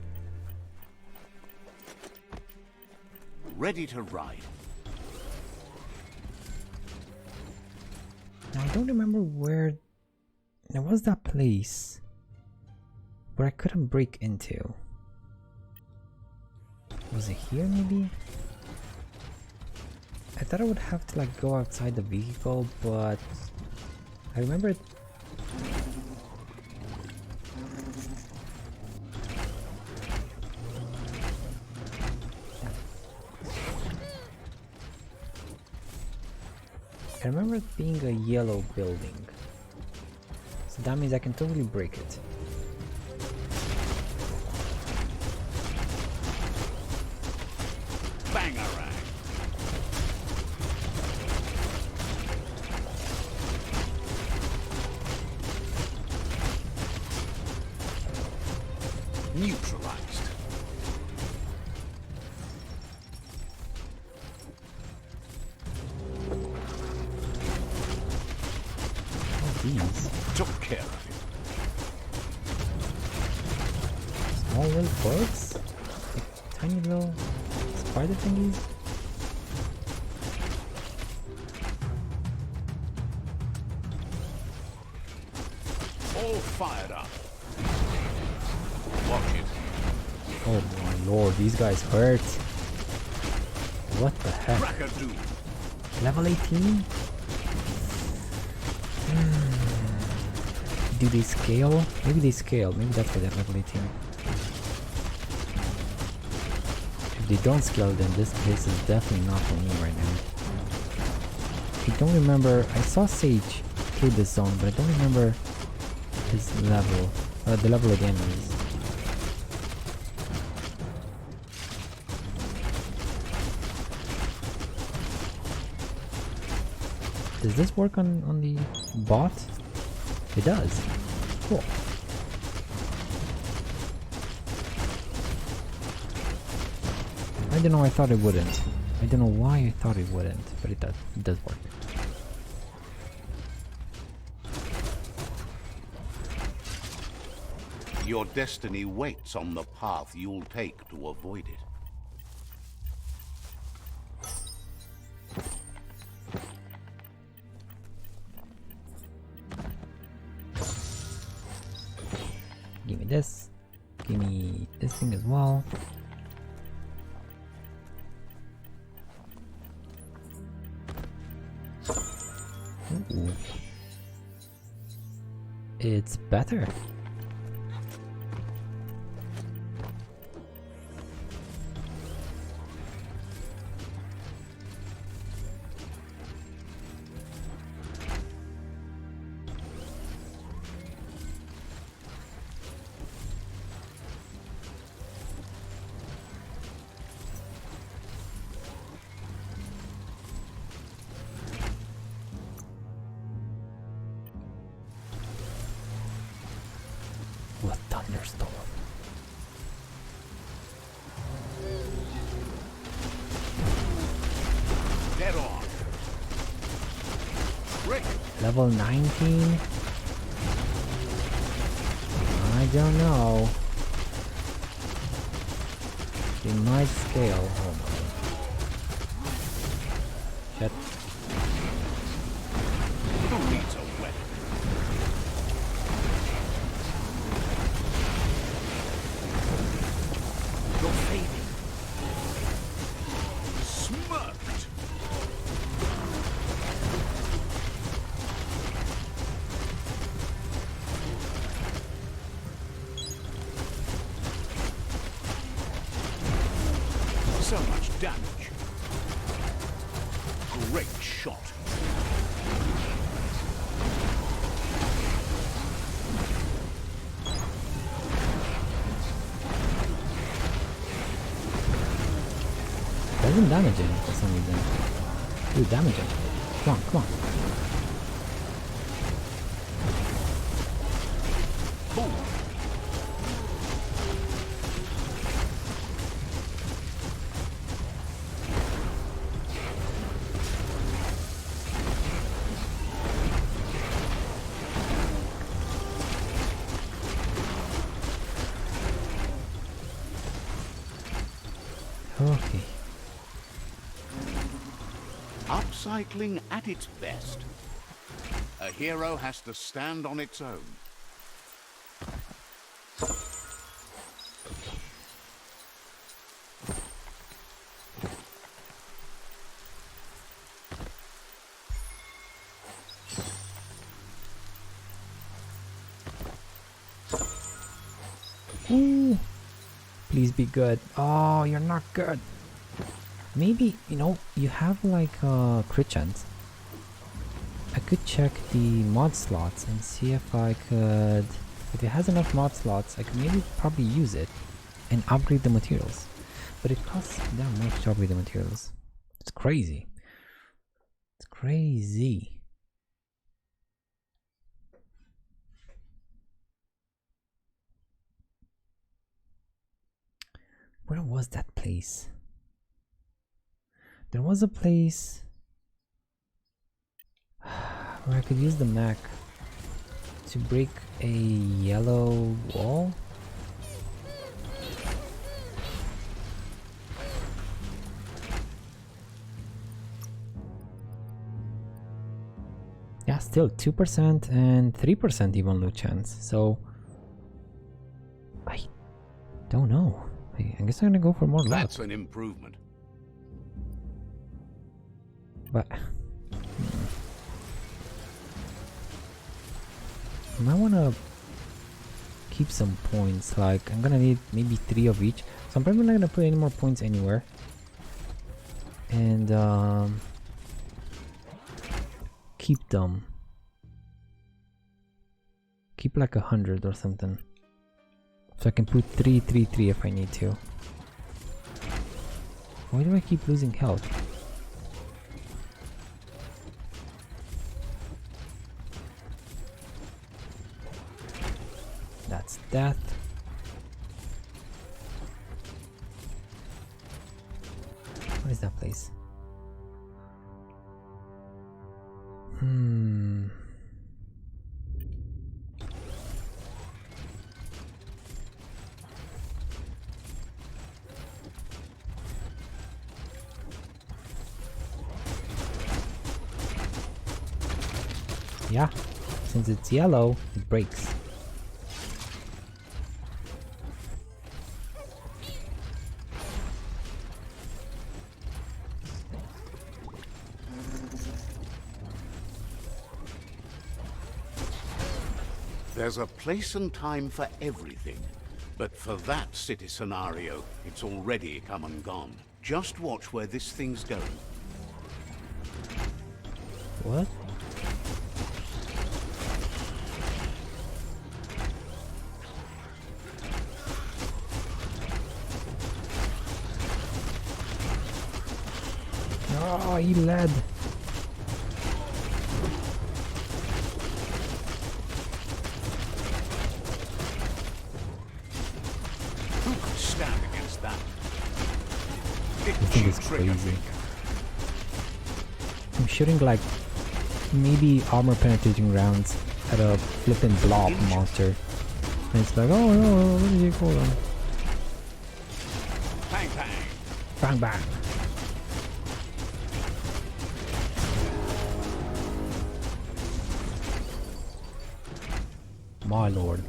Ready to ride. Now I don't remember where there was that place where I couldn't break into. Was it here maybe? I thought I would have to like go outside the vehicle, but I remember it. I remember it being a yellow building. So that means I can totally break it. Bangarang. Neutralized. Oh, these. Took care of it. little bugs? Like tiny little spider thingies? All fired up. Watch it. Oh my lord, these guys hurt. What the heck? Cracker do. Level 18? Do they scale? Maybe they scale. Maybe that's why they're level 18. If they don't scale, then this place is definitely not for me right now. I don't remember. I saw Sage through this zone, but I don't remember his level. The level of the enemies. Does this work on the bot? It does. Cool. I don't know, I thought it wouldn't. I don't know why I thought it wouldn't, but it does. It does work. Your destiny waits on the path you'll take to avoid it. Give me this. Give me this thing as well. Ooh. It's better. What thunderstorm? Dead on. Great. Level 19? I don't know. They might scale. Oh my god. Shit. Who needs a weapon? You're fading. Smirked. So much damage. Great shot. Doesn't damage him for some reason. Dude, damage him. Come on, come on. Boom. Okay. Upcycling at its best. A hero has to stand on its own. Ooh. Please be good. Oh, you're not good. Maybe, you know, you have like crit chance. I could check the mod slots and see if I could... If it has enough mod slots, I could maybe probably use it and upgrade the materials. But it costs that much to upgrade the materials. It's crazy. It's crazy. Where was that place? There was a place where I could use the mech to break a yellow wall. still 2% and 3% even loot chance. So I don't know. I guess I'm gonna go for more luck. That's an improvement. But I might wanna keep some points. Like I'm gonna need maybe 3 of each. So I'm probably not gonna put any more points anywhere. And keep them. Keep like 100 or something. So I can put 3, 3, 3 if I need to. Why do I keep losing health? That's death. What is that place? Yeah, since it's yellow, it breaks. There's a place and time for everything. But for that city scenario, it's already come and gone. Just watch where this thing's going. What? Oh, he led. Who could stand against that? I think it's crazy. I'm shooting like maybe armor penetrating rounds at a flippin' blob monster. And it's like, oh no, what did you call him? Bang bang! Bang bang! My lord.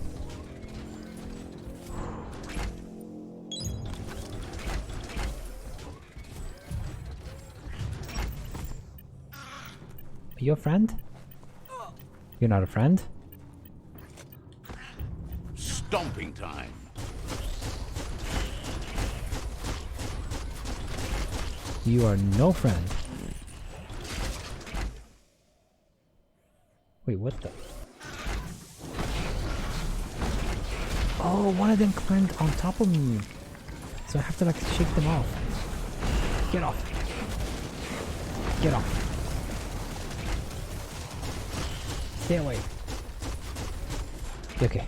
Are you a friend? You're not a friend? Stomping time. You are no friend. Wait, what the? Oh, one of them climbed on top of me. So I have to like shake them off. Get off. Get off. Stay away. Okay.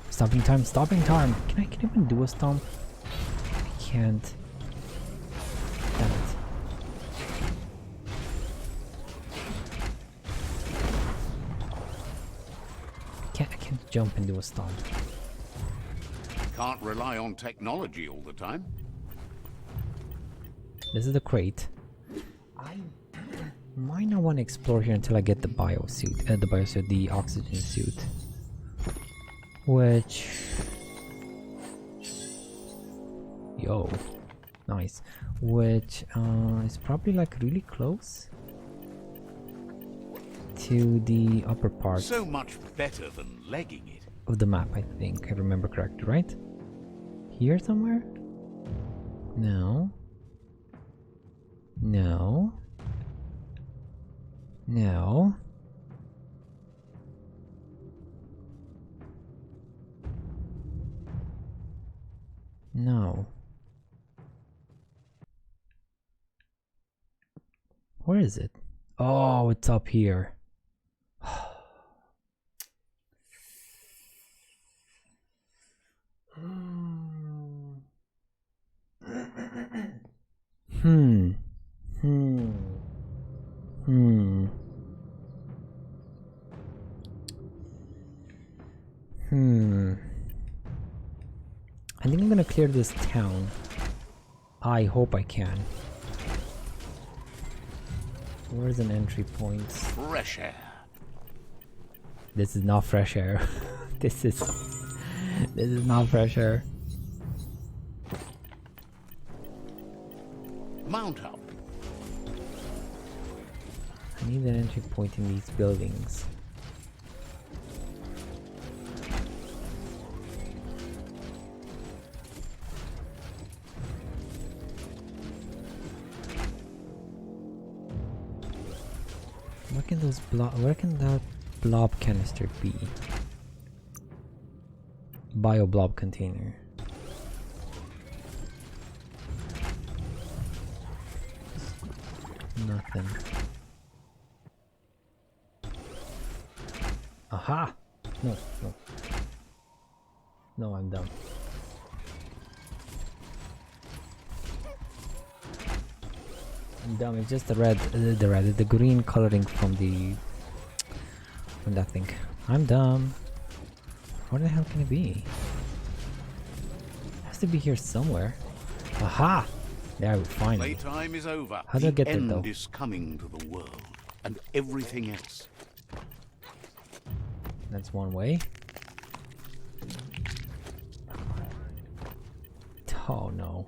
Stomping time, stomping time. Can I even do a stomp? I can't. Damn it. I can't jump and do a stomp. Can't rely on technology all the time. This is the crate. I might not want to explore here until I get the biosuit. The oxygen suit. Which... Yo. Nice. Which is probably like really close to the upper part So much better than legging it. of the map, I think. I remember correctly, right? Here somewhere? No. No. No. No. Where is it? Oh, it's up here. Hmm. I think I'm gonna clear this town. I hope I can. Where's an entry point? Fresh air. This is not fresh air. This is not fresh air. Mount up. I need an entry point in these buildings. Where can that blob canister be? Bio blob container. Nothing. Aha! No. No, I'm dumb. I'm dumb. It's just the green coloring from that thing. I'm dumb. Where the hell can it be? It has to be here somewhere. Aha! There, finally. Playtime is over. How do I get there, though? The end is coming to the world, and everything else. That's one way. Oh no.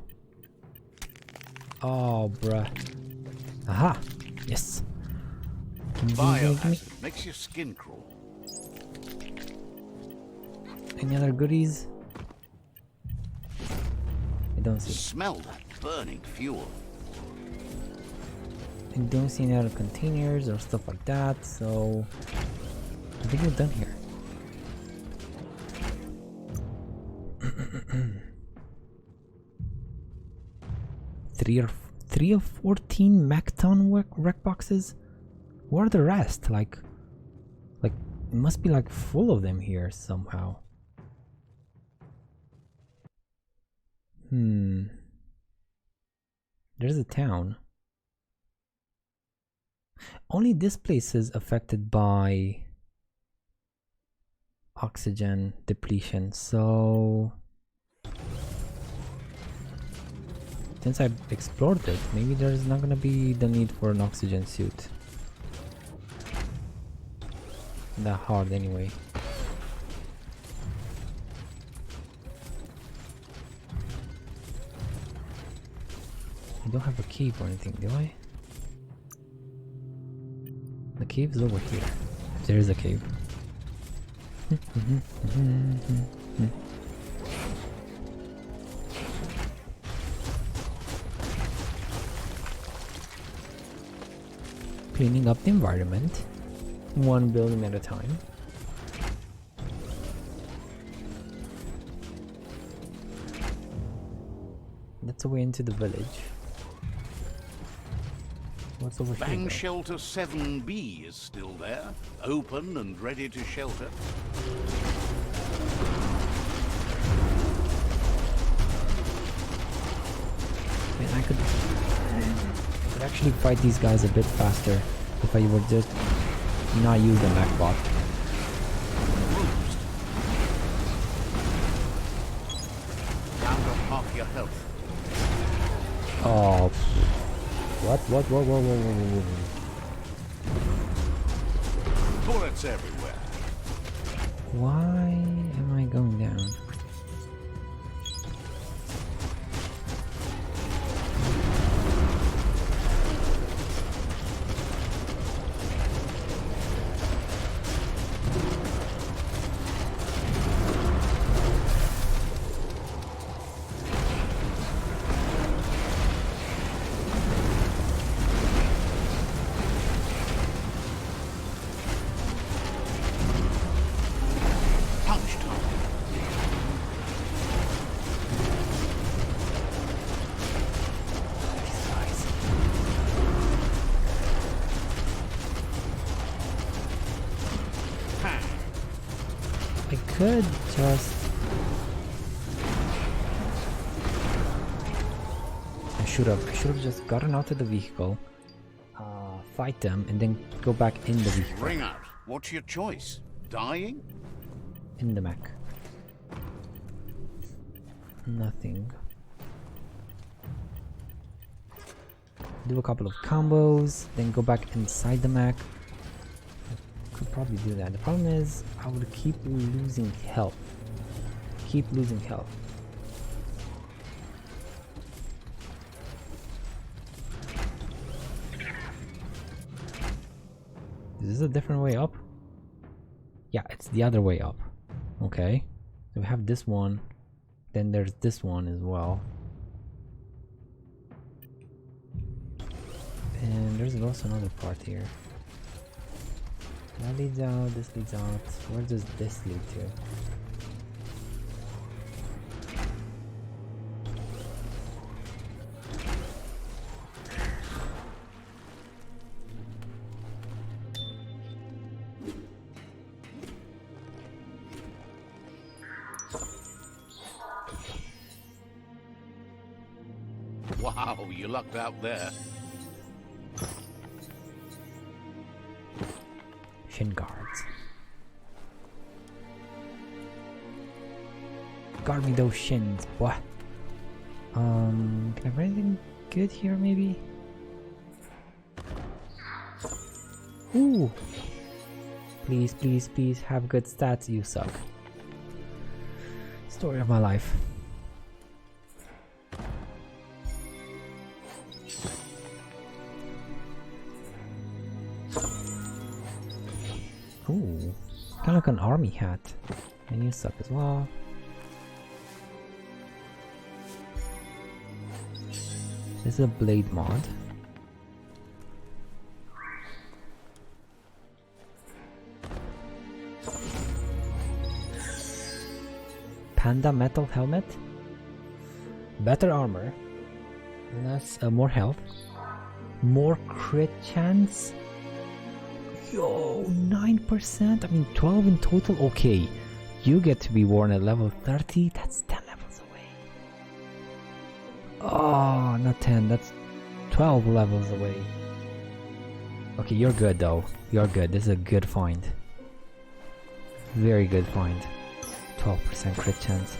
Oh bruh. Aha! Yes! Gimme. Biohazard makes your skin crawl. Any other goodies? I don't see. Smell that burning fuel. I don't see any other containers or stuff like that, so I think we're done here. Three of 14 Macton wreck boxes? Where are the rest? Like it must be like full of them here somehow. There's a town. Only this place is affected by oxygen depletion, so since I've explored it, maybe there's not gonna be the need for an oxygen suit. That hard anyway. I don't have a cave or anything, do I? The cave is over here. There is a cave. Cleaning up the environment, one building at a time. That's a way into the village. What's over here? Bang Shelter 7B is still there, open and ready to shelter. Man, I could actually fight these guys a bit faster if I would just not use the MacBot. Bruised. Down to half your health. Oh. What? Whoa. Bullets everywhere. Why am I going down? Could just... I should have just gotten out of the vehicle, fight them, and then go back in the vehicle. Ring out. What's your choice? Dying? In the Mac. Nothing. Do a couple of combos, then go back inside the Mac. could probably do that. The problem is I would keep losing health. Keep losing health. Is this a different way up? Yeah, it's the other way up. Okay. So we have this one. Then there's this one as well. And there's also another part here. That leads out, this leads out. Where does this lead to? Wow, you lucked out there. Shin guards. Guard me those shins, boy. Can I have anything good here, maybe? Ooh! Please, please, please have good stats, you suck. Story of my life. Ooh, kind of like an army hat. And you suck as well. This is a blade mod. Panda metal helmet. Better armor. Less, more health. More crit chance. Yo, 9%? I mean 12 in total? Okay. You get to be worn at level 30? That's 10 levels away. Oh, not 10. That's 12 levels away. Okay, you're good though. You're good. This is a good find. Very good find. 12% crit chance.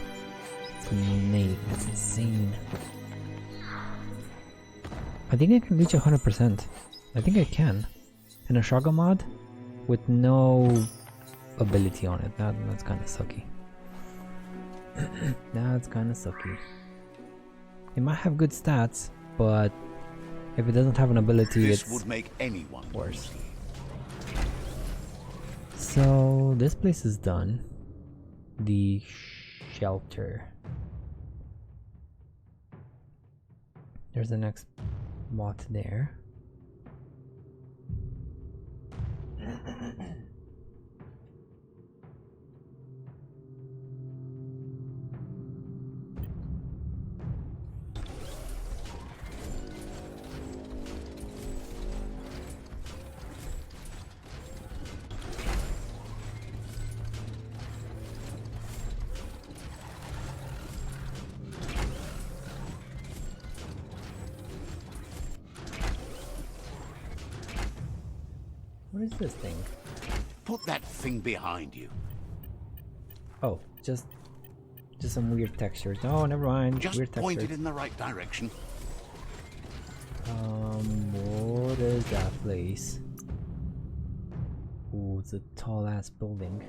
That's insane. I think I can reach 100%. I think I can. In a Shaga mod with no ability on it. That's kind of sucky. That's kind of sucky. It might have good stats, but if it doesn't have an ability, This it's would make anyone worse. So this place is done. The shelter. There's the next bot there. What is this thing? Put that thing behind you. Oh, just some weird textures. Oh, never mind. Just Weird point textures. it in the right direction. What is that place? Ooh, it's a tall ass building.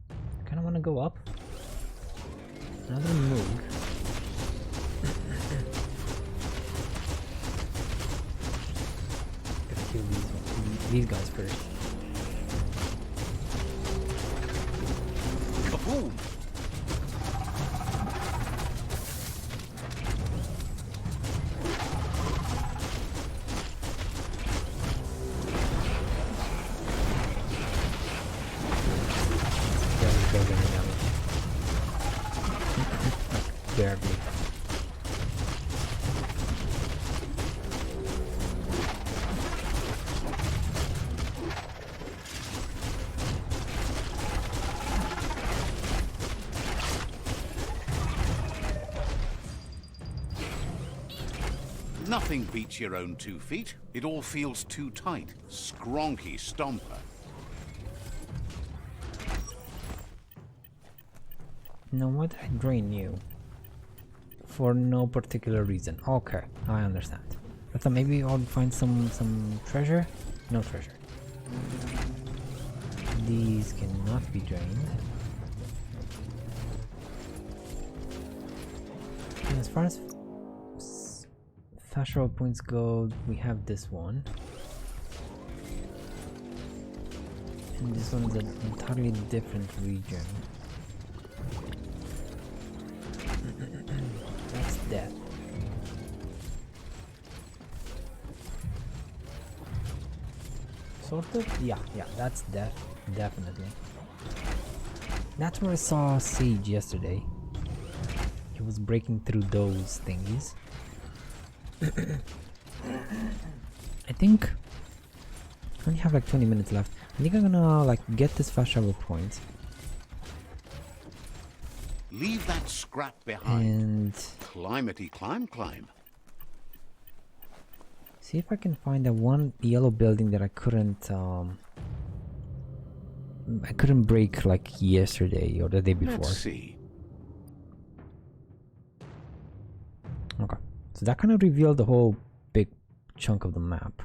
I kinda wanna go up. Another Moog. Gotta kill these guys first. Kaboom! Barely. Nothing beats your own 2 feet. It all feels too tight. Skronky stomper. Now why did I drain you? For no particular reason. Okay, I understand. I thought maybe I'll find some treasure. No treasure. These cannot be drained. And as far as fast travel points go, we have this one. And this one's an entirely different region. That's death. Sort of? Yeah, that's death. Definitely. That's where I saw Sage yesterday. He was breaking through those thingies. I think I only have like 20 minutes left. I think I'm gonna like get this fast travel point. Leave that scrap behind. And Climbety climb. see if I can find that one yellow building that I couldn't break like yesterday or the day before. Let's see. Okay. So that kind of revealed the whole big chunk of the map.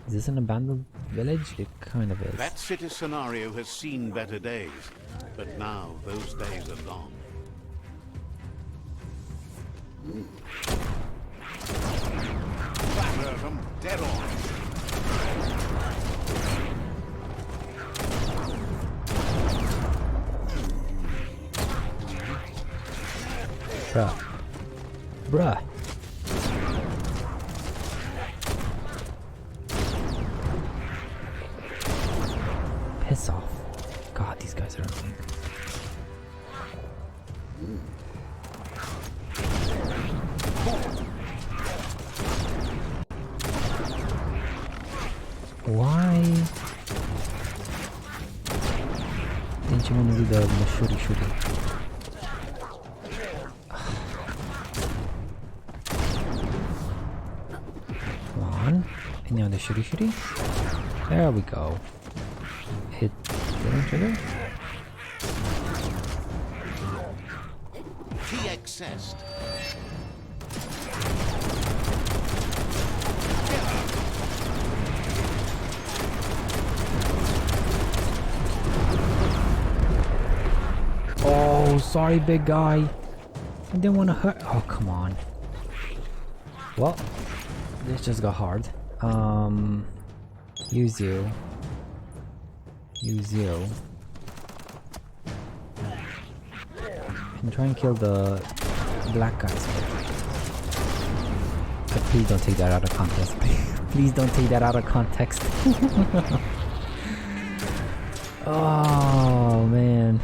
Is this an abandoned village? It kind of is. That city scenario has seen better days, but now those days are gone. Batter them dead on. Bruh. Piss off. God, these guys are annoying. Why didn't you want to do the shooty? Come on. And now the shooty. There we go. Hit the trigger. T-accessed. Oh, sorry, big guy. I didn't want to hurt. Oh, come on. Well, this just got hard. Use you. And try and kill the black guys. But please don't take that out of context. Please don't take that out of context. Oh man.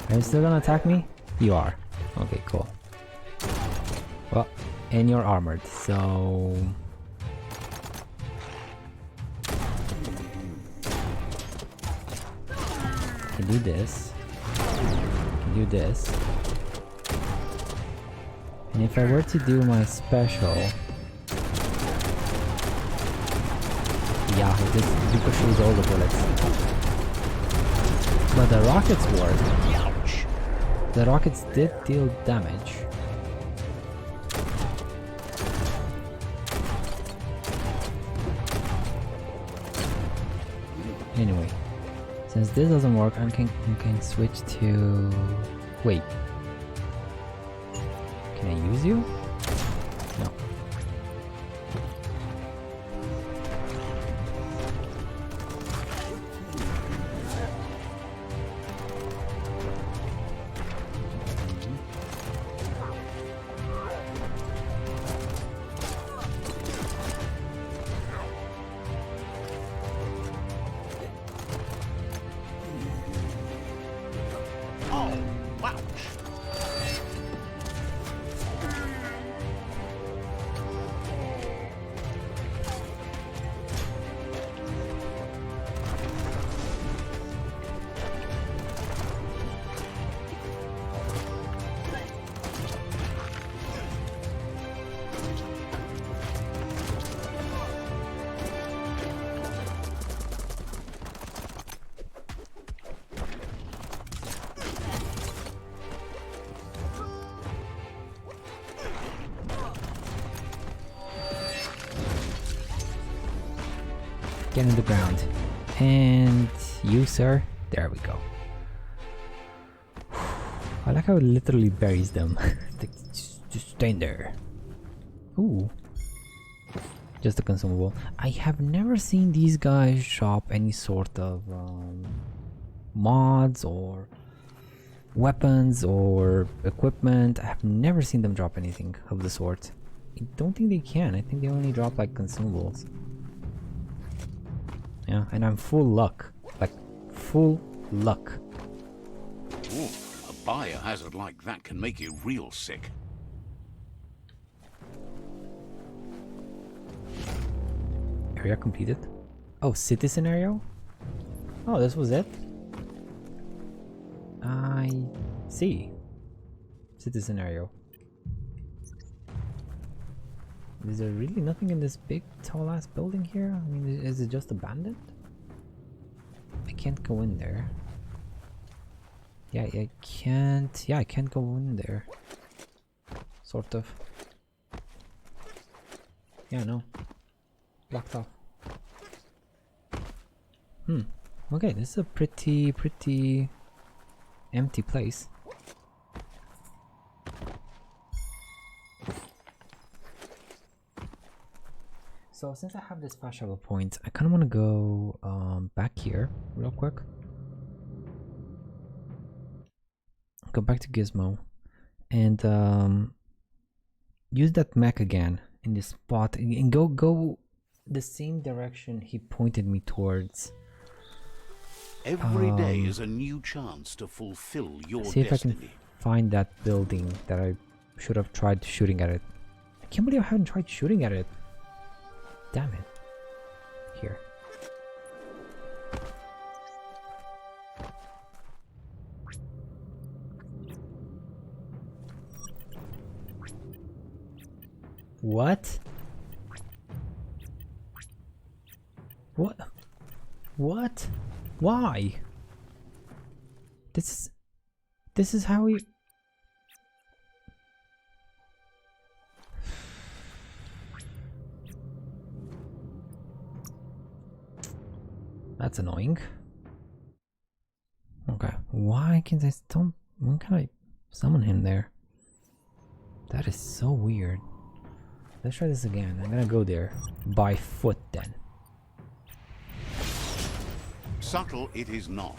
Are you still gonna attack me? You are. Okay, cool. Well, and you're armored, so can do this. Can do this. And if I were to do my special, yeah, it just ricochets all the bullets. But the rockets work. The rockets did deal damage. Anyway, since this doesn't work, I can switch to... Wait. Can I use you? No. Get in the ground. And you, sir. There we go. I like how it literally buries them. Just stand there. Ooh. Just a consumable. I have never seen these guys drop any sort of mods or weapons or equipment. I have never seen them drop anything of the sort. I don't think they can. I think they only drop like consumables. Yeah, and I'm full luck. Like, full luck. Ooh, a biohazard like that can make you real sick. Area completed. Oh, city scenario? Oh, this was it? I see. City scenario. Is there really nothing in this big tall ass building here? I mean, is it just abandoned? I can't go in there. Yeah, I can't. Yeah, I can't go in there. Sort of. Yeah, no. Blocked off. Okay, this is a pretty empty place. So since I have this fast travel point, I kind of want to go back here real quick. Go back to Gizmo and use that mech again in this spot and go the same direction he pointed me towards. Every day is a new chance to fulfill your See if destiny. I can find that building that I should have tried shooting at it. I can't believe I haven't tried shooting at it. Damn it. Here. What? What? What? Why? This is how we... That's annoying. Okay, why can I still... When can I summon him there? That is so weird. Let's try this again. I'm gonna go there by foot then. Subtle it is not.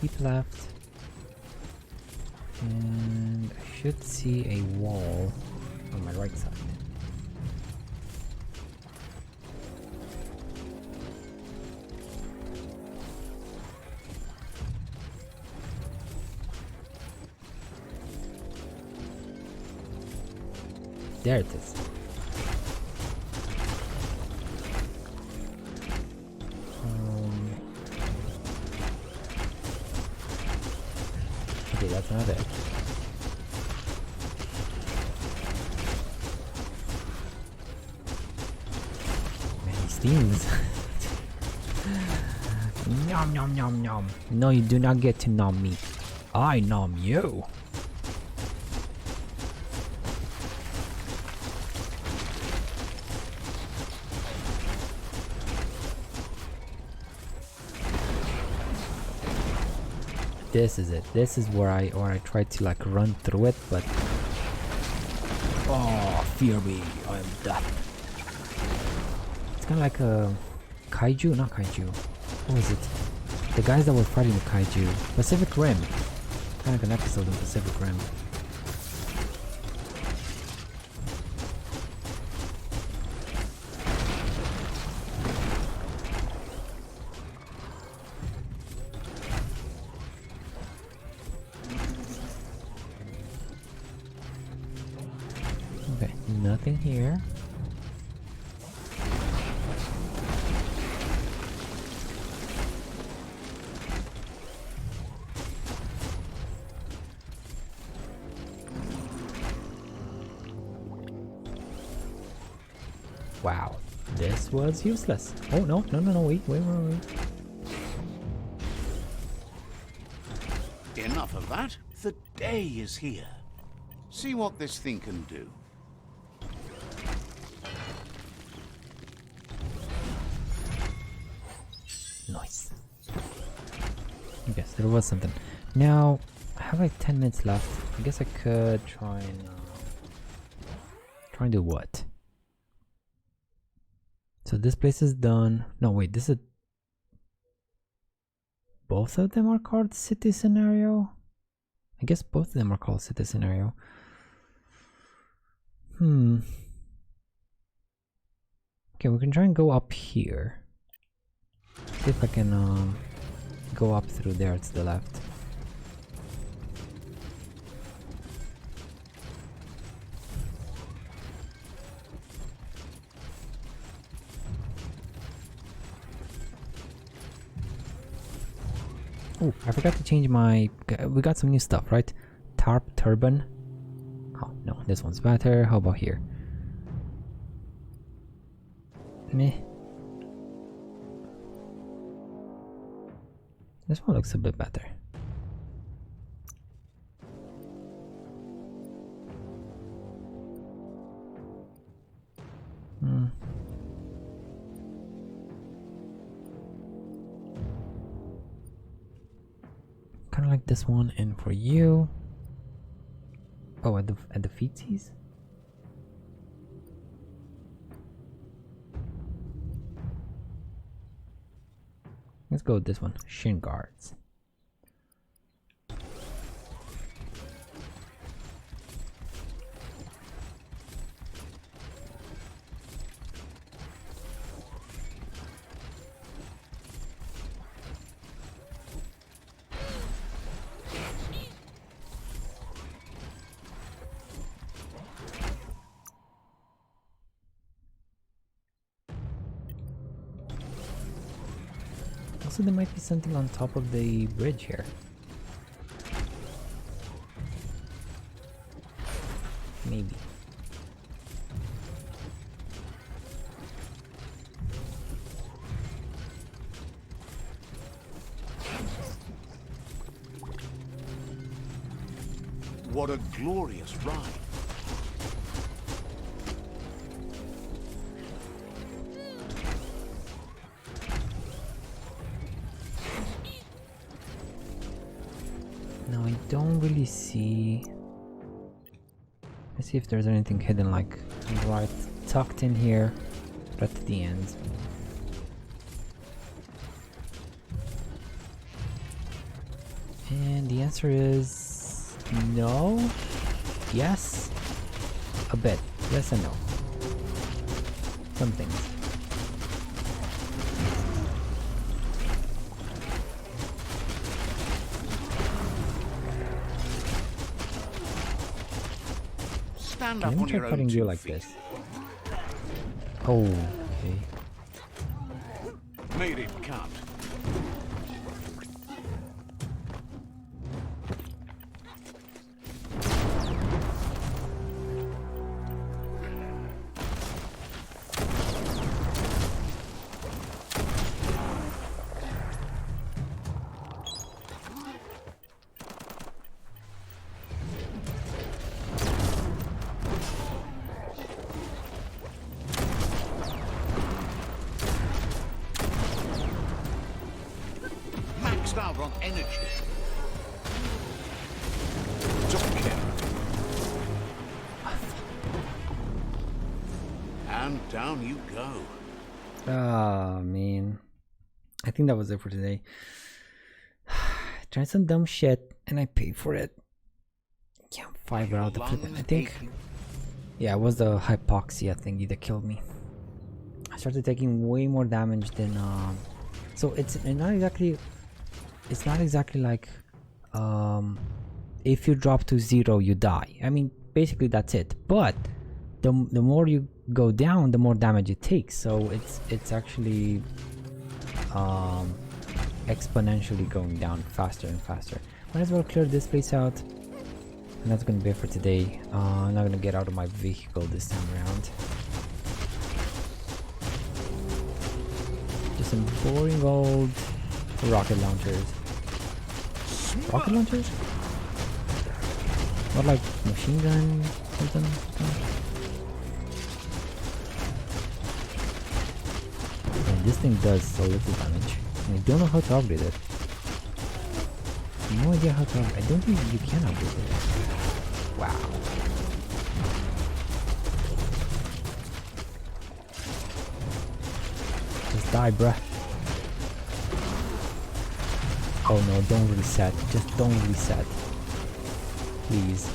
Keep left. And I should see a wall on my right side. There it is. Okay, that's not it. Man, he stings. Nom nom nom nom. No, you do not get to nom me. I nom you. This is it. This is where I tried to like run through it, but oh, fear me, I am death. It's kind of like a kaiju, not kaiju. What was it? The guys that were fighting the kaiju, Pacific Rim. Kind of like an episode of Pacific Rim. Okay, nothing here. Wow, this was useless. Oh no, wait. Enough of that. The day is here. See what this thing can do. Yes, there was something. Now, I have like 10 minutes left. I guess I could try and do what? So this place is done. No, wait, this is... Both of them are called city scenario? I guess both of them are called city scenario. Okay, we can try and go up here. See if I can go up through there to the left. Oh, I forgot to change my... We got some new stuff, right? Tarp turban. Oh, no, this one's better. How about here? Meh. This one looks a bit better. Kind of like this one, and for you... Oh, at the feetsies? Let's go with this one, shin guards. Also, there might be something on top of the bridge here. Maybe. What a glorious ride. Now I don't really see... Let's see if there's anything hidden, like right tucked in here, right at the end. And the answer is no, yes, a bit, yes and no. Some things. Stand Let up me on try your own cutting you 2 like feet. this. Oh, okay. Made it count. Maxed out on energy. Don't care. And down you go. Ah, man. I think that was it for today. Tried some dumb shit and I paid for it. Yeah, 5 out of it. I think. Yeah, it was the hypoxia thingy that killed me. I started taking way more damage than so it's not exactly like if you drop to 0 you die. I mean basically that's it, but the more you go down the more damage it takes, so it's actually exponentially going down faster and faster. Might as well clear this place out, and that's gonna be it for today. I'm not gonna get out of my vehicle this time around. Just some boring old rocket launchers. Rocket launchers? Not like machine gun something? And this thing does so little damage. And I don't know how to upgrade it. No idea how to. I don't think you can upgrade it. Wow. Just die, bruh. Oh no, don't reset. Just don't reset. Please.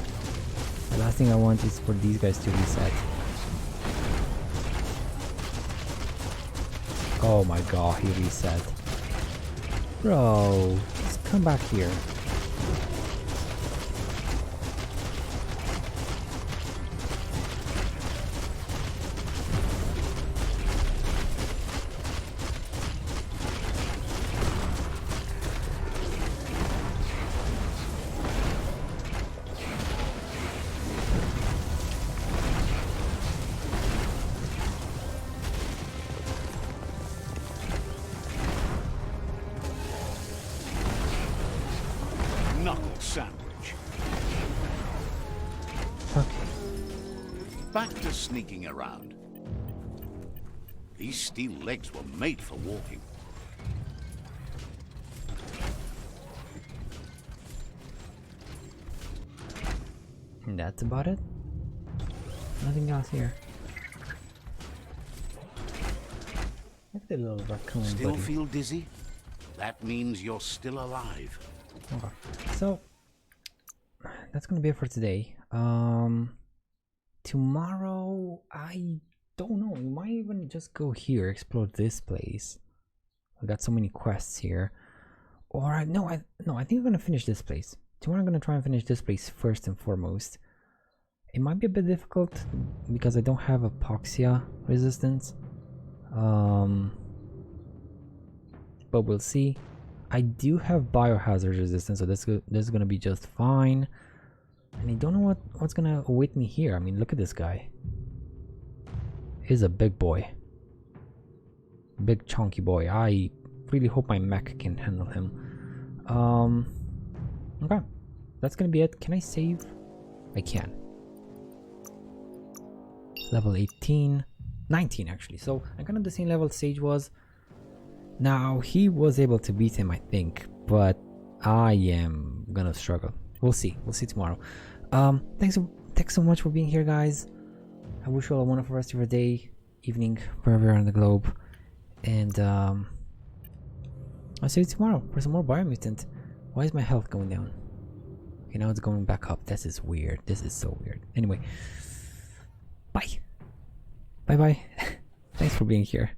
The last thing I want is for these guys to reset. Oh my god, he reset. Bro, just come back here. Knuckle sandwich. Okay. Back to sneaking around. These steel legs were made for walking. And that's about it. Nothing else here. Look at the little raccoon Still buddy. feel dizzy? That means you're still alive. Okay. So that's gonna be it for today. Tomorrow I don't know. We might even just go here, explore this place. I got so many quests here. Or I think I'm gonna finish this place. Tomorrow I'm gonna try and finish this place first and foremost. It might be a bit difficult because I don't have apoxia resistance. But we'll see. I do have biohazard resistance, so this is gonna be just fine. And I don't know what's gonna await me here. I mean, look at this guy. He's a big boy. Big chunky boy. I really hope my mech can handle him. Okay. That's gonna be it. Can I save? I can. Level 18. 19 actually. So I'm kind of the same level Sage was. Now he was able to beat him, I think, but I am gonna struggle. We'll see. We'll see tomorrow. Thanks so much for being here, guys. I wish you all a wonderful rest of your day, evening, wherever you're on the globe. And I'll see you tomorrow for some more Biomutant. Why is my health going down? Okay, now it's going back up. This is weird. This is so weird. Anyway, bye. Bye bye. Thanks for being here.